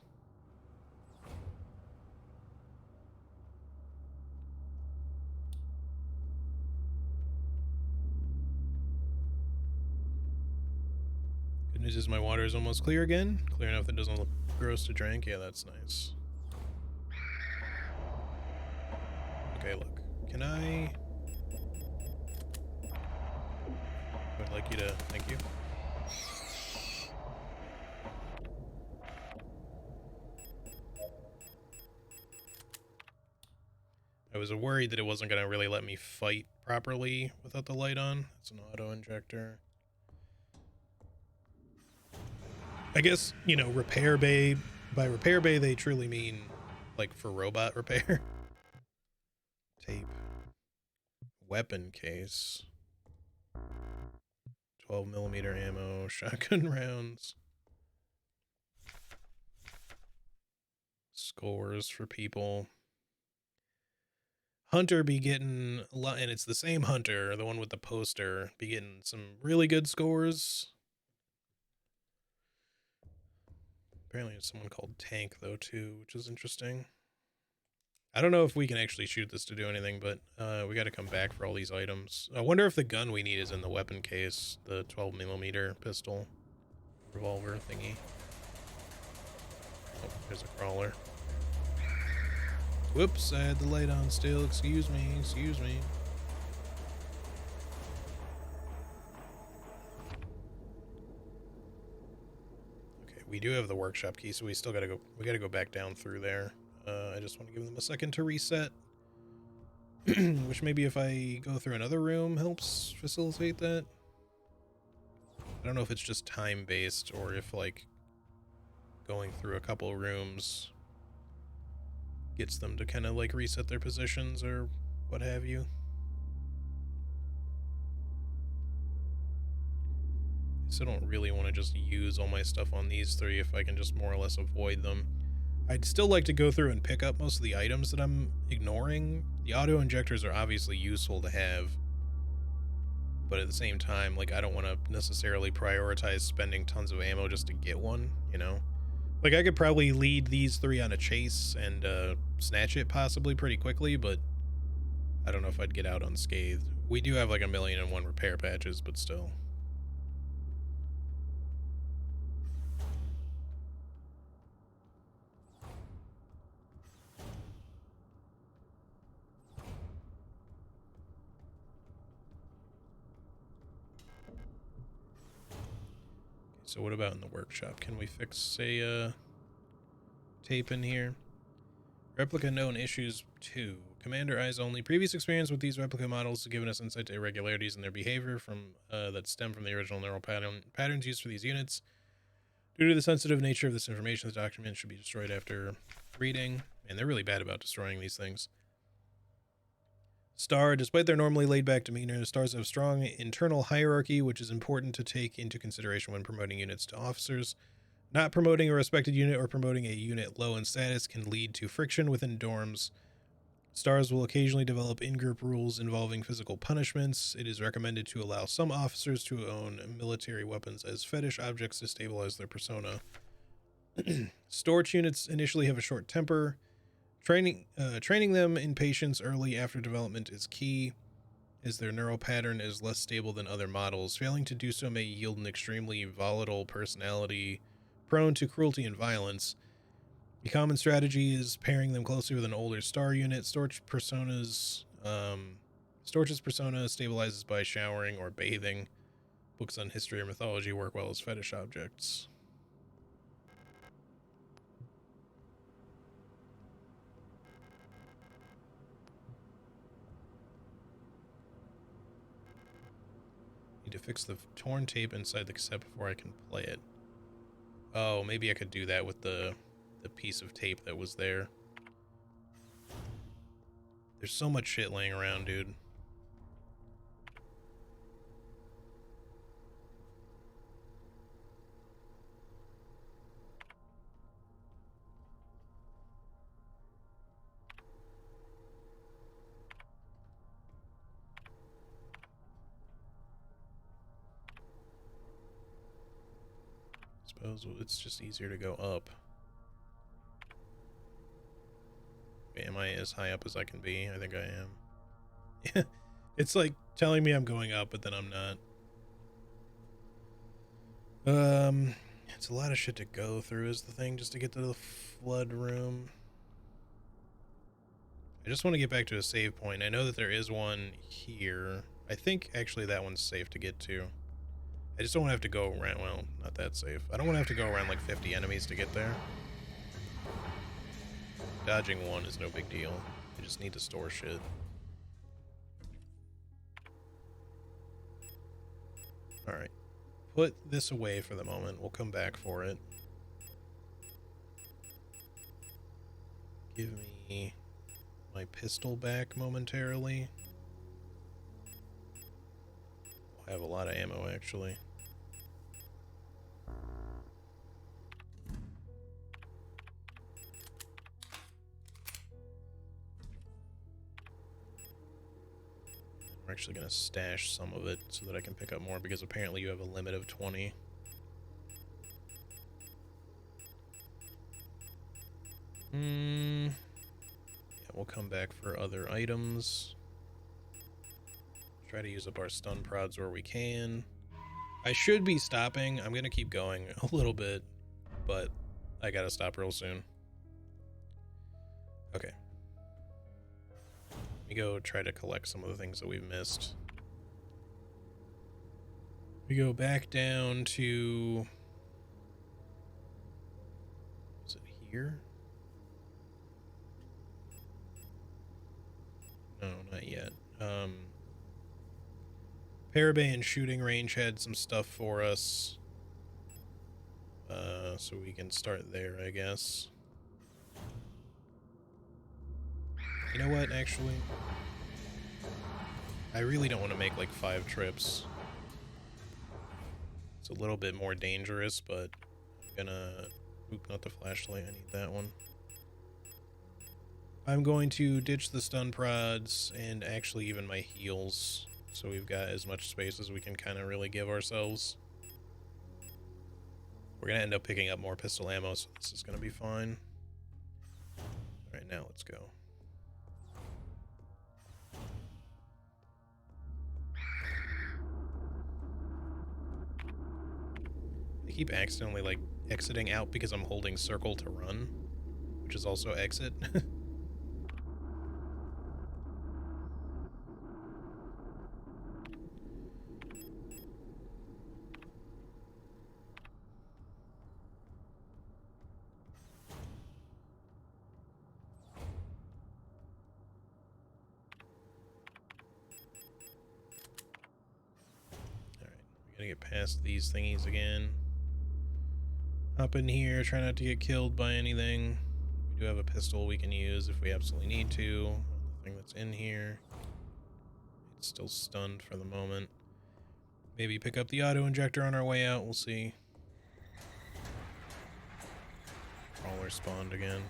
Good news is my water is almost clear again. Clear enough that it doesn't look gross to drink. Yeah, that's nice. Okay, look. Can I... I'd like you to... Thank you. I was worried that it wasn't going to really let me fight properly without the light on. It's an auto injector. I guess, you know, repair bay. By repair bay, they truly mean, like, for robot repair. Tape. Weapon case. 12mm ammo. Shotgun rounds. Scores for people. Hunter be getting a lot, and it's the same Hunter, the one with the poster, be getting some really good scores. Apparently it's someone called Tank, though, too, which is interesting. I don't know if we can actually shoot this to do anything, but we got to come back for all these items. I wonder if the gun we need is in the weapon case, the 12mm pistol revolver thingy. Oh, there's a crawler. Whoops, I had the light on still. Excuse me, excuse me. Okay, we do have the workshop key, so we still gotta go. We gotta go back down through there. I just want to give them a second to reset. Which maybe if I go through another room helps facilitate that. I don't know if it's just time-based or if, like, going through a couple rooms gets them to kind of, like, reset their positions or what have you. I still don't really want to just use all my stuff on these three if I can just more or less avoid them. I'd still like to go through and pick up most of the items that I'm ignoring. The auto injectors are obviously useful to have, but at the same time, like, I don't want to necessarily prioritize spending tons of ammo just to get one, you know? Like, I could probably lead these three on a chase and snatch it possibly pretty quickly, but I don't know if I'd get out unscathed. We do have like 1,000,001 repair patches, but still. So what about in the workshop? Can we fix a tape in here? Replica known issues 2. Commander eyes only. Previous experience with these replica models has given us insight to irregularities in their behavior from that stem from the original neural patterns used for these units. Due to the sensitive nature of this information, the document should be destroyed after reading. And they're really bad about destroying these things. Star, despite their normally laid-back demeanor, stars have strong internal hierarchy, which is important to take into consideration when promoting units to officers. Not promoting a respected unit or promoting a unit low in status can lead to friction within dorms. Stars will occasionally develop in-group rules involving physical punishments. It is recommended to allow some officers to own military weapons as fetish objects to stabilize their persona. Storage units initially have a short temper. Training them in patience early after development is key. as their neural pattern is less stable than other models. Failing to do so may yield an extremely volatile personality prone to cruelty and violence. The common strategy is pairing them closely with an older star unit. Storch's persona stabilizes by showering or bathing. Books on history or mythology work well as fetish objects. Need to fix the torn tape inside the cassette before I can play it. Oh, maybe I could do that with the piece of tape that was there. There's so much shit laying around, dude. Suppose it's just easier to go up. Am I as high up as I can be? I think I am. It's like telling me I'm going up, but then I'm not. It's a lot of shit to go through is the thing, just to get to the flood room. I just want to get back to a save point. I know that there is one here. I think actually that one's safe to get to. I just don't want to have to go around, well, not that safe. I don't want to have to go around like 50 enemies to get there. Dodging one is no big deal. I just need to store shit. Alright. Put this away for the moment. We'll come back for it. Give me my pistol back momentarily. I have a lot of ammo, actually. I'm actually going to stash some of it so that I can pick up more, because apparently you have a limit of 20. Yeah, we'll come back for other items. Try to use up our stun prods where we can. I should be stopping. I'm going to keep going a little bit, but I got to stop real soon. Okay. Let me go try to collect some of the things that we've missed. We go back down to... Is it here? No, not yet. Parabay and shooting range had some stuff for us. So we can start there, I guess. You know what, actually? I really don't want to make like 5 trips. It's a little bit more dangerous, but I'm gonna... Oop, not the flashlight, I need that one. I'm going to ditch the stun prods and actually even my heals, so we've got as much space as we can kind of really give ourselves. We're gonna end up picking up more pistol ammo, so this is gonna be fine. Alright, now let's go. I keep accidentally, like, exiting out because I'm holding circle to run, which is also exit. Gotta get past these thingies again. Hop in here, try not to get killed by anything. We do have a pistol we can use if we absolutely need to. The thing that's in here. It's still stunned for the moment. Maybe pick up the auto injector on our way out, we'll see. Crawler spawned again.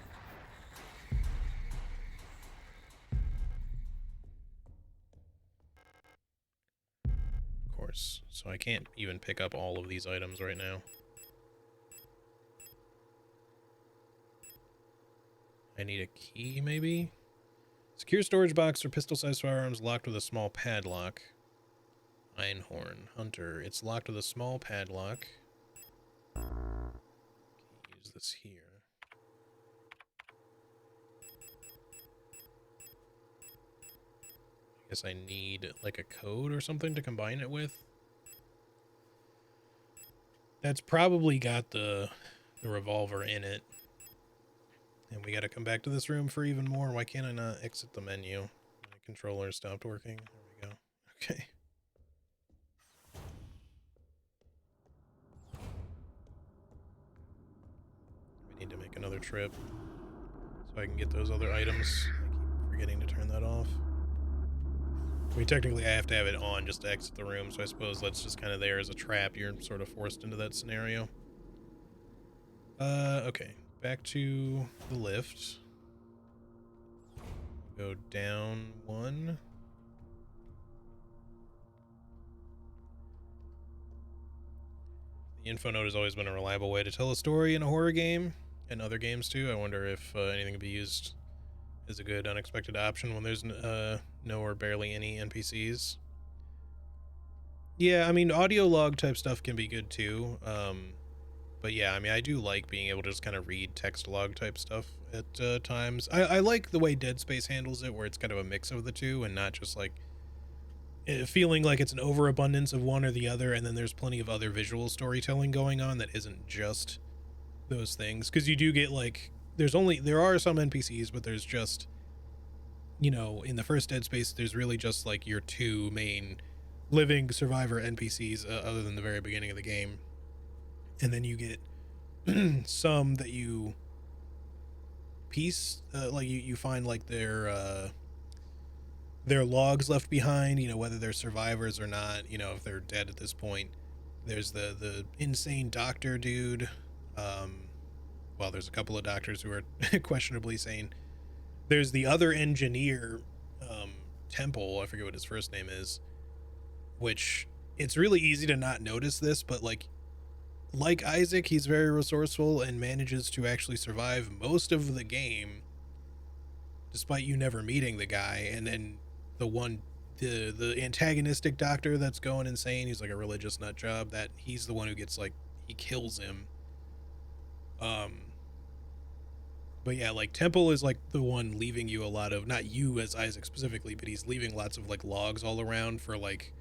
Of course, so I can't even pick up all of these items right now. I need a key, maybe? Secure storage box or pistol-sized firearms locked with a small padlock. Einhorn. Hunter. It's locked with a small padlock. Use this here. I guess I need like a code or something to combine it with. That's probably got the revolver in it. And we gotta come back to this room for even more. Why can't I not exit the menu? My controller stopped working. There we go. Okay. We need to make another trip so I can get those other items. I keep forgetting to turn that off. I mean, technically I have to have it on just to exit the room, so I suppose that's just kind of there as a trap. You're sort of forced into that scenario. Okay. Back to the lift. Go down one. The info note has always been a reliable way to tell a story in a horror game, and other games too. I wonder if anything could be used as a good unexpected option when there's no or barely any NPCs. Yeah, I mean, audio log type stuff can be good too. But yeah, I mean, I do like being able to just kind of read text log type stuff at times. I like the way Dead Space handles it, where it's kind of a mix of the two and not just like feeling like it's an overabundance of one or the other, and then there's plenty of other visual storytelling going on that isn't just those things. Because you do get like there are some NPCs, but there's just, you know, in the first Dead Space, there's really just like your two main living survivor NPCs other than the very beginning of the game. And then you get some that you piece, like you find like their logs left behind, you know, whether they're survivors or not, you know, if they're dead at this point. There's the insane doctor dude. Well, there's a couple of doctors who are questionably sane. There's the other engineer, Temple, I forget what his first name is, which it's really easy to not notice this, but like Isaac, he's very resourceful and manages to actually survive most of the game despite you never meeting the guy. And then the antagonistic doctor that's going insane, he's like a religious nut job, that he's the one who gets like, he kills him. But yeah, like Temple is like the one leaving you a lot of, not you as Isaac specifically, but he's leaving lots of like logs all around for like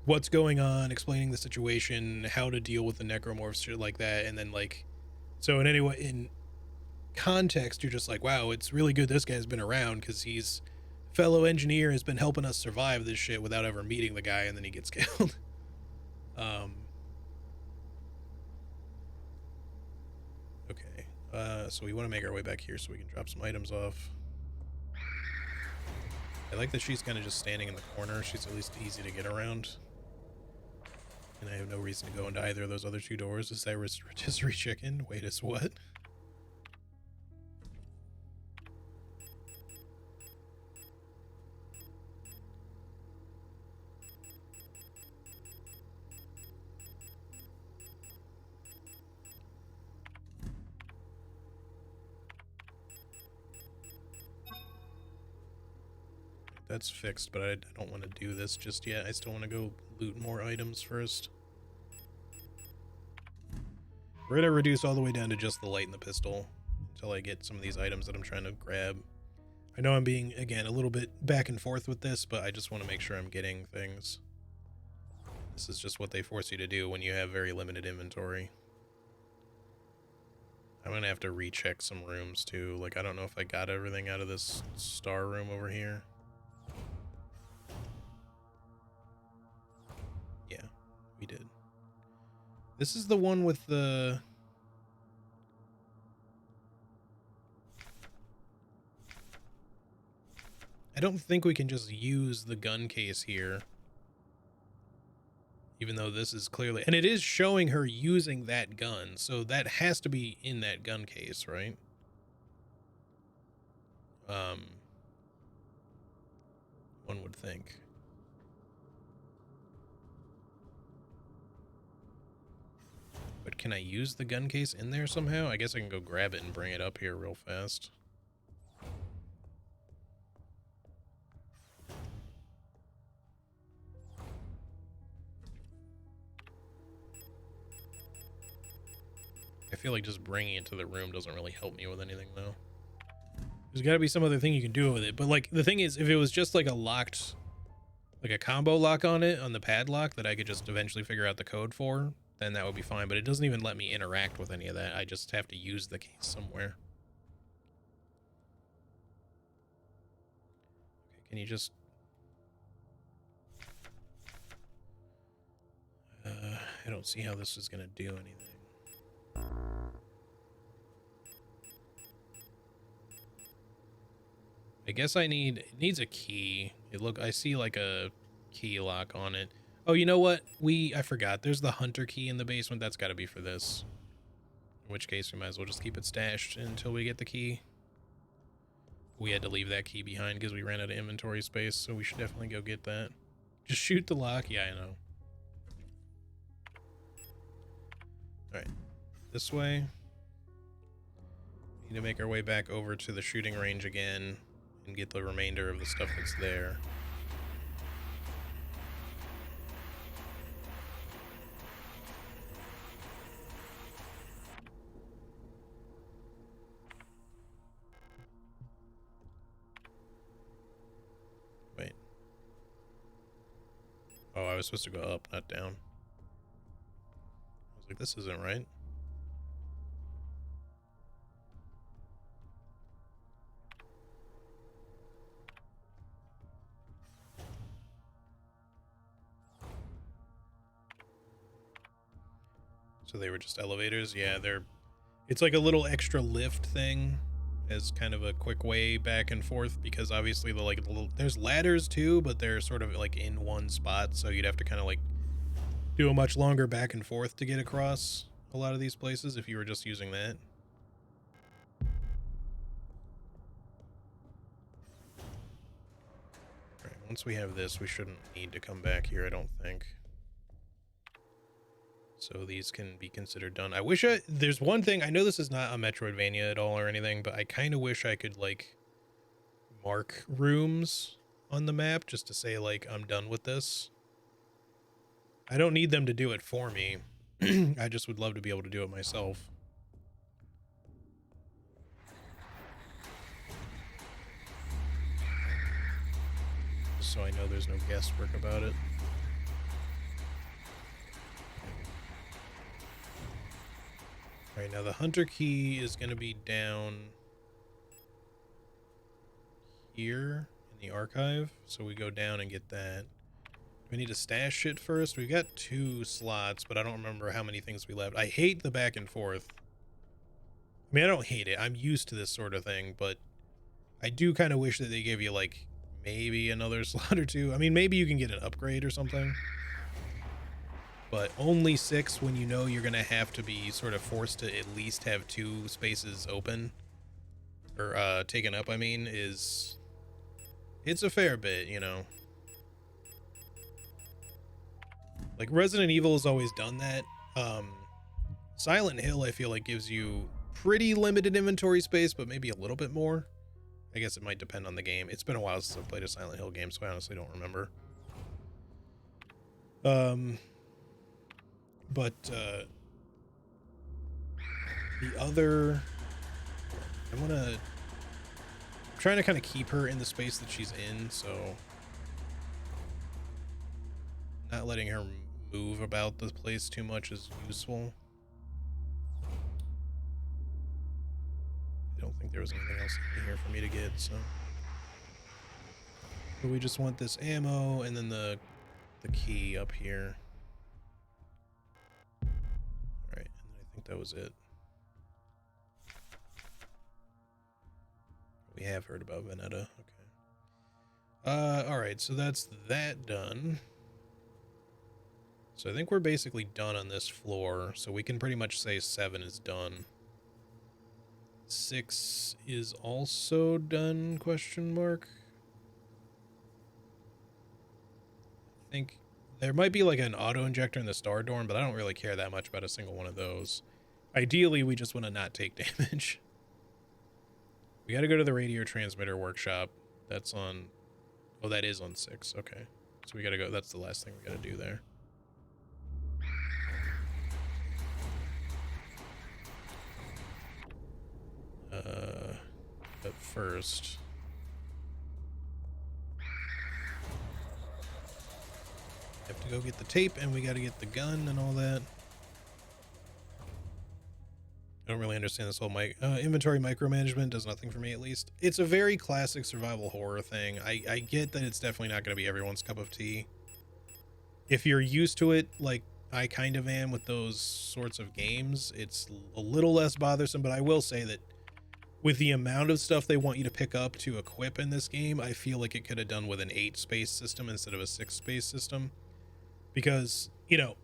what's going on, explaining the situation, how to deal with the necromorphs, shit like that. And then like, so in context, you're just like, wow, it's really good this guy's been around, because he's fellow engineer, has been helping us survive this shit without ever meeting the guy, and then he gets killed. Okay, so we want to make our way back here so we can drop some items off. I like that she's kind of just standing in the corner. She's at least easy to get around. And I have no reason to go into either of those other two doors. Is that rotisserie chicken? Wait, it's what? That's fixed, but I don't want to do this just yet. I still want to go loot more items first. We're gonna reduce all the way down to just the light and the pistol until I get some of these items that I'm trying to grab. I know I'm being, again, a little bit back and forth with this, but I just want to make sure I'm getting things. This is just what they force you to do when you have very limited inventory. I'm gonna have to recheck some rooms too. Like, I don't know if I got everything out of this star room over here. Yeah, we did. This is the one with the... I don't think we can just use the gun case here. Even though this is clearly... And it is showing her using that gun, so that has to be in that gun case, right? One would think. But can I use the gun case in there somehow? I guess I can go grab it and bring it up here real fast. I feel like just bringing it to the room doesn't really help me with anything, though. There's got to be some other thing you can do with it. But, like, the thing is, if it was just, like, a locked... like a combo lock on it, on the padlock, that I could just eventually figure out the code for, then that would be fine. But it doesn't even let me interact with any of that. I just have to use the case somewhere. Okay, can you just... I don't see how this is going to do anything. I guess it needs a key. I see like a key lock on it. Oh, you know what? I forgot. There's the hunter key in the basement. That's got to be for this. In which case, we might as well just keep it stashed until we get the key. We had to leave that key behind because we ran out of inventory space, so we should definitely go get that. Just shoot the lock. Yeah, I know. Alright. This way. We need to make our way back over to the shooting range again and get the remainder of the stuff that's there. Wait. Oh, I was supposed to go up, not down. I was like, this isn't right. So they were just elevators? Yeah, it's like a little extra lift thing as kind of a quick way back and forth, because obviously there's ladders too, but they're sort of like in one spot, so you'd have to kind of like do a much longer back and forth to get across a lot of these places if you were just using that. Alright, once we have this, we shouldn't need to come back here, I don't think. So these can be considered done. There's one thing, I know this is not a Metroidvania at all or anything, but I kind of wish I could, like, mark rooms on the map just to say, like, I'm done with this. I don't need them to do it for me. I just would love to be able to do it myself. So I know there's no guesswork about it. Alright, now the hunter key is going to be down here in the archive. So we go down and get that. We need to stash it first. We got 2 slots, but I don't remember how many things we left. I hate the back and forth. I mean, I don't hate it. I'm used to this sort of thing, but I do kind of wish that they gave you, like, maybe another slot or 2. I mean, maybe you can get an upgrade or something. But only 6 when you know you're going to have to be sort of forced to at least have 2 spaces open. Or, taken up, I mean, it's a fair bit, you know. Like, Resident Evil has always done that. Silent Hill, I feel like, gives you pretty limited inventory space, but maybe a little bit more. I guess it might depend on the game. It's been a while since I've played a Silent Hill game, so I honestly don't remember. But the other... I'm trying to kind of keep her in the space that she's in, so... not letting her move about the place too much is useful. I don't think there was anything else in here for me to get, so... but we just want this ammo and then the key up here. Alright, and then I think that was it. We have heard about Veneta, okay. Alright, so that's that done. So I think we're basically done on this floor, so we can pretty much say 7 is done. 6 is also done, question mark? I think there might be like an auto-injector in the star dorm, but I don't really care that much about a single one of those. Ideally, we just want to not take damage. We got to go to the radio transmitter workshop. That's on... oh, that is on 6, okay. So we got to go, that's the last thing we got to do there. But first, have to go get the tape, and we got to get the gun and all that. I don't really understand this whole inventory micromanagement. Does nothing for me, at least. It's a very classic survival horror thing. I get that it's definitely not going to be everyone's cup of tea. If you're used to it, like I kind of am with those sorts of games, it's a little less bothersome, but I will say that with the amount of stuff they want you to pick up to equip in this game, I feel like it could have done with an 8-space system instead of a 6-space system. Because, you know,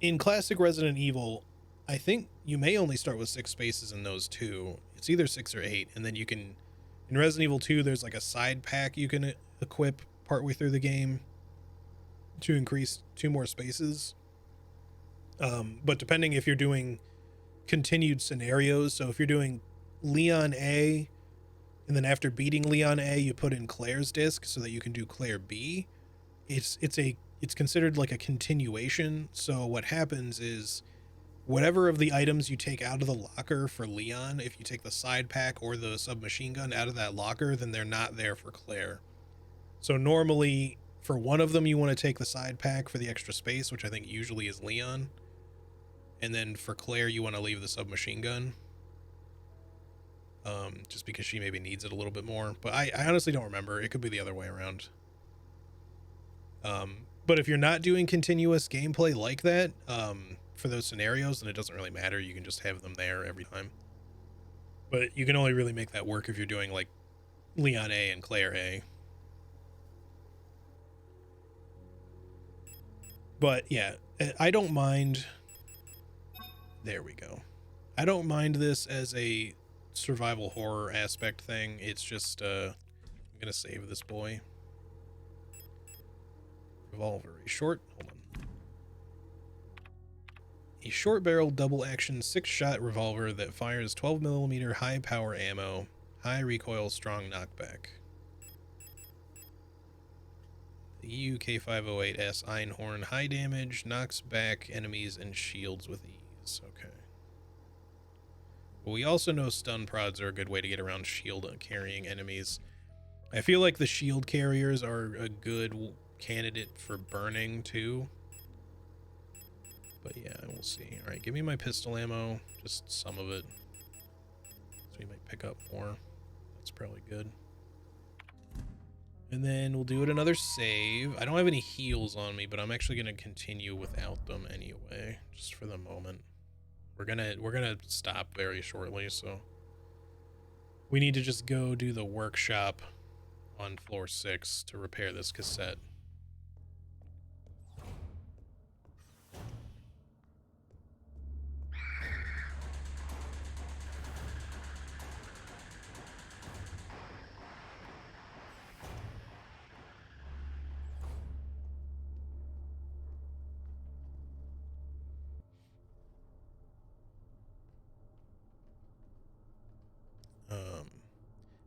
in classic Resident Evil, I think you may only start with 6 spaces in those two. It's either 6 or 8, and then you can, in Resident Evil 2, there's like a side pack you can equip partway through the game to increase 2 more spaces. But depending if you're doing continued scenarios, so if you're doing Leon A, and then after beating Leon A, you put in Claire's disc so that you can do Claire B, it's considered like a continuation. So what happens is, whatever of the items you take out of the locker for Leon, if you take the side pack or the submachine gun out of that locker, then they're not there for Claire. So normally, for one of them, you want to take the side pack for the extra space, which I think usually is Leon. And then for Claire, you want to leave the submachine gun. Just because she maybe needs it a little bit more. But I honestly don't remember. It could be the other way around. But if you're not doing continuous gameplay like that, for those scenarios, then it doesn't really matter. You can just have them there every time. But you can only really make that work if you're doing like Leon A and Claire A. But yeah, I don't mind. There we go. I don't mind this as a survival horror aspect thing. It's just, I'm going to save this boy. Revolver. Hold on. A short-barreled double-action 6-shot revolver that fires 12mm high-power ammo, high recoil, strong knockback. The UK508S Einhorn, high damage, knocks back enemies and shields with ease. Okay. But we also know stun prods are a good way to get around shield carrying enemies. I feel like the shield carriers are a good candidate for burning too. But yeah, we'll see. Alright, give me my pistol ammo, just some of it. So we might pick up more. That's probably good. And then we'll do it another save. I don't have any heals on me, but I'm actually gonna continue without them anyway, just for the moment. We're gonna stop very shortly, so we need to just go do the workshop on floor 6 to repair this cassette.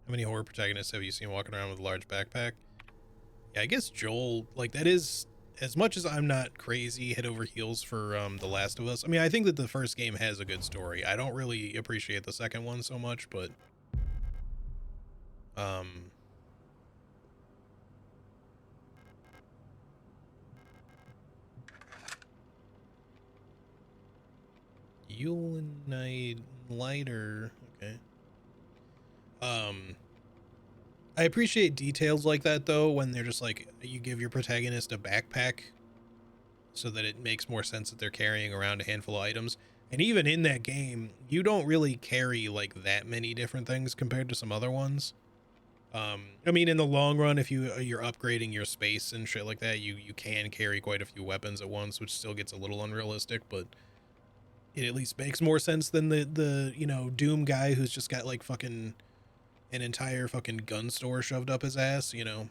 How many horror protagonists have you seen walking around with a large backpack? Yeah, I guess Joel, like, that is, as much as I'm not crazy head over heels for The Last of Us. I mean, I think that the first game has a good story. I don't really appreciate the second one so much, but Eulenite lighter. Okay. I appreciate details like that though, when they're just like, you give your protagonist a backpack so that it makes more sense that they're carrying around a handful of items. And even in that game, you don't really carry like that many different things compared to some other ones. I mean, in the long run, if you're upgrading your space and shit like that, you can carry quite a few weapons at once, which still gets a little unrealistic, but it at least makes more sense than the you know, Doom guy who's just got like fucking an entire fucking gun store shoved up his ass, you know.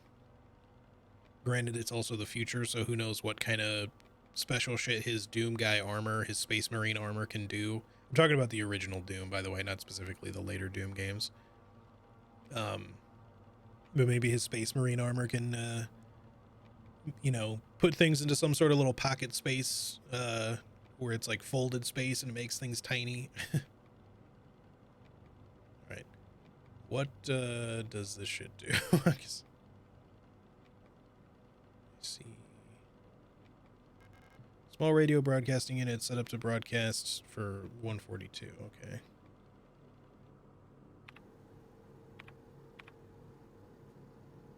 Granted, it's also the future, so who knows what kind of special shit his Doom guy armor, his Space Marine armor can do. I'm talking about the original Doom, by the way, not specifically the later Doom games. But maybe his Space Marine armor can, you know, put things into some sort of little pocket space, where it's like folded space and it makes things tiny. All right. What does this shit do? Let's see. Small radio broadcasting unit set up to broadcast for 142. Okay.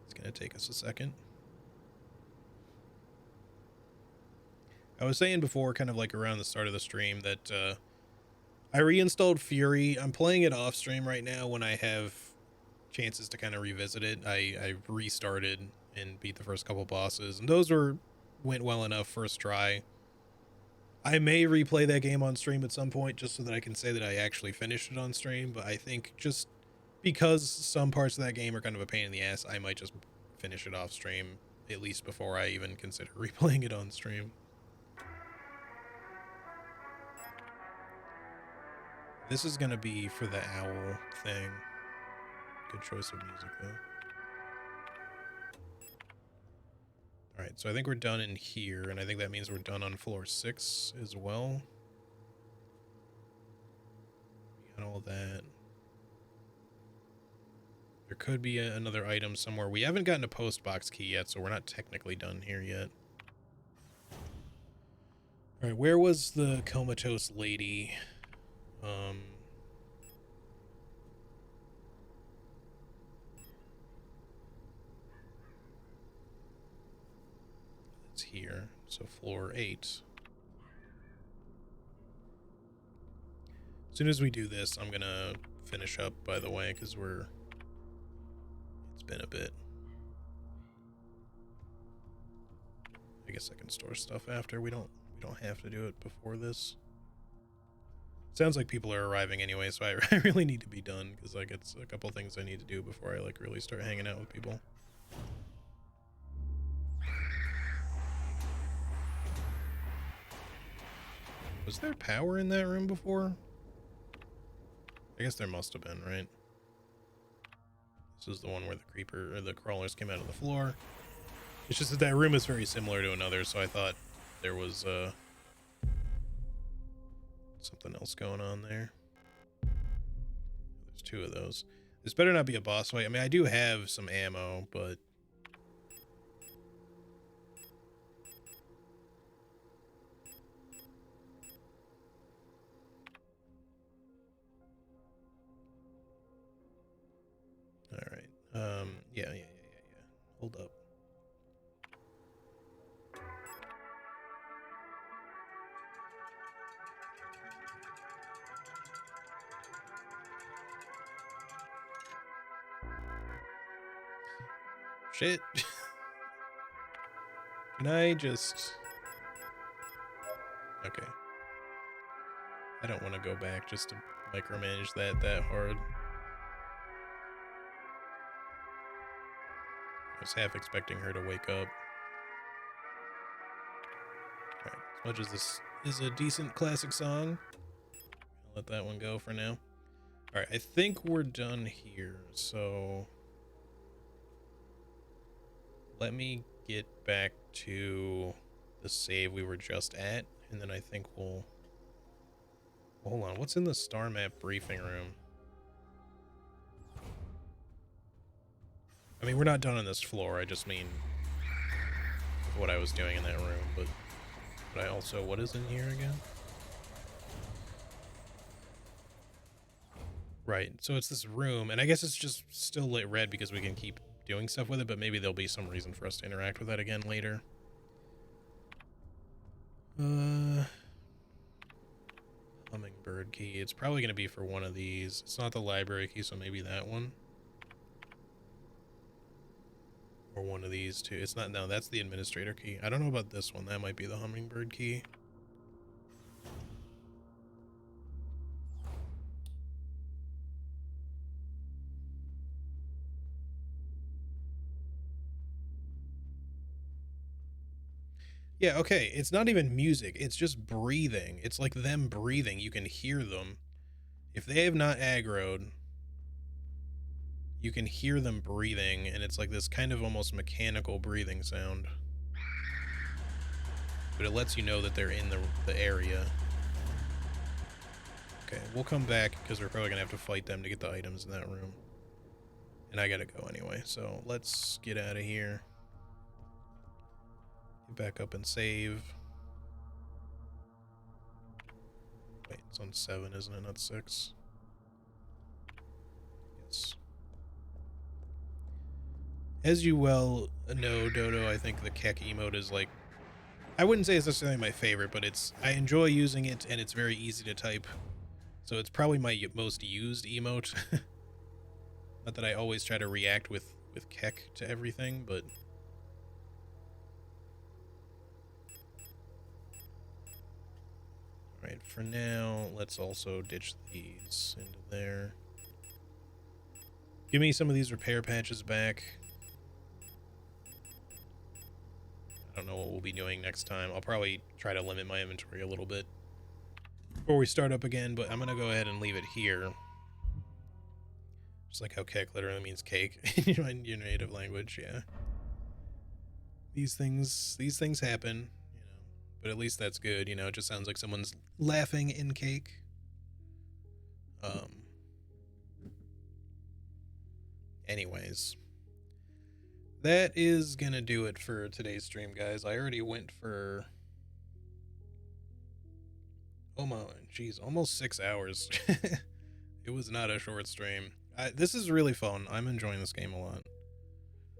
It's going to take us a second. I was saying before, kind of like around the start of the stream, that I reinstalled Fury. I'm playing it off stream right now when I have chances to kind of revisit it. I restarted and beat the first couple bosses, and those went well enough first try. I may replay that game on stream at some point just so that I can say that I actually finished it on stream, but I think just because some parts of that game are kind of a pain in the ass, I might just finish it off stream, at least before I even consider replaying it on stream. This is going to be for the owl thing. Good choice of music, though. Alright, so I think we're done in here, and I think that means we're done on floor 6 as well. We got all that. There could be another item somewhere. We haven't gotten a post box key yet, so we're not technically done here yet. Alright, where was the comatose lady? It's here, so floor 8. As soon as we do this, I'm gonna finish up, by the way, because it's been a bit. I guess I can store stuff after. We don't have to do it before this. Sounds like people are arriving anyway, so I really need to be done, because like it's a couple things I need to do before I like really start hanging out with people. Was there power in that room before? I guess there must have been, right? This is the one where the creeper or the crawlers came out of the floor. It's just that room is very similar to another, so I thought there was something else going on there. There's 2 of those. This better not be a boss fight. I mean, I do have some ammo, but all right. Yeah. Hold up. Shit. Can I just... Okay. I don't want to go back just to micromanage that hard. I was half expecting her to wake up. Alright, as much as this is a decent classic song, I'll let that one go for now. Alright, I think we're done here, so... Let me get back to the save we were just at, and then I think we'll... Hold on, what's in the star map briefing room? I mean, we're not done on this floor, I just mean what I was doing in that room, but I also... What is in here again? Right, so it's this room, and I guess it's just still lit red because we can keep doing stuff with it, but maybe there'll be some reason for us to interact with that again later. Hummingbird key. It's probably going to be for one of these. It's not the library key, so maybe that one. Or one of these two. It's not... No, that's the administrator key. I don't know about this one. That might be the hummingbird key. Yeah, okay, it's not even music, it's just breathing. It's like them breathing, you can hear them. If they have not aggroed, you can hear them breathing, and it's like this kind of almost mechanical breathing sound. But it lets you know that they're in the area. Okay, we'll come back, because we're probably going to have to fight them to get the items in that room. And I gotta go anyway, so let's get out of here. Get back up and save. Wait, it's on 7, isn't it? Not 6. Yes. As you well know, Dodo, I think the Keck emote is like, I wouldn't say it's necessarily my favorite, but I enjoy using it, and it's very easy to type. So it's probably my most used emote. Not that I always try to react with Keck to everything, but... Alright, for now, let's also ditch these into there. Give me some of these repair patches back. I don't know what we'll be doing next time. I'll probably try to limit my inventory a little bit before we start up again, but I'm going to go ahead and leave it here. Just like how Keck literally means cake in your native language, yeah. These things happen, you know, but at least that's good, you know. It just sounds like someone's laughing in cake. Anyways, that is gonna do it for today's stream, guys. I already went for, oh my jeez, almost 6 hours. It was not a short stream. This is really fun. I'm enjoying this game a lot.